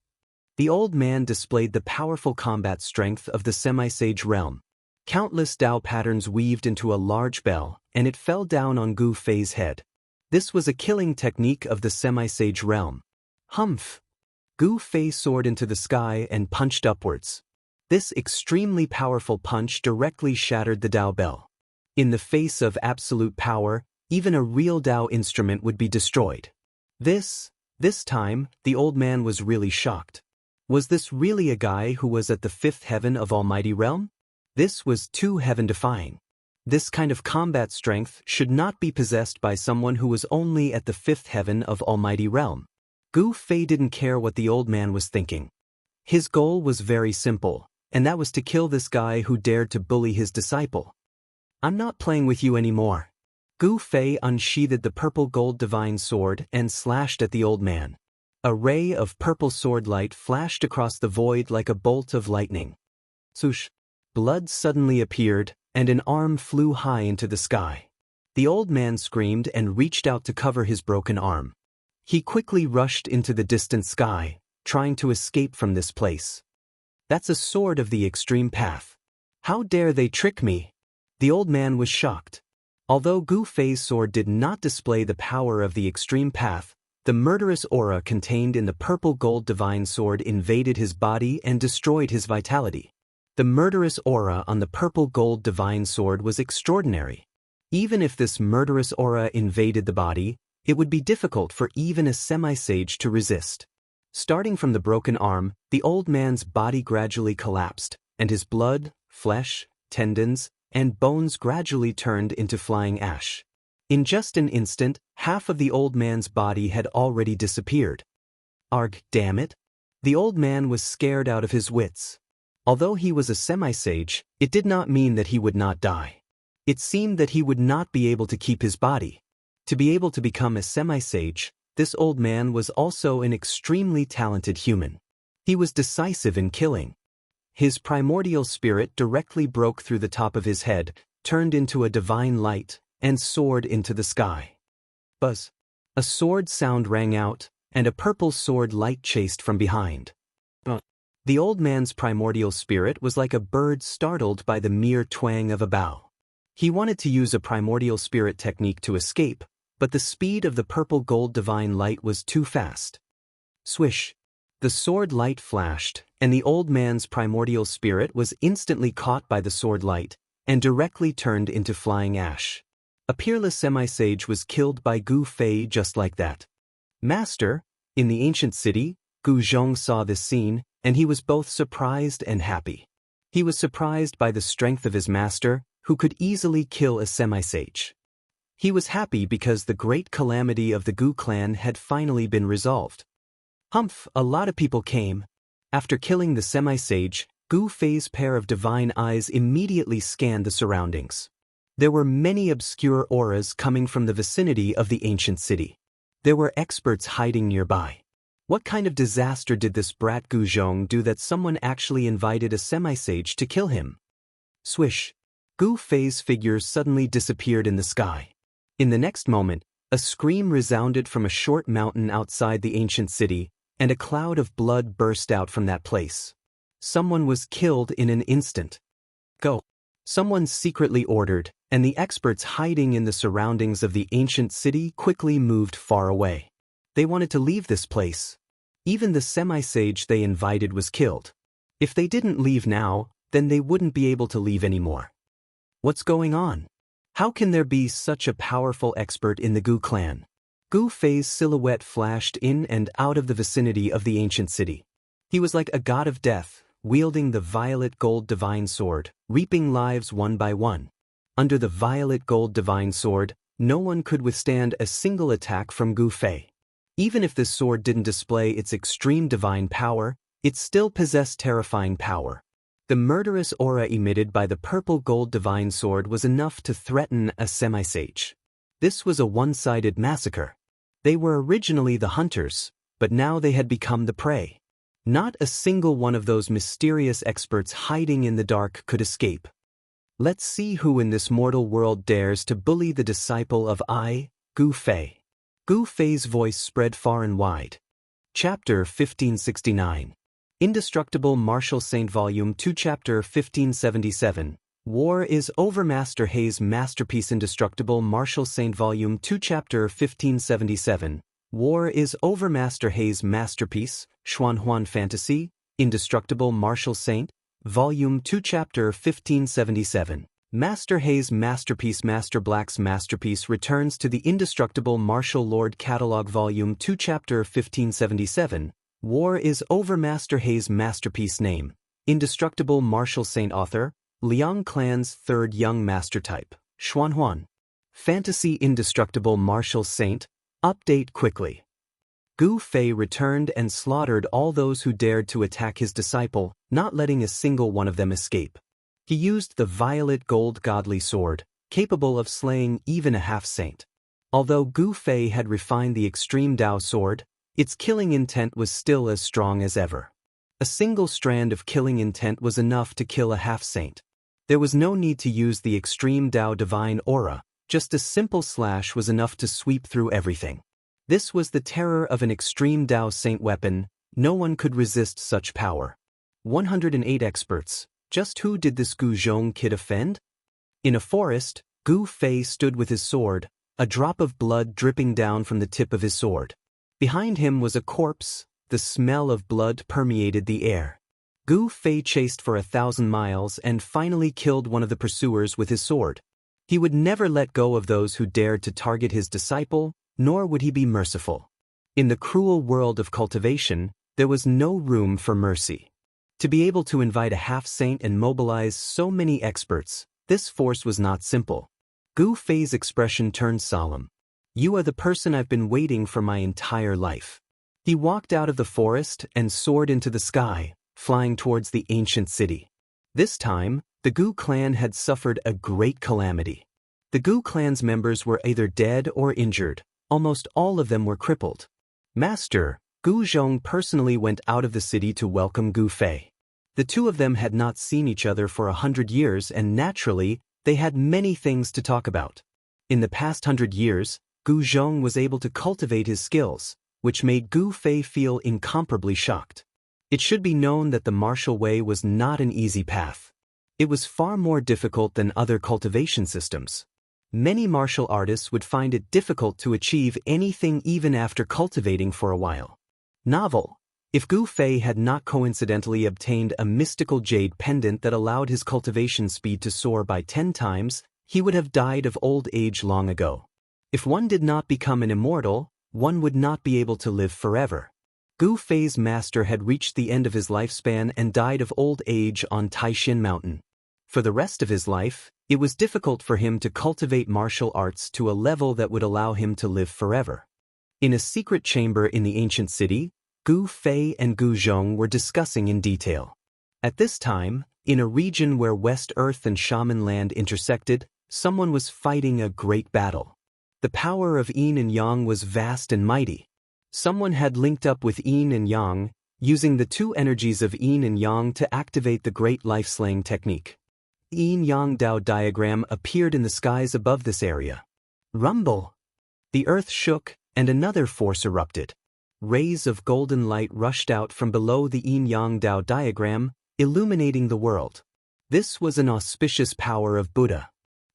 The old man displayed the powerful combat strength of the semi-sage realm. Countless Tao patterns weaved into a large bell, and it fell down on Gu Fei's head. This was a killing technique of the semi-sage realm. Humph! Gu Fei soared into the sky and punched upwards. This extremely powerful punch directly shattered the Tao bell. In the face of absolute power, even a real Tao instrument would be destroyed. This time, the old man was really shocked. Was this really a guy who was at the fifth heaven of Almighty Realm? This was too heaven-defying. This kind of combat strength should not be possessed by someone who was only at the fifth heaven of Almighty Realm. Gu Fei didn't care what the old man was thinking. His goal was very simple, and that was to kill this guy who dared to bully his disciple. "I'm not playing with you anymore." Gu Fei unsheathed the purple gold divine sword and slashed at the old man. A ray of purple sword light flashed across the void like a bolt of lightning. Swoosh! Blood suddenly appeared, and an arm flew high into the sky. The old man screamed and reached out to cover his broken arm. He quickly rushed into the distant sky, trying to escape from this place. "That's a sword of the extreme path. How dare they trick me?" The old man was shocked. Although Gu Fei's sword did not display the power of the extreme path, the murderous aura contained in the purple gold divine sword invaded his body and destroyed his vitality. The murderous aura on the purple gold divine sword was extraordinary. Even if this murderous aura invaded the body, it would be difficult for even a semi-sage to resist. Starting from the broken arm, the old man's body gradually collapsed, and his blood, flesh, tendons, and bones gradually turned into flying ash. In just an instant, half of the old man's body had already disappeared. Arg, damn it! The old man was scared out of his wits. Although he was a semi-sage, it did not mean that he would not die. It seemed that he would not be able to keep his body. To be able to become a semi-sage, this old man was also an extremely talented human. He was decisive in killing. His primordial spirit directly broke through the top of his head, turned into a divine light, and soared into the sky. Buzz! A sword sound rang out, and a purple sword light chased from behind. The old man's primordial spirit was like a bird startled by the mere twang of a bow. He wanted to use a primordial spirit technique to escape, but the speed of the purple gold divine light was too fast. Swish! The sword light flashed, and the old man's primordial spirit was instantly caught by the sword light, and directly turned into flying ash. A peerless semi-sage was killed by Gu Fei just like that. Master, in the ancient city, Gu Zhong saw this scene, and he was both surprised and happy. He was surprised by the strength of his master, who could easily kill a semi-sage. He was happy because the great calamity of the Gu clan had finally been resolved. Humph, a lot of people came. After killing the semi-sage, Gu Fei's pair of divine eyes immediately scanned the surroundings. There were many obscure auras coming from the vicinity of the ancient city. There were experts hiding nearby. What kind of disaster did this brat Gu Zhong do that someone actually invited a semi-sage to kill him? Swish! Gu Fei's figure suddenly disappeared in the sky. In the next moment, a scream resounded from a short mountain outside the ancient city, and a cloud of blood burst out from that place. Someone was killed in an instant. Go! Someone secretly ordered, and the experts hiding in the surroundings of the ancient city quickly moved far away. They wanted to leave this place. Even the semi-sage they invited was killed. If they didn't leave now, then they wouldn't be able to leave anymore. What's going on? How can there be such a powerful expert in the Gu clan? Gu Fei's silhouette flashed in and out of the vicinity of the ancient city. He was like a god of death, wielding the violet gold divine sword, reaping lives one by one. Under the violet gold divine sword, no one could withstand a single attack from Gu Fei. Even if this sword didn't display its extreme divine power, it still possessed terrifying power. The murderous aura emitted by the purple gold divine sword was enough to threaten a semi-sage. This was a one-sided massacre. They were originally the hunters, but now they had become the prey. Not a single one of those mysterious experts hiding in the dark could escape. Let's see who in this mortal world dares to bully the disciple of Gu Fei. Gu Fei's voice spread far and wide. Chapter 1569. Indestructible Martial Saint Volume 2 Chapter 1577. War is Over Master Hei's Masterpiece Indestructible Martial Saint Volume 2 Chapter 1577. War is Over Master Hei's Masterpiece, Xuanhuan Fantasy, Indestructible Martial Saint, Volume 2 Chapter 1577. Master Hei's Masterpiece Master Black's Masterpiece returns to the Indestructible Martial Lord Catalog Volume 2 Chapter 1577. War is Over Master Hei's Masterpiece Name, Indestructible Martial Saint Author, Liang Clan's Third Young Master Type, Xuanhuan. Fantasy Indestructible Martial Saint, Update quickly. Gu Fei returned and slaughtered all those who dared to attack his disciple, not letting a single one of them escape. He used the violet gold godly sword, capable of slaying even a half-saint. Although Gu Fei had refined the extreme Dao sword, its killing intent was still as strong as ever. A single strand of killing intent was enough to kill a half-saint. There was no need to use the extreme Dao divine aura, just a simple slash was enough to sweep through everything. This was the terror of an extreme Dao saint weapon, no one could resist such power. 108 experts. Just who did this Gu Zhong kid offend? In a forest, Gu Fei stood with his sword, a drop of blood dripping down from the tip of his sword. Behind him was a corpse, the smell of blood permeated the air. Gu Fei chased for 1,000 miles and finally killed one of the pursuers with his sword. He would never let go of those who dared to target his disciple, nor would he be merciful. In the cruel world of cultivation, there was no room for mercy. To be able to invite a half-saint and mobilize so many experts, this force was not simple. Gu Fei's expression turned solemn. You are the person I've been waiting for my entire life. He walked out of the forest and soared into the sky, flying towards the ancient city. This time, the Gu clan had suffered a great calamity. The Gu clan's members were either dead or injured, almost all of them were crippled. Master, Gu Zhong personally went out of the city to welcome Gu Fei. The two of them had not seen each other for 100 years and naturally, they had many things to talk about. In the past 100 years, Gu Zhong was able to cultivate his skills, which made Gu Fei feel incomparably shocked. It should be known that the martial way was not an easy path. It was far more difficult than other cultivation systems. Many martial artists would find it difficult to achieve anything even after cultivating for a while. Novel. If Gu Fei had not coincidentally obtained a mystical jade pendant that allowed his cultivation speed to soar by 10 times, he would have died of old age long ago. If one did not become an immortal, one would not be able to live forever. Gu Fei's master had reached the end of his lifespan and died of old age on Taishin Mountain. For the rest of his life, it was difficult for him to cultivate martial arts to a level that would allow him to live forever. In a secret chamber in the ancient city, Gu Fei and Gu Zhong were discussing in detail. At this time, in a region where West Earth and Shaman Land intersected, someone was fighting a great battle. The power of Yin and Yang was vast and mighty. Someone had linked up with Yin and Yang, using the two energies of Yin and Yang to activate the great life-slaying technique. Yin-Yang Dao diagram appeared in the skies above this area. Rumble! The earth shook, and another force erupted. Rays of golden light rushed out from below the Yin-Yang Dao diagram, illuminating the world. This was an auspicious power of Buddha.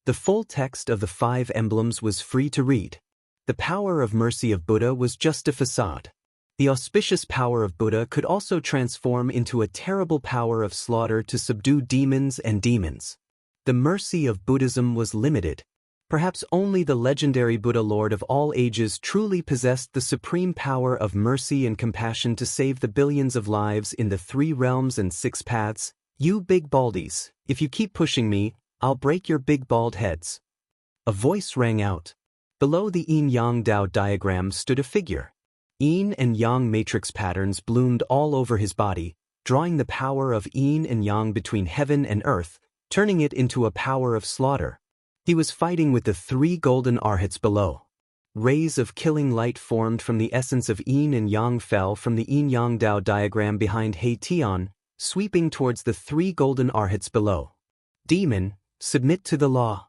The full text of the 5 emblems was free to read. The power of mercy of Buddha was just a facade. The auspicious power of Buddha could also transform into a terrible power of slaughter to subdue demons and demons. The mercy of Buddhism was limited. Perhaps only the legendary Buddha Lord of all ages truly possessed the supreme power of mercy and compassion to save the billions of lives in the 3 realms and 6 paths. You big baldies, if you keep pushing me, I'll break your big bald heads. A voice rang out. Below the Yin-Yang Dao diagram stood a figure. Yin and Yang matrix patterns bloomed all over his body, drawing the power of Yin and Yang between heaven and earth, turning it into a power of slaughter. He was fighting with the 3 golden arhats below. Rays of killing light formed from the essence of Yin and Yang fell from the Yin-Yang Dao diagram behind He Tian, sweeping towards the 3 golden arhats below. Demon, submit to the law.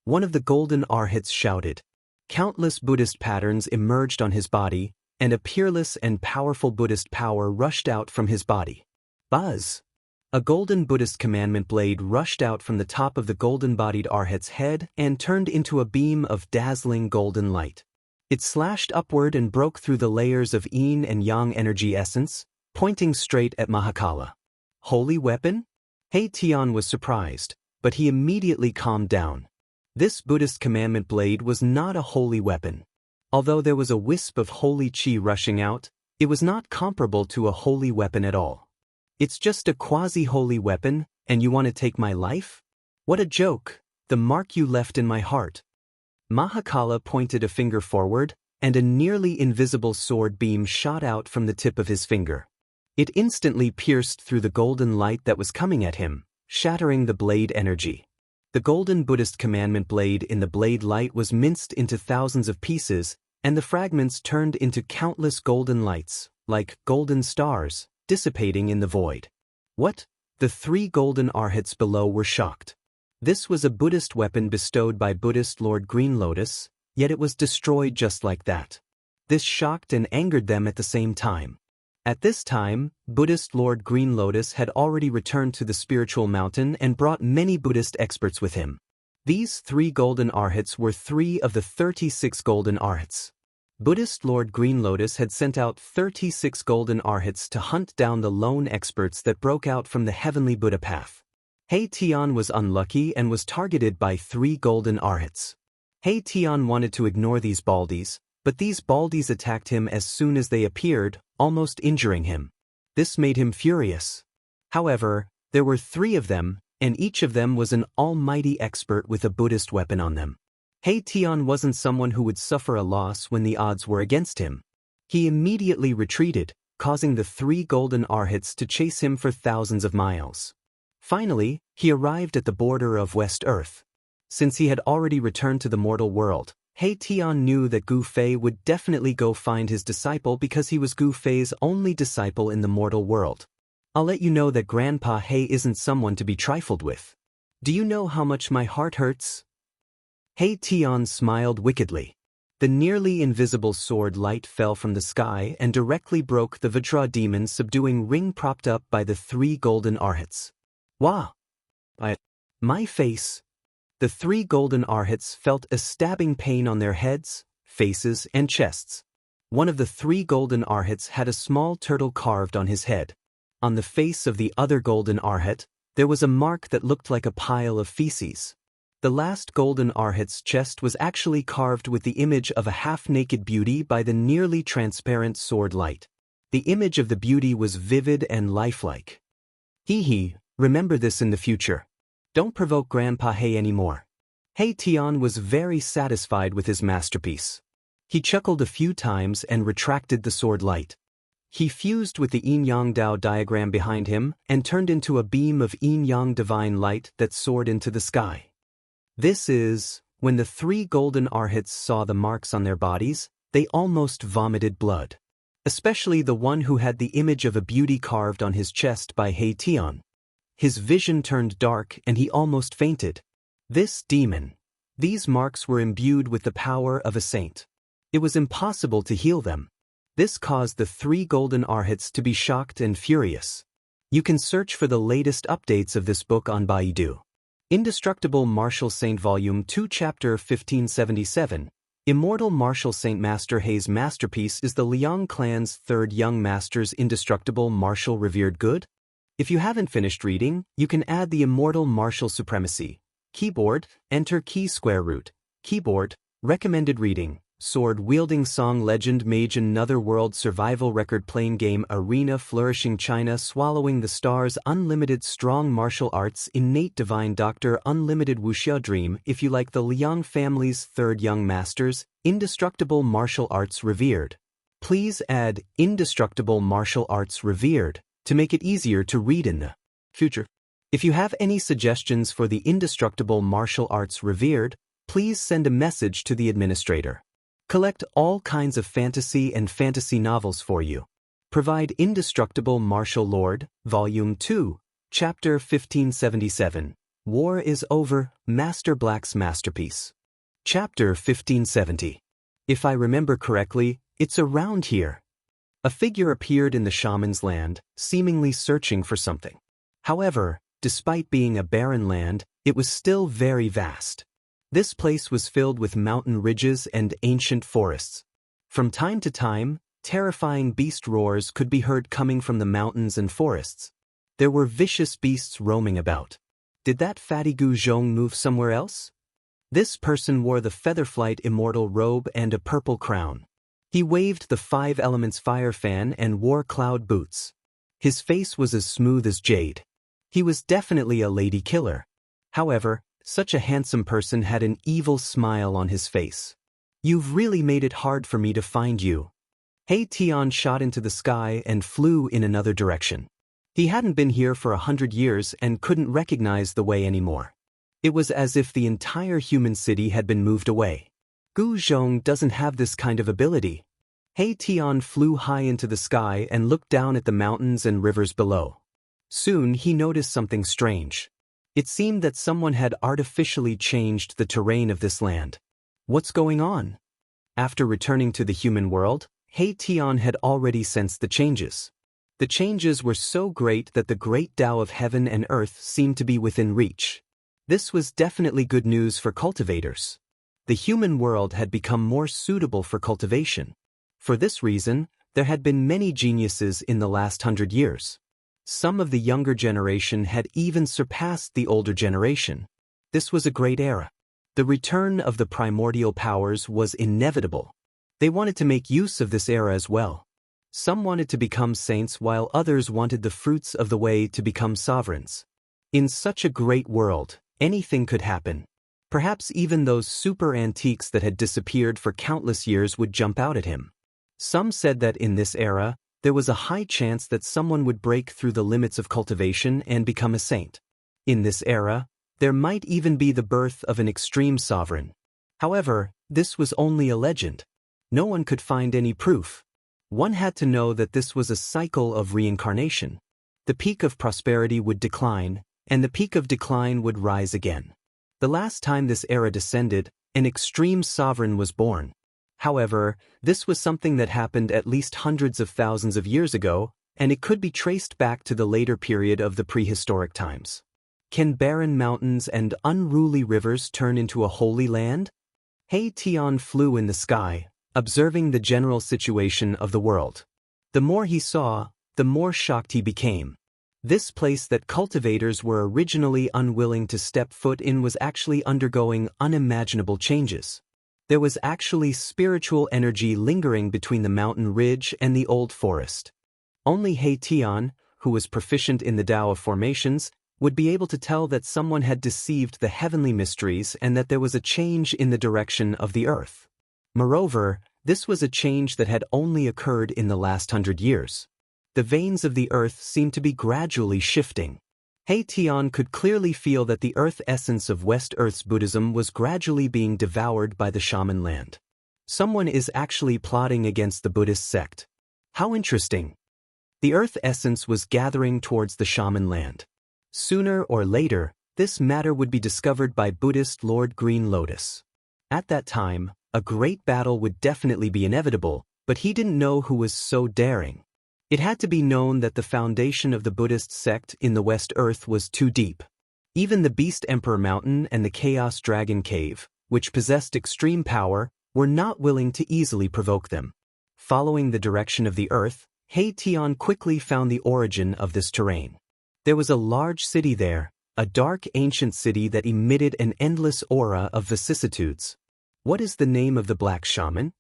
One of the golden arhats shouted. Countless Buddhist patterns emerged on his body, and a peerless and powerful Buddhist power rushed out from his body. Buzz! A golden Buddhist commandment blade rushed out from the top of the golden-bodied arhat's head and turned into a beam of dazzling golden light. It slashed upward and broke through the layers of Yin and Yang energy essence, pointing straight at Mahakala. Holy weapon? He Tian was surprised, but he immediately calmed down. This Buddhist commandment blade was not a holy weapon. Although there was a wisp of holy qi rushing out, it was not comparable to a holy weapon at all. It's just a quasi-holy weapon, and you want to take my life? What a joke, the mark you left in my heart. Mahakala pointed a finger forward, and a nearly invisible sword beam shot out from the tip of his finger. It instantly pierced through the golden light that was coming at him, shattering the blade energy. The golden Buddhist commandment blade in the blade light was minced into thousands of pieces, and the fragments turned into countless golden lights, like golden stars, dissipating in the void. What? The 3 golden arhats below were shocked. This was a Buddhist weapon bestowed by Buddhist Lord Green Lotus, yet it was destroyed just like that. This shocked and angered them at the same time. At this time, Buddhist Lord Green Lotus had already returned to the spiritual mountain and brought many Buddhist experts with him. These 3 golden arhats were 3 of the 36 golden arhats. Buddhist Lord Green Lotus had sent out 36 golden arhats to hunt down the lone experts that broke out from the heavenly Buddha path. He Tian was unlucky and was targeted by 3 golden arhats. He Tian wanted to ignore these baldies, but these baldies attacked him as soon as they appeared, almost injuring him. This made him furious. However, there were 3 of them, and each of them was an almighty expert with a Buddhist weapon on them. He Tian wasn't someone who would suffer a loss when the odds were against him. He immediately retreated, causing the 3 golden arhats to chase him for thousands of miles. Finally, he arrived at the border of West Earth. Since he had already returned to the mortal world, He Tian knew that Gu Fei would definitely go find his disciple because he was Gu Fei's only disciple in the mortal world. I'll let you know that Grandpa He isn't someone to be trifled with. Do you know how much my heart hurts? He Tian smiled wickedly. The nearly invisible sword light fell from the sky and directly broke the Vajra demon subduing ring propped up by the 3 golden arhats. Wow! My face! The 3 golden arhats felt a stabbing pain on their heads, faces, and chests. One of the 3 golden arhats had a small turtle carved on his head. On the face of the other golden arhat, there was a mark that looked like a pile of feces. The last golden arhat's chest was actually carved with the image of a half-naked beauty by the nearly transparent sword light. The image of the beauty was vivid and lifelike. Hee, remember this in the future. Don't provoke Grandpa He anymore. He Tian was very satisfied with his masterpiece. He chuckled a few times and retracted the sword light. He fused with the Yin-Yang Dao diagram behind him and turned into a beam of Yin-Yang divine light that soared into the sky. This is, when the 3 golden arhats saw the marks on their bodies, they almost vomited blood. Especially the one who had the image of a beauty carved on his chest by He Tian. His vision turned dark and he almost fainted. This demon. These marks were imbued with the power of a saint. It was impossible to heal them. This caused the 3 golden arhats to be shocked and furious. You can search for the latest updates of this book on Baidu. Indestructible Martial Saint Volume 2 Chapter 1577. Immortal Martial Saint Master He's masterpiece is the Liang clan's 3rd young master's indestructible martial revered good. If you haven't finished reading, you can add the Immortal Martial Supremacy. Keyboard, enter key square root. Keyboard, recommended reading. Sword-wielding song legend mage another world survival record playing game arena flourishing China swallowing the stars unlimited strong martial arts innate divine doctor unlimited Wuxia dream if you like the Liang family's 3rd young masters, indestructible martial arts revered. Please add indestructible martial arts revered to make it easier to read in the future. If you have any suggestions for the indestructible martial arts revered, please send a message to the administrator. Collect all kinds of fantasy and fantasy novels for you. Provide Indestructible Martial Lord, Volume 2, Chapter 1577. War is Over, Master Black's Masterpiece. Chapter 1570. If I remember correctly, it's around here. A figure appeared in the shaman's land, seemingly searching for something. However, despite being a barren land, it was still very vast. This place was filled with mountain ridges and ancient forests. From time to time, terrifying beast roars could be heard coming from the mountains and forests. There were vicious beasts roaming about. Did that fatty Gu Zhong move somewhere else? This person wore the Featherflight immortal robe and a purple crown. He waved the 5 elements fire fan and wore cloud boots. His face was as smooth as jade. He was definitely a lady killer. However, such a handsome person had an evil smile on his face. You've really made it hard for me to find you. He Tian shot into the sky and flew in another direction. He hadn't been here for 100 years and couldn't recognize the way anymore. It was as if the entire human city had been moved away. Gu Zhong doesn't have this kind of ability. He Tian flew high into the sky and looked down at the mountains and rivers below. Soon he noticed something strange. It seemed that someone had artificially changed the terrain of this land. What's going on? After returning to the human world, He Tian had already sensed the changes. The changes were so great that the great Tao of heaven and earth seemed to be within reach. This was definitely good news for cultivators. The human world had become more suitable for cultivation. For this reason, there had been many geniuses in the last 100 years. Some of the younger generation had even surpassed the older generation. This was a great era. The return of the primordial powers was inevitable. They wanted to make use of this era as well. Some wanted to become saints while others wanted the fruits of the way to become sovereigns. In such a great world, anything could happen. Perhaps even those super antiques that had disappeared for countless years would jump out at him. Some said that in this era, there was a high chance that someone would break through the limits of cultivation and become a saint. In this era, there might even be the birth of an extreme sovereign. However, this was only a legend. No one could find any proof. One had to know that this was a cycle of reincarnation. The peak of prosperity would decline, and the peak of decline would rise again. The last time this era descended, an extreme sovereign was born. However, this was something that happened at least hundreds of thousands of years ago, and it could be traced back to the later period of the prehistoric times. Can barren mountains and unruly rivers turn into a holy land? He Tian flew in the sky, observing the general situation of the world. The more he saw, the more shocked he became. This place that cultivators were originally unwilling to step foot in was actually undergoing unimaginable changes. There was actually spiritual energy lingering between the mountain ridge and the old forest. Only He Tian, who was proficient in the Tao of formations, would be able to tell that someone had deceived the heavenly mysteries and that there was a change in the direction of the earth. Moreover, this was a change that had only occurred in the last 100 years. The veins of the earth seemed to be gradually shifting. He Tian could clearly feel that the earth essence of West Earth's Buddhism was gradually being devoured by the shaman land. Someone is actually plotting against the Buddhist sect. How interesting. The earth essence was gathering towards the shaman land. Sooner or later, this matter would be discovered by Buddhist Lord Green Lotus. At that time, a great battle would definitely be inevitable, but he didn't know who was so daring. It had to be known that the foundation of the Buddhist sect in the West Earth was too deep. Even the Beast Emperor Mountain and the Chaos Dragon Cave, which possessed extreme power, were not willing to easily provoke them. Following the direction of the earth, He Tian quickly found the origin of this terrain. There was a large city there, a dark ancient city that emitted an endless aura of vicissitudes. What is the name of the black shaman?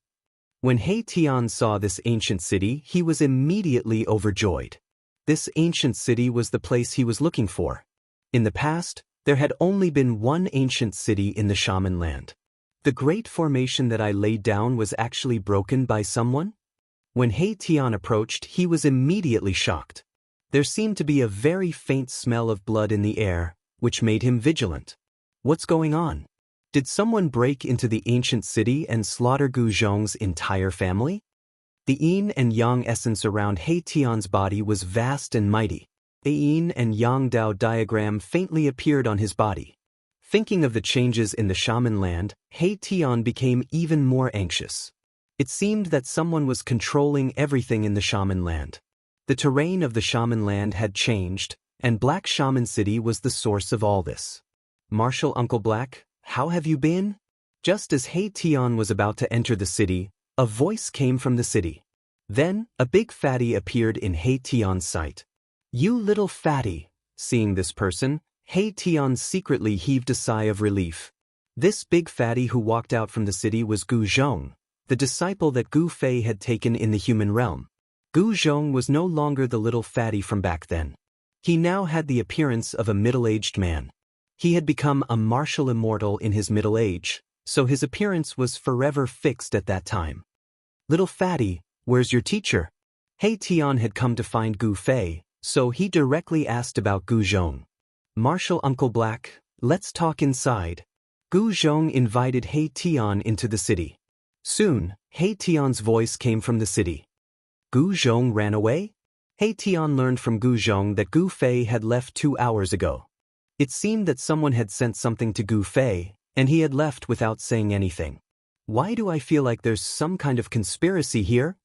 When He Tian saw this ancient city, he was immediately overjoyed. This ancient city was the place he was looking for. In the past, there had only been one ancient city in the shaman land. The great formation that I laid down was actually broken by someone? When He Tian approached, he was immediately shocked. There seemed to be a very faint smell of blood in the air, which made him vigilant. What's going on? Did someone break into the ancient city and slaughter Gu Zhong's entire family? The yin and yang essence around He Tian's body was vast and mighty. A yin and yang Dao diagram faintly appeared on his body. Thinking of the changes in the shaman land, He Tian became even more anxious. It seemed that someone was controlling everything in the shaman land. The terrain of the shaman land had changed, and Black Shaman City was the source of all this. Marshal Uncle Black, how have you been? Just as He Tian was about to enter the city, a voice came from the city. Then, a big fatty appeared in He Tian's sight. You little fatty. Seeing this person, He Tian secretly heaved a sigh of relief. This big fatty who walked out from the city was Gu Zhong, the disciple that Gu Fei had taken in the human realm. Gu Zhong was no longer the little fatty from back then. He now had the appearance of a middle-aged man. He had become a martial immortal in his middle age, so his appearance was forever fixed at that time. Little fatty, where's your teacher? He Tian had come to find Gu Fei, so he directly asked about Gu Zhong. Marshal Uncle Black, let's talk inside. Gu Zhong invited He Tian into the city. Soon, He Tian's voice came from the city. Gu Zhong ran away? He Tian learned from Gu Zhong that Gu Fei had left 2 hours ago. It seemed that someone had sent something to Gu Fei, and he had left without saying anything. Why do I feel like there's some kind of conspiracy here?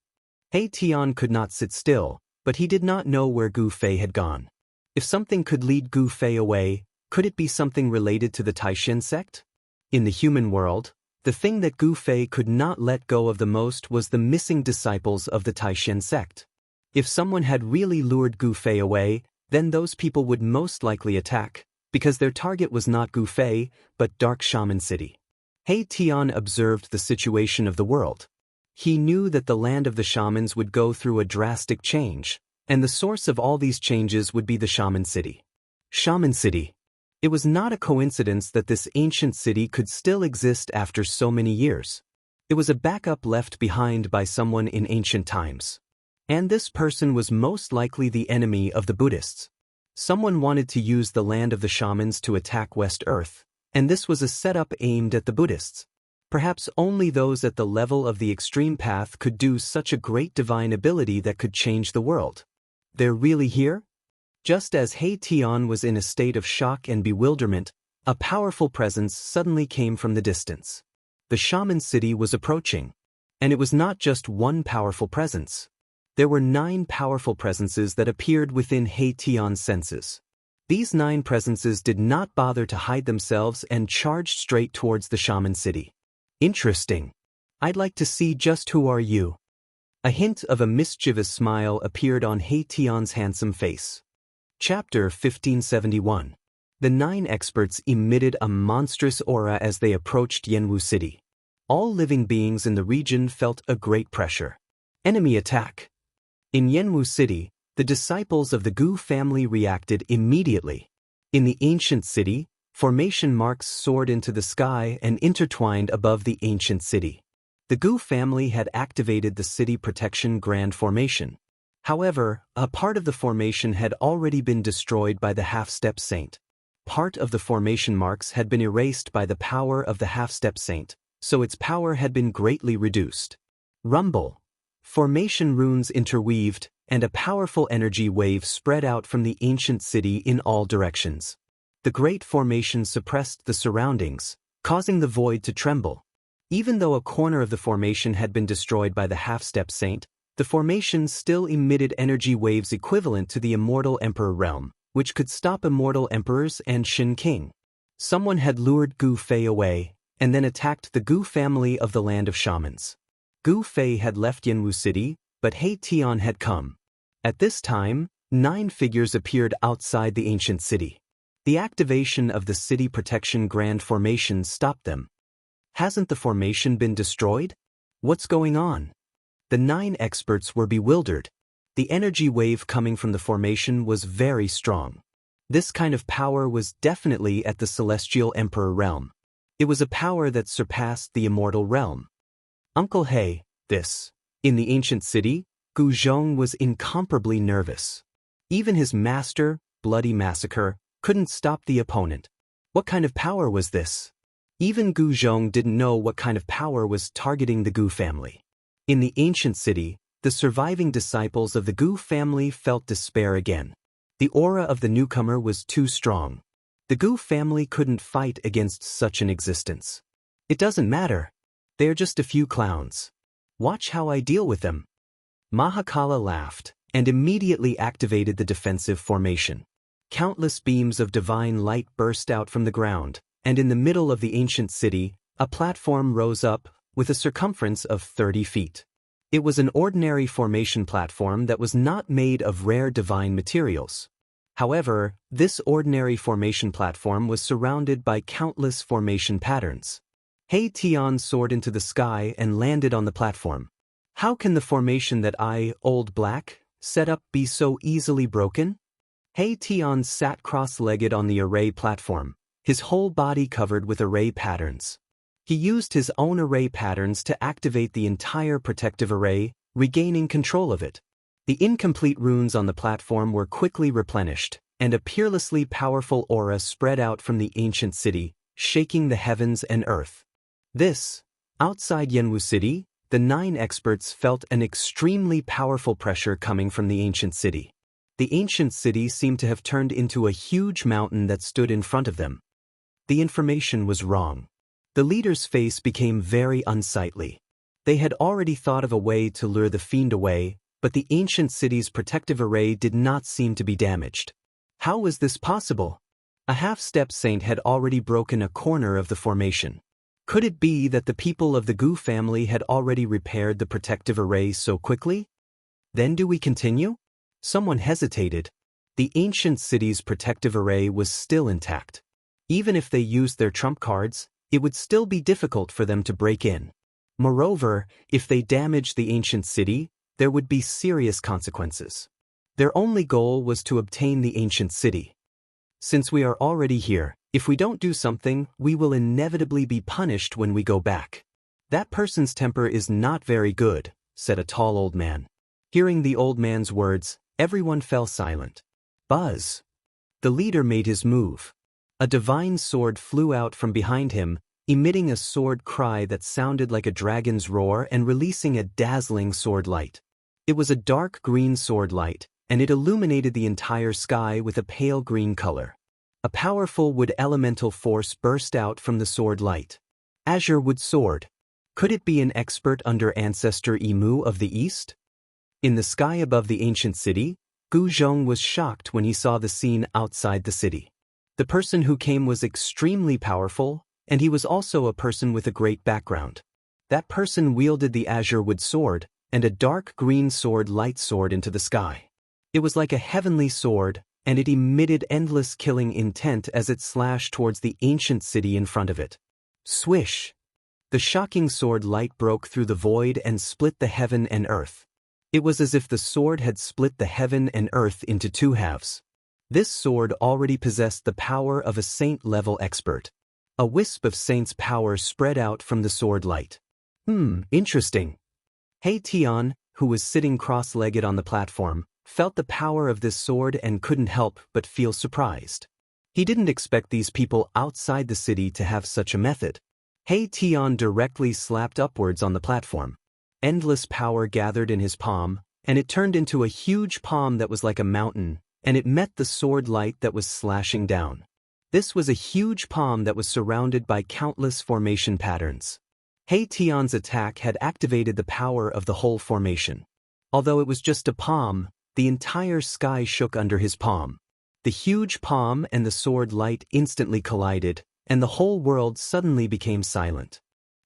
He Tian could not sit still, but he did not know where Gu Fei had gone. If something could lead Gu Fei away, could it be something related to the Taishan sect? In the human world, the thing that Gu Fei could not let go of the most was the missing disciples of the Taishan sect. If someone had really lured Gu Fei away, then those people would most likely attack, because their target was not Gu Fei, but Dark Shaman City. He Tian observed the situation of the world. He knew that the land of the shamans would go through a drastic change, and the source of all these changes would be the Shaman City. Shaman City. It was not a coincidence that this ancient city could still exist after so many years. It was a backup left behind by someone in ancient times. And this person was most likely the enemy of the Buddhists. Someone wanted to use the land of the shamans to attack West Earth, and this was a setup aimed at the Buddhists. Perhaps only those at the level of the extreme path could do such a great divine ability that could change the world. They're really here? Just as He Tian was in a state of shock and bewilderment, a powerful presence suddenly came from the distance. The shaman city was approaching. And it was not just one powerful presence. There were 9 powerful presences that appeared within He Tian's senses. These 9 presences did not bother to hide themselves and charged straight towards the shaman city. Interesting. I'd like to see just who are you. A hint of a mischievous smile appeared on He Tian's handsome face. Chapter 1571. The 9 experts emitted a monstrous aura as they approached Yanwu City. All living beings in the region felt a great pressure. Enemy attack. In Yanwu City, the disciples of the Gu family reacted immediately. In the ancient city, formation marks soared into the sky and intertwined above the ancient city. The Gu family had activated the City Protection Grand Formation. However, a part of the formation had already been destroyed by the Half-Step Saint. Part of the formation marks had been erased by the power of the Half-Step Saint, so its power had been greatly reduced. Rumble. Formation runes interweaved, and a powerful energy wave spread out from the ancient city in all directions. The great formation suppressed the surroundings, causing the void to tremble. Even though a corner of the formation had been destroyed by the Half-Step Saint, the formation still emitted energy waves equivalent to the Immortal Emperor realm, which could stop Immortal Emperors and Shin King. Someone had lured Gu Fei away, and then attacked the Gu family of the Land of Shamans. Gu Fei had left Yanwu City, but He Tian had come. At this time, 9 figures appeared outside the ancient city. The activation of the City Protection Grand Formation stopped them. Hasn't the formation been destroyed? What's going on? The 9 experts were bewildered. The energy wave coming from the formation was very strong. This kind of power was definitely at the Celestial Emperor realm. It was a power that surpassed the Immortal realm. Uncle He, this. In the ancient city, Gu Zhong was incomparably nervous. Even his master, Bloody Massacre, couldn't stop the opponent. What kind of power was this? Even Gu Zhong didn't know what kind of power was targeting the Gu family. In the ancient city, the surviving disciples of the Gu family felt despair again. The aura of the newcomer was too strong. The Gu family couldn't fight against such an existence. It doesn't matter. They're just a few clowns. Watch how I deal with them. Mahakala laughed, and immediately activated the defensive formation. Countless beams of divine light burst out from the ground, and in the middle of the ancient city, a platform rose up, with a circumference of 30 feet. It was an ordinary formation platform that was not made of rare divine materials. However, this ordinary formation platform was surrounded by countless formation patterns. He Tian soared into the sky and landed on the platform. How can the formation that I, Old Black, set up be so easily broken? He Tian sat cross-legged on the array platform, his whole body covered with array patterns. He used his own array patterns to activate the entire protective array, regaining control of it. The incomplete runes on the platform were quickly replenished, and a peerlessly powerful aura spread out from the ancient city, shaking the heavens and earth. Outside Yanwu City, the 9 experts felt an extremely powerful pressure coming from the ancient city. The ancient city seemed to have turned into a huge mountain that stood in front of them. The information was wrong. The leader's face became very unsightly. They had already thought of a way to lure the fiend away, but the ancient city's protective array did not seem to be damaged. How was this possible? A half-step saint had already broken a corner of the formation. Could it be that the people of the Gu family had already repaired the protective array so quickly? Then do we continue? Someone hesitated. The ancient city's protective array was still intact. Even if they used their trump cards, it would still be difficult for them to break in. Moreover, if they damaged the ancient city, there would be serious consequences. Their only goal was to obtain the ancient city. Since we are already here, if we don't do something, we will inevitably be punished when we go back. That person's temper is not very good, said a tall old man. Hearing the old man's words, everyone fell silent. Buzz. The leader made his move. A divine sword flew out from behind him, emitting a sword cry that sounded like a dragon's roar and releasing a dazzling sword light. It was a dark green sword light, and it illuminated the entire sky with a pale green color. A powerful wood elemental force burst out from the sword light. Azure Wood Sword. Could it be an expert under ancestor Emu of the East? In the sky above the ancient city, Gu Zhong was shocked when he saw the scene outside the city. The person who came was extremely powerful, and he was also a person with a great background. That person wielded the azure wood sword, and a dark green sword light soared into the sky. It was like a heavenly sword, and it emitted endless killing intent as it slashed towards the ancient city in front of it. Swish! The shocking sword light broke through the void and split the heaven and earth. It was as if the sword had split the heaven and earth into two halves. This sword already possessed the power of a saint-level expert. A wisp of saint's power spread out from the sword light. Interesting. He Tian, who was sitting cross-legged on the platform, felt the power of this sword and couldn't help but feel surprised. He didn't expect these people outside the city to have such a method. He Tian directly slapped upwards on the platform. Endless power gathered in his palm, and it turned into a huge palm that was like a mountain, and it met the sword light that was slashing down. This was a huge palm that was surrounded by countless formation patterns. He Tian's attack had activated the power of the whole formation. Although it was just a palm, the entire sky shook under his palm. The huge palm and the sword light instantly collided, and the whole world suddenly became silent.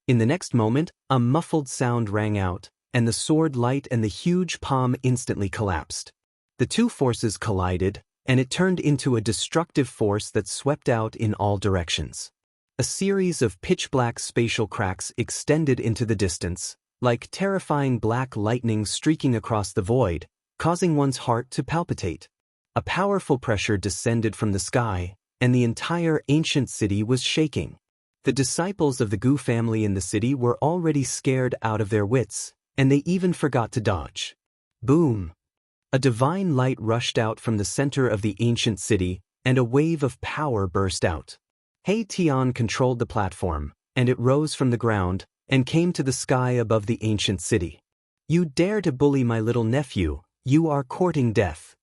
In the next moment, a muffled sound rang out, and the sword light and the huge palm instantly collapsed. The two forces collided, and it turned into a destructive force that swept out in all directions. A series of pitch-black spatial cracks extended into the distance, like terrifying black lightning streaking across the void, causing one's heart to palpitate. A powerful pressure descended from the sky, and the entire ancient city was shaking. The disciples of the Gu family in the city were already scared out of their wits, and they even forgot to dodge. Boom! A divine light rushed out from the center of the ancient city, and a wave of power burst out. He Tian controlled the platform, and it rose from the ground, and came to the sky above the ancient city. You dare to bully my little nephew, you are courting death.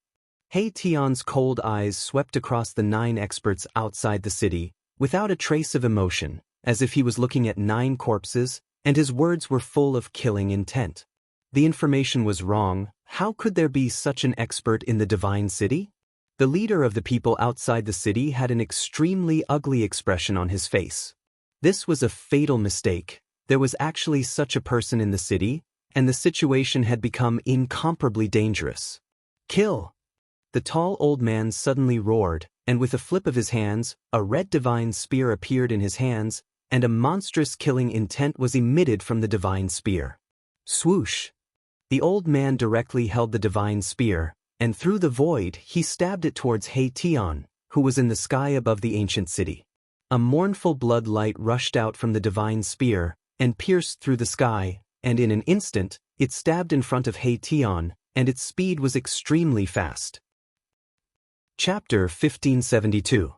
He Tian's cold eyes swept across the 9 experts outside the city, without a trace of emotion, as if he was looking at 9 corpses, and his words were full of killing intent. The information was wrong. How could there be such an expert in the divine city? The leader of the people outside the city had an extremely ugly expression on his face. This was a fatal mistake. There was actually such a person in the city, and the situation had become incomparably dangerous. Kill! The tall old man suddenly roared, and with a flip of his hands, a red divine spear appeared in his hands, and a monstrous killing intent was emitted from the divine spear. Swoosh! The old man directly held the divine spear, and through the void he stabbed it towards He Tian, who was in the sky above the ancient city. A mournful blood light rushed out from the divine spear, and pierced through the sky, and in an instant, it stabbed in front of He Tian, and its speed was extremely fast. Chapter 1572.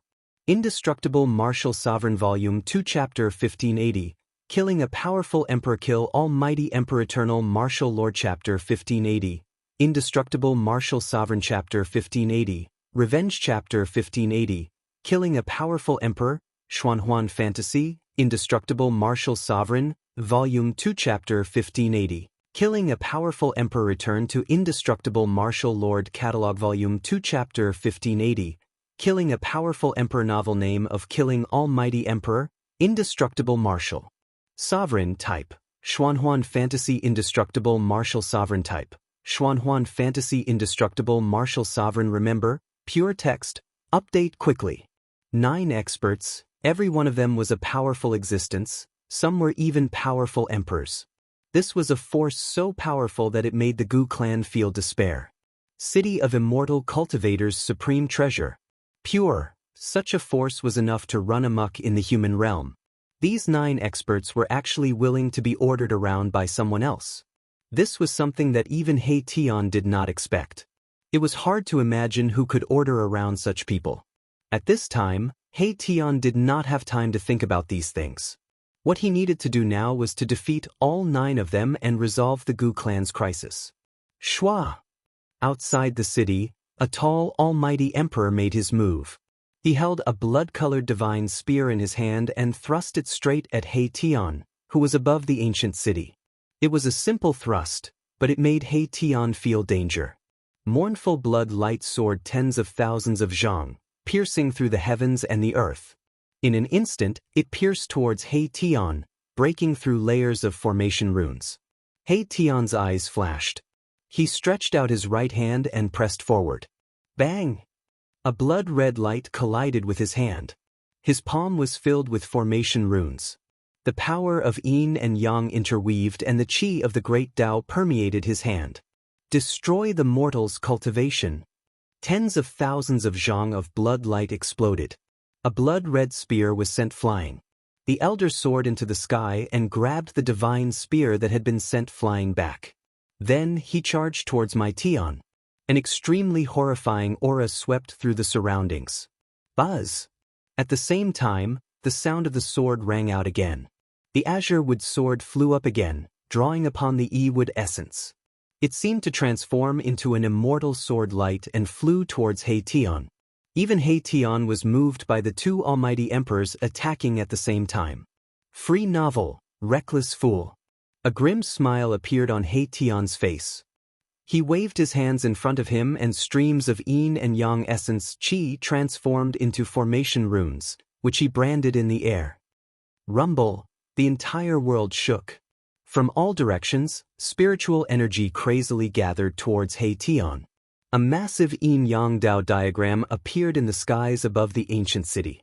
Indestructible Martial Sovereign Volume 2 Chapter 1580. Killing a Powerful Emperor. Kill Almighty Emperor Eternal Martial Lord. Chapter 1580. Indestructible Martial Sovereign. Chapter 1580. Revenge. Chapter 1580. Killing a Powerful Emperor. Xuanhuan Fantasy. Indestructible Martial Sovereign, Volume 2 Chapter 1580. Killing a Powerful Emperor. Return to Indestructible Martial Lord. Catalog Volume 2 Chapter 1580. Killing a Powerful Emperor. Novel name of Killing Almighty Emperor. Indestructible Martial Sovereign. Type Xuanhuan Fantasy. Indestructible Martial Sovereign. Type Xuanhuan Fantasy. Indestructible Martial Sovereign. Remember, pure text. Update quickly. 9 experts, every one of them was a powerful existence, some were even powerful emperors. This was a force so powerful that it made the Gu clan feel despair. City of Immortal Cultivators. Supreme Treasure. Pure, such a force was enough to run amok in the human realm. These 9 experts were actually willing to be ordered around by someone else. This was something that even He Tian did not expect. It was hard to imagine who could order around such people. At this time, He Tian did not have time to think about these things. What he needed to do now was to defeat all 9 of them and resolve the Gu clan's crisis. Shua! Outside the city, a tall, almighty emperor made his move. He held a blood-colored divine spear in his hand and thrust it straight at He Tian, who was above the ancient city. It was a simple thrust, but it made He Tian feel danger. Mournful blood light soared tens of thousands of zhang, piercing through the heavens and the earth. In an instant, it pierced towards He Tian, breaking through layers of formation runes. He Tian's eyes flashed. He stretched out his right hand and pressed forward. Bang! A blood-red light collided with his hand. His palm was filled with formation runes. The power of yin and yang interweaved and the qi of the great Tao permeated his hand. Destroy the mortal's cultivation. Tens of thousands of zhang of blood light exploded. A blood-red spear was sent flying. The elder soared into the sky and grabbed the divine spear that had been sent flying back. Then he charged towards my Tian. An extremely horrifying aura swept through the surroundings. Buzz! At the same time, the sound of the sword rang out again. The azure wood sword flew up again, drawing upon the E-wood essence. It seemed to transform into an immortal sword light and flew towards He Tian. Even He Tian was moved by the two almighty emperors attacking at the same time. Free novel, reckless fool. A grim smile appeared on He Tian's face. He waved his hands in front of him and streams of yin and yang essence qi transformed into formation runes, which he branded in the air. Rumble, the entire world shook. From all directions, spiritual energy crazily gathered towards He Tian. A massive yin-yang Dao diagram appeared in the skies above the ancient city.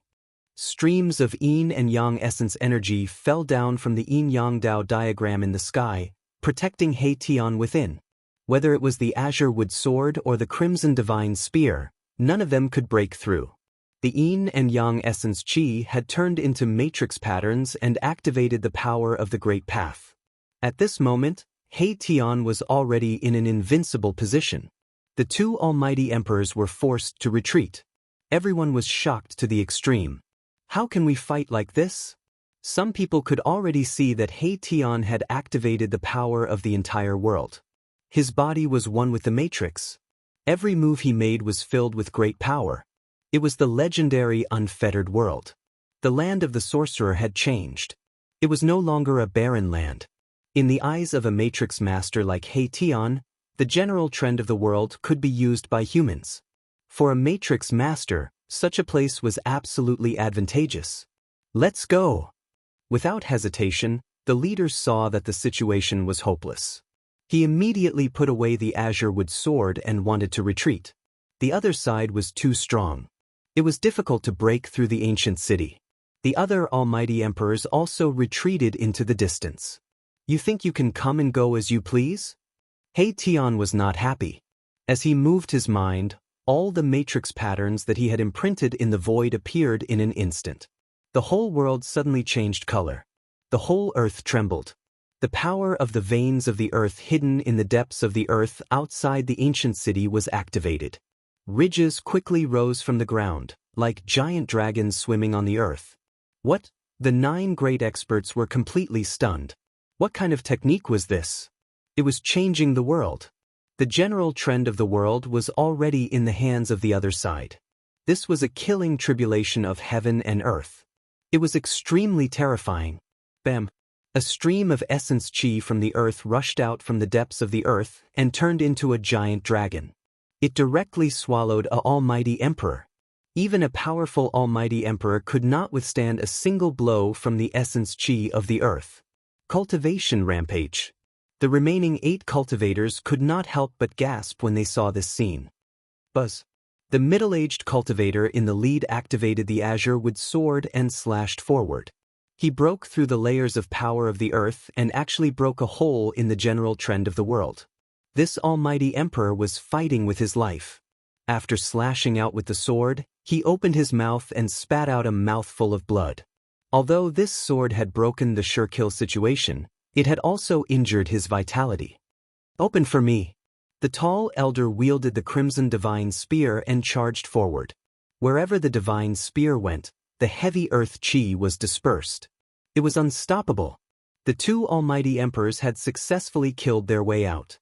Streams of yin and yang essence energy fell down from the yin-yang Dao diagram in the sky, protecting He Tian within. Whether it was the azure wood sword or the crimson divine spear, none of them could break through. The yin and yang essence qi had turned into matrix patterns and activated the power of the great path. At this moment, He Tian was already in an invincible position. The two almighty emperors were forced to retreat. Everyone was shocked to the extreme. How can we fight like this? Some people could already see that He Tian had activated the power of the entire world. His body was one with the matrix. Every move he made was filled with great power. It was the legendary unfettered world. The land of the sorcerer had changed. It was no longer a barren land. In the eyes of a matrix master like He Tian, the general trend of the world could be used by humans. For a matrix master, such a place was absolutely advantageous. Let's go! Without hesitation, the leader saw that the situation was hopeless. He immediately put away the azure wood sword and wanted to retreat. The other side was too strong. It was difficult to break through the ancient city. The other almighty emperors also retreated into the distance. You think you can come and go as you please? He Tian was not happy. As he moved his mind, all the matrix patterns that he had imprinted in the void appeared in an instant. The whole world suddenly changed color. The whole earth trembled. The power of the veins of the earth hidden in the depths of the earth outside the ancient city was activated. Ridges quickly rose from the ground, like giant dragons swimming on the earth. What? The 9 great experts were completely stunned. What kind of technique was this? It was changing the world. The general trend of the world was already in the hands of the other side. This was a killing tribulation of heaven and earth. It was extremely terrifying. Bam! A stream of essence qi from the earth rushed out from the depths of the earth and turned into a giant dragon. It directly swallowed an almighty emperor. Even a powerful almighty emperor could not withstand a single blow from the essence qi of the earth. Cultivation rampage. The remaining 8 cultivators could not help but gasp when they saw this scene. Buzz. The middle-aged cultivator in the lead activated the azure wood sword and slashed forward. He broke through the layers of power of the earth and actually broke a hole in the general trend of the world. This almighty emperor was fighting with his life. After slashing out with the sword, he opened his mouth and spat out a mouthful of blood. Although this sword had broken the sure-kill situation, it had also injured his vitality. Open for me. The tall elder wielded the crimson divine spear and charged forward. Wherever the divine spear went, the heavy earth qi was dispersed. It was unstoppable. The 2 almighty emperors had successfully killed their way out.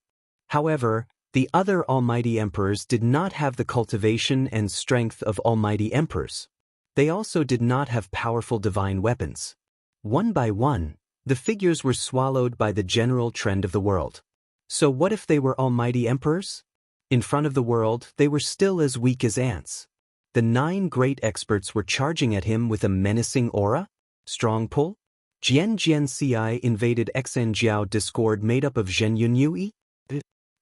However, the other almighty emperors did not have the cultivation and strength of almighty emperors. They also did not have powerful divine weapons. One by one, The figures were swallowed by the general trend of the world. So what if they were almighty emperors? In front of the world, they were still as weak as ants. The 9 great experts were charging at him with a menacing aura? Strong pull? Xianxia invaded Xianxia discord made up of Zhenyunui?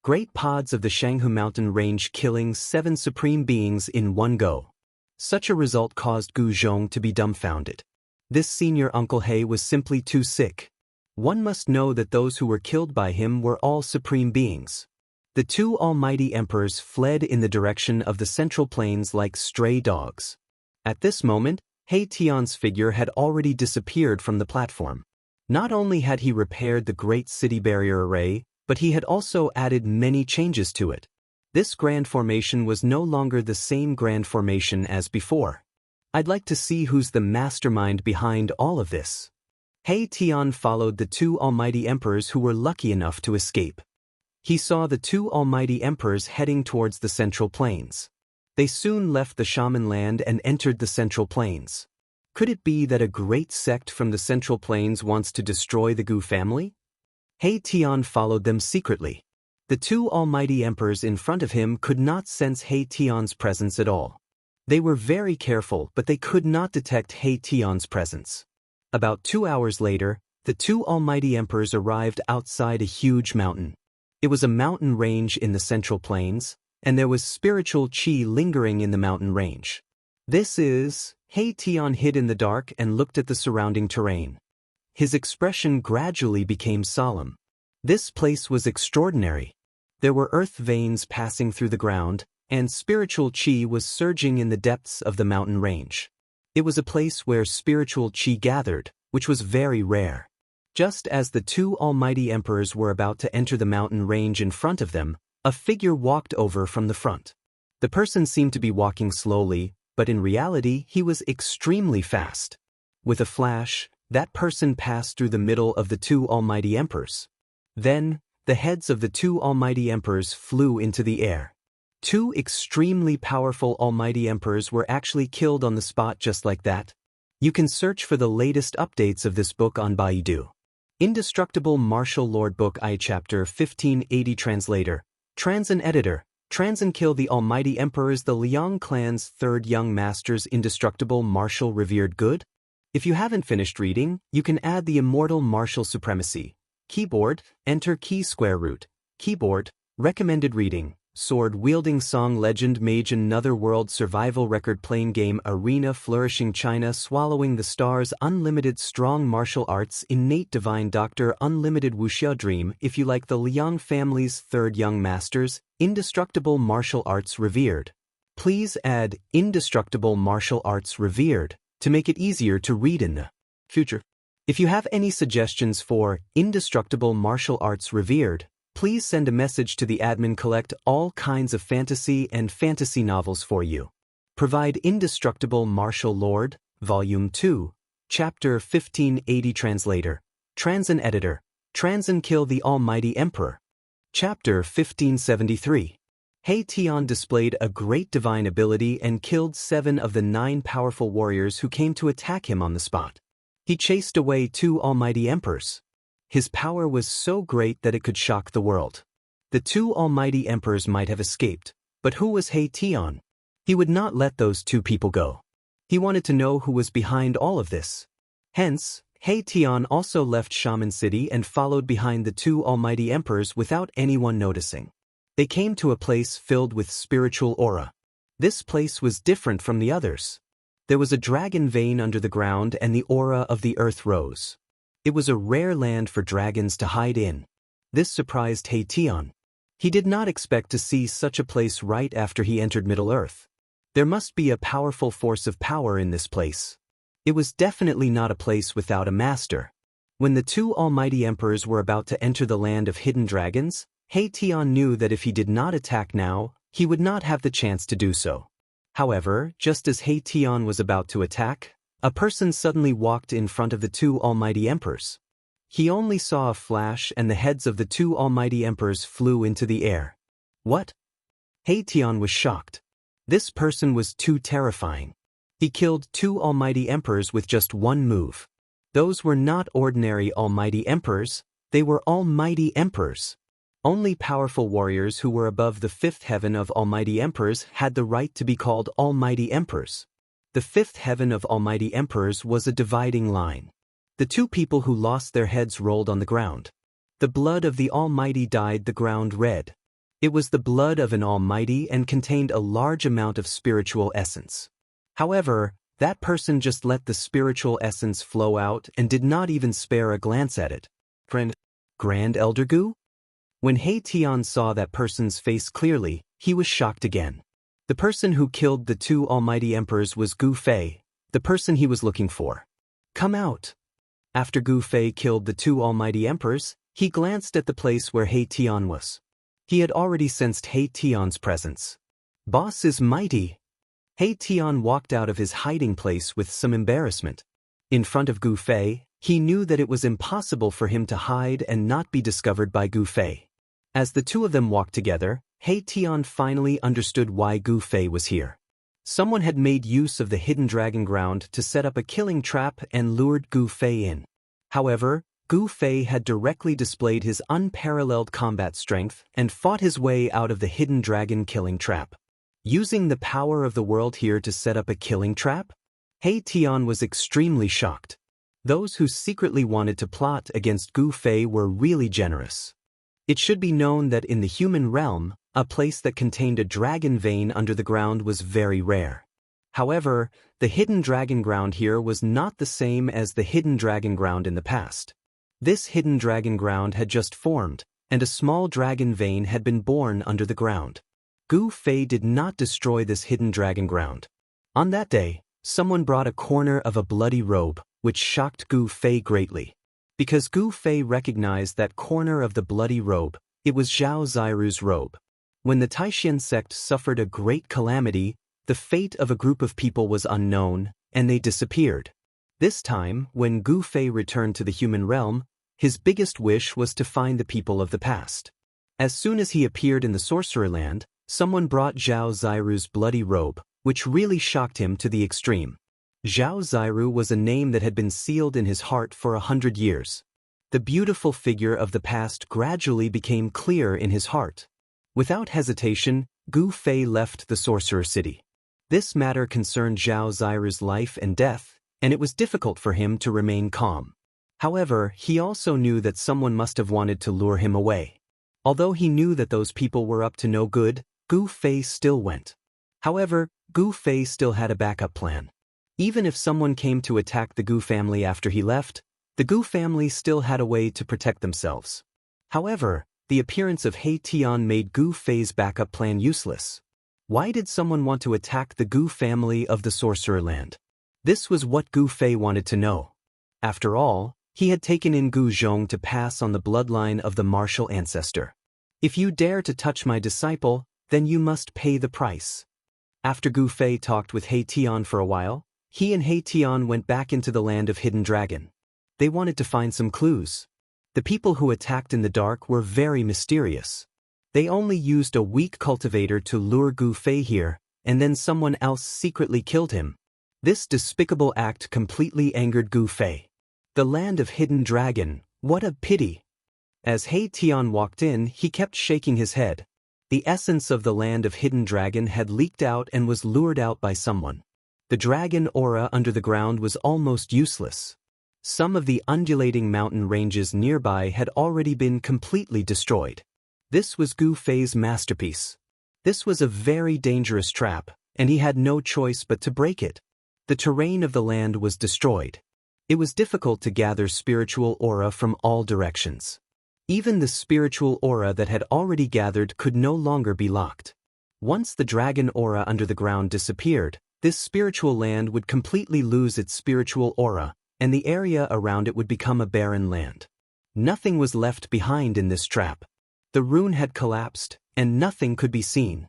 Great pods of the Shanghu mountain range killing 7 supreme beings in one go. Such a result caused Gu Zhong to be dumbfounded. This senior Uncle He was simply too sick. One must know that those who were killed by him were all supreme beings. The 2 almighty emperors fled in the direction of the central plains like stray dogs. At this moment, He Tian's figure had already disappeared from the platform. Not only had he repaired the great city barrier array, but he had also added many changes to it. This grand formation was no longer the same grand formation as before. I'd like to see who's the mastermind behind all of this. He Tian followed the 2 almighty emperors who were lucky enough to escape. He saw the 2 almighty emperors heading towards the central plains. They soon left the shaman land and entered the central plains. Could it be that a great sect from the central plains wants to destroy the Gu family? He Tian followed them secretly. The 2 almighty emperors in front of him could not sense He Tian's presence at all. They were very careful, but they could not detect He Tian's presence. About 2 hours later, the 2 almighty emperors arrived outside a huge mountain. It was a mountain range in the central plains, and there was spiritual qi lingering in the mountain range. This is... He Tian hid in the dark and looked at the surrounding terrain. His expression gradually became solemn. This place was extraordinary. There were earth veins passing through the ground, and spiritual qi was surging in the depths of the mountain range. It was a place where spiritual qi gathered, which was very rare. Just as the 2 almighty emperors were about to enter the mountain range in front of them, a figure walked over from the front. The person seemed to be walking slowly, but in reality he was extremely fast. With a flash, that person passed through the middle of the 2 almighty emperors. Then, the heads of the 2 almighty emperors flew into the air. 2 extremely powerful almighty emperors were actually killed on the spot just like that. You can search for the latest updates of this book on Baidu. Indestructible Martial Lord Book I Chapter 1580 Translator, Trans and Editor, Trans and Kill the Almighty Emperors the Liang Clan's 3rd Young Masters Indestructible Martial Revered Good? If you haven't finished reading, you can add the Immortal Martial Supremacy. Keyboard, enter key square root. Keyboard, recommended reading. Sword-wielding song legend mage another world survival record playing game arena flourishing China swallowing the stars unlimited strong martial arts innate divine doctor unlimited Wuxia dream if you like the Liang family's 3rd young masters indestructible martial arts revered. Please add indestructible martial arts revered to make it easier to read in the future. If you have any suggestions for indestructible martial arts revered, please send a message to the admin collect all kinds of fantasy and fantasy novels for you. Provide Indestructible Martial Lord, Volume 2, Chapter 1580 Translator, Trans and Editor, Trans and Kill the Almighty Emperor. Chapter 1573. He Tian displayed a great divine ability and killed 7 of the 9 powerful warriors who came to attack him on the spot. He chased away 2 almighty emperors. His power was so great that it could shock the world. The 2 almighty emperors might have escaped, but who was He Tian? He would not let those 2 people go. He wanted to know who was behind all of this. Hence, He Tian also left Shaman City and followed behind the 2 almighty emperors without anyone noticing. They came to a place filled with spiritual aura. This place was different from the others. There was a dragon vein under the ground and the aura of the earth rose. It was a rare land for dragons to hide in. This surprised He Tian. He did not expect to see such a place right after he entered Middle-earth. There must be a powerful force of power in this place. It was definitely not a place without a master. When the 2 almighty emperors were about to enter the land of hidden dragons, He Tian knew that if he did not attack now, he would not have the chance to do so. However, just as He Tian was about to attack, a person suddenly walked in front of the 2 almighty emperors. He only saw a flash and the heads of the 2 almighty emperors flew into the air. What? He Tian was shocked. This person was too terrifying. He killed 2 almighty emperors with just one move. Those were not ordinary almighty emperors, they were almighty emperors. Only powerful warriors who were above the fifth heaven of almighty emperors had the right to be called almighty emperors. The fifth heaven of almighty emperors was a dividing line. The two people who lost their heads rolled on the ground. The blood of the almighty dyed the ground red. It was the blood of an almighty and contained a large amount of spiritual essence. However, that person just let the spiritual essence flow out and did not even spare a glance at it. Friend, Grand Elder Gu? When He Tian saw that person's face clearly, he was shocked again. The person who killed the two almighty emperors was Gu Fei, the person he was looking for. Come out. After Gu Fei killed the two almighty emperors, he glanced at the place where He Tian was. He had already sensed He Tian's presence. Boss is mighty. He Tian walked out of his hiding place with some embarrassment. In front of Gu Fei, he knew that it was impossible for him to hide and not be discovered by Gu Fei. As the two of them walked together, He Tian finally understood why Gu Fei was here. Someone had made use of the hidden dragon ground to set up a killing trap and lured Gu Fei in. However, Gu Fei had directly displayed his unparalleled combat strength and fought his way out of the hidden dragon killing trap. Using the power of the world here to set up a killing trap? He Tian was extremely shocked. Those who secretly wanted to plot against Gu Fei were really generous. It should be known that in the human realm, a place that contained a dragon vein under the ground was very rare. However, the hidden dragon ground here was not the same as the hidden dragon ground in the past. This hidden dragon ground had just formed, and a small dragon vein had been born under the ground. Gu Fei did not destroy this hidden dragon ground. On that day, someone brought a corner of a bloody robe, which shocked Gu Fei greatly. Because Gu Fei recognized that corner of the bloody robe, it was Zhao Ziru's robe. When the Taishan sect suffered a great calamity, the fate of a group of people was unknown, and they disappeared. This time, when Gu Fei returned to the human realm, his biggest wish was to find the people of the past. As soon as he appeared in the sorcerer land, someone brought Zhao Ziru's bloody robe, which really shocked him to the extreme. Zhao Ziru was a name that had been sealed in his heart for 100 years. The beautiful figure of the past gradually became clear in his heart. Without hesitation, Gu Fei left the sorcerer city. This matter concerned Zhao Ziru's life and death, and it was difficult for him to remain calm. However, he also knew that someone must have wanted to lure him away. Although he knew that those people were up to no good, Gu Fei still went. However, Gu Fei still had a backup plan. Even if someone came to attack the Gu family after he left, the Gu family still had a way to protect themselves. However, the appearance of He Tian made Gu Fei's backup plan useless. Why did someone want to attack the Gu family of the sorcerer land? This was what Gu Fei wanted to know. After all, he had taken in Gu Zhong to pass on the bloodline of the martial ancestor. If you dare to touch my disciple, then you must pay the price. After Gu Fei talked with He Tian for a while, he and He Tian went back into the land of Hidden Dragon. They wanted to find some clues. The people who attacked in the dark were very mysterious. They only used a weak cultivator to lure Gu Fei here, and then someone else secretly killed him. This despicable act completely angered Gu Fei. The land of Hidden Dragon, what a pity. As He Tian walked in, he kept shaking his head. The essence of the land of Hidden Dragon had leaked out and was lured out by someone. The dragon aura under the ground was almost useless. Some of the undulating mountain ranges nearby had already been completely destroyed. This was Gu Fei's masterpiece. This was a very dangerous trap, and he had no choice but to break it. The terrain of the land was destroyed. It was difficult to gather spiritual aura from all directions. Even the spiritual aura that had already gathered could no longer be locked. Once the dragon aura under the ground disappeared, this spiritual land would completely lose its spiritual aura, and the area around it would become a barren land. Nothing was left behind in this trap. The rune had collapsed, and nothing could be seen.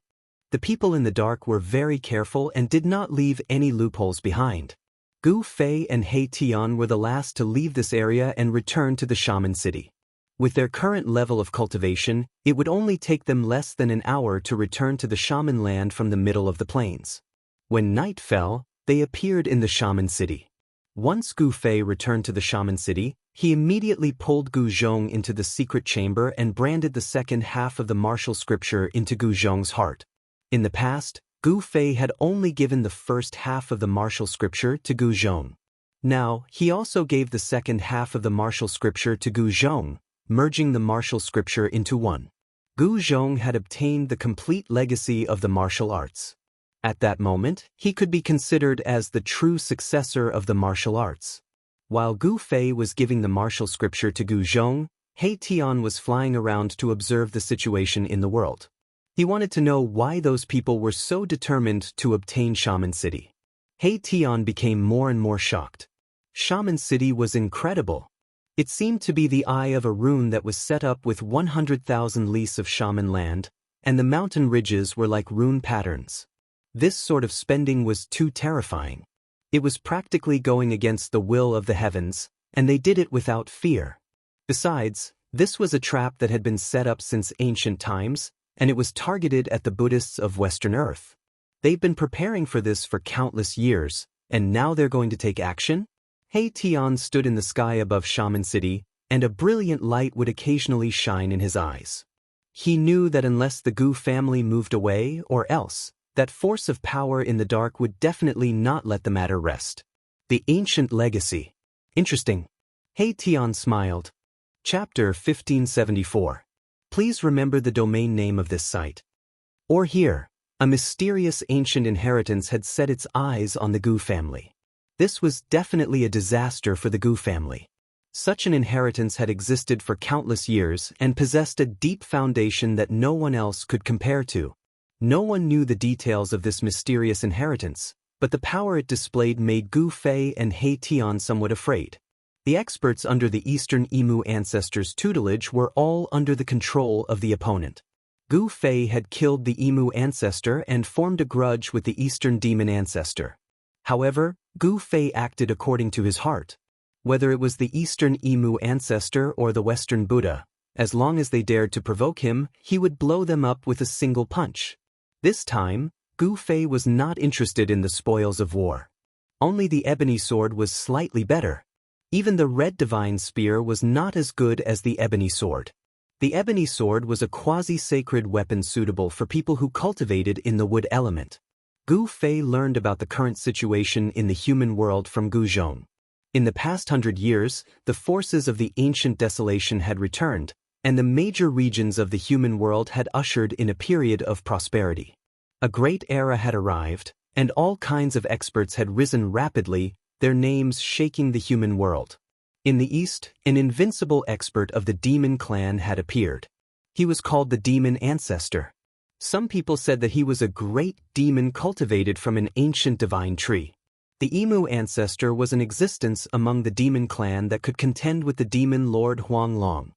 The people in the dark were very careful and did not leave any loopholes behind. Gu Fei and He Tian were the last to leave this area and return to the shaman city. With their current level of cultivation, it would only take them less than an hour to return to the shaman land from the middle of the plains. When night fell, they appeared in the shaman city. Once Gu Fei returned to the shaman city, he immediately pulled Gu Zhong into the secret chamber and branded the second half of the martial scripture into Gu Zhong's heart. In the past, Gu Fei had only given the first half of the martial scripture to Gu Zhong. Now, he also gave the second half of the martial scripture to Gu Zhong, merging the martial scripture into one. Gu Zhong had obtained the complete legacy of the martial arts. At that moment, he could be considered as the true successor of the martial arts. While Gu Fei was giving the martial scripture to Gu Zhong, He Tian was flying around to observe the situation in the world. He wanted to know why those people were so determined to obtain Shaman City. He Tian became more and more shocked. Shaman City was incredible. It seemed to be the eye of a rune that was set up with 100,000 lis of shaman land, and the mountain ridges were like rune patterns. This sort of spending was too terrifying. It was practically going against the will of the heavens, and they did it without fear. Besides, this was a trap that had been set up since ancient times, and it was targeted at the Buddhists of Western Earth. They've been preparing for this for countless years, and now they're going to take action? He Tian stood in the sky above Shaman City, and a brilliant light would occasionally shine in his eyes. He knew that unless the Gu family moved away, or else, that force of power in the dark would definitely not let the matter rest. The ancient legacy. Interesting. He Tian smiled. Chapter 1574. Please remember the domain name of this site. Or here, a mysterious ancient inheritance had set its eyes on the Gu family. This was definitely a disaster for the Gu family. Such an inheritance had existed for countless years and possessed a deep foundation that no one else could compare to. No one knew the details of this mysterious inheritance, but the power it displayed made Gu Fei and He Tian somewhat afraid. The experts under the Eastern Emu ancestors' tutelage were all under the control of the opponent. Gu Fei had killed the Emu ancestor and formed a grudge with the Eastern demon ancestor. However, Gu Fei acted according to his heart. Whether it was the Eastern Emu ancestor or the Western Buddha, as long as they dared to provoke him, he would blow them up with a single punch. This time, Gu Fei was not interested in the spoils of war. Only the ebony sword was slightly better. Even the red divine spear was not as good as the ebony sword. The ebony sword was a quasi-sacred weapon suitable for people who cultivated in the wood element. Gu Fei learned about the current situation in the human world from Gu Zhong. In the past 100 years, the forces of the ancient desolation had returned, and the major regions of the human world had ushered in a period of prosperity. A great era had arrived, and all kinds of experts had risen rapidly, their names shaking the human world. In the east, an invincible expert of the demon clan had appeared. He was called the Demon Ancestor. Some people said that he was a great demon cultivated from an ancient divine tree. The Emu Ancestor was in existence among the demon clan that could contend with the demon lord Huang Long.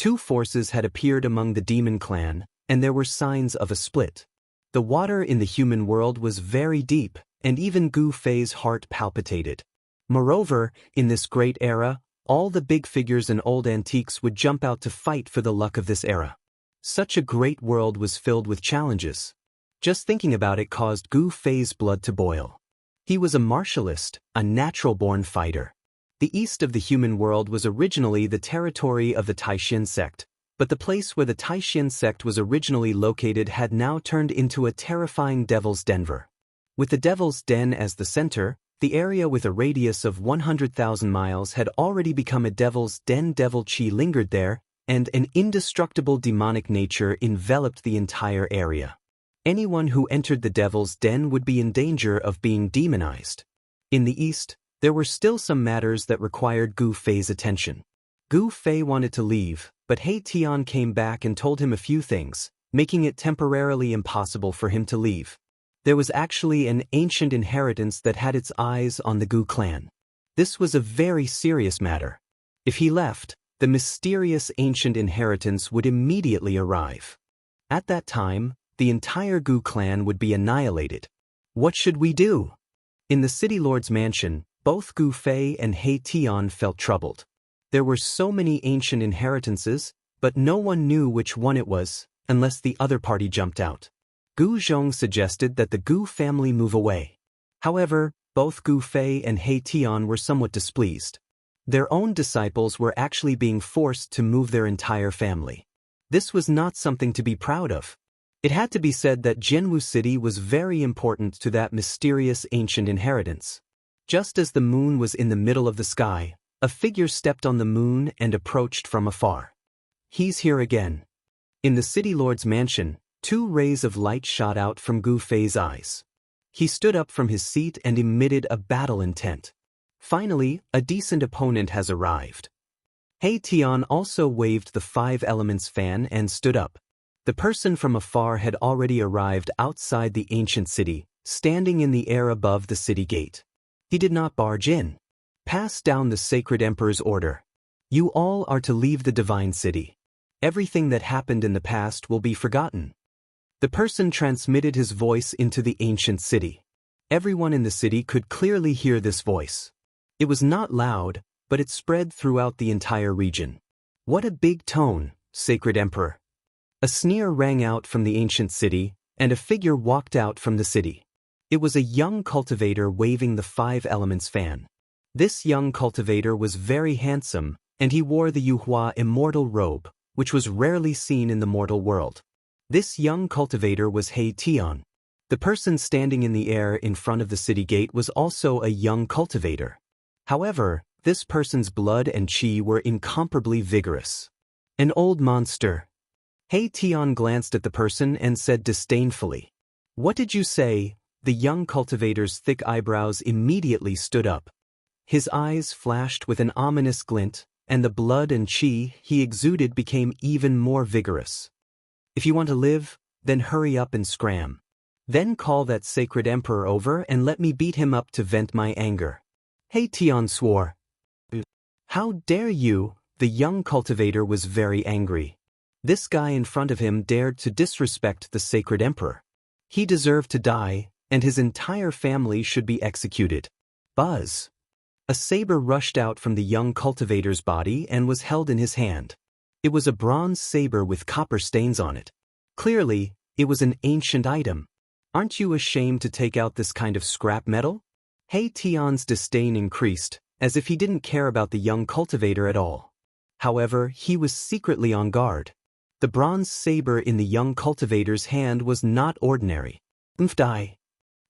Two forces had appeared among the demon clan, and there were signs of a split. The water in the human world was very deep, and even Gu Fei's heart palpitated. Moreover, in this great era, all the big figures and old antiques would jump out to fight for the luck of this era. Such a great world was filled with challenges. Just thinking about it caused Gu Fei's blood to boil. He was a martialist, a natural-born fighter. The east of the human world was originally the territory of the Taishan sect, but the place where the Taishan sect was originally located had now turned into a terrifying Devil's Denver. With the Devil's Den as the center, the area with a radius of 100,000 miles had already become a Devil's Den. Devil Qi lingered there, and an indestructible demonic nature enveloped the entire area. Anyone who entered the Devil's Den would be in danger of being demonized. In the east, there were still some matters that required Gu Fei's attention. Gu Fei wanted to leave, but He Tian came back and told him a few things, making it temporarily impossible for him to leave. There was actually an ancient inheritance that had its eyes on the Gu clan. This was a very serious matter. If he left, the mysterious ancient inheritance would immediately arrive. At that time, the entire Gu clan would be annihilated. What should we do? In the city lord's mansion, both Gu Fei and He Tian felt troubled. There were so many ancient inheritances, but no one knew which one it was, unless the other party jumped out. Gu Zhong suggested that the Gu family move away. However, Both Gu Fei and He Tian were somewhat displeased. Their own disciples were actually being forced to move their entire family. This was not something to be proud of. It had to be said that Jianwu City was very important to that mysterious ancient inheritance. Just as the moon was in the middle of the sky, a figure stepped on the moon and approached from afar. He's here again. In the city lord's mansion, 2 rays of light shot out from Gu Fei's eyes. He stood up from his seat and emitted a battle intent. Finally, a decent opponent has arrived. He Tian also waved the 5 elements fan and stood up. The person from afar had already arrived outside the ancient city, standing in the air above the city gate. He did not barge in. Pass down the sacred emperor's order. You all are to leave the divine city. Everything that happened in the past will be forgotten. The person transmitted his voice into the ancient city. Everyone in the city could clearly hear this voice. It was not loud, but it spread throughout the entire region. What a big tone, sacred emperor. A sneer rang out from the ancient city, and a figure walked out from the city. It was a young cultivator waving the 5 elements fan. This young cultivator was very handsome, and he wore the Yuhua immortal robe, which was rarely seen in the mortal world. This young cultivator was He Tian. The person standing in the air in front of the city gate was also a young cultivator. However, this person's blood and qi were incomparably vigorous. An old monster. He Tian glanced at the person and said disdainfully, "What did you say?" The young cultivator's thick eyebrows immediately stood up. His eyes flashed with an ominous glint, and the blood and qi he exuded became even more vigorous. "If you want to live, then hurry up and scram. Then call that sacred emperor over and let me beat him up to vent my anger." He Tian swore. "How dare you?" The young cultivator was very angry. This guy in front of him dared to disrespect the sacred emperor. He deserved to die, and his entire family should be executed. Buzz. A saber rushed out from the young cultivator's body and was held in his hand. It was a bronze saber with copper stains on it. Clearly, it was an ancient item. "Aren't you ashamed to take out this kind of scrap metal?" He Tian's disdain increased, as if he didn't care about the young cultivator at all. However, he was secretly on guard. The bronze saber in the young cultivator's hand was not ordinary. Die.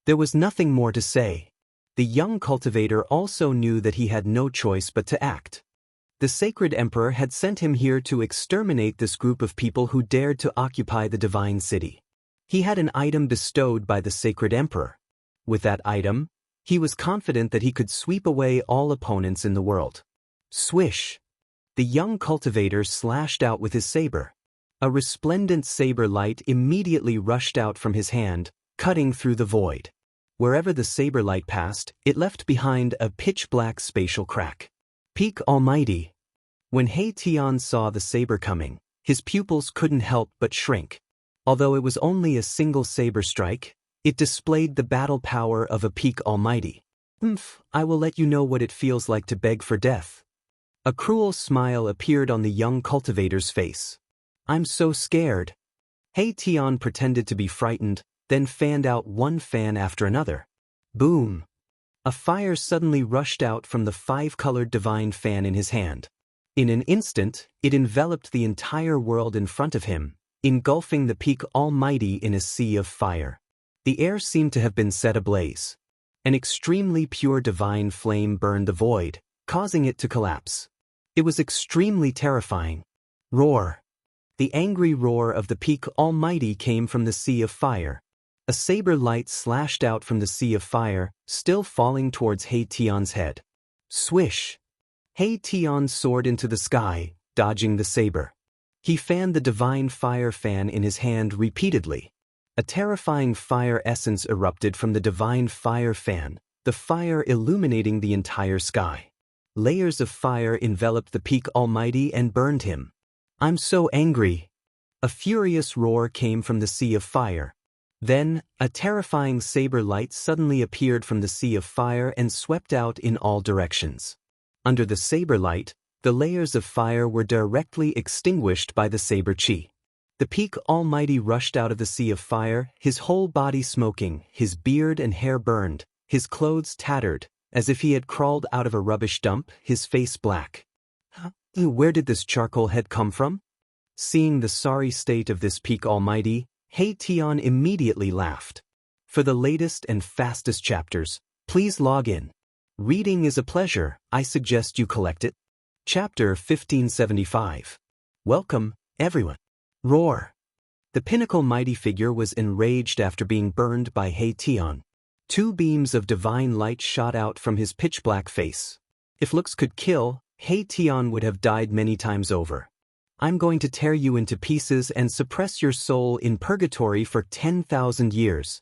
There was nothing more to say. The young cultivator also knew that he had no choice but to act. The sacred emperor had sent him here to exterminate this group of people who dared to occupy the divine city. He had an item bestowed by the sacred emperor. With that item, he was confident that he could sweep away all opponents in the world. Swish! The young cultivator slashed out with his saber. A resplendent saber light immediately rushed out from his hand, cutting through the void. Wherever the saber light passed, it left behind a pitch-black spatial crack. Peak Almighty! When He Tian saw the saber coming, his pupils couldn't help but shrink. Although it was only a single saber strike, it displayed the battle power of a Peak Almighty. I will let you know what it feels like to beg for death." A cruel smile appeared on the young cultivator's face. "I'm so scared." He Tian pretended to be frightened, then fanned out one fan after another. Boom! A fire suddenly rushed out from the 5-colored divine fan in his hand. In an instant, it enveloped the entire world in front of him, engulfing the Peak Almighty in a sea of fire. The air seemed to have been set ablaze. An extremely pure divine flame burned the void, causing it to collapse. It was extremely terrifying. Roar! The angry roar of the Peak Almighty came from the sea of fire. A saber light slashed out from the sea of fire, still falling towards He Tian's head. Swish! He Tian soared into the sky, dodging the saber. He fanned the divine fire fan in his hand repeatedly. A terrifying fire essence erupted from the divine fire fan, the fire illuminating the entire sky. Layers of fire enveloped the Peak Almighty and burned him. "I'm so angry." A furious roar came from the sea of fire. Then, a terrifying saber light suddenly appeared from the sea of fire and swept out in all directions. Under the saber light, the layers of fire were directly extinguished by the saber chi. The Peak Almighty rushed out of the sea of fire, his whole body smoking, his beard and hair burned, his clothes tattered, as if he had crawled out of a rubbish dump, his face black. Where did this charcoal head come from? Seeing the sorry state of this peak almighty, He Tian immediately laughed. For the latest and fastest chapters, please log in. Reading is a pleasure, I suggest you collect it. Chapter 1575. Welcome, everyone. Roar. The pinnacle mighty figure was enraged after being burned by He Tian. Two beams of divine light shot out from his pitch-black face. If looks could kill, He Tian would have died many times over. I'm going to tear you into pieces and suppress your soul in purgatory for 10,000 years.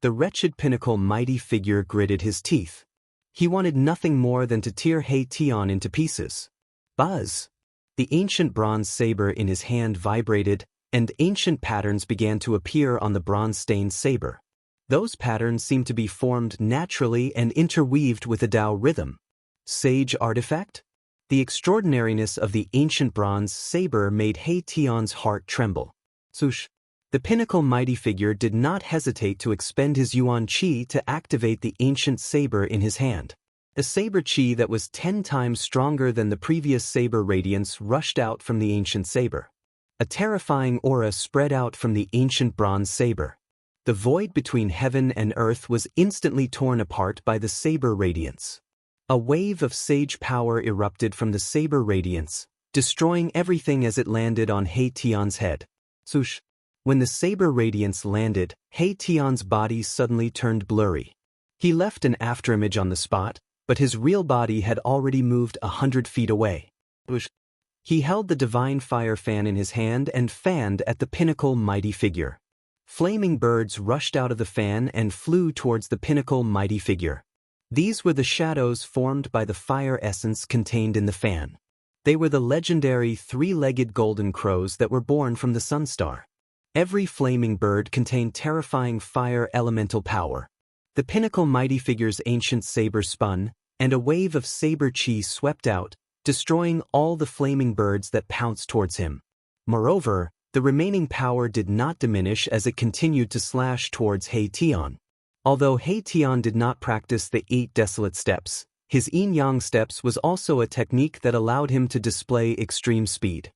The wretched pinnacle mighty figure gritted his teeth. He wanted nothing more than to tear He Tian into pieces. Buzz! The ancient bronze saber in his hand vibrated, and ancient patterns began to appear on the bronze-stained saber. Those patterns seemed to be formed naturally and interweaved with a Tao rhythm. Sage artifact? The extraordinariness of the ancient bronze saber made He Tian's heart tremble. Swoosh! The pinnacle mighty figure did not hesitate to expend his yuan qi to activate the ancient saber in his hand. A saber qi that was 10 times stronger than the previous saber radiance rushed out from the ancient saber. A terrifying aura spread out from the ancient bronze saber. The void between heaven and earth was instantly torn apart by the saber radiance. A wave of sage power erupted from the saber radiance, destroying everything as it landed on He Tian's head. Swoosh! When the saber radiance landed, He Tian's body suddenly turned blurry. He left an afterimage on the spot, but his real body had already moved 100 feet away. Swoosh! He held the divine fire fan in his hand and fanned at the pinnacle mighty figure. Flaming birds rushed out of the fan and flew towards the pinnacle mighty figure. These were the shadows formed by the fire essence contained in the fan. They were the legendary three-legged golden crows that were born from the sun star. Every flaming bird contained terrifying fire elemental power. The pinnacle mighty figure's ancient saber spun, and a wave of saber chi swept out, destroying all the flaming birds that pounced towards him. Moreover, the remaining power did not diminish as it continued to slash towards He Tian. Although He Tian did not practice the 8 desolate steps, his yin-yang steps was also a technique that allowed him to display extreme speed.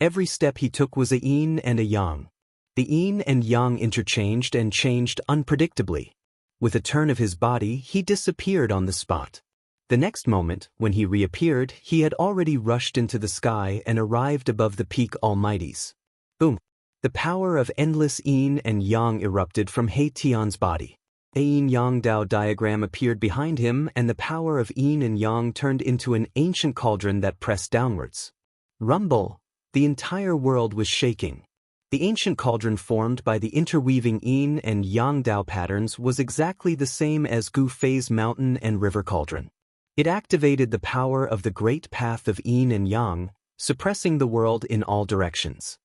Every step he took was a yin and a yang. The yin and yang interchanged and changed unpredictably. With a turn of his body, he disappeared on the spot. The next moment, when he reappeared, he had already rushed into the sky and arrived above the peak almighties. Boom! The power of endless yin and yang erupted from He Tian's body. A yin-yang Dao diagram appeared behind him, and the power of yin and yang turned into an ancient cauldron that pressed downwards. Rumble! The entire world was shaking. The ancient cauldron formed by the interweaving yin and yang Dao patterns was exactly the same as Gu Fei's mountain and river cauldron. It activated the power of the great path of yin and yang, suppressing the world in all directions.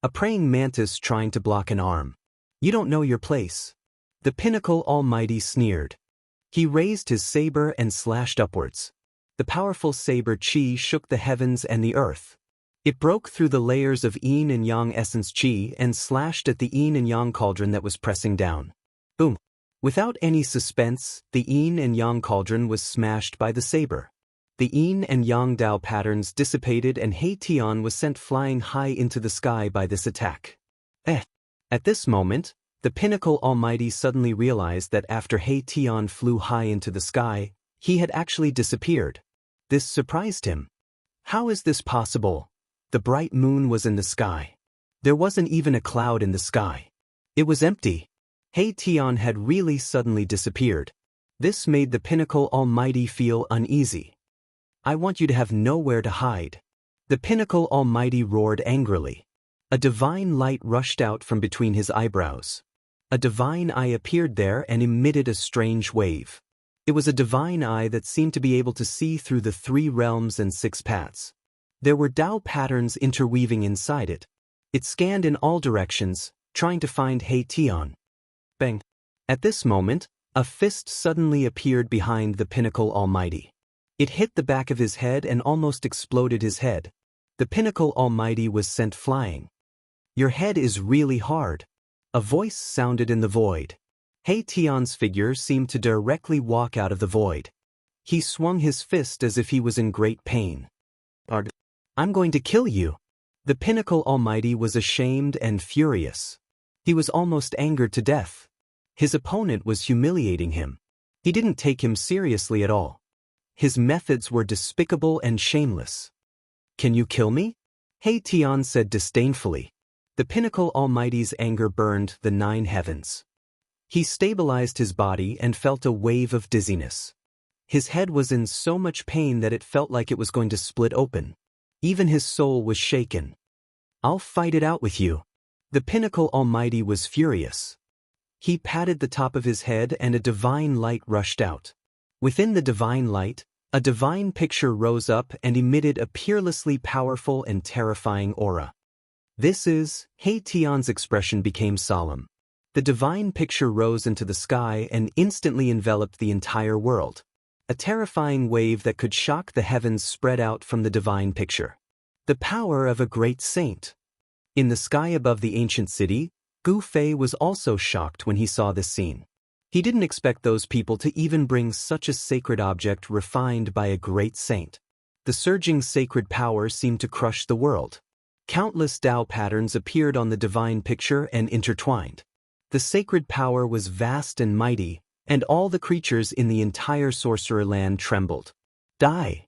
A praying mantis trying to block an arm. You don't know your place. The pinnacle almighty sneered. He raised his saber and slashed upwards. The powerful saber chi shook the heavens and the earth. It broke through the layers of yin and yang essence chi and slashed at the yin and yang cauldron that was pressing down. Boom! Without any suspense, the yin and yang cauldron was smashed by the saber. The yin and yang Dao patterns dissipated and He Tian was sent flying high into the sky by this attack. At this moment, the pinnacle almighty suddenly realized that after He Tian flew high into the sky, he had actually disappeared. This surprised him. How is this possible? The bright moon was in the sky. There wasn't even a cloud in the sky. It was empty. He Tian had really suddenly disappeared. This made the pinnacle almighty feel uneasy. I want you to have nowhere to hide. The pinnacle almighty roared angrily. A divine light rushed out from between his eyebrows. A divine eye appeared there and emitted a strange wave. It was a divine eye that seemed to be able to see through the 3 realms and 6 paths. There were Tao patterns interweaving inside it. It scanned in all directions, trying to find He Tian. Bang! At this moment, a fist suddenly appeared behind the pinnacle almighty. It hit the back of his head and almost exploded his head. The pinnacle almighty was sent flying. Your head is really hard. A voice sounded in the void. He Tian's figure seemed to directly walk out of the void. He swung his fist as if he was in great pain. I'm going to kill you. The Pinnacle Almighty was ashamed and furious. He was almost angered to death. His opponent was humiliating him. He didn't take him seriously at all. His methods were despicable and shameless. Can you kill me? He Tian said disdainfully. The Pinnacle Almighty's anger burned the 9 heavens. He stabilized his body and felt a wave of dizziness. His head was in so much pain that it felt like it was going to split open. Even his soul was shaken. I'll fight it out with you. The Pinnacle Almighty was furious. He patted the top of his head and a divine light rushed out. Within the divine light, a divine picture rose up and emitted a peerlessly powerful and terrifying aura. He Tian's expression became solemn. The divine picture rose into the sky and instantly enveloped the entire world. A terrifying wave that could shock the heavens spread out from the divine picture. The power of a great saint. In the sky above the ancient city, Gu Fei was also shocked when he saw this scene. He didn't expect those people to even bring such a sacred object refined by a great saint. The surging sacred power seemed to crush the world. Countless Tao patterns appeared on the divine picture and intertwined. The sacred power was vast and mighty, and all the creatures in the entire sorcerer land trembled. Die!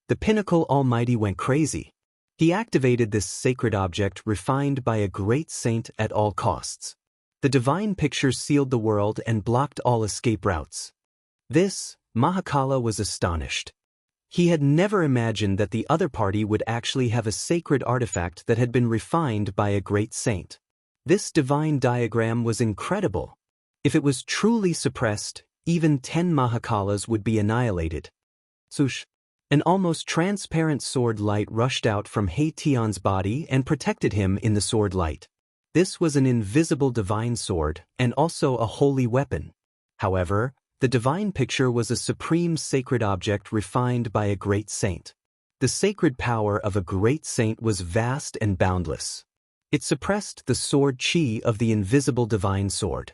The Pinnacle Almighty went crazy. He activated this sacred object refined by a great saint at all costs. The divine picture sealed the world and blocked all escape routes. Mahakala was astonished. He had never imagined that the other party would actually have a sacred artifact that had been refined by a great saint. This divine diagram was incredible. If it was truly suppressed, even 10 Mahakalas would be annihilated. Swoosh! An almost transparent sword light rushed out from He Tian's body and protected him in the sword light. This was an invisible divine sword and also a holy weapon. However, the divine picture was a supreme sacred object refined by a great saint. The sacred power of a great saint was vast and boundless. It suppressed the sword chi of the invisible divine sword.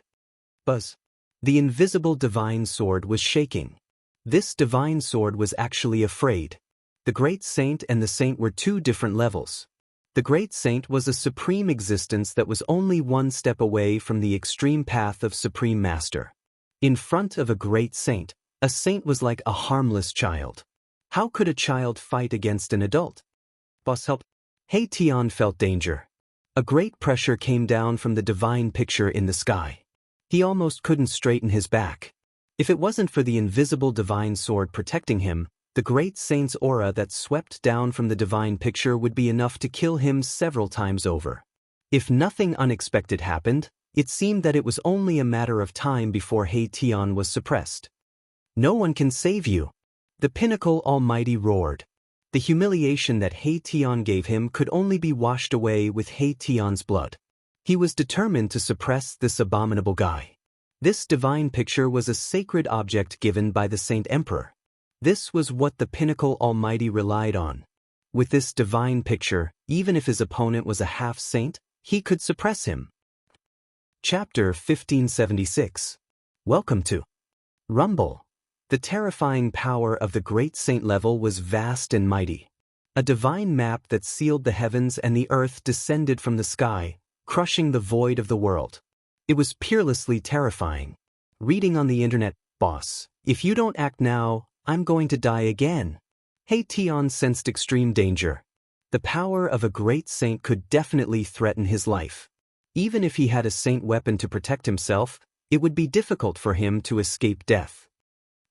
Buzz! The invisible divine sword was shaking. This divine sword was actually afraid. The great saint and the saint were 2 different levels. The great saint was a supreme existence that was only 1 step away from the extreme path of supreme master. In front of a great saint, a saint was like a harmless child. How could a child fight against an adult? Boss help! He Tian felt danger. A great pressure came down from the divine picture in the sky. He almost couldn't straighten his back. If it wasn't for the invisible divine sword protecting him, the great saint's aura that swept down from the divine picture would be enough to kill him several times over. If nothing unexpected happened, it seemed that it was only a matter of time before He Tian was suppressed. No one can save you. The Pinnacle Almighty roared. The humiliation that He Tian gave him could only be washed away with He Tian's blood. He was determined to suppress this abominable guy. This divine picture was a sacred object given by the Saint Emperor. This was what the Pinnacle Almighty relied on. With this divine picture, even if his opponent was a half-saint, he could suppress him. Chapter 1576. Welcome to Rumble. The terrifying power of the great saint level was vast and mighty. A divine map that sealed the heavens and the earth descended from the sky, crushing the void of the world. It was peerlessly terrifying. Reading on the internet, boss, if you don't act now, I'm going to die again. He Tian sensed extreme danger. The power of a great saint could definitely threaten his life. Even if he had a saint weapon to protect himself, it would be difficult for him to escape death.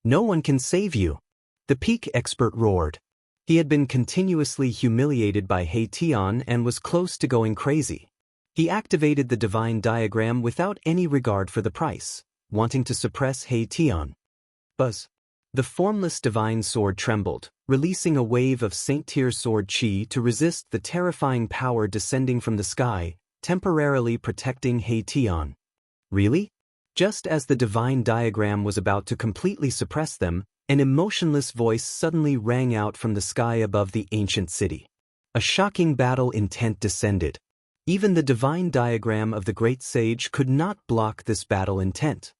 No one can save you. The peak expert roared. He had been continuously humiliated by He Tian and was close to going crazy. He activated the divine diagram without any regard for the price, wanting to suppress He Tian. Buzz. The formless divine sword trembled, releasing a wave of saint-tier sword chi to resist the terrifying power descending from the sky, temporarily protecting He Tian. Really? Just as the divine diagram was about to completely suppress them, an emotionless voice suddenly rang out from the sky above the ancient city. A shocking battle intent descended. Even the divine diagram of the great sage could not block this battle intent.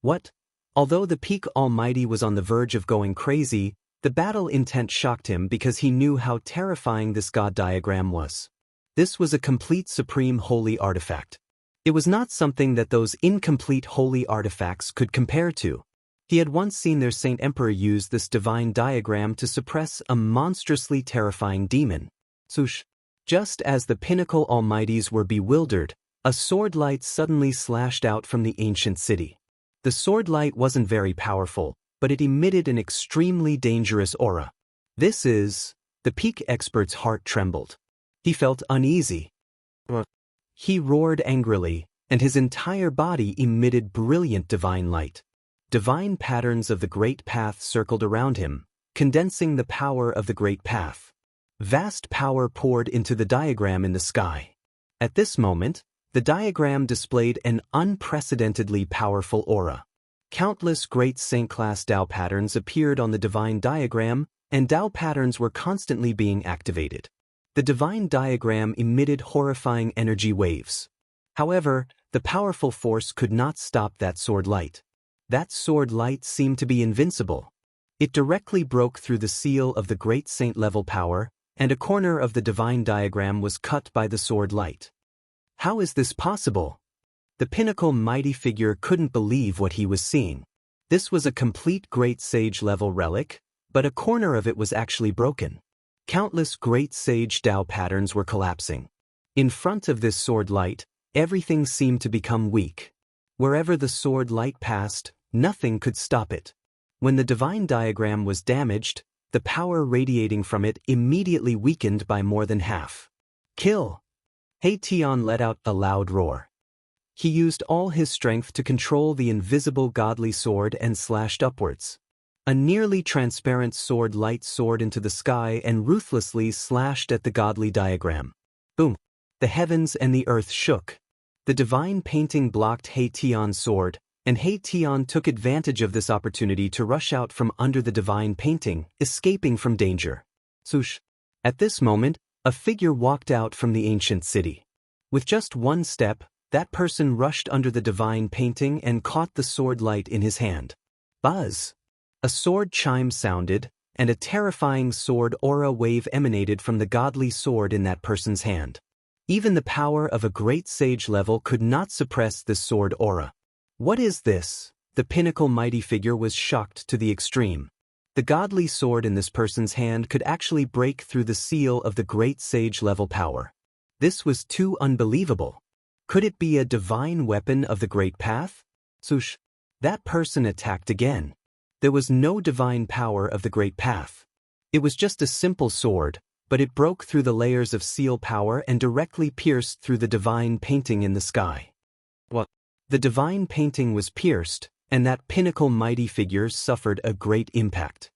What? Although the peak almighty was on the verge of going crazy, the battle intent shocked him because he knew how terrifying this god diagram was. This was a complete supreme holy artifact. It was not something that those incomplete holy artifacts could compare to. He had once seen their Saint Emperor use this divine diagram to suppress a monstrously terrifying demon. Swoosh. Just as the pinnacle almighties were bewildered, a sword light suddenly slashed out from the ancient city. The sword light wasn't very powerful, but it emitted an extremely dangerous aura. The peak expert's heart trembled. He felt uneasy. He roared angrily, and his entire body emitted brilliant divine light. Divine patterns of the Great Path circled around him, condensing the power of the Great Path. Vast power poured into the diagram in the sky. At this moment, the diagram displayed an unprecedentedly powerful aura. Countless great saint-class Dao patterns appeared on the divine diagram, and Dao patterns were constantly being activated. The divine diagram emitted horrifying energy waves. However, the powerful force could not stop that sword light. That sword light seemed to be invincible. It directly broke through the seal of the great saint-level power, and a corner of the divine diagram was cut by the sword light. How is this possible? The pinnacle mighty figure couldn't believe what he was seeing. This was a complete great sage-level relic, but a corner of it was actually broken. Countless great sage Dao patterns were collapsing. In front of this sword light, everything seemed to become weak. Wherever the sword light passed, nothing could stop it. When the divine diagram was damaged, the power radiating from it immediately weakened by more than half. Kill! He Tian let out a loud roar. He used all his strength to control the invisible godly sword and slashed upwards. A nearly transparent sword light soared into the sky and ruthlessly slashed at the godly diagram. Boom! The heavens and the earth shook. The divine painting blocked He Tian's sword, and He Tian took advantage of this opportunity to rush out from under the divine painting, escaping from danger. Swoosh! At this moment, a figure walked out from the ancient city. With just one step, that person rushed under the divine painting and caught the sword light in his hand. Buzz! A sword chime sounded, and a terrifying sword aura wave emanated from the godly sword in that person's hand. Even the power of a great sage level could not suppress this sword aura. What is this? The pinnacle mighty figure was shocked to the extreme. The godly sword in this person's hand could actually break through the seal of the great sage level power. This was too unbelievable. Could it be a divine weapon of the Great Path? Swoosh! That person attacked again. There was no divine power of the Great Path. It was just a simple sword, but it broke through the layers of seal power and directly pierced through the divine painting in the sky. What? The divine painting was pierced, and that pinnacle mighty figure suffered a great impact.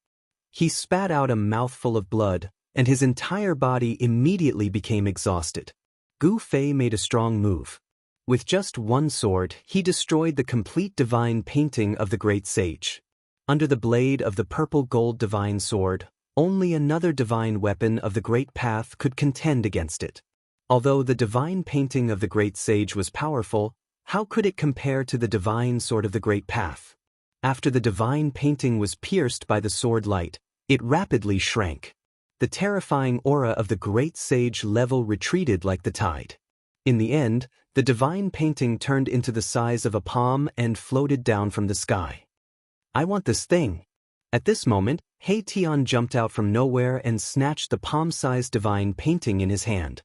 He spat out a mouthful of blood, and his entire body immediately became exhausted. Gu Fei made a strong move. With just one sword, he destroyed the complete divine painting of the great sage. Under the blade of the purple-gold divine sword, only another divine weapon of the Great Path could contend against it. Although the divine painting of the great sage was powerful, how could it compare to the divine sword of the Great Path? After the divine painting was pierced by the sword light, it rapidly shrank. The terrifying aura of the great sage level retreated like the tide. In the end, the divine painting turned into the size of a palm and floated down from the sky. I want this thing. At this moment, He Tian jumped out from nowhere and snatched the palm-sized divine painting in his hand.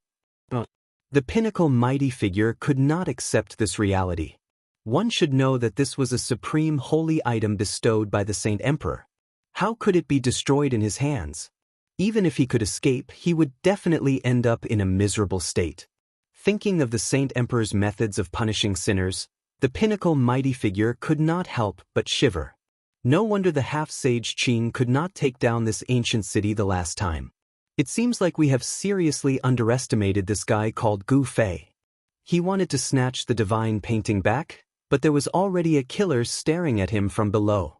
The pinnacle mighty figure could not accept this reality. One should know that this was a supreme holy item bestowed by the Saint Emperor. How could it be destroyed in his hands? Even if he could escape, he would definitely end up in a miserable state. Thinking of the Saint Emperor's methods of punishing sinners, the pinnacle mighty figure could not help but shiver. No wonder the half-sage Qing could not take down this ancient city the last time. It seems like we have seriously underestimated this guy called Gu Fei. He wanted to snatch the divine painting back, but there was already a killer staring at him from below.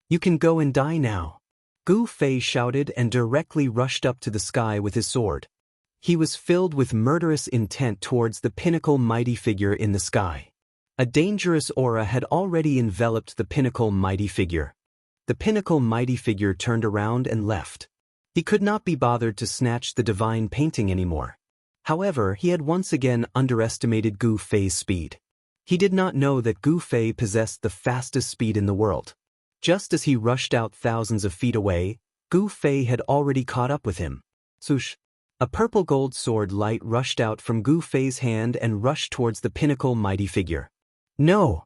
You can go and die now. Gu Fei shouted and directly rushed up to the sky with his sword. He was filled with murderous intent towards the pinnacle mighty figure in the sky. A dangerous aura had already enveloped the pinnacle mighty figure. The pinnacle mighty figure turned around and left. He could not be bothered to snatch the divine painting anymore. However, he had once again underestimated Gu Fei's speed. He did not know that Gu Fei possessed the fastest speed in the world. Just as he rushed out thousands of feet away, Gu Fei had already caught up with him. Swoosh! A purple gold sword light rushed out from Gu Fei's hand and rushed towards the pinnacle mighty figure. No!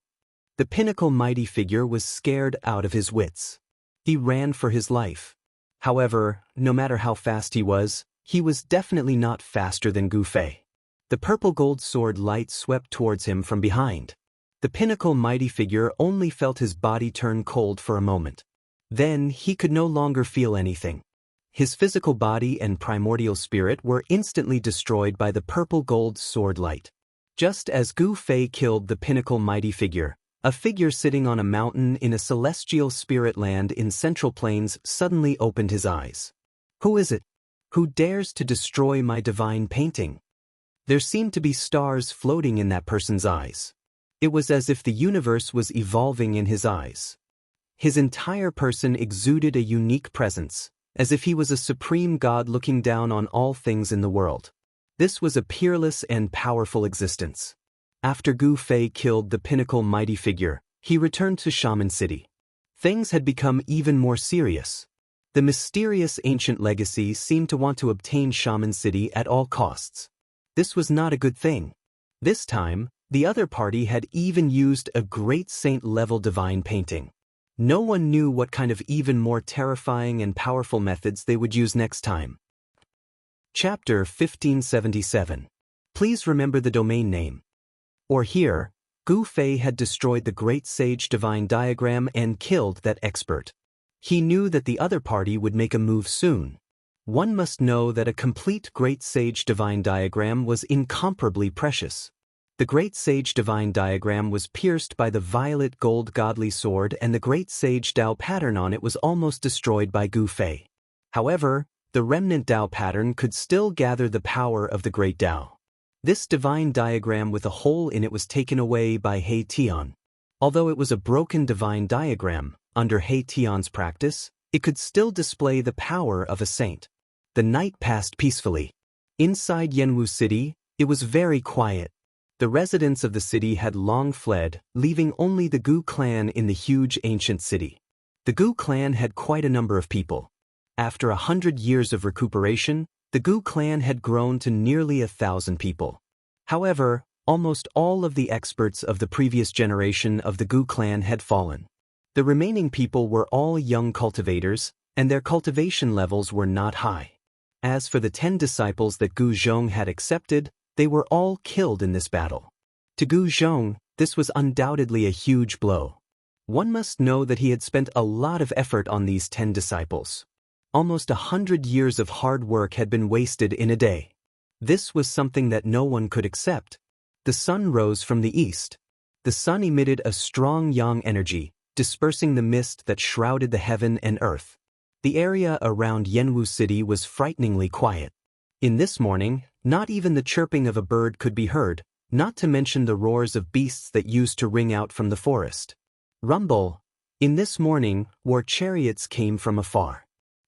The pinnacle mighty figure was scared out of his wits. He ran for his life. However, no matter how fast he was definitely not faster than Gu Fei. The purple gold sword light swept towards him from behind. The pinnacle mighty figure only felt his body turn cold for a moment. Then he could no longer feel anything. His physical body and primordial spirit were instantly destroyed by the purple gold sword light. Just as Gu Fei killed the pinnacle mighty figure, a figure sitting on a mountain in a celestial spirit land in Central Plains suddenly opened his eyes. Who is it? Who dares to destroy my divine painting? There seemed to be stars floating in that person's eyes. It was as if the universe was evolving in his eyes. His entire person exuded a unique presence, as if he was a supreme god looking down on all things in the world. This was a peerless and powerful existence. After Gu Fei killed the pinnacle mighty figure, he returned to Shaman City. Things had become even more serious. The mysterious ancient legacy seemed to want to obtain Shaman City at all costs. This was not a good thing. This time, the other party had even used a great saint-level divine painting. No one knew what kind of even more terrifying and powerful methods they would use next time. Chapter 1577. Please remember the domain name. Or here, Gu Fei had destroyed the Great Sage Divine Diagram and killed that expert. He knew that the other party would make a move soon. One must know that a complete Great Sage Divine Diagram was incomparably precious. The Great Sage Divine Diagram was pierced by the violet gold godly sword, and the Great Sage Dao pattern on it was almost destroyed by Gu Fei. However, the remnant Dao pattern could still gather the power of the Great Dao. This divine diagram with a hole in it was taken away by He Tian. Although it was a broken divine diagram, under He Tian's practice, it could still display the power of a saint. The night passed peacefully. Inside Yanwu City, it was very quiet. The residents of the city had long fled, leaving only the Gu clan in the huge ancient city. The Gu clan had quite a number of people. After 100 years of recuperation, the Gu clan had grown to nearly 1,000 people. However, almost all of the experts of the previous generation of the Gu clan had fallen. The remaining people were all young cultivators, and their cultivation levels were not high. As for the 10 disciples that Gu Zhong had accepted, they were all killed in this battle. To Gu Zhong, this was undoubtedly a huge blow. One must know that he had spent a lot of effort on these 10 disciples. Almost 100 years of hard work had been wasted in a day. This was something that no one could accept. The sun rose from the east. The sun emitted a strong yang energy, dispersing the mist that shrouded the heaven and earth. The area around Yanwu City was frighteningly quiet. In this morning, not even the chirping of a bird could be heard, not to mention the roars of beasts that used to ring out from the forest. Rumble! In this morning, war chariots came from afar.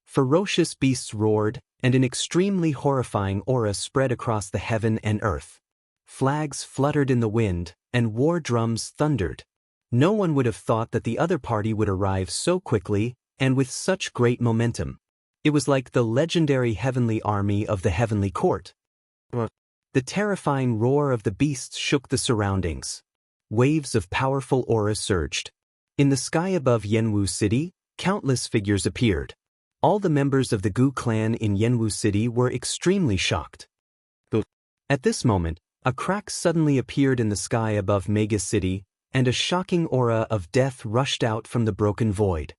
Ferocious beasts roared, and an extremely horrifying aura spread across the heaven and earth. Flags fluttered in the wind, and war drums thundered. No one would have thought that the other party would arrive so quickly, and with such great momentum. It was like the legendary heavenly army of the heavenly court. The terrifying roar of the beasts shook the surroundings. Waves of powerful aura surged. In the sky above Yanwu City, countless figures appeared. All the members of the Gu clan in Yanwu City were extremely shocked. At this moment, a crack suddenly appeared in the sky above Mega City, and a shocking aura of death rushed out from the broken void.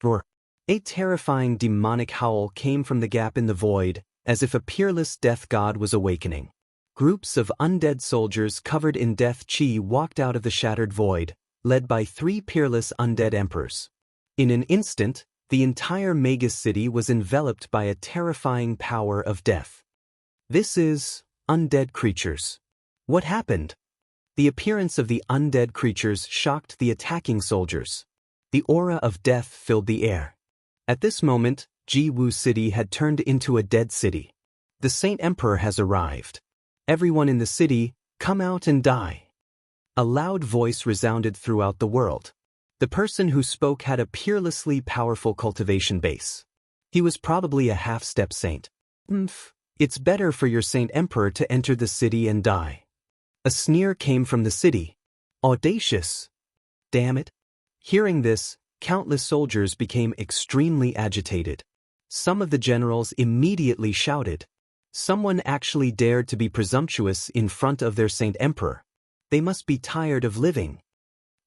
Roar! A terrifying demonic howl came from the gap in the void, as if a peerless death god was awakening. Groups of undead soldiers covered in death chi walked out of the shattered void, led by 3 peerless undead emperors. In an instant, the entire Mega City was enveloped by a terrifying power of death. This is undead creatures. What happened? The appearance of the undead creatures shocked the attacking soldiers. The aura of death filled the air. At this moment, Jiwu City had turned into a dead city. The Saint Emperor has arrived. Everyone in the city, come out and die. A loud voice resounded throughout the world. The person who spoke had a peerlessly powerful cultivation base. He was probably a half-step saint. It's better for your Saint Emperor to enter the city and die. A sneer came from the city. Audacious. Damn it. Hearing this, countless soldiers became extremely agitated. Some of the generals immediately shouted. Someone actually dared to be presumptuous in front of their Saint Emperor. They must be tired of living.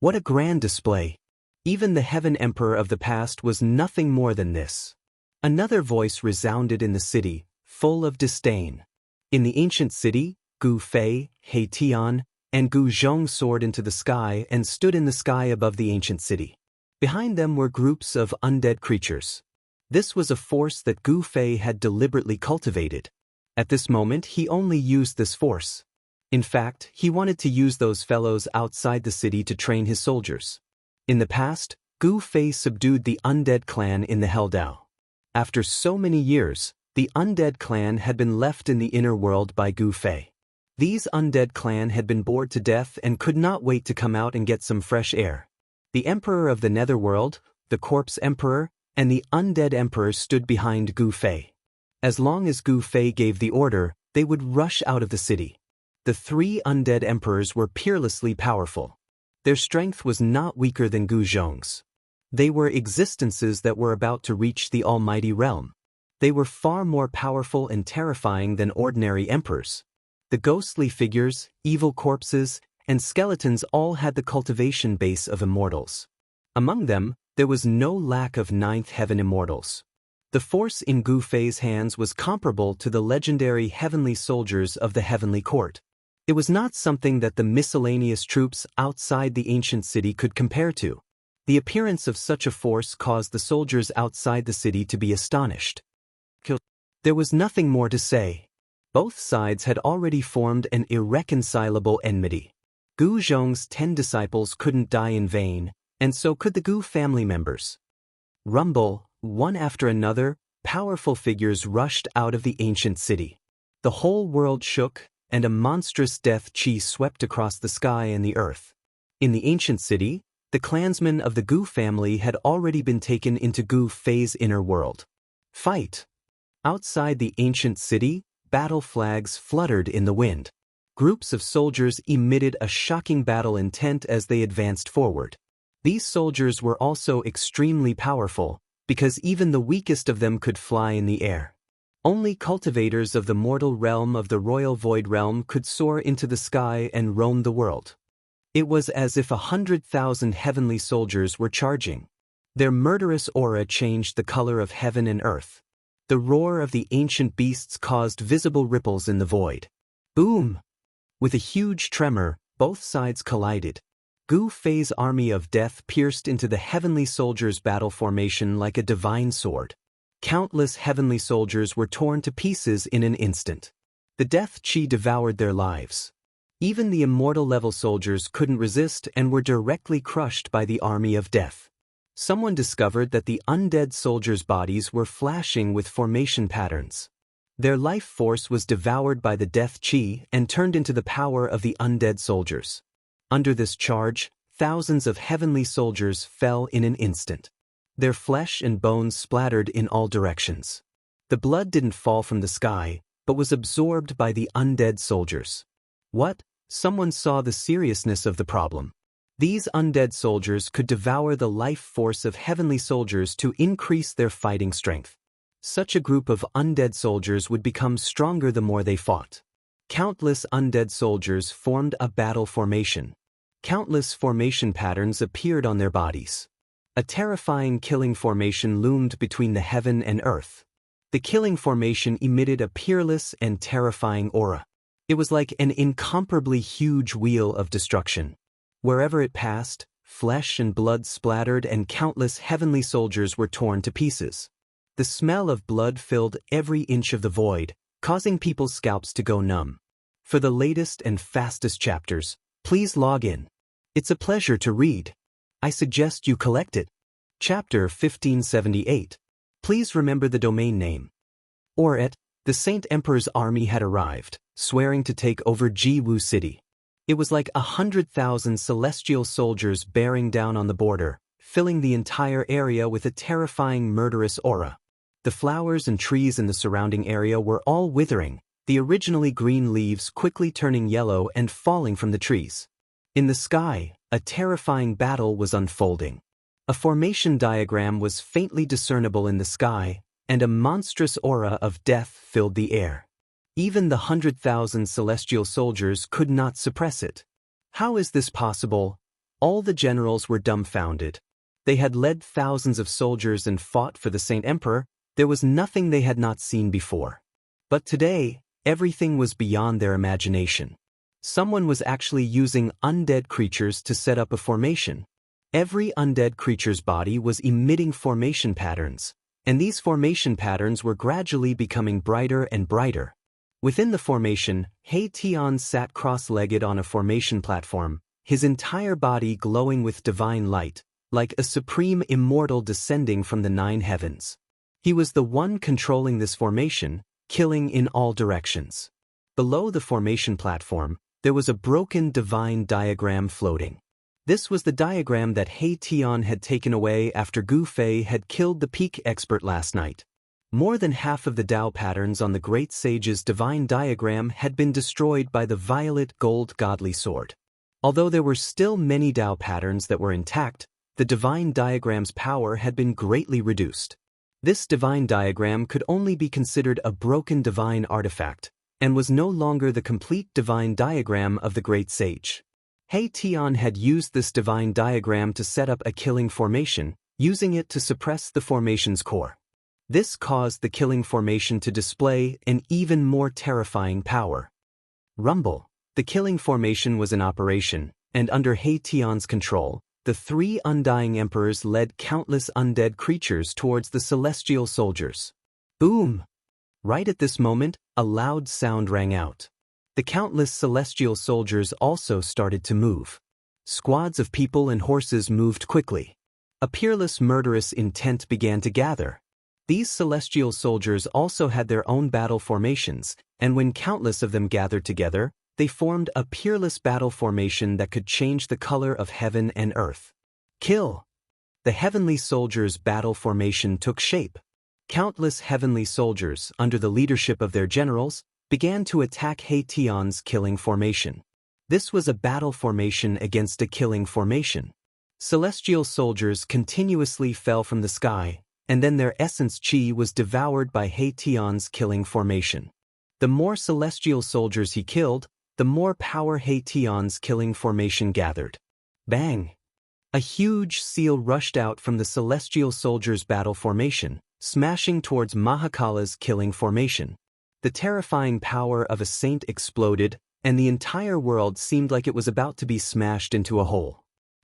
What a grand display. Even the Heaven Emperor of the past was nothing more than this. Another voice resounded in the city, full of disdain. In the ancient city, Gu Fei, He Tian, and Gu Zhong soared into the sky and stood in the sky above the ancient city. Behind them were groups of undead creatures. This was a force that Gu Fei had deliberately cultivated. At this moment, he only used this force. In fact, he wanted to use those fellows outside the city to train his soldiers. In the past, Gu Fei subdued the undead clan in the Heldao. After so many years, the undead clan had been left in the inner world by Gu Fei. These undead clan had been bored to death and could not wait to come out and get some fresh air. The Emperor of the Netherworld, the Corpse Emperor, and the Undead Emperor stood behind Gu Fei. As long as Gu Fei gave the order, they would rush out of the city. The three undead emperors were peerlessly powerful. Their strength was not weaker than Gu Zhong's. They were existences that were about to reach the almighty realm. They were far more powerful and terrifying than ordinary emperors. The ghostly figures, evil corpses, and skeletons all had the cultivation base of immortals. Among them, there was no lack of ninth heaven immortals. The force in Gu Fei's hands was comparable to the legendary heavenly soldiers of the heavenly court. It was not something that the miscellaneous troops outside the ancient city could compare to. The appearance of such a force caused the soldiers outside the city to be astonished. There was nothing more to say. Both sides had already formed an irreconcilable enmity. Gu Zhong's 10 disciples couldn't die in vain, and so could the Gu family members. Rumble, one after another, powerful figures rushed out of the ancient city. The whole world shook, and a monstrous death chi swept across the sky and the earth. In the ancient city, the clansmen of the Gu family had already been taken into Gu Fei's inner world. Fight! Outside the ancient city, battle flags fluttered in the wind. Groups of soldiers emitted a shocking battle intent as they advanced forward. These soldiers were also extremely powerful, because even the weakest of them could fly in the air. Only cultivators of the mortal realm of the royal void realm could soar into the sky and roam the world. It was as if 100,000 heavenly soldiers were charging. Their murderous aura changed the color of heaven and earth. The roar of the ancient beasts caused visible ripples in the void. Boom! With a huge tremor, both sides collided. Gu Fei's army of death pierced into the heavenly soldiers' battle formation like a divine sword. Countless heavenly soldiers were torn to pieces in an instant. The death chi devoured their lives. Even the immortal-level soldiers couldn't resist and were directly crushed by the army of death. Someone discovered that the undead soldiers' bodies were flashing with formation patterns. Their life force was devoured by the death chi and turned into the power of the undead soldiers. Under this charge, thousands of heavenly soldiers fell in an instant. Their flesh and bones splattered in all directions. The blood didn't fall from the sky, but was absorbed by the undead soldiers. What? Someone saw the seriousness of the problem. These undead soldiers could devour the life force of heavenly soldiers to increase their fighting strength. Such a group of undead soldiers would become stronger the more they fought. Countless undead soldiers formed a battle formation. Countless formation patterns appeared on their bodies. A terrifying killing formation loomed between the heaven and earth. The killing formation emitted a peerless and terrifying aura. It was like an incomparably huge wheel of destruction. Wherever it passed, flesh and blood splattered and countless heavenly soldiers were torn to pieces. The smell of blood filled every inch of the void, causing people's scalps to go numb. For the latest and fastest chapters, Please log in. It's a pleasure to read. I suggest you collect it. Chapter 1578. Please remember the domain name. The Saint Emperor's army had arrived, swearing to take over Jiwu City. It was like 100,000 celestial soldiers bearing down on the border, filling the entire area with a terrifying murderous aura. The flowers and trees in the surrounding area were all withering, the originally green leaves quickly turning yellow and falling from the trees. In the sky, a terrifying battle was unfolding. A formation diagram was faintly discernible in the sky, and a monstrous aura of death filled the air. Even the 100,000 celestial soldiers could not suppress it. How is this possible? All the generals were dumbfounded. They had led thousands of soldiers and fought for the Saint Emperor. There was nothing they had not seen before. But today, everything was beyond their imagination. Someone was actually using undead creatures to set up a formation. Every undead creature's body was emitting formation patterns, and these formation patterns were gradually becoming brighter and brighter. Within the formation, He Tian sat cross-legged on a formation platform, his entire body glowing with divine light, like a supreme immortal descending from the 9 heavens. He was the one controlling this formation, killing in all directions. Below the formation platform, there was a broken divine diagram floating. This was the diagram that He Tian had taken away after Gu Fei had killed the peak expert last night. More than half of the Tao patterns on the great sage's divine diagram had been destroyed by the violet gold godly sword. Although there were still many Tao patterns that were intact, the divine diagram's power had been greatly reduced. This divine diagram could only be considered a broken divine artifact, and was no longer the complete divine diagram of the great sage. He Tian had used this divine diagram to set up a killing formation, using it to suppress the formation's core. This caused the killing formation to display an even more terrifying power. Rumble. The killing formation was in operation, and under He Tian's control, the 3 Undying Emperors led countless undead creatures towards the celestial soldiers. Boom! Right at this moment, a loud sound rang out. The countless celestial soldiers also started to move. Squads of people and horses moved quickly. A peerless murderous intent began to gather. These celestial soldiers also had their own battle formations, and when countless of them gathered together, they formed a peerless battle formation that could change the color of heaven and earth. Kill! The heavenly soldiers' battle formation took shape. Countless heavenly soldiers, under the leadership of their generals, began to attack He Tian's killing formation. This was a battle formation against a killing formation. Celestial soldiers continuously fell from the sky, and then their essence chi was devoured by He Tian's killing formation. The more celestial soldiers he killed, the more power He Tian's killing formation gathered. Bang! A huge seal rushed out from the celestial soldiers' battle formation, smashing towards Mahakala's killing formation. The terrifying power of a saint exploded, and the entire world seemed like it was about to be smashed into a hole.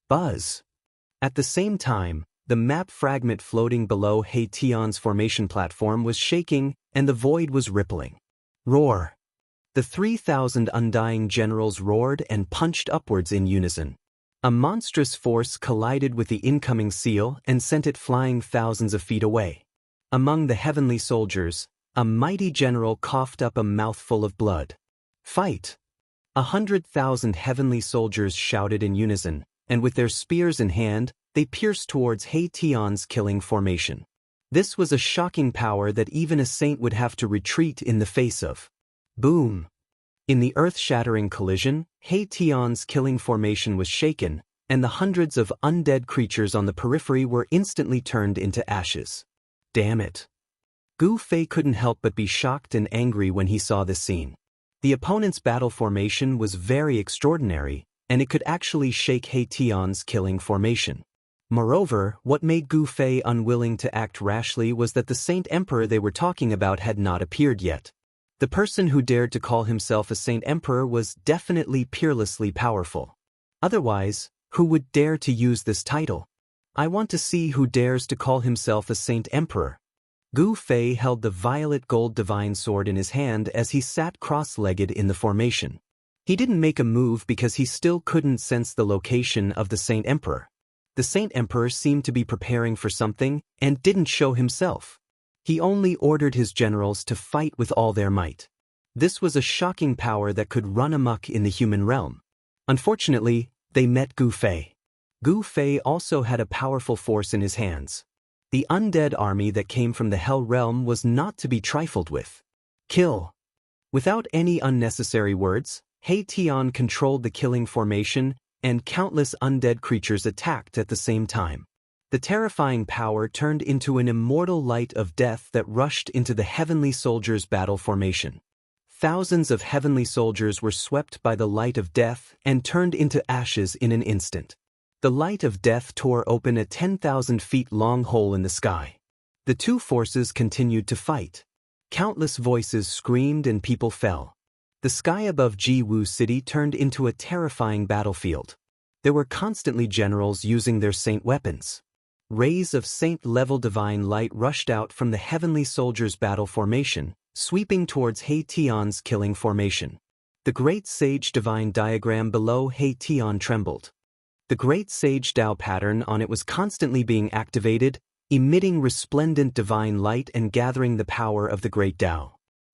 Buzz! At the same time, the map fragment floating below He Tian's formation platform was shaking, and the void was rippling. Roar! The 3,000 Undying generals roared and punched upwards in unison. A monstrous force collided with the incoming seal and sent it flying thousands of feet away. Among the heavenly soldiers, a mighty general coughed up a mouthful of blood. Fight! 100,000 heavenly soldiers shouted in unison, and with their spears in hand, they pierced towards He Tian's killing formation. This was a shocking power that even a saint would have to retreat in the face of. Boom! In the earth-shattering collision, He Tian's killing formation was shaken, and the hundreds of undead creatures on the periphery were instantly turned into ashes. Damn it! Gu Fei couldn't help but be shocked and angry when he saw this scene. The opponent's battle formation was very extraordinary, and it could actually shake He Tian's killing formation. Moreover, what made Gu Fei unwilling to act rashly was that the Saint Emperor they were talking about had not appeared yet. The person who dared to call himself a Saint Emperor was definitely peerlessly powerful. Otherwise, who would dare to use this title? I want to see who dares to call himself a Saint Emperor. Gu Fei held the violet gold divine sword in his hand as he sat cross-legged in the formation. He didn't make a move because he still couldn't sense the location of the Saint Emperor. The Saint Emperor seemed to be preparing for something and didn't show himself. He only ordered his generals to fight with all their might. This was a shocking power that could run amok in the human realm. Unfortunately, they met Gu Fei. Gu Fei also had a powerful force in his hands. The undead army that came from the Hell Realm was not to be trifled with. Kill. Without any unnecessary words, He Tian controlled the killing formation, and countless undead creatures attacked at the same time. The terrifying power turned into an immortal light of death that rushed into the heavenly soldiers' battle formation. Thousands of heavenly soldiers were swept by the light of death and turned into ashes in an instant. The light of death tore open a 10,000 feet long hole in the sky. The two forces continued to fight. Countless voices screamed and people fell. The sky above Jiwu City turned into a terrifying battlefield. There were constantly generals using their saint weapons. Rays of saint-level divine light rushed out from the heavenly soldiers' battle formation, sweeping towards He Tian's killing formation. The great sage divine diagram below He Tian trembled. The great sage Dao pattern on it was constantly being activated, emitting resplendent divine light and gathering the power of the great Dao.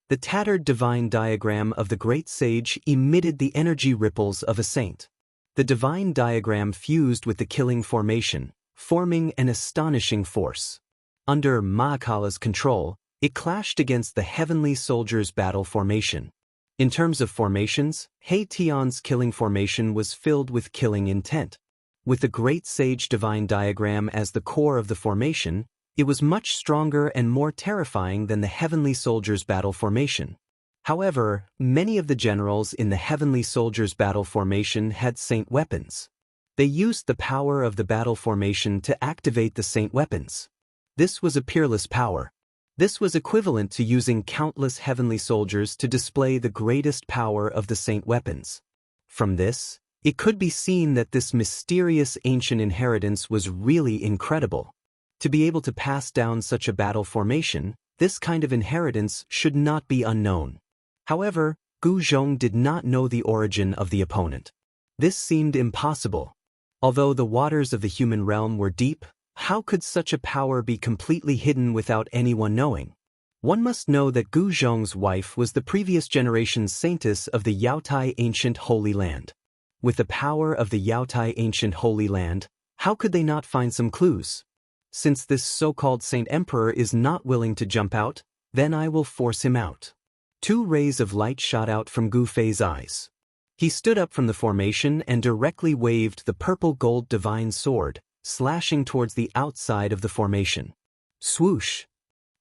The tattered divine diagram of the great sage emitted the energy ripples of a saint. The divine diagram fused with the killing formation, forming an astonishing force. Under Mahakala's control, it clashed against the heavenly soldiers' battle formation. In terms of formations, He Tian's killing formation was filled with killing intent. With the great sage divine diagram as the core of the formation, it was much stronger and more terrifying than the heavenly soldiers' battle formation. However, many of the generals in the heavenly soldiers' battle formation had saint weapons. They used the power of the battle formation to activate the saint weapons. This was a peerless power. This was equivalent to using countless heavenly soldiers to display the greatest power of the saint weapons. From this, it could be seen that this mysterious ancient inheritance was really incredible. To be able to pass down such a battle formation, this kind of inheritance should not be unknown. However, Gu Zhong did not know the origin of the opponent. This seemed impossible. Although the waters of the human realm were deep, how could such a power be completely hidden without anyone knowing? One must know that Gu Zhong's wife was the previous generation's saintess of the Yaotai ancient Holy Land. With the power of the Yaotai ancient Holy Land, how could they not find some clues? Since this so-called Saint Emperor is not willing to jump out, then I will force him out. Two rays of light shot out from Gu Fei's eyes. He stood up from the formation and directly waved the purple-gold divine sword, slashing towards the outside of the formation. Swoosh!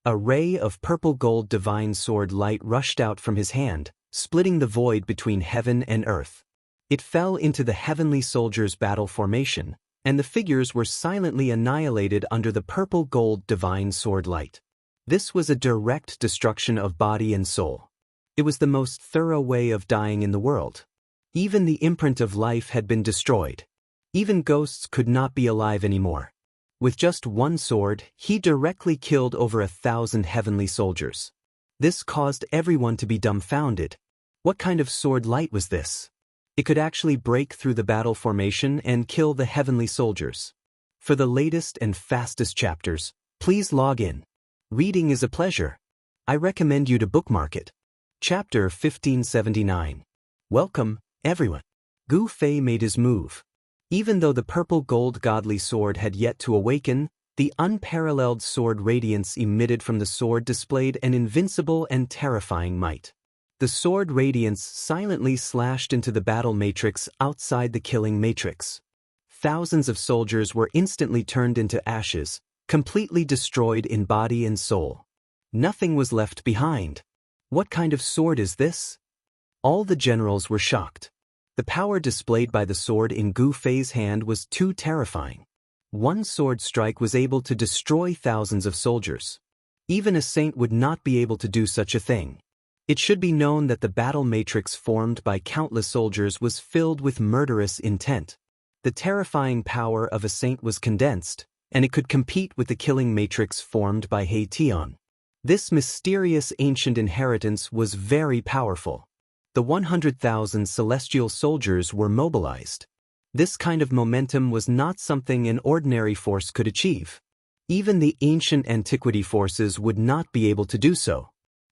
A ray of purple-gold divine sword light rushed out from his hand, splitting the void between heaven and earth. It fell into the heavenly soldiers' battle formation, and the figures were silently annihilated under the purple-gold divine sword light. This was a direct destruction of body and soul. It was the most thorough way of dying in the world. Even the imprint of life had been destroyed. Even ghosts could not be alive anymore. With just one sword, he directly killed over 1,000 heavenly soldiers. This caused everyone to be dumbfounded. What kind of sword light was this? It could actually break through the battle formation and kill the heavenly soldiers. For the latest and fastest chapters, please log in. Reading is a pleasure. I recommend you to bookmark it. Chapter 1579. Welcome, everyone. Gu Fei made his move. Even though the purple-gold godly sword had yet to awaken, the unparalleled sword radiance emitted from the sword displayed an invincible and terrifying might. The sword radiance silently slashed into the battle matrix outside the killing matrix. Thousands of soldiers were instantly turned into ashes, completely destroyed in body and soul. Nothing was left behind. What kind of sword is this? All the generals were shocked. The power displayed by the sword in Gu Fei's hand was too terrifying. One sword strike was able to destroy thousands of soldiers. Even a saint would not be able to do such a thing. It should be known that the battle matrix formed by countless soldiers was filled with murderous intent. The terrifying power of a saint was condensed, and it could compete with the killing matrix formed by He Tian. This mysterious ancient inheritance was very powerful. the 100,000 celestial soldiers were mobilized. This kind of momentum was not something an ordinary force could achieve. Even the ancient antiquity forces would not be able to do so.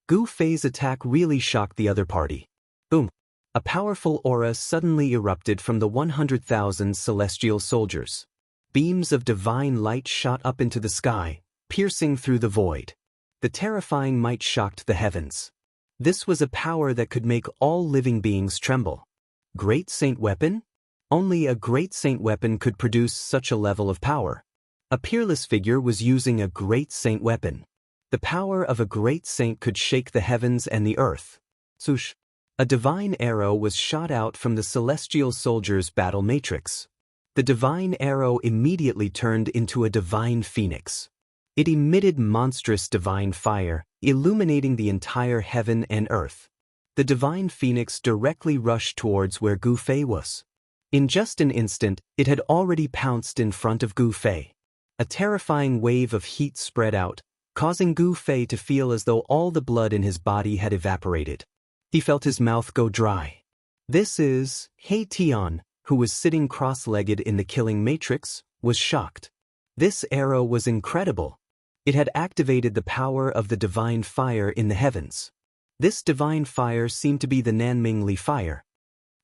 Gu Fei's attack really shocked the other party. Boom! A powerful aura suddenly erupted from the 100,000 celestial soldiers. Beams of divine light shot up into the sky, piercing through the void. The terrifying might shocked the heavens. This was a power that could make all living beings tremble. Great Saint Weapon? Only a Great Saint Weapon could produce such a level of power. A peerless figure was using a Great Saint Weapon. The power of a Great Saint could shake the heavens and the earth. Swoosh! A divine arrow was shot out from the celestial soldier's battle matrix. The divine arrow immediately turned into a divine phoenix. It emitted monstrous divine fire, illuminating the entire heaven and earth. The divine phoenix directly rushed towards where Gu Fei was. In just an instant, it had already pounced in front of Gu Fei. A terrifying wave of heat spread out, causing Gu Fei to feel as though all the blood in his body had evaporated. He felt his mouth go dry. This is He Tian, who was sitting cross-legged in the killing matrix, was shocked. This arrow was incredible. It had activated the power of the divine fire in the heavens. This divine fire seemed to be the Nanmingli fire.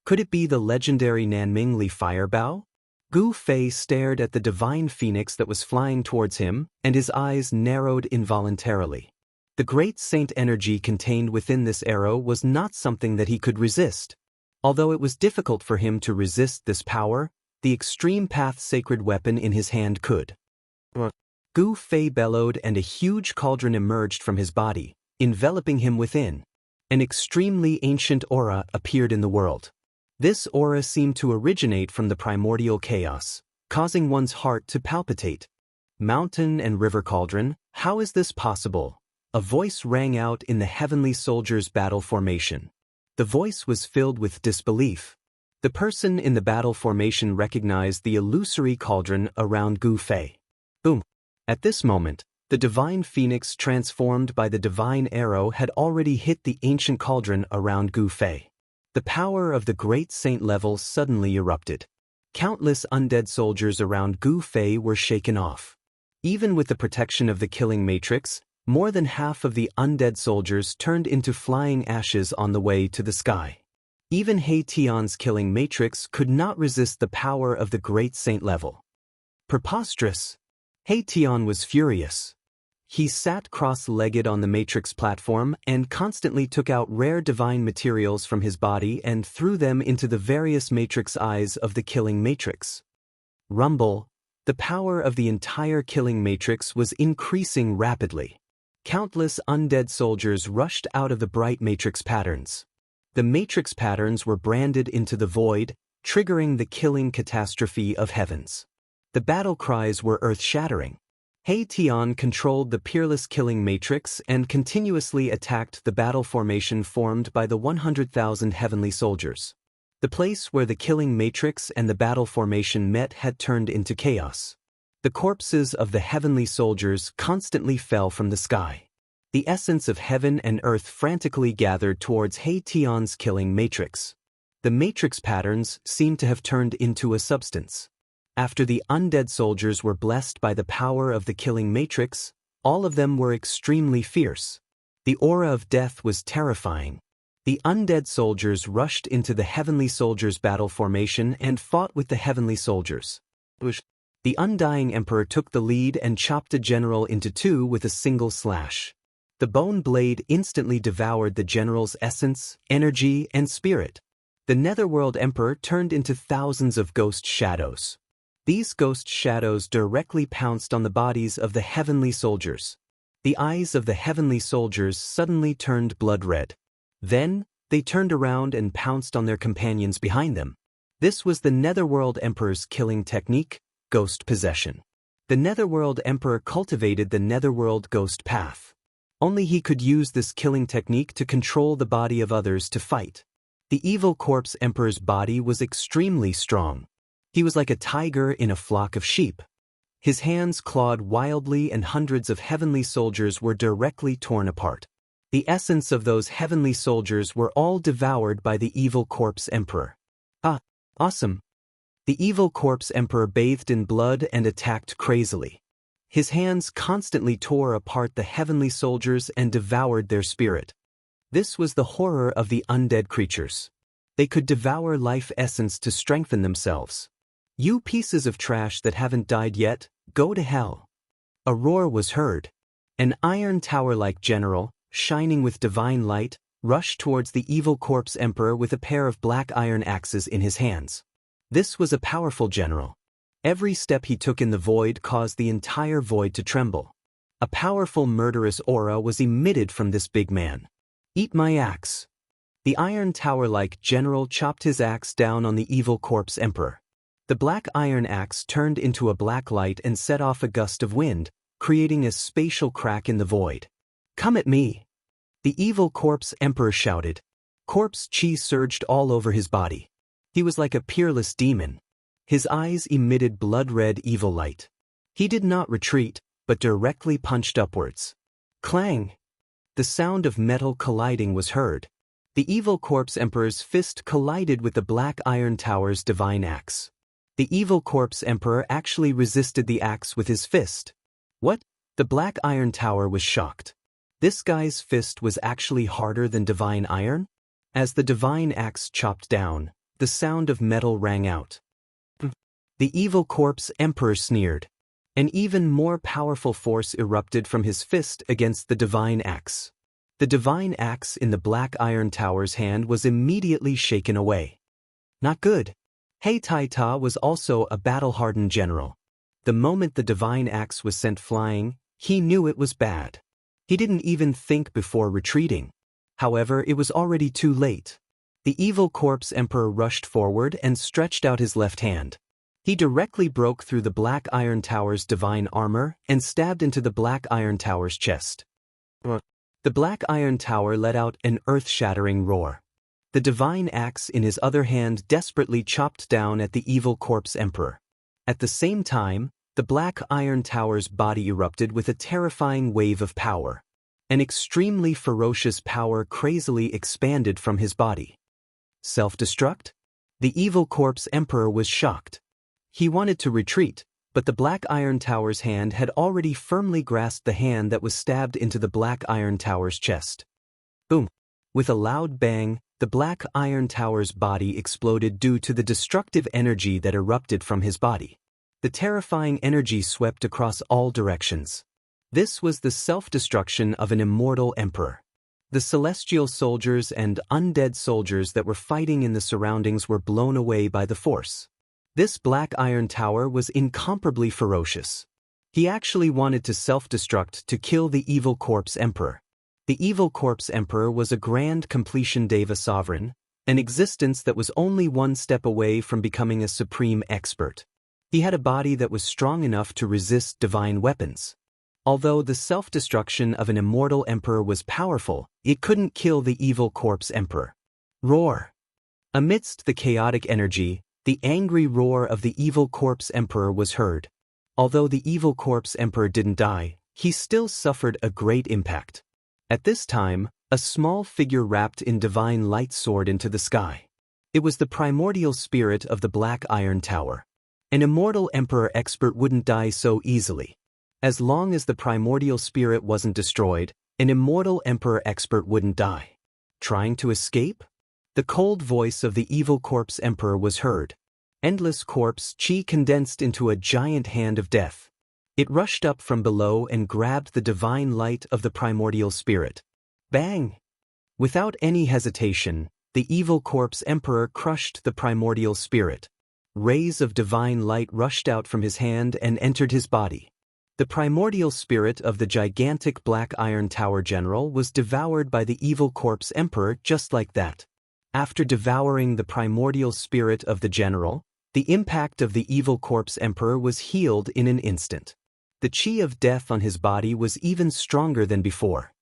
Could it be the legendary Nanmingli fire bow? Gu Fei stared at the divine phoenix that was flying towards him, and his eyes narrowed involuntarily. The great saint energy contained within this arrow was not something that he could resist. Although it was difficult for him to resist this power, the extreme path sacred weapon in his hand could. Gu Fei bellowed and a huge cauldron emerged from his body, enveloping him within. An extremely ancient aura appeared in the world. This aura seemed to originate from the primordial chaos, causing one's heart to palpitate. Mountain and river cauldron, how is this possible? A voice rang out in the heavenly soldier's battle formation. The voice was filled with disbelief. The person in the battle formation recognized the illusory cauldron around Gu Fei. Boom! At this moment, the divine phoenix transformed by the divine arrow had already hit the ancient cauldron around Gu Fei. The power of the great saint level suddenly erupted. Countless undead soldiers around Gu Fei were shaken off. Even with the protection of the killing matrix, more than half of the undead soldiers turned into flying ashes on the way to the sky. Even He Tian's killing matrix could not resist the power of the great saint level. Preposterous! He Tian was furious. He sat cross-legged on the matrix platform and constantly took out rare divine materials from his body and threw them into the various matrix eyes of the killing matrix. Rumble! The power of the entire killing matrix was increasing rapidly. Countless undead soldiers rushed out of the bright matrix patterns. The matrix patterns were branded into the void, triggering the killing catastrophe of heavens. The battle cries were earth-shattering. He Tian controlled the peerless killing matrix and continuously attacked the battle formation formed by the 100,000 heavenly soldiers. The place where the killing matrix and the battle formation met had turned into chaos. The corpses of the heavenly soldiers constantly fell from the sky. The essence of heaven and earth frantically gathered towards He Tian's killing matrix. The matrix patterns seemed to have turned into a substance. After the undead soldiers were blessed by the power of the killing matrix, all of them were extremely fierce. The aura of death was terrifying. The undead soldiers rushed into the heavenly soldiers' battle formation and fought with the heavenly soldiers. The Undying Emperor took the lead and chopped a general into two with a single slash. The bone blade instantly devoured the general's essence, energy, and spirit. The Netherworld Emperor turned into thousands of ghost shadows. These ghost shadows directly pounced on the bodies of the heavenly soldiers. The eyes of the heavenly soldiers suddenly turned blood red. Then, they turned around and pounced on their companions behind them. This was the Netherworld Emperor's killing technique, ghost possession. The Netherworld Emperor cultivated the Netherworld Ghost Path. Only he could use this killing technique to control the body of others to fight. The Evil Corpse Emperor's body was extremely strong. He was like a tiger in a flock of sheep. His hands clawed wildly and hundreds of heavenly soldiers were directly torn apart. The essence of those heavenly soldiers were all devoured by the evil corpse emperor. Ah, awesome. The evil corpse emperor bathed in blood and attacked crazily. His hands constantly tore apart the heavenly soldiers and devoured their spirit. This was the horror of the undead creatures. They could devour life essence to strengthen themselves. You pieces of trash that haven't died yet, go to hell. A roar was heard. An iron tower-like general, shining with divine light, rushed towards the evil corpse emperor with a pair of black iron axes in his hands. This was a powerful general. Every step he took in the void caused the entire void to tremble. A powerful murderous aura was emitted from this big man. Eat my axe. The iron tower-like general chopped his axe down on the evil corpse emperor. The black iron axe turned into a black light and set off a gust of wind, creating a spatial crack in the void. Come at me! The evil corpse emperor shouted. Corpse chi surged all over his body. He was like a peerless demon. His eyes emitted blood-red evil light. He did not retreat, but directly punched upwards. Clang! The sound of metal colliding was heard. The evil corpse emperor's fist collided with the black iron tower's divine axe. The evil corpse emperor actually resisted the axe with his fist. What? The black iron tower was shocked. This guy's fist was actually harder than divine iron? As the divine axe chopped down, the sound of metal rang out. The evil corpse emperor sneered. An even more powerful force erupted from his fist against the divine axe. The divine axe in the black iron tower's hand was immediately shaken away. Not good. Hei Tai Ta was also a battle-hardened general. The moment the divine axe was sent flying, he knew it was bad. He didn't even think before retreating. However, it was already too late. The evil corpse emperor rushed forward and stretched out his left hand. He directly broke through the black iron tower's divine armor and stabbed into the black iron tower's chest. The black iron tower let out an earth-shattering roar. The divine axe in his other hand desperately chopped down at the evil corpse emperor. At the same time, the black iron tower's body erupted with a terrifying wave of power. An extremely ferocious power crazily expanded from his body. Self-destruct? The evil corpse emperor was shocked. He wanted to retreat, but the black iron tower's hand had already firmly grasped the hand that was stabbed into the black iron tower's chest. Boom! With a loud bang, the black iron tower's body exploded due to the destructive energy that erupted from his body. The terrifying energy swept across all directions. This was the self-destruction of an immortal emperor. The celestial soldiers and undead soldiers that were fighting in the surroundings were blown away by the force. This black iron tower was incomparably ferocious. He actually wanted to self-destruct to kill the evil corpse emperor. The evil corpse emperor was a grand completion deva sovereign, an existence that was only one step away from becoming a supreme expert. He had a body that was strong enough to resist divine weapons. Although the self-destruction of an immortal emperor was powerful, it couldn't kill the evil corpse emperor. Roar! Amidst the chaotic energy, the angry roar of the evil corpse emperor was heard. Although the evil corpse emperor didn't die, he still suffered a great impact. At this time, a small figure wrapped in divine light soared into the sky. It was the primordial spirit of the Black Iron Tower. An immortal emperor expert wouldn't die so easily. As long as the primordial spirit wasn't destroyed, an immortal emperor expert wouldn't die. Trying to escape? The cold voice of the evil corpse emperor was heard. Endless corpse chi condensed into a giant hand of death. It rushed up from below and grabbed the divine light of the primordial spirit. Bang! Without any hesitation, the evil corpse emperor crushed the primordial spirit. Rays of divine light rushed out from his hand and entered his body. The primordial spirit of the gigantic Black Iron Tower general was devoured by the evil corpse emperor just like that. After devouring the primordial spirit of the general, the impact of the evil corpse emperor was healed in an instant. The chi of death on his body was even stronger than before.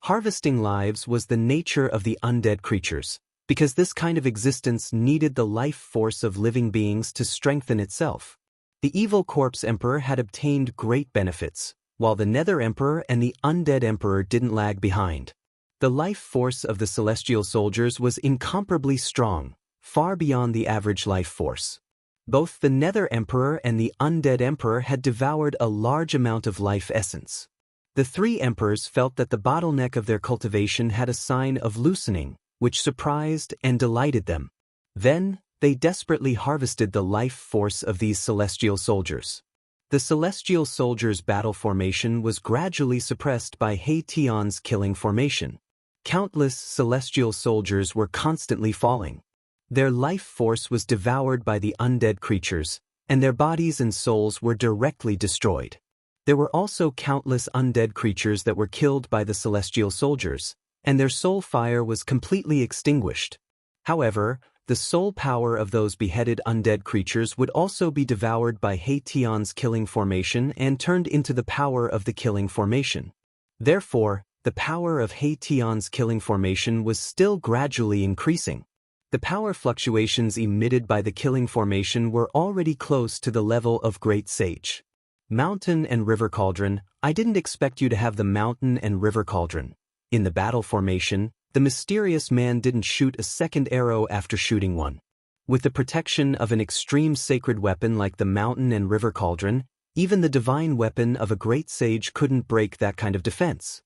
Harvesting lives was the nature of the undead creatures, because this kind of existence needed the life force of living beings to strengthen itself. The evil corpse emperor had obtained great benefits, while the nether emperor and the undead emperor didn't lag behind. The life force of the celestial soldiers was incomparably strong, far beyond the average life force. Both the Nether Emperor and the Undead Emperor had devoured a large amount of life essence. The three emperors felt that the bottleneck of their cultivation had a sign of loosening, which surprised and delighted them. Then, they desperately harvested the life force of these celestial soldiers. The celestial soldiers' battle formation was gradually suppressed by Xianxia's killing formation. Countless celestial soldiers were constantly falling. Their life force was devoured by the undead creatures, and their bodies and souls were directly destroyed. There were also countless undead creatures that were killed by the celestial soldiers, and their soul fire was completely extinguished. However, the soul power of those beheaded undead creatures would also be devoured by Xianxia's killing formation and turned into the power of the killing formation. Therefore, the power of Xianxia's killing formation was still gradually increasing. The power fluctuations emitted by the killing formation were already close to the level of Great Sage. Mountain and River Cauldron. I didn't expect you to have the Mountain and River Cauldron. In the battle formation, the mysterious man didn't shoot a second arrow after shooting one. With the protection of an extreme sacred weapon like the Mountain and River Cauldron, even the divine weapon of a great sage couldn't break that kind of defense.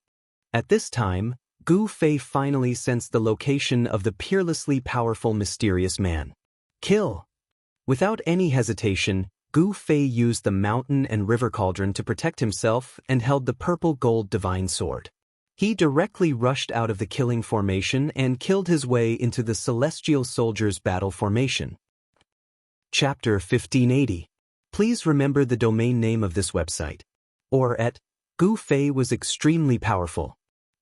At this time, Gu Fei finally sensed the location of the peerlessly powerful mysterious man. Kill! Without any hesitation, Gu Fei used the Mountain and River Cauldron to protect himself and held the purple gold divine sword. He directly rushed out of the killing formation and killed his way into the celestial soldiers' battle formation. Chapter 1580. Please remember the domain name of this website. Or at Gu Fei was extremely powerful.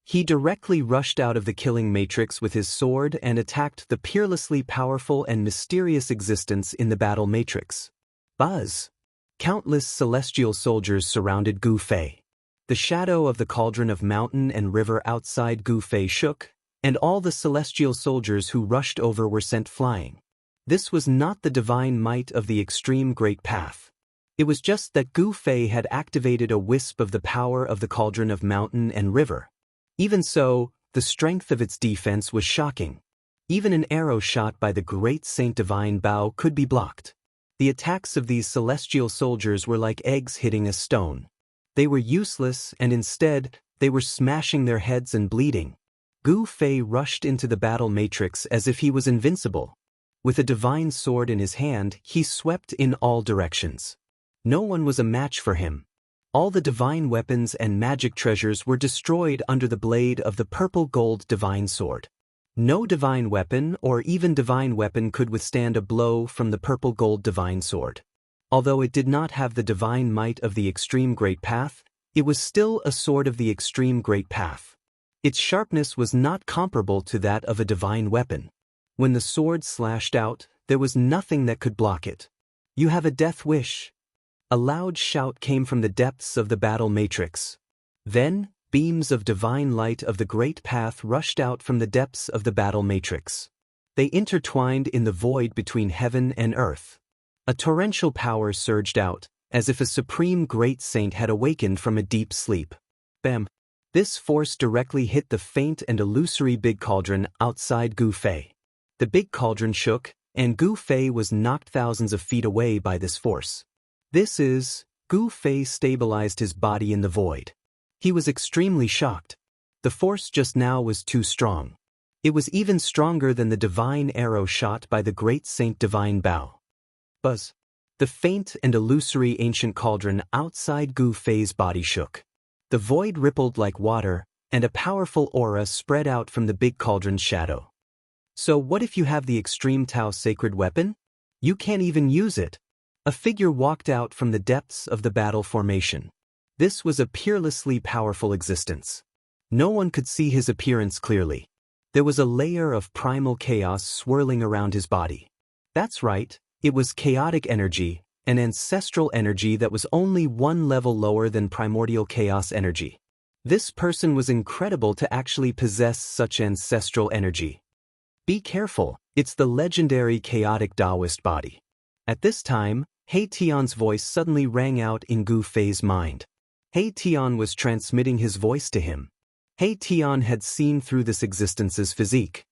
He directly rushed out of the killing matrix with his sword and attacked the peerlessly powerful and mysterious existence in the battle matrix. Buzz! Countless celestial soldiers surrounded Gu Fei. The shadow of the cauldron of mountain and river outside Gu Fei shook, and all the celestial soldiers who rushed over were sent flying. This was not the divine might of the extreme great path. It was just that Gu Fei had activated a wisp of the power of the cauldron of mountain and river. Even so, the strength of its defense was shocking. Even an arrow shot by the great Saint Divine Bao could be blocked. The attacks of these celestial soldiers were like eggs hitting a stone. They were useless, and instead, they were smashing their heads and bleeding. Gu Fei rushed into the battle matrix as if he was invincible. With a divine sword in his hand, he swept in all directions. No one was a match for him. All the divine weapons and magic treasures were destroyed under the blade of the purple gold divine sword. No divine weapon or even divine weapon could withstand a blow from the purple gold divine sword. Although it did not have the divine might of the extreme great path, it was still a sword of the extreme great path. Its sharpness was not comparable to that of a divine weapon. When the sword slashed out, there was nothing that could block it. You have a death wish. A loud shout came from the depths of the battle matrix. Then, beams of divine light of the great path rushed out from the depths of the battle matrix. They intertwined in the void between heaven and earth. A torrential power surged out, as if a supreme great saint had awakened from a deep sleep. Bam! This force directly hit the faint and illusory big cauldron outside Gu Fei. The big cauldron shook, and Gu Fei was knocked thousands of feet away by this force. Gu Fei stabilized his body in the void. He was extremely shocked. The force just now was too strong. It was even stronger than the divine arrow shot by the great Saint Divine Bao. Buzz! The faint and illusory ancient cauldron outside Gu Fei's body shook. The void rippled like water, and a powerful aura spread out from the big cauldron's shadow. So what if you have the extreme Tao sacred weapon? You can't even use it. A figure walked out from the depths of the battle formation. This was a peerlessly powerful existence. No one could see his appearance clearly. There was a layer of primal chaos swirling around his body. That's right, it was chaotic energy, an ancestral energy that was only one level lower than primordial chaos energy. This person was incredible to actually possess such ancestral energy. Be careful, it's the legendary chaotic Taoist body. At this time, Xianxia's voice suddenly rang out in Gu Fei's mind. Xianxia was transmitting his voice to him. He Tian had seen through this existence's physique.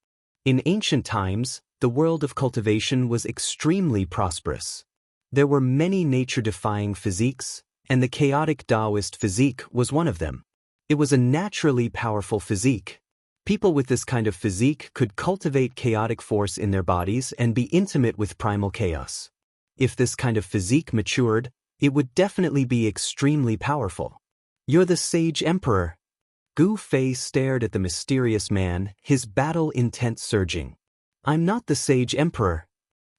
In ancient times, the world of cultivation was extremely prosperous. There were many nature-defying physiques, and the chaotic Taoist physique was one of them. It was a naturally powerful physique. People with this kind of physique could cultivate chaotic force in their bodies and be intimate with primal chaos. If this kind of physique matured, it would definitely be extremely powerful. "You're the Sage Emperor." Gu Fei stared at the mysterious man, his battle intent surging. "I'm not the Sage Emperor."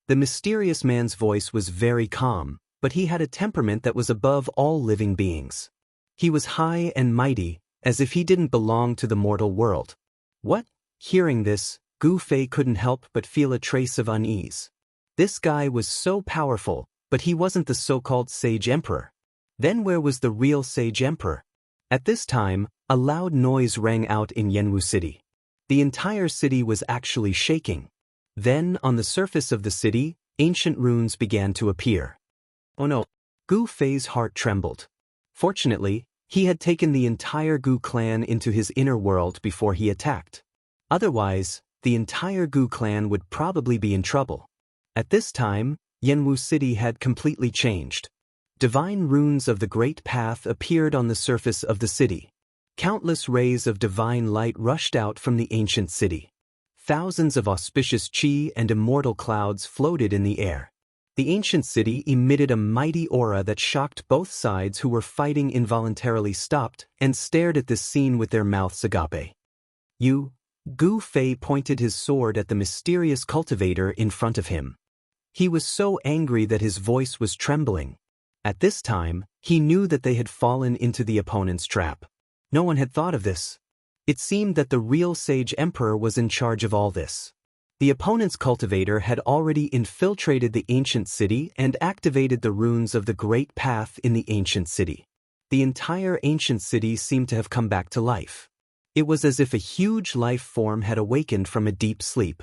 The mysterious man's voice was very calm, but he had a temperament that was above all living beings. He was high and mighty, as if he didn't belong to the mortal world. "What?" Hearing this, Gu Fei couldn't help but feel a trace of unease. This guy was so powerful, but he wasn't the so-called Sage Emperor. Then where was the real Sage Emperor? At this time, a loud noise rang out in Yanwu City. The entire city was actually shaking. Then, on the surface of the city, ancient runes began to appear. Oh no! Gu Fei's heart trembled. Fortunately, he had taken the entire Gu clan into his inner world before he attacked. Otherwise, the entire Gu clan would probably be in trouble. At this time, Yanwu City had completely changed. Divine runes of the Great Path appeared on the surface of the city. Countless rays of divine light rushed out from the ancient city. Thousands of auspicious qi and immortal clouds floated in the air. The ancient city emitted a mighty aura that shocked both sides, who were fighting involuntarily stopped and stared at this scene with their mouths agape. "You?" Gu Fei pointed his sword at the mysterious cultivator in front of him. He was so angry that his voice was trembling. At this time, he knew that they had fallen into the opponent's trap. No one had thought of this. It seemed that the real Sage Emperor was in charge of all this. The opponent's cultivator had already infiltrated the ancient city and activated the runes of the Great Path in the ancient city. The entire ancient city seemed to have come back to life. It was as if a huge life form had awakened from a deep sleep.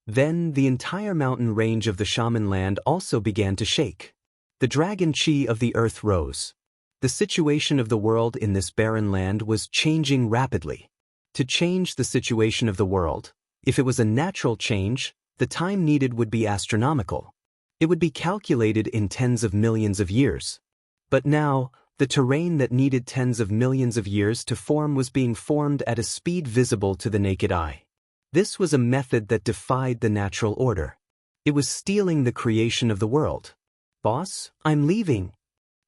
Then the entire mountain range of the Shaman land also began to shake. The dragon chi of the earth rose. The situation of the world in this barren land was changing rapidly. To change the situation of the world, if it was a natural change, the time needed would be astronomical. It would be calculated in tens of millions of years. But now, the terrain that needed tens of millions of years to form was being formed at a speed visible to the naked eye. This was a method that defied the natural order. It was stealing the creation of the world. "Boss, I'm leaving."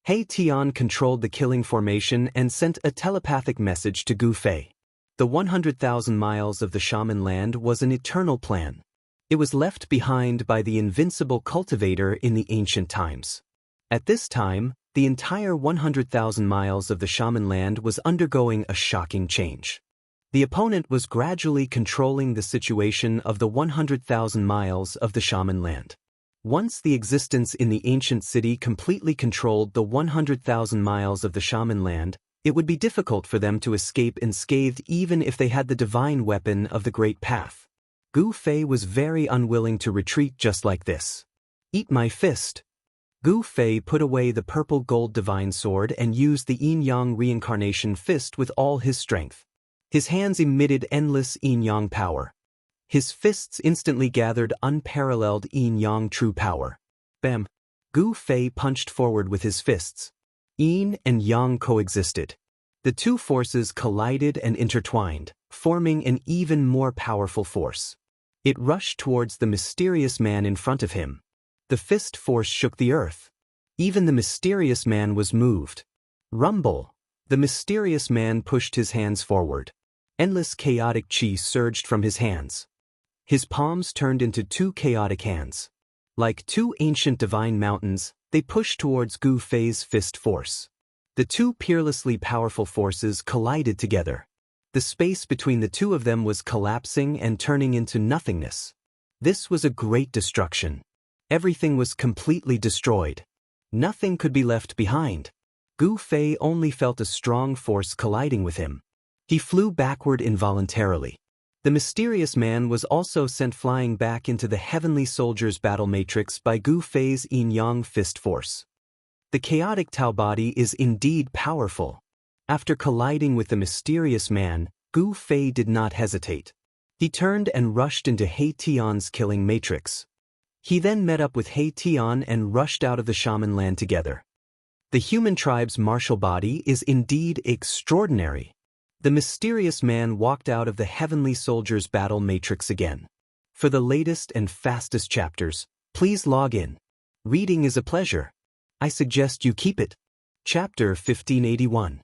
He Tian controlled the killing formation and sent a telepathic message to Gu Fei. The 100,000 miles of the Shaman land was an eternal plan. It was left behind by the invincible cultivator in the ancient times. At this time, the entire 100,000 miles of the Shaman land was undergoing a shocking change. The opponent was gradually controlling the situation of the 100,000 miles of the Shaman land. Once the existence in the ancient city completely controlled the 100,000 miles of the Shaman land, it would be difficult for them to escape unscathed even if they had the divine weapon of the Great Path. Gu Fei was very unwilling to retreat just like this. "Eat my fist." Gu Fei put away the purple gold divine sword and used the yin-yang reincarnation fist with all his strength. His hands emitted endless yin-yang power. His fists instantly gathered unparalleled yin-yang true power. Bam! Gu Fei punched forward with his fists. Yin and yang coexisted. The two forces collided and intertwined, forming an even more powerful force. It rushed towards the mysterious man in front of him. The fist force shook the earth. Even the mysterious man was moved. Rumble! The mysterious man pushed his hands forward. Endless chaotic chi surged from his hands. His palms turned into two chaotic hands. Like two ancient divine mountains, they pushed towards Gu Fei's fist force. The two peerlessly powerful forces collided together. The space between the two of them was collapsing and turning into nothingness. This was a great destruction. Everything was completely destroyed. Nothing could be left behind. Gu Fei only felt a strong force colliding with him. He flew backward involuntarily. The mysterious man was also sent flying back into the heavenly soldier's battle matrix by Gu Fei's yin-yang fist force. The chaotic Tao body is indeed powerful. After colliding with the mysterious man, Gu Fei did not hesitate. He turned and rushed into He Tian's killing matrix. He then met up with He Tian and rushed out of the shaman land together. The human tribe's martial body is indeed extraordinary. The mysterious man walked out of the heavenly soldier's battle matrix again. For the latest and fastest chapters, please log in. Reading is a pleasure. I suggest you keep it. Chapter 1581.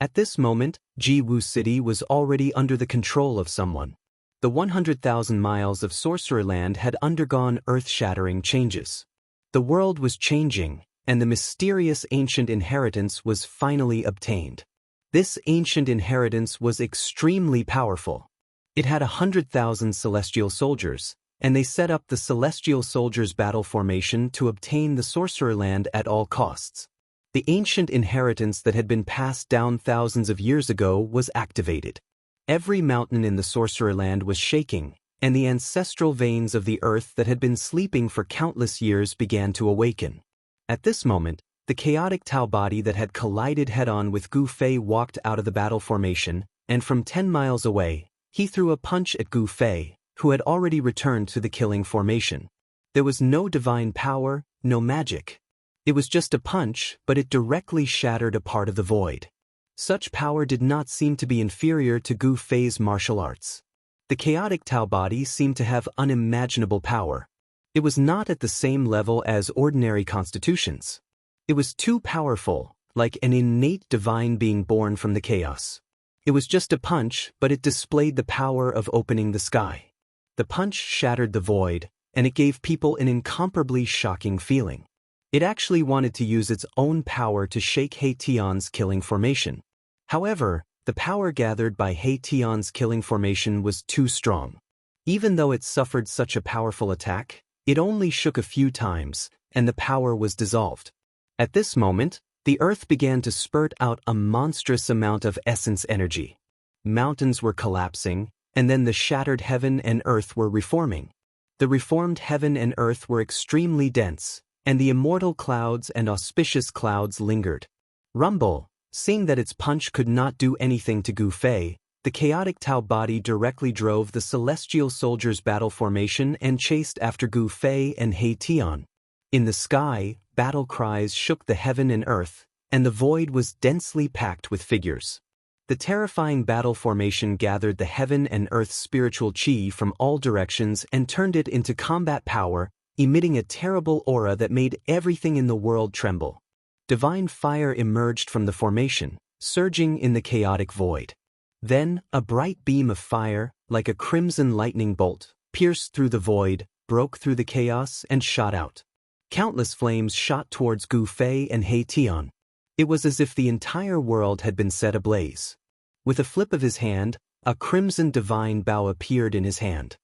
At this moment, Jiwu City was already under the control of someone. The 100,000 miles of Sorcererland had undergone earth-shattering changes. The world was changing, and the mysterious ancient inheritance was finally obtained. This ancient inheritance was extremely powerful. It had 100,000 celestial soldiers, and they set up the Celestial Soldiers Battle Formation to obtain the Sorcererland at all costs. The ancient inheritance that had been passed down thousands of years ago was activated. Every mountain in the Sorcererland was shaking, and the ancestral veins of the earth that had been sleeping for countless years began to awaken. At this moment, the chaotic Tao body that had collided head-on with Gu Fei walked out of the battle formation, and from 10 miles away, he threw a punch at Gu Fei, who had already returned to the killing formation. There was no divine power, no magic. It was just a punch, but it directly shattered a part of the void. Such power did not seem to be inferior to Gu Fei's martial arts. The chaotic Tao body seemed to have unimaginable power. It was not at the same level as ordinary constitutions. It was too powerful, like an innate divine being born from the chaos. It was just a punch, but it displayed the power of opening the sky. The punch shattered the void, and it gave people an incomparably shocking feeling. It actually wanted to use its own power to shake He Tian's killing formation. However, the power gathered by He Tian's killing formation was too strong. Even though it suffered such a powerful attack, it only shook a few times, and the power was dissolved. At this moment, the earth began to spurt out a monstrous amount of essence energy. Mountains were collapsing, and then the shattered heaven and earth were reforming. The reformed heaven and earth were extremely dense, and the immortal clouds and auspicious clouds lingered. Rumble, seeing that its punch could not do anything to Gu Fei, the chaotic Tao body directly drove the Celestial Soldiers Battle Formation and chased after Gu Fei and He Tian. In the sky, battle cries shook the heaven and earth, and the void was densely packed with figures. The terrifying battle formation gathered the heaven and earth's spiritual chi from all directions and turned it into combat power, emitting a terrible aura that made everything in the world tremble. Divine fire emerged from the formation, surging in the chaotic void. Then, a bright beam of fire, like a crimson lightning bolt, pierced through the void, broke through the chaos, and shot out. Countless flames shot towards Gu Fei and He Tian. It was as if the entire world had been set ablaze. With a flip of his hand, a crimson divine bow appeared in his hand.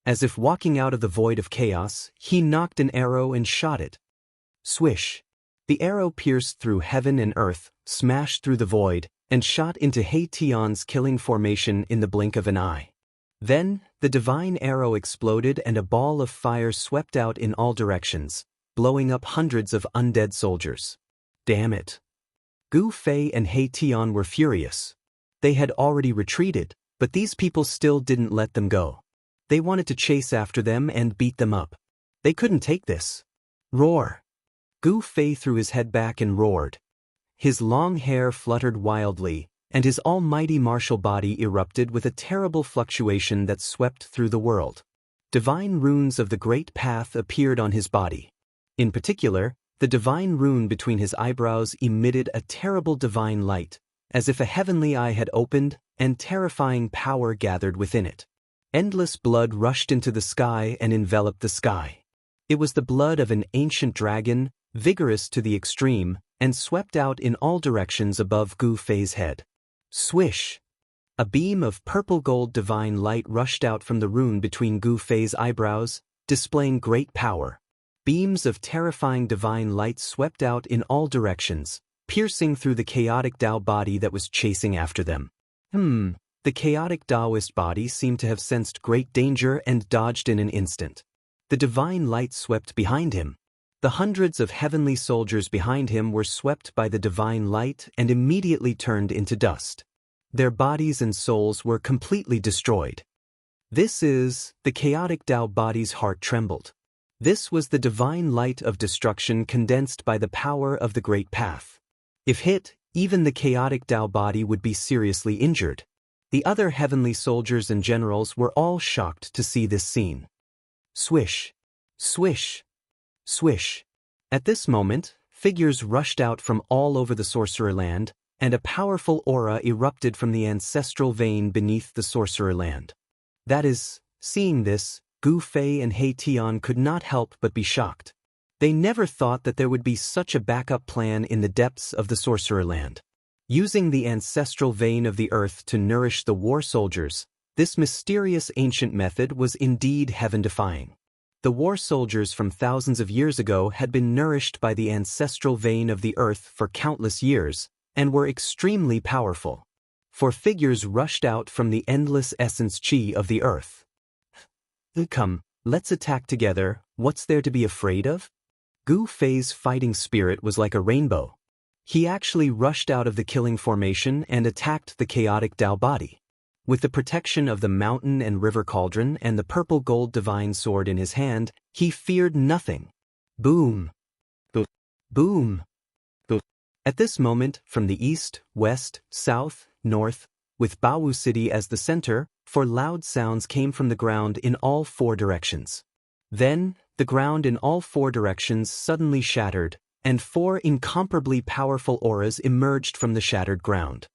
As if walking out of the void of chaos, he knocked an arrow and shot it. Swish! The arrow pierced through heaven and earth, smashed through the void, and shot into He Tian's killing formation in the blink of an eye. Then, the divine arrow exploded and a ball of fire swept out in all directions, blowing up hundreds of undead soldiers. Damn it! Gu Fei and He Tian were furious. They had already retreated, but these people still didn't let them go. They wanted to chase after them and beat them up. They couldn't take this. Roar! Gu Fei threw his head back and roared. His long hair fluttered wildly, and his almighty martial body erupted with a terrible fluctuation that swept through the world. Divine runes of the Great Path appeared on his body. In particular, the divine rune between his eyebrows emitted a terrible divine light, as if a heavenly eye had opened, and terrifying power gathered within it. Endless blood rushed into the sky and enveloped the sky. It was the blood of an ancient dragon, vigorous to the extreme, and swept out in all directions above Gu Fei's head. Swish! A beam of purple-gold divine light rushed out from the rune between Gu Fei's eyebrows, displaying great power. Beams of terrifying divine light swept out in all directions, piercing through the chaotic Tao body that was chasing after them. The chaotic Taoist body seemed to have sensed great danger and dodged in an instant. The divine light swept behind him. The hundreds of heavenly soldiers behind him were swept by the divine light and immediately turned into dust. Their bodies and souls were completely destroyed. This is, the chaotic Tao body's heart trembled. This was the divine light of destruction condensed by the power of the Great Path. If hit, even the chaotic Tao body would be seriously injured. The other heavenly soldiers and generals were all shocked to see this scene. Swish, swish, swish. At this moment, figures rushed out from all over the sorcerer land, and a powerful aura erupted from the ancestral vein beneath the sorcerer land. That is, seeing this, Gu Fei and He Tian could not help but be shocked. They never thought that there would be such a backup plan in the depths of the sorcerer land. Using the ancestral vein of the earth to nourish the war soldiers, this mysterious ancient method was indeed heaven-defying. The war soldiers from thousands of years ago had been nourished by the ancestral vein of the earth for countless years, and were extremely powerful. For figures rushed out from the endless essence chi of the earth. Come, let's attack together, what's there to be afraid of? Gu Fei's fighting spirit was like a rainbow. He actually rushed out of the killing formation and attacked the chaotic Tao body. With the protection of the mountain and river cauldron and the purple gold divine sword in his hand, he feared nothing. Boom! Boom! Boom! Boom! At this moment, from the east, west, south, north, with Baowu City as the center, for loud sounds came from the ground in all four directions. Then, the ground in all four directions suddenly shattered, and four incomparably powerful auras emerged from the shattered ground.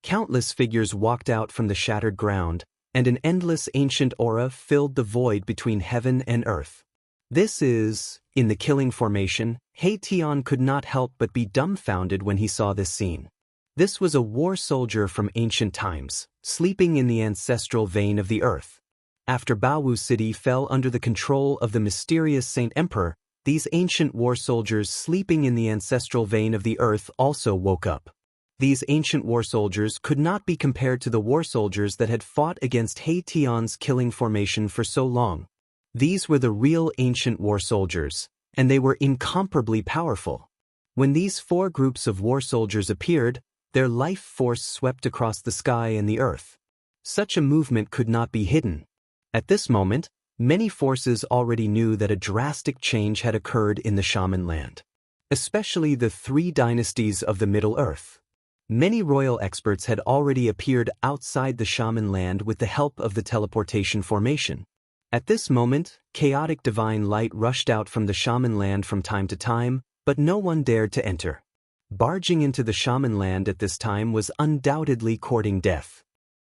Countless figures walked out from the shattered ground, and an endless ancient aura filled the void between heaven and earth. This is, in the killing formation, He Tian could not help but be dumbfounded when he saw this scene. This was a war soldier from ancient times, sleeping in the ancestral vein of the earth. After Baowu City fell under the control of the mysterious Saint Emperor, these ancient war soldiers sleeping in the ancestral vein of the earth also woke up. These ancient war soldiers could not be compared to the war soldiers that had fought against He Tian's killing formation for so long. These were the real ancient war soldiers, and they were incomparably powerful. When these four groups of war soldiers appeared, their life force swept across the sky and the earth. Such a movement could not be hidden. At this moment, many forces already knew that a drastic change had occurred in the shaman land. Especially the three dynasties of the Middle Earth. Many royal experts had already appeared outside the shaman land with the help of the teleportation formation. At this moment, chaotic divine light rushed out from the shaman land from time to time, but no one dared to enter. Barging into the shaman land at this time was undoubtedly courting death.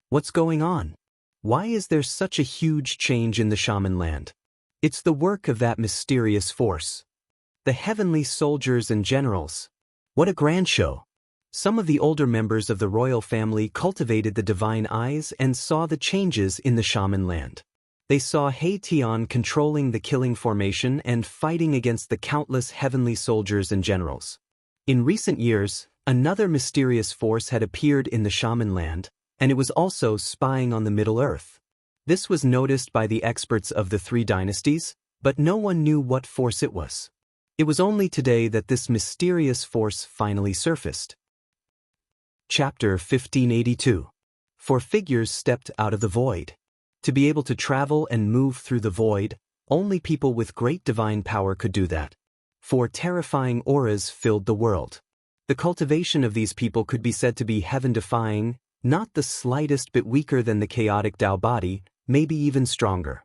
What's going on? Why is there such a huge change in the shaman land? It's the work of that mysterious force. The heavenly soldiers and generals. What a grand show! Some of the older members of the royal family cultivated the divine eyes and saw the changes in the shaman land. They saw He Tian controlling the killing formation and fighting against the countless heavenly soldiers and generals. In recent years, another mysterious force had appeared in the shaman land, and it was also spying on the Middle Earth. This was noticed by the experts of the three dynasties, but no one knew what force it was. It was only today that this mysterious force finally surfaced. Chapter 1582. For figures stepped out of the void. To be able to travel and move through the void, only people with great divine power could do that. Four terrifying auras filled the world. The cultivation of these people could be said to be heaven-defying, not the slightest bit weaker than the chaotic Tao body, maybe even stronger.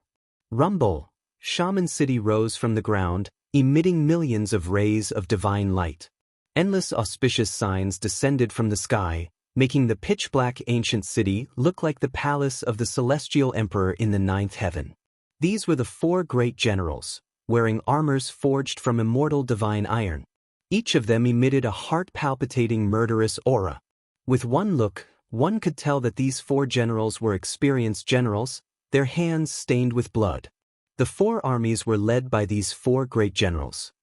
Rumble! Shaman City rose from the ground, emitting millions of rays of divine light. Endless auspicious signs descended from the sky, making the pitch-black ancient city look like the palace of the celestial emperor in the ninth heaven. These were the four great generals, wearing armors forged from immortal divine iron. Each of them emitted a heart-palpitating murderous aura. With one look, one could tell that these four generals were experienced generals, their hands stained with blood. The four armies were led by these four great generals.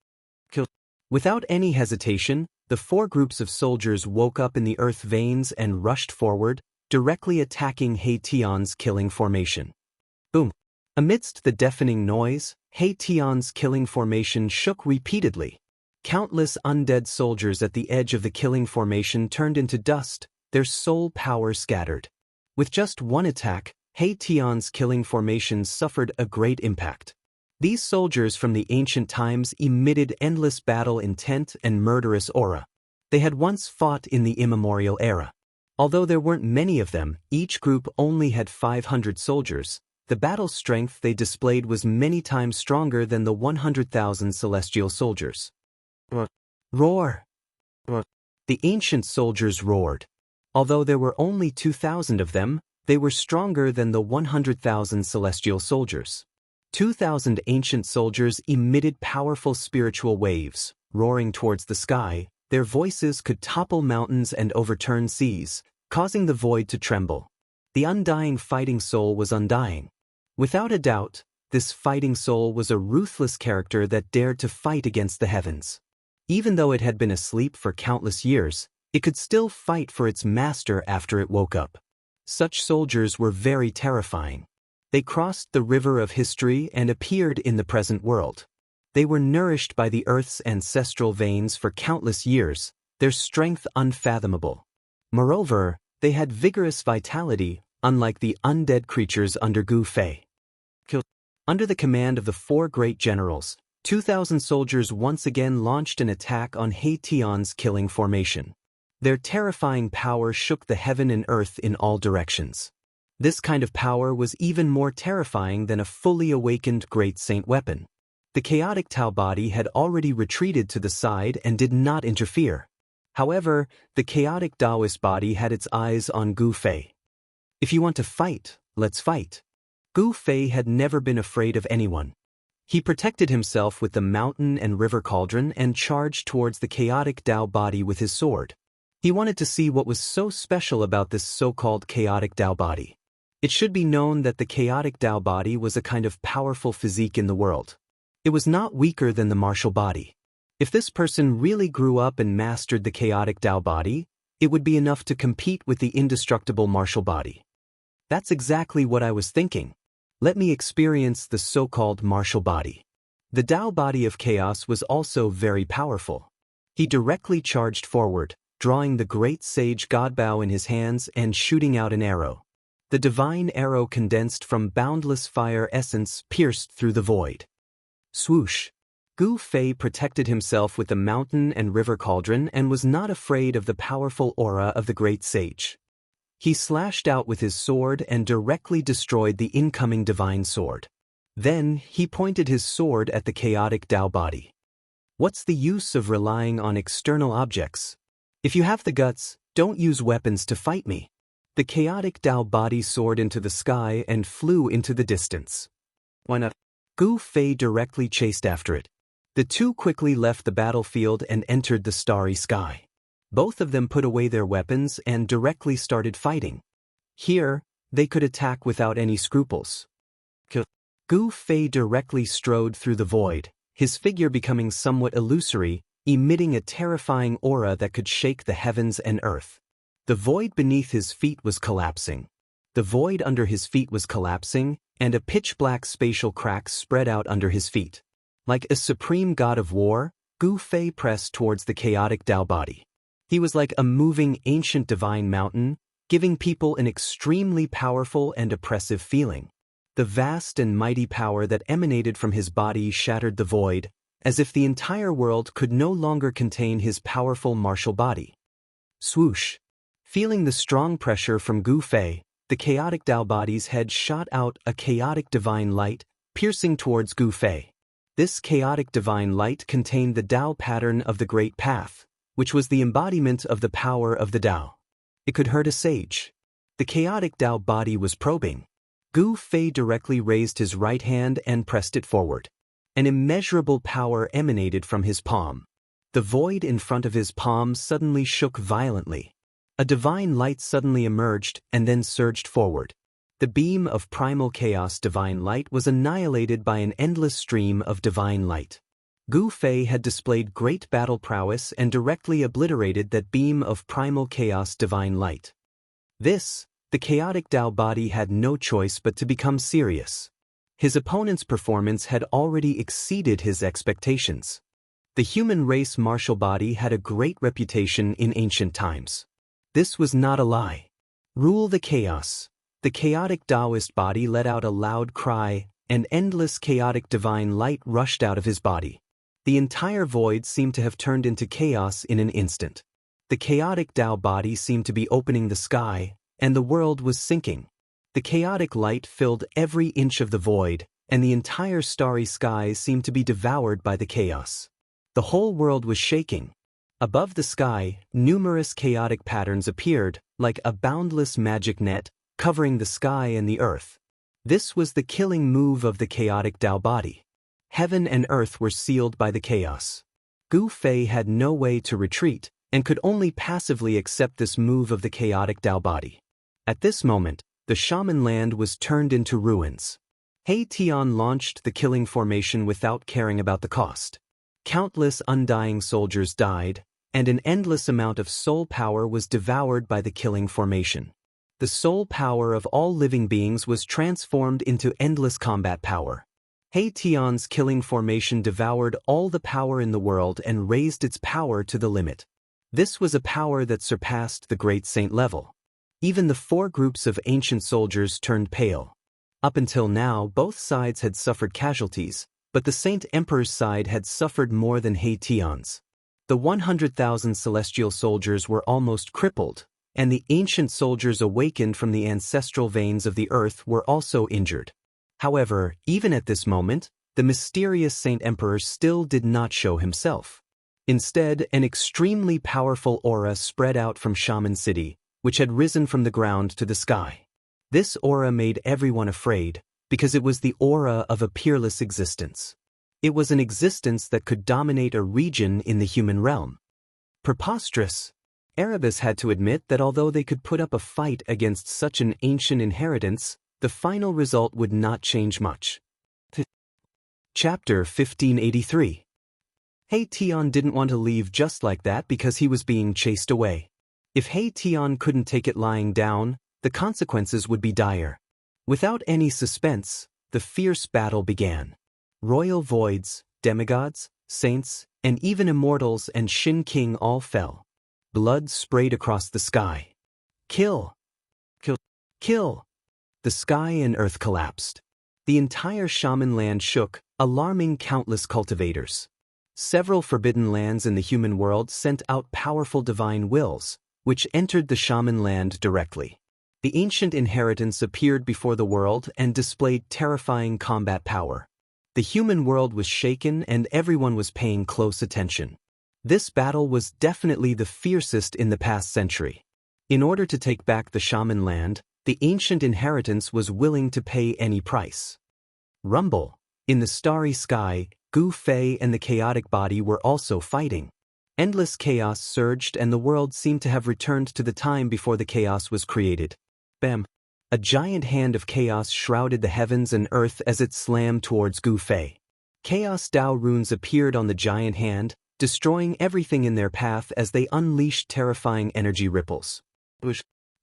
Without any hesitation, the four groups of soldiers woke up in the earth veins and rushed forward, directly attacking He Tian's killing formation. Boom! Amidst the deafening noise, He Tian's killing formation shook repeatedly. Countless undead soldiers at the edge of the killing formation turned into dust, their soul power scattered. With just one attack, He Tian's killing formations suffered a great impact. These soldiers from the ancient times emitted endless battle intent and murderous aura. They had once fought in the immemorial era. Although there weren't many of them, each group only had 500 soldiers. The battle strength they displayed was many times stronger than the 100,000 celestial soldiers. Roar! The ancient soldiers roared. Although there were only 2,000 of them, they were stronger than the 100,000 celestial soldiers. 2,000 ancient soldiers emitted powerful spiritual waves, roaring towards the sky. Their voices could topple mountains and overturn seas, causing the void to tremble. The undying fighting soul was undying. Without a doubt, this fighting soul was a ruthless character that dared to fight against the heavens. Even though it had been asleep for countless years, it could still fight for its master after it woke up. Such soldiers were very terrifying. They crossed the river of history and appeared in the present world. They were nourished by the earth's ancestral veins for countless years, their strength unfathomable. Moreover, they had vigorous vitality, unlike the undead creatures under Gu Fei. Under the command of the 4 great generals, 2,000 soldiers once again launched an attack on He Tian's killing formation. Their terrifying power shook the heaven and earth in all directions. This kind of power was even more terrifying than a fully awakened great saint weapon. The chaotic Tao body had already retreated to the side and did not interfere. However, the chaotic Taoist body had its eyes on Gu Fei. If you want to fight, let's fight. Gu Fei had never been afraid of anyone. He protected himself with the mountain and river cauldron and charged towards the chaotic Tao body with his sword. He wanted to see what was so special about this so-called chaotic Tao body. It should be known that the chaotic Tao body was a kind of powerful physique in the world. It was not weaker than the martial body. If this person really grew up and mastered the chaotic Tao body, it would be enough to compete with the indestructible martial body. That's exactly what I was thinking. Let me experience the so-called martial body. The Tao body of chaos was also very powerful. He directly charged forward, drawing the great sage Godbow in his hands and shooting out an arrow. The divine arrow condensed from boundless fire essence pierced through the void. Swoosh! Gu Fei protected himself with the mountain and river cauldron and was not afraid of the powerful aura of the great sage. He slashed out with his sword and directly destroyed the incoming divine sword. Then, he pointed his sword at the chaotic Tao body. What's the use of relying on external objects? If you have the guts, don't use weapons to fight me. The chaotic Tao body soared into the sky and flew into the distance. Why not? Gu Fei directly chased after it. The two quickly left the battlefield and entered the starry sky. Both of them put away their weapons and directly started fighting. Here, they could attack without any scruples. Gu Fei directly strode through the void, his figure becoming somewhat illusory, emitting a terrifying aura that could shake the heavens and earth. The void beneath his feet was collapsing. The void under his feet was collapsing, and a pitch-black spatial crack spread out under his feet. Like a supreme god of war, Gu Fei pressed towards the chaotic Tao body. He was like a moving ancient divine mountain, giving people an extremely powerful and oppressive feeling. The vast and mighty power that emanated from his body shattered the void, as if the entire world could no longer contain his powerful martial body. Swoosh! Feeling the strong pressure from Gu Fei, the chaotic Tao body's head shot out a chaotic divine light, piercing towards Gu Fei. This chaotic divine light contained the Tao pattern of the Great Path, which was the embodiment of the power of the Tao. It could hurt a sage. The chaotic Tao body was probing. Gu Fei directly raised his right hand and pressed it forward. An immeasurable power emanated from his palm. The void in front of his palm suddenly shook violently. A divine light suddenly emerged and then surged forward. The beam of primal chaos divine light was annihilated by an endless stream of divine light. Gu Fei had displayed great battle prowess and directly obliterated that beam of primal chaos divine light. The chaotic Tao body had no choice but to become serious. His opponent's performance had already exceeded his expectations. The human race martial body had a great reputation in ancient times. This was not a lie. Rule the chaos. The chaotic Taoist body let out a loud cry, and endless chaotic divine light rushed out of his body. The entire void seemed to have turned into chaos in an instant. The chaotic Tao body seemed to be opening the sky, and the world was sinking. The chaotic light filled every inch of the void, and the entire starry sky seemed to be devoured by the chaos. The whole world was shaking. Above the sky, numerous chaotic patterns appeared, like a boundless magic net, covering the sky and the earth. This was the killing move of the chaotic Tao body. Heaven and earth were sealed by the chaos. Gu Fei had no way to retreat, and could only passively accept this move of the chaotic Tao body. At this moment, the shaman land was turned into ruins. He Tian launched the killing formation without caring about the cost. Countless undying soldiers died, and an endless amount of soul power was devoured by the killing formation. The soul power of all living beings was transformed into endless combat power. He Tian's killing formation devoured all the power in the world and raised its power to the limit. This was a power that surpassed the great saint level. Even the 4 groups of ancient soldiers turned pale. Up until now, both sides had suffered casualties, but the Saint Emperor's side had suffered more than He Tian's. The 100,000 celestial soldiers were almost crippled, and the ancient soldiers awakened from the ancestral veins of the earth were also injured. However, even at this moment, the mysterious Saint Emperor still did not show himself. Instead, an extremely powerful aura spread out from Shaman City, which had risen from the ground to the sky. This aura made everyone afraid, because it was the aura of a peerless existence. It was an existence that could dominate a region in the human realm. Preposterous! Erebus had to admit that although they could put up a fight against such an ancient inheritance, the final result would not change much. Chapter 1583. He Tian didn't want to leave just like that because he was being chased away. If He Tian couldn't take it lying down, the consequences would be dire. Without any suspense, the fierce battle began. Royal voids, demigods, saints, and even immortals and Shin King all fell. Blood sprayed across the sky. Kill! Kill! Kill! The sky and earth collapsed. The entire shaman land shook, alarming countless cultivators. Several forbidden lands in the human world sent out powerful divine wills, which entered the shaman land directly. The ancient inheritance appeared before the world and displayed terrifying combat power. The human world was shaken and everyone was paying close attention. This battle was definitely the fiercest in the past century. In order to take back the shaman land, the ancient inheritance was willing to pay any price. Rumble. In the starry sky, Gu Fei and the chaotic body were also fighting. Endless chaos surged and the world seemed to have returned to the time before the chaos was created. Bam! A giant hand of chaos shrouded the heavens and earth as it slammed towards Gu Fei. Chaos Tao runes appeared on the giant hand, destroying everything in their path as they unleashed terrifying energy ripples.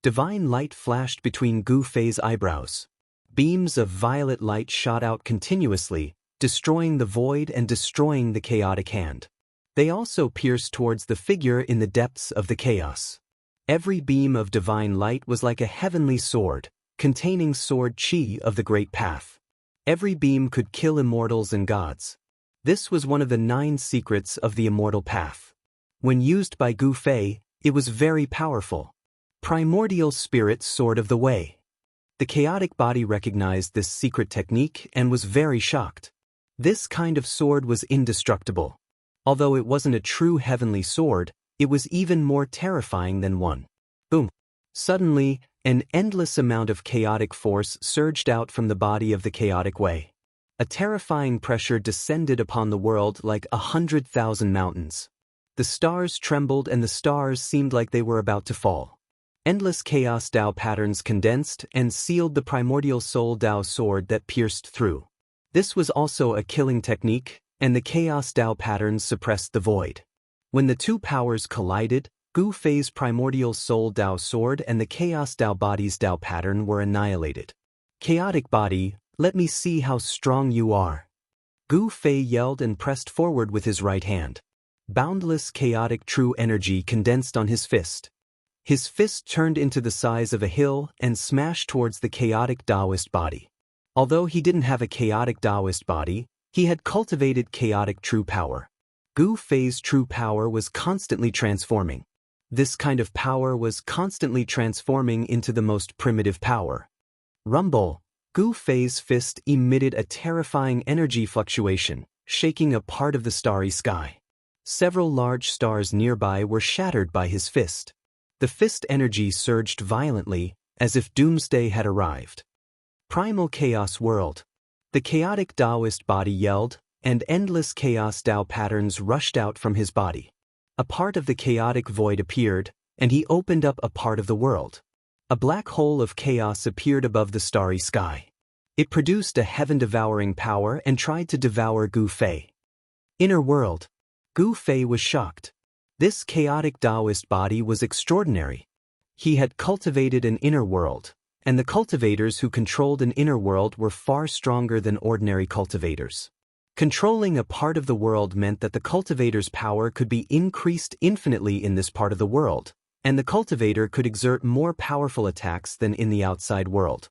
Divine light flashed between Gu Fei's eyebrows. Beams of violet light shot out continuously, destroying the void and destroying the chaotic hand. They also pierced towards the figure in the depths of the chaos. Every beam of divine light was like a heavenly sword, containing sword chi of the great path. Every beam could kill immortals and gods. This was one of the 9 secrets of the immortal path. When used by Gu Fei, it was very powerful. Primordial Spirit Sword of the Way. The chaotic body recognized this secret technique and was very shocked. This kind of sword was indestructible. Although it wasn't a true heavenly sword, it was even more terrifying than one. Boom! Suddenly, an endless amount of chaotic force surged out from the body of the chaotic way. A terrifying pressure descended upon the world like 100,000 mountains. The stars trembled and the stars seemed like they were about to fall. Endless chaos Tao patterns condensed and sealed the primordial soul Tao sword that pierced through. This was also a killing technique, and the chaos Tao patterns suppressed the void. When the 2 powers collided, Gu Fei's primordial soul Tao sword and the chaos Tao body's Tao pattern were annihilated. Chaotic body, let me see how strong you are. Gu Fei yelled and pressed forward with his right hand. Boundless chaotic true energy condensed on his fist. His fist turned into the size of a hill and smashed towards the chaotic Taoist body. Although he didn't have a chaotic Taoist body, he had cultivated chaotic true power. Gu Fei's true power was constantly transforming. This kind of power was constantly transforming into the most primitive power. Rumble! Gu Fei's fist emitted a terrifying energy fluctuation, shaking a part of the starry sky. Several large stars nearby were shattered by his fist. The fist energy surged violently, as if doomsday had arrived. Primal Chaos World. The chaotic Taoist body yelled, and endless chaos Tao patterns rushed out from his body. A part of the chaotic void appeared, and he opened up a part of the world. A black hole of chaos appeared above the starry sky. It produced a heaven-devouring power and tried to devour Gu Fei. Inner world. Gu Fei was shocked. This chaotic Taoist body was extraordinary. He had cultivated an inner world, and the cultivators who controlled an inner world were far stronger than ordinary cultivators. Controlling a part of the world meant that the cultivator's power could be increased infinitely in this part of the world, and the cultivator could exert more powerful attacks than in the outside world.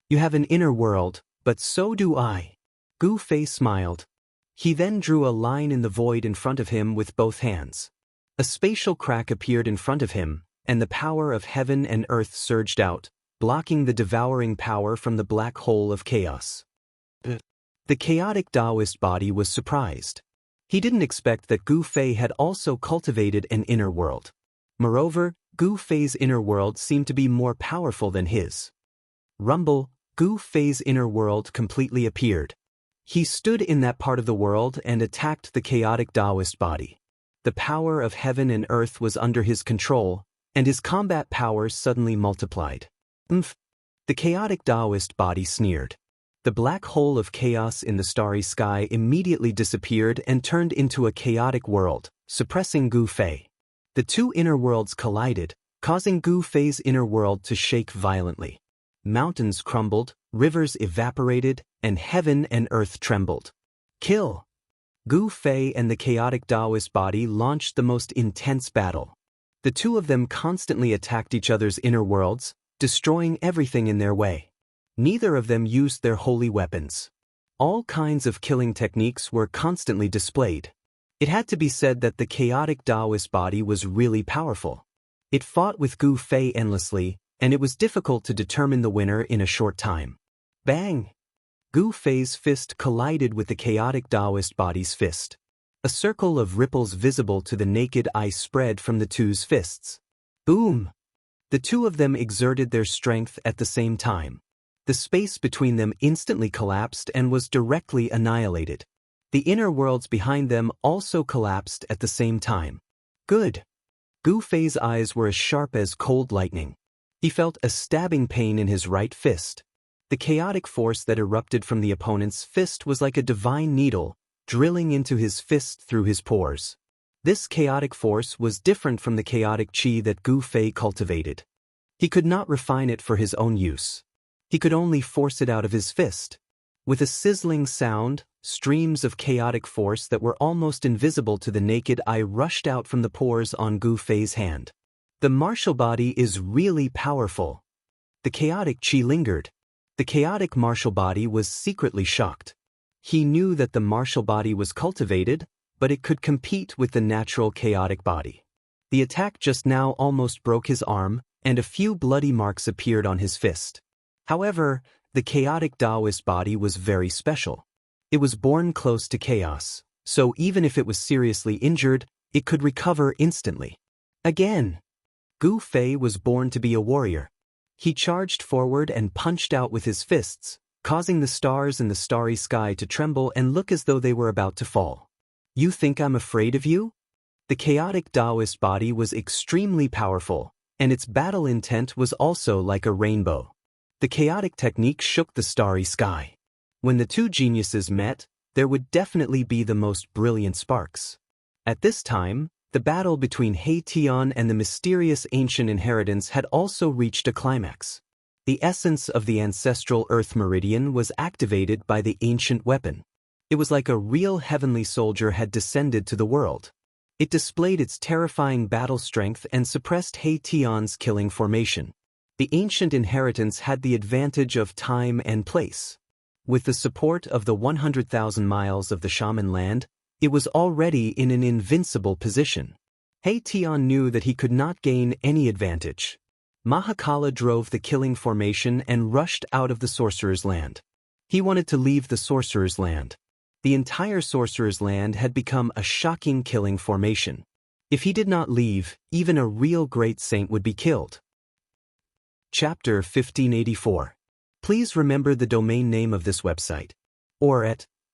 You have an inner world, but so do I. Gu Fei smiled. He then drew a line in the void in front of him with both hands. A spatial crack appeared in front of him, and the power of heaven and earth surged out, blocking the devouring power from the black hole of chaos. The chaotic Taoist body was surprised. He didn't expect that Gu Fei had also cultivated an inner world. Moreover, Gu Fei's inner world seemed to be more powerful than his. Rumble! Gu Fei's inner world completely appeared. He stood in that part of the world and attacked the chaotic Taoist body. The power of heaven and earth was under his control, and his combat powers suddenly multiplied. The chaotic Taoist body sneered. The black hole of chaos in the starry sky immediately disappeared and turned into a chaotic world, suppressing Gu Fei. The two inner worlds collided, causing Gu Fei's inner world to shake violently. Mountains crumbled, rivers evaporated, and heaven and earth trembled. Kill! Gu Fei and the chaotic Taoist body launched the most intense battle. The two of them constantly attacked each other's inner worlds, destroying everything in their way. Neither of them used their holy weapons. All kinds of killing techniques were constantly displayed. It had to be said that the chaotic Taoist body was really powerful. It fought with Gu Fei endlessly, and it was difficult to determine the winner in a short time. Bang! Gu Fei's fist collided with the chaotic Taoist body's fist. A circle of ripples visible to the naked eye spread from the two's fists. Boom! The two of them exerted their strength at the same time. The space between them instantly collapsed and was directly annihilated. The inner worlds behind them also collapsed at the same time. Good! Gu Fei's eyes were as sharp as cold lightning. He felt a stabbing pain in his right fist. The chaotic force that erupted from the opponent's fist was like a divine needle, drilling into his fist through his pores. This chaotic force was different from the chaotic qi that Gu Fei cultivated. He could not refine it for his own use. He could only force it out of his fist. With a sizzling sound, streams of chaotic force that were almost invisible to the naked eye rushed out from the pores on Gu Fei's hand. The martial body is really powerful. The chaotic qi lingered. The chaotic martial body was secretly shocked. He knew that the martial body was cultivated, but it could compete with the natural chaotic body. The attack just now almost broke his arm, and a few bloody marks appeared on his fist. However, the chaotic Taoist body was very special. It was born close to chaos, so even if it was seriously injured, it could recover instantly. Again! Gu Fei was born to be a warrior. He charged forward and punched out with his fists, causing the stars in the starry sky to tremble and look as though they were about to fall. You think I'm afraid of you? The chaotic Taoist body was extremely powerful, and its battle intent was also like a rainbow. The chaotic technique shook the starry sky. When the two geniuses met, there would definitely be the most brilliant sparks. At this time, the battle between He Tian and the mysterious ancient inheritance had also reached a climax. The essence of the ancestral Earth Meridian was activated by the ancient weapon. It was like a real heavenly soldier had descended to the world. It displayed its terrifying battle strength and suppressed He Tian's killing formation. The ancient inheritance had the advantage of time and place. With the support of the 100,000 miles of the shaman land, it was already in an invincible position. He Tian knew that he could not gain any advantage. Mahakala drove the killing formation and rushed out of the sorcerer's land. He wanted to leave the sorcerer's land. The entire sorcerer's land had become a shocking killing formation. If he did not leave, even a real great saint would be killed. Chapter 1584. Please remember the domain name of this website.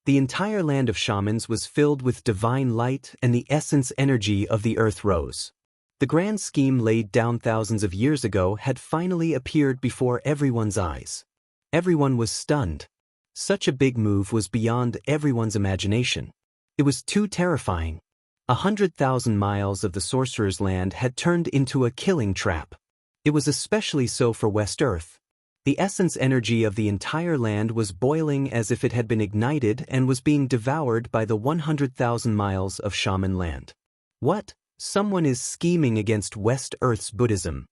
The entire land of shamans was filled with divine light and the essence energy of the earth rose. The grand scheme laid down thousands of years ago had finally appeared before everyone's eyes. Everyone was stunned. Such a big move was beyond everyone's imagination. It was too terrifying. 100,000 miles of the sorcerer's land had turned into a killing trap. It was especially so for West Earth. The essence energy of the entire land was boiling as if it had been ignited and was being devoured by the 100,000 miles of shaman land. What? Someone is scheming against West Earth's Buddhism.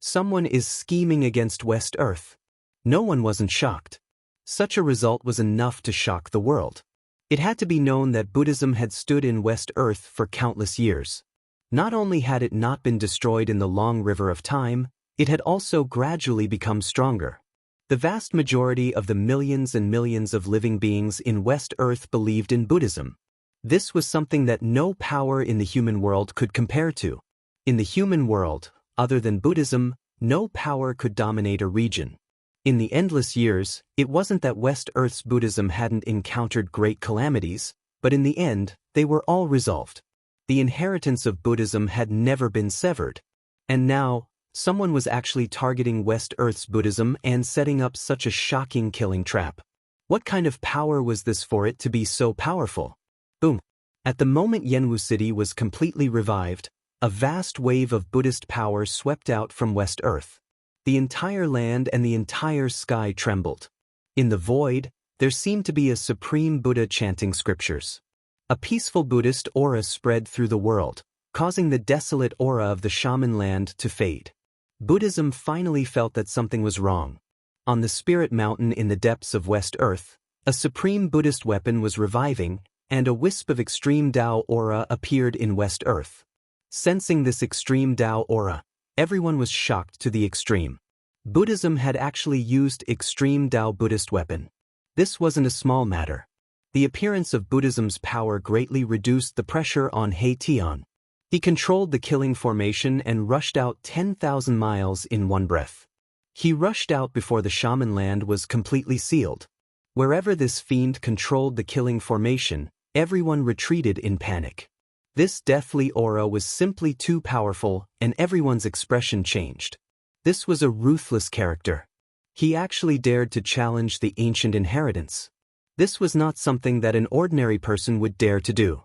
Someone is scheming against West Earth. No one wasn't shocked. Such a result was enough to shock the world. It had to be known that Buddhism had stood in West Earth for countless years. Not only had it not been destroyed in the long river of time, it had also gradually become stronger. The vast majority of the millions and millions of living beings in West Earth believed in Buddhism. This was something that no power in the human world could compare to. In the human world, other than Buddhism, no power could dominate a region. In the endless years, it wasn't that West Earth's Buddhism hadn't encountered great calamities, but in the end, they were all resolved. The inheritance of Buddhism had never been severed. And now, someone was actually targeting West Earth's Buddhism and setting up such a shocking killing trap. What kind of power was this for it to be so powerful? Boom! At the moment Yanwu City was completely revived, a vast wave of Buddhist power swept out from West Earth. The entire land and the entire sky trembled. In the void, there seemed to be a supreme Buddha chanting scriptures. A peaceful Buddhist aura spread through the world, causing the desolate aura of the shaman land to fade. Buddhism finally felt that something was wrong. On the spirit mountain in the depths of West Earth, a supreme Buddhist weapon was reviving, and a wisp of extreme Tao aura appeared in West Earth. Sensing this extreme Tao aura, everyone was shocked to the extreme. Buddhism had actually used extreme Tao Buddhist weapon. This wasn't a small matter. The appearance of Buddhism's power greatly reduced the pressure on He Tian. He controlled the killing formation and rushed out 10,000 miles in one breath. He rushed out before the shaman land was completely sealed. Wherever this fiend controlled the killing formation, everyone retreated in panic. This deathly aura was simply too powerful, and everyone's expression changed. This was a ruthless character. He actually dared to challenge the ancient inheritance. This was not something that an ordinary person would dare to do.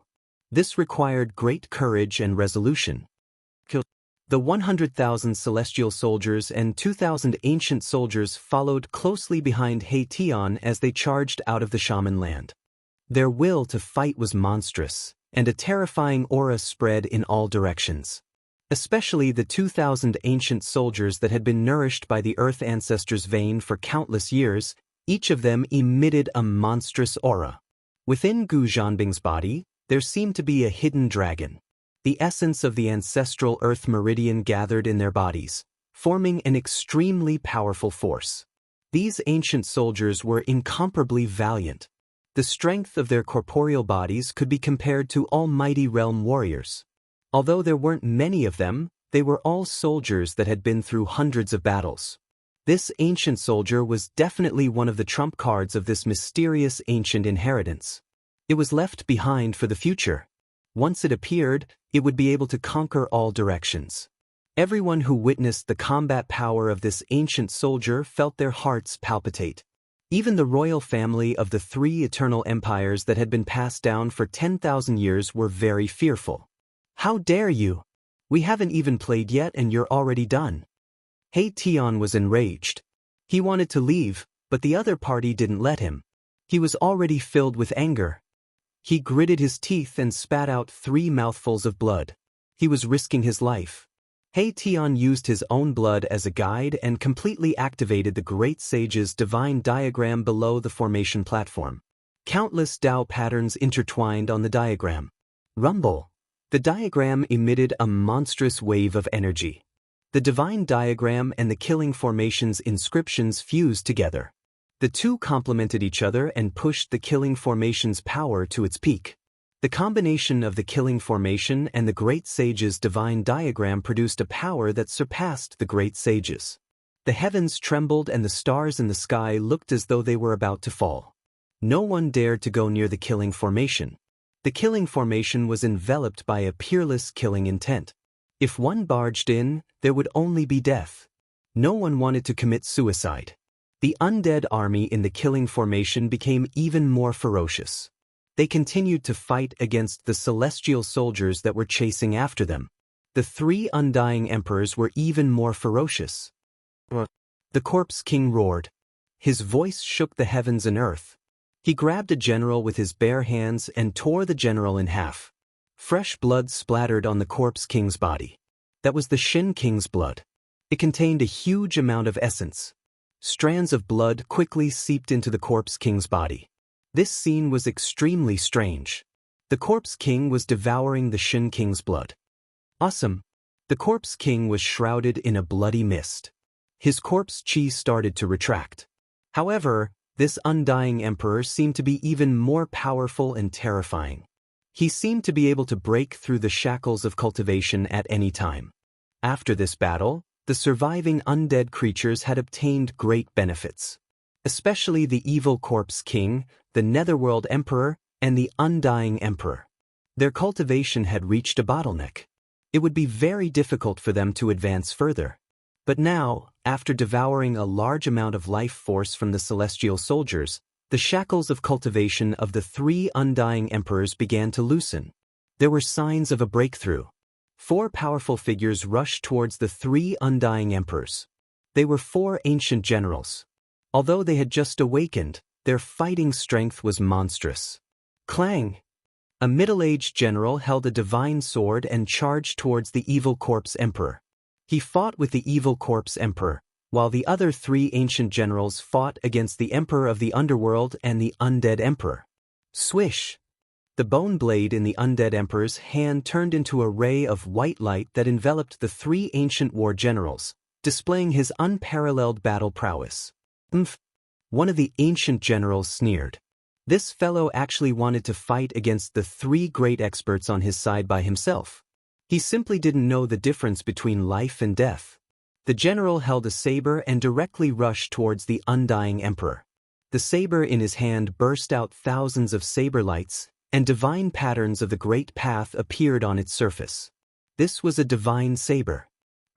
This required great courage and resolution. The 100,000 celestial soldiers and 2,000 ancient soldiers followed closely behind He Tian as they charged out of the shaman land. Their will to fight was monstrous, and a terrifying aura spread in all directions. Especially the 2,000 ancient soldiers that had been nourished by the Earth Ancestors' vein for countless years, each of them emitted a monstrous aura. Within Gu Zhanbing's body, there seemed to be a hidden dragon. The essence of the ancestral Earth Meridian gathered in their bodies, forming an extremely powerful force. These ancient soldiers were incomparably valiant. The strength of their corporeal bodies could be compared to almighty realm warriors. Although there weren't many of them, they were all soldiers that had been through hundreds of battles. This ancient soldier was definitely one of the trump cards of this mysterious ancient inheritance. It was left behind for the future. Once it appeared, it would be able to conquer all directions. Everyone who witnessed the combat power of this ancient soldier felt their hearts palpitate. Even the royal family of the 3 eternal empires that had been passed down for 10,000 years were very fearful. How dare you? We haven't even played yet and you're already done. He Tian was enraged. He wanted to leave, but the other party didn't let him. He was already filled with anger. He gritted his teeth and spat out 3 mouthfuls of blood. He was risking his life. He Tian used his own blood as a guide and completely activated the Great Sage's divine diagram below the formation platform. Countless Tao patterns intertwined on the diagram. Rumble. The diagram emitted a monstrous wave of energy. The divine diagram and the killing formation's inscriptions fused together. The two complemented each other and pushed the killing formation's power to its peak. The combination of the killing formation and the Great Sage's divine diagram produced a power that surpassed the Great Sage's. The heavens trembled and the stars in the sky looked as though they were about to fall. No one dared to go near the killing formation. The killing formation was enveloped by a peerless killing intent. If one barged in, there would only be death. No one wanted to commit suicide. The undead army in the killing formation became even more ferocious. They continued to fight against the celestial soldiers that were chasing after them. The 3 Undying Emperors were even more ferocious. The Corpse King roared. His voice shook the heavens and earth. He grabbed a general with his bare hands and tore the general in half. Fresh blood splattered on the Corpse King's body. That was the Shin King's blood. It contained a huge amount of essence. Strands of blood quickly seeped into the Corpse King's body. This scene was extremely strange. The Corpse King was devouring the Shin King's blood. Awesome. The Corpse King was shrouded in a bloody mist. His corpse chi started to retract. However, this Undying Emperor seemed to be even more powerful and terrifying. He seemed to be able to break through the shackles of cultivation at any time. After this battle, the surviving undead creatures had obtained great benefits. Especially the evil Corpse King, the Netherworld Emperor, and the Undying Emperor. Their cultivation had reached a bottleneck. It would be very difficult for them to advance further. But now, after devouring a large amount of life force from the celestial soldiers, the shackles of cultivation of the 3 Undying Emperors began to loosen. There were signs of a breakthrough. 4 powerful figures rushed towards the 3 Undying Emperors. They were 4 ancient generals. Although they had just awakened, their fighting strength was monstrous. Clang! A middle-aged general held a divine sword and charged towards the evil Corpse Emperor. He fought with the evil Corpse Emperor, while the other 3 ancient generals fought against the Emperor of the Underworld and the Undead Emperor. Swish! The bone blade in the Undead Emperor's hand turned into a ray of white light that enveloped the 3 ancient war generals, displaying his unparalleled battle prowess. One of the ancient generals sneered. This fellow actually wanted to fight against the 3 great experts on his side by himself. He simply didn't know the difference between life and death. The general held a saber and directly rushed towards the Undying Emperor. The saber in his hand burst out thousands of saber lights, and divine patterns of the Great Path appeared on its surface. This was a divine saber.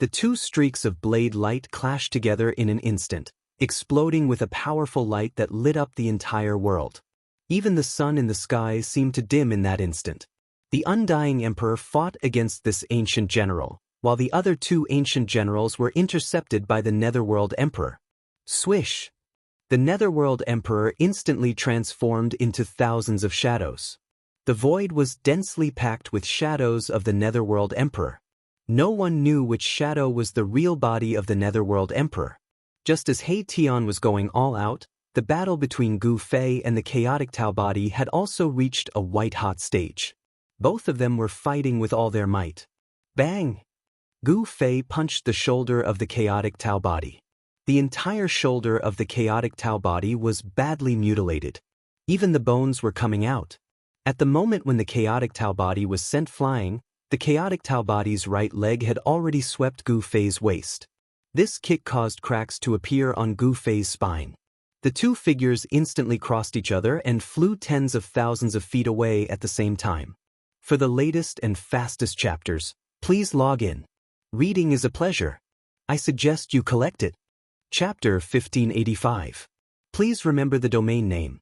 The 2 streaks of blade light clashed together in an instant, exploding with a powerful light that lit up the entire world. Even the sun in the sky seemed to dim in that instant. The Undying Emperor fought against this ancient general, while the other 2 ancient generals were intercepted by the Netherworld Emperor. Swish! The Netherworld Emperor instantly transformed into thousands of shadows. The void was densely packed with shadows of the Netherworld Emperor. No one knew which shadow was the real body of the Netherworld Emperor. Just as He Tian was going all out, the battle between Gu Fei and the chaotic Tao body had also reached a white-hot stage. Both of them were fighting with all their might. Bang! Gu Fei punched the shoulder of the chaotic Tao body. The entire shoulder of the chaotic Tao body was badly mutilated. Even the bones were coming out. At the moment when the chaotic Tao body was sent flying, the chaotic Tao body's right leg had already swept Gu Fei's waist. This kick caused cracks to appear on Gu Fei's spine. The 2 figures instantly crossed each other and flew tens of thousands of feet away at the same time. For the latest and fastest chapters, please log in. Reading is a pleasure. I suggest you collect it. Chapter 1585. Please remember the domain name.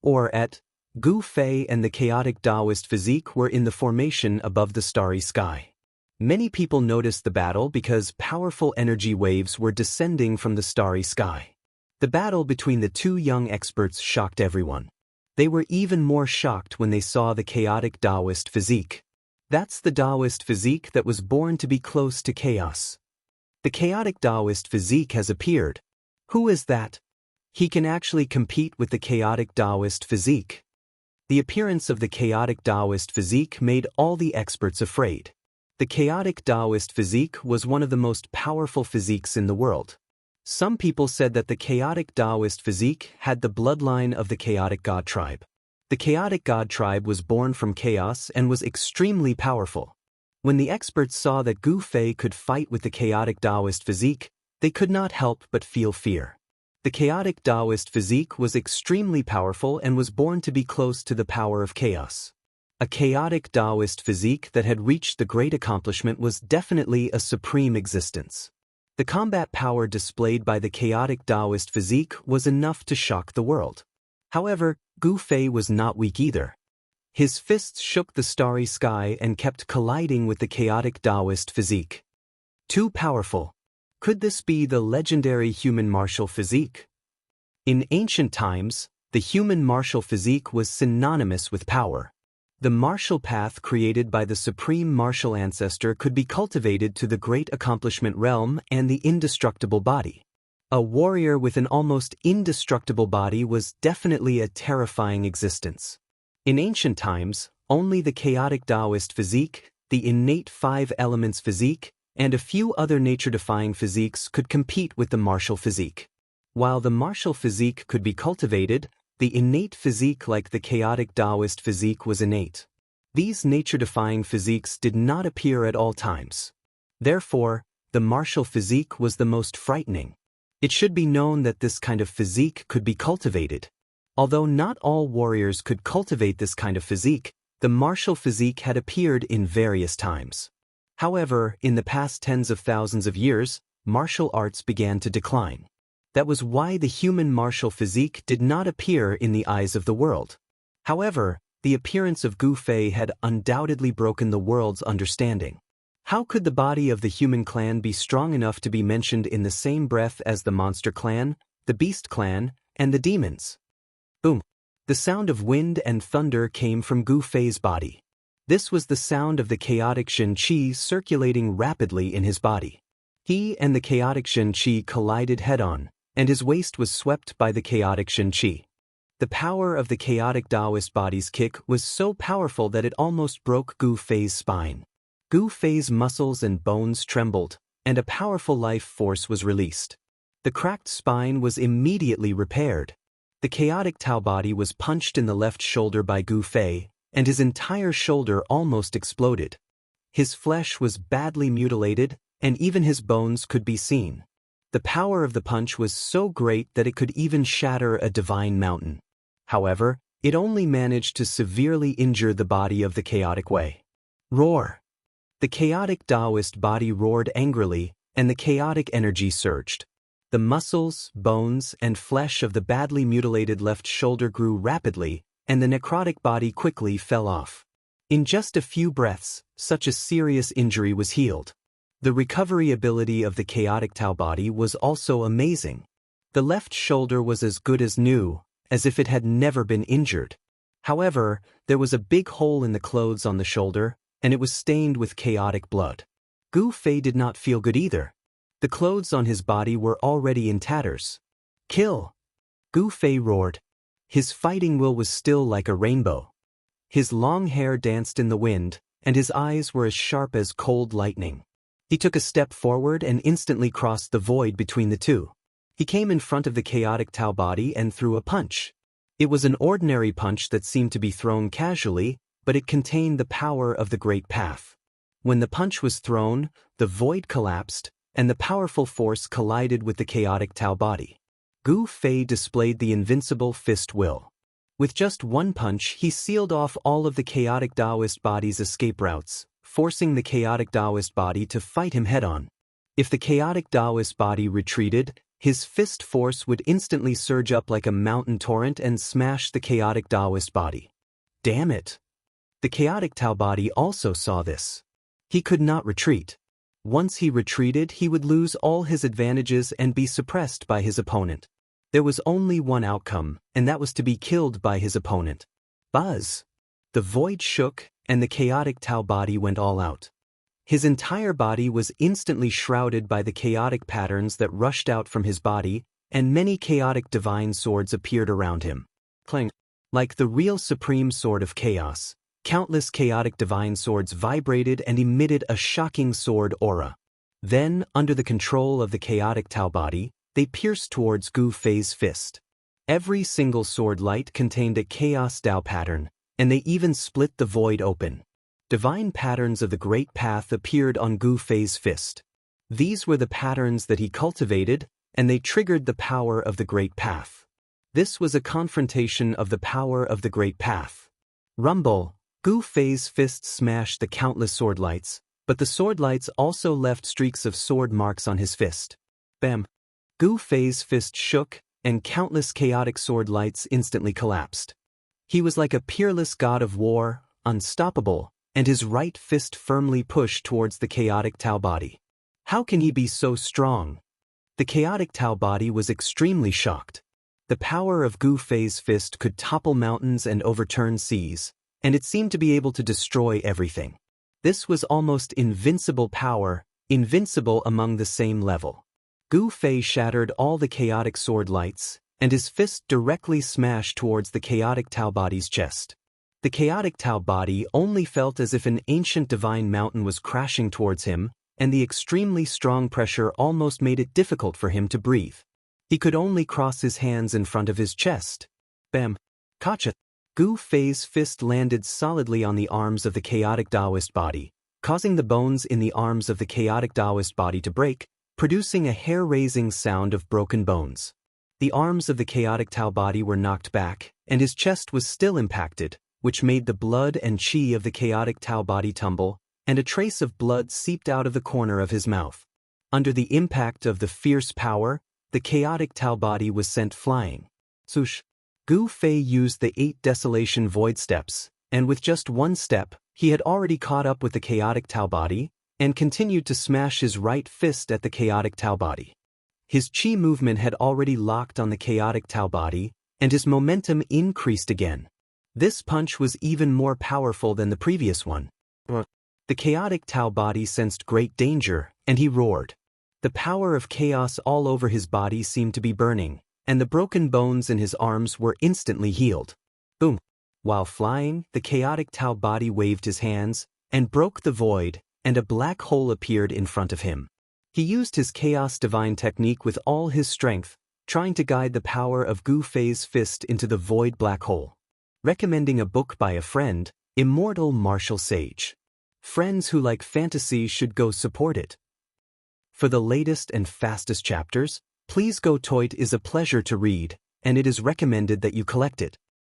Or at Gu Fei and the chaotic Taoist physique were in the formation above the starry sky. Many people noticed the battle because powerful energy waves were descending from the starry sky. The battle between the 2 young experts shocked everyone. They were even more shocked when they saw the chaotic Taoist physique. That's the Taoist physique that was born to be close to chaos. The chaotic Taoist physique has appeared. Who is that? He can actually compete with the chaotic Taoist physique. The appearance of the chaotic Taoist physique made all the experts afraid. The chaotic Taoist physique was one of the most powerful physiques in the world. Some people said that the chaotic Taoist physique had the bloodline of the chaotic god tribe. The chaotic god tribe was born from chaos and was extremely powerful. When the experts saw that Gu Fei could fight with the chaotic Taoist physique, they could not help but feel fear. The chaotic Taoist physique was extremely powerful and was born to be close to the power of chaos. A chaotic Taoist physique that had reached the great accomplishment was definitely a supreme existence. The combat power displayed by the chaotic Taoist physique was enough to shock the world. However, Gu Fei was not weak either. His fists shook the starry sky and kept colliding with the chaotic Taoist physique. Too powerful. Could this be the legendary human martial physique? In ancient times, the human martial physique was synonymous with power. The martial path created by the supreme martial ancestor could be cultivated to the great accomplishment realm and the indestructible body. A warrior with an almost indestructible body was definitely a terrifying existence. In ancient times, only the chaotic Taoist physique, the innate 5 elements physique, and a few other nature-defying physiques could compete with the martial physique. While the martial physique could be cultivated, the innate physique like the chaotic Taoist physique was innate. These nature-defying physiques did not appear at all times. Therefore, the martial physique was the most frightening. It should be known that this kind of physique could be cultivated. Although not all warriors could cultivate this kind of physique, the martial physique had appeared in various times. However, in the past tens of thousands of years, martial arts began to decline. That was why the human martial physique did not appear in the eyes of the world. However, the appearance of Gu Fei had undoubtedly broken the world's understanding. How could the body of the human clan be strong enough to be mentioned in the same breath as the monster clan, the beast clan, and the demons? Boom! The sound of wind and thunder came from Gu Fei's body. This was the sound of the chaotic Xianxia circulating rapidly in his body. He and the chaotic Xianxia collided head-on, and his waist was swept by the chaotic Xianxia. The power of the chaotic Taoist body's kick was so powerful that it almost broke Gu Fei's spine. Gu Fei's muscles and bones trembled, and a powerful life force was released. The cracked spine was immediately repaired. The chaotic Tao body was punched in the left shoulder by Gu Fei, and his entire shoulder almost exploded. His flesh was badly mutilated, and even his bones could be seen. The power of the punch was so great that it could even shatter a divine mountain. However, it only managed to severely injure the body of the chaotic way. Roar! The chaotic Taoist body roared angrily, and the chaotic energy surged. The muscles, bones, and flesh of the badly mutilated left shoulder grew rapidly, and the necrotic body quickly fell off. In just a few breaths, such a serious injury was healed. The recovery ability of the chaotic Tao body was also amazing. The left shoulder was as good as new, as if it had never been injured. However, there was a big hole in the clothes on the shoulder, and it was stained with chaotic blood. Gu Fei did not feel good either. The clothes on his body were already in tatters. Kill! Gu Fei roared. His fighting will was still like a rainbow. His long hair danced in the wind, and his eyes were as sharp as cold lightning. He took a step forward and instantly crossed the void between the two. He came in front of the chaotic Tao body and threw a punch. It was an ordinary punch that seemed to be thrown casually, but it contained the power of the great path. When the punch was thrown, the void collapsed, and the powerful force collided with the chaotic Tao body. Gu Fei displayed the invincible fist will. With just one punch, he sealed off all of the chaotic Taoist body's escape routes, forcing the chaotic Taoist body to fight him head-on. If the chaotic Taoist body retreated, his fist force would instantly surge up like a mountain torrent and smash the chaotic Taoist body. Damn it! The chaotic Tao body also saw this. He could not retreat. Once he retreated, he would lose all his advantages and be suppressed by his opponent. There was only one outcome, and that was to be killed by his opponent. Buzz! The void shook, and the chaotic Tao body went all out. His entire body was instantly shrouded by the chaotic patterns that rushed out from his body, and many chaotic divine swords appeared around him. Clang! Like the real supreme sword of chaos, countless chaotic divine swords vibrated and emitted a shocking sword aura. Then, under the control of the chaotic Tao body, they pierced towards Gu Fei's fist. Every single sword light contained a chaos Tao pattern, and they even split the void open. Divine patterns of the Great Path appeared on Gu Fei's fist. These were the patterns that he cultivated, and they triggered the power of the Great Path. This was a confrontation of the power of the Great Path. Rumble! Gu Fei's fist smashed the countless sword lights, but the sword lights also left streaks of sword marks on his fist. Bam! Gu Fei's fist shook, and countless chaotic sword lights instantly collapsed. He was like a peerless god of war, unstoppable, and his right fist firmly pushed towards the chaotic Tao body. How can he be so strong? The chaotic Tao body was extremely shocked. The power of Gu Fei's fist could topple mountains and overturn seas, and it seemed to be able to destroy everything. This was almost invincible power, invincible among the same level. Gu Fei shattered all the chaotic sword lights, and his fist directly smashed towards the chaotic Tao body's chest. The chaotic Tao body only felt as if an ancient divine mountain was crashing towards him, and the extremely strong pressure almost made it difficult for him to breathe. He could only cross his hands in front of his chest. Bam! Gotcha! Gu Fei's fist landed solidly on the arms of the chaotic Taoist body, causing the bones in the arms of the chaotic Taoist body to break, producing a hair-raising sound of broken bones. The arms of the chaotic Tao body were knocked back, and his chest was still impacted, which made the blood and qi of the chaotic Tao body tumble, and a trace of blood seeped out of the corner of his mouth. Under the impact of the fierce power, the chaotic Tao body was sent flying. Swoosh! Gu Fei used the 8 Desolation Void Steps, and with just one step, he had already caught up with the chaotic Tao body, and continued to smash his right fist at the chaotic Tao body. His qi movement had already locked on the chaotic Tao body, and his momentum increased again. This punch was even more powerful than the previous one. The chaotic Tao body sensed great danger, and he roared. The power of chaos all over his body seemed to be burning, and the broken bones in his arms were instantly healed. Boom! While flying, the chaotic Tao body waved his hands, and broke the void, and a black hole appeared in front of him. He used his chaos divine technique with all his strength, trying to guide the power of Gu Fei's fist into the void black hole. Recommending a book by a friend, Immortal Martial Sage. Friends who like fantasy should go support it. For the latest and fastest chapters, please go. It is a pleasure to read, and it is recommended that you collect it.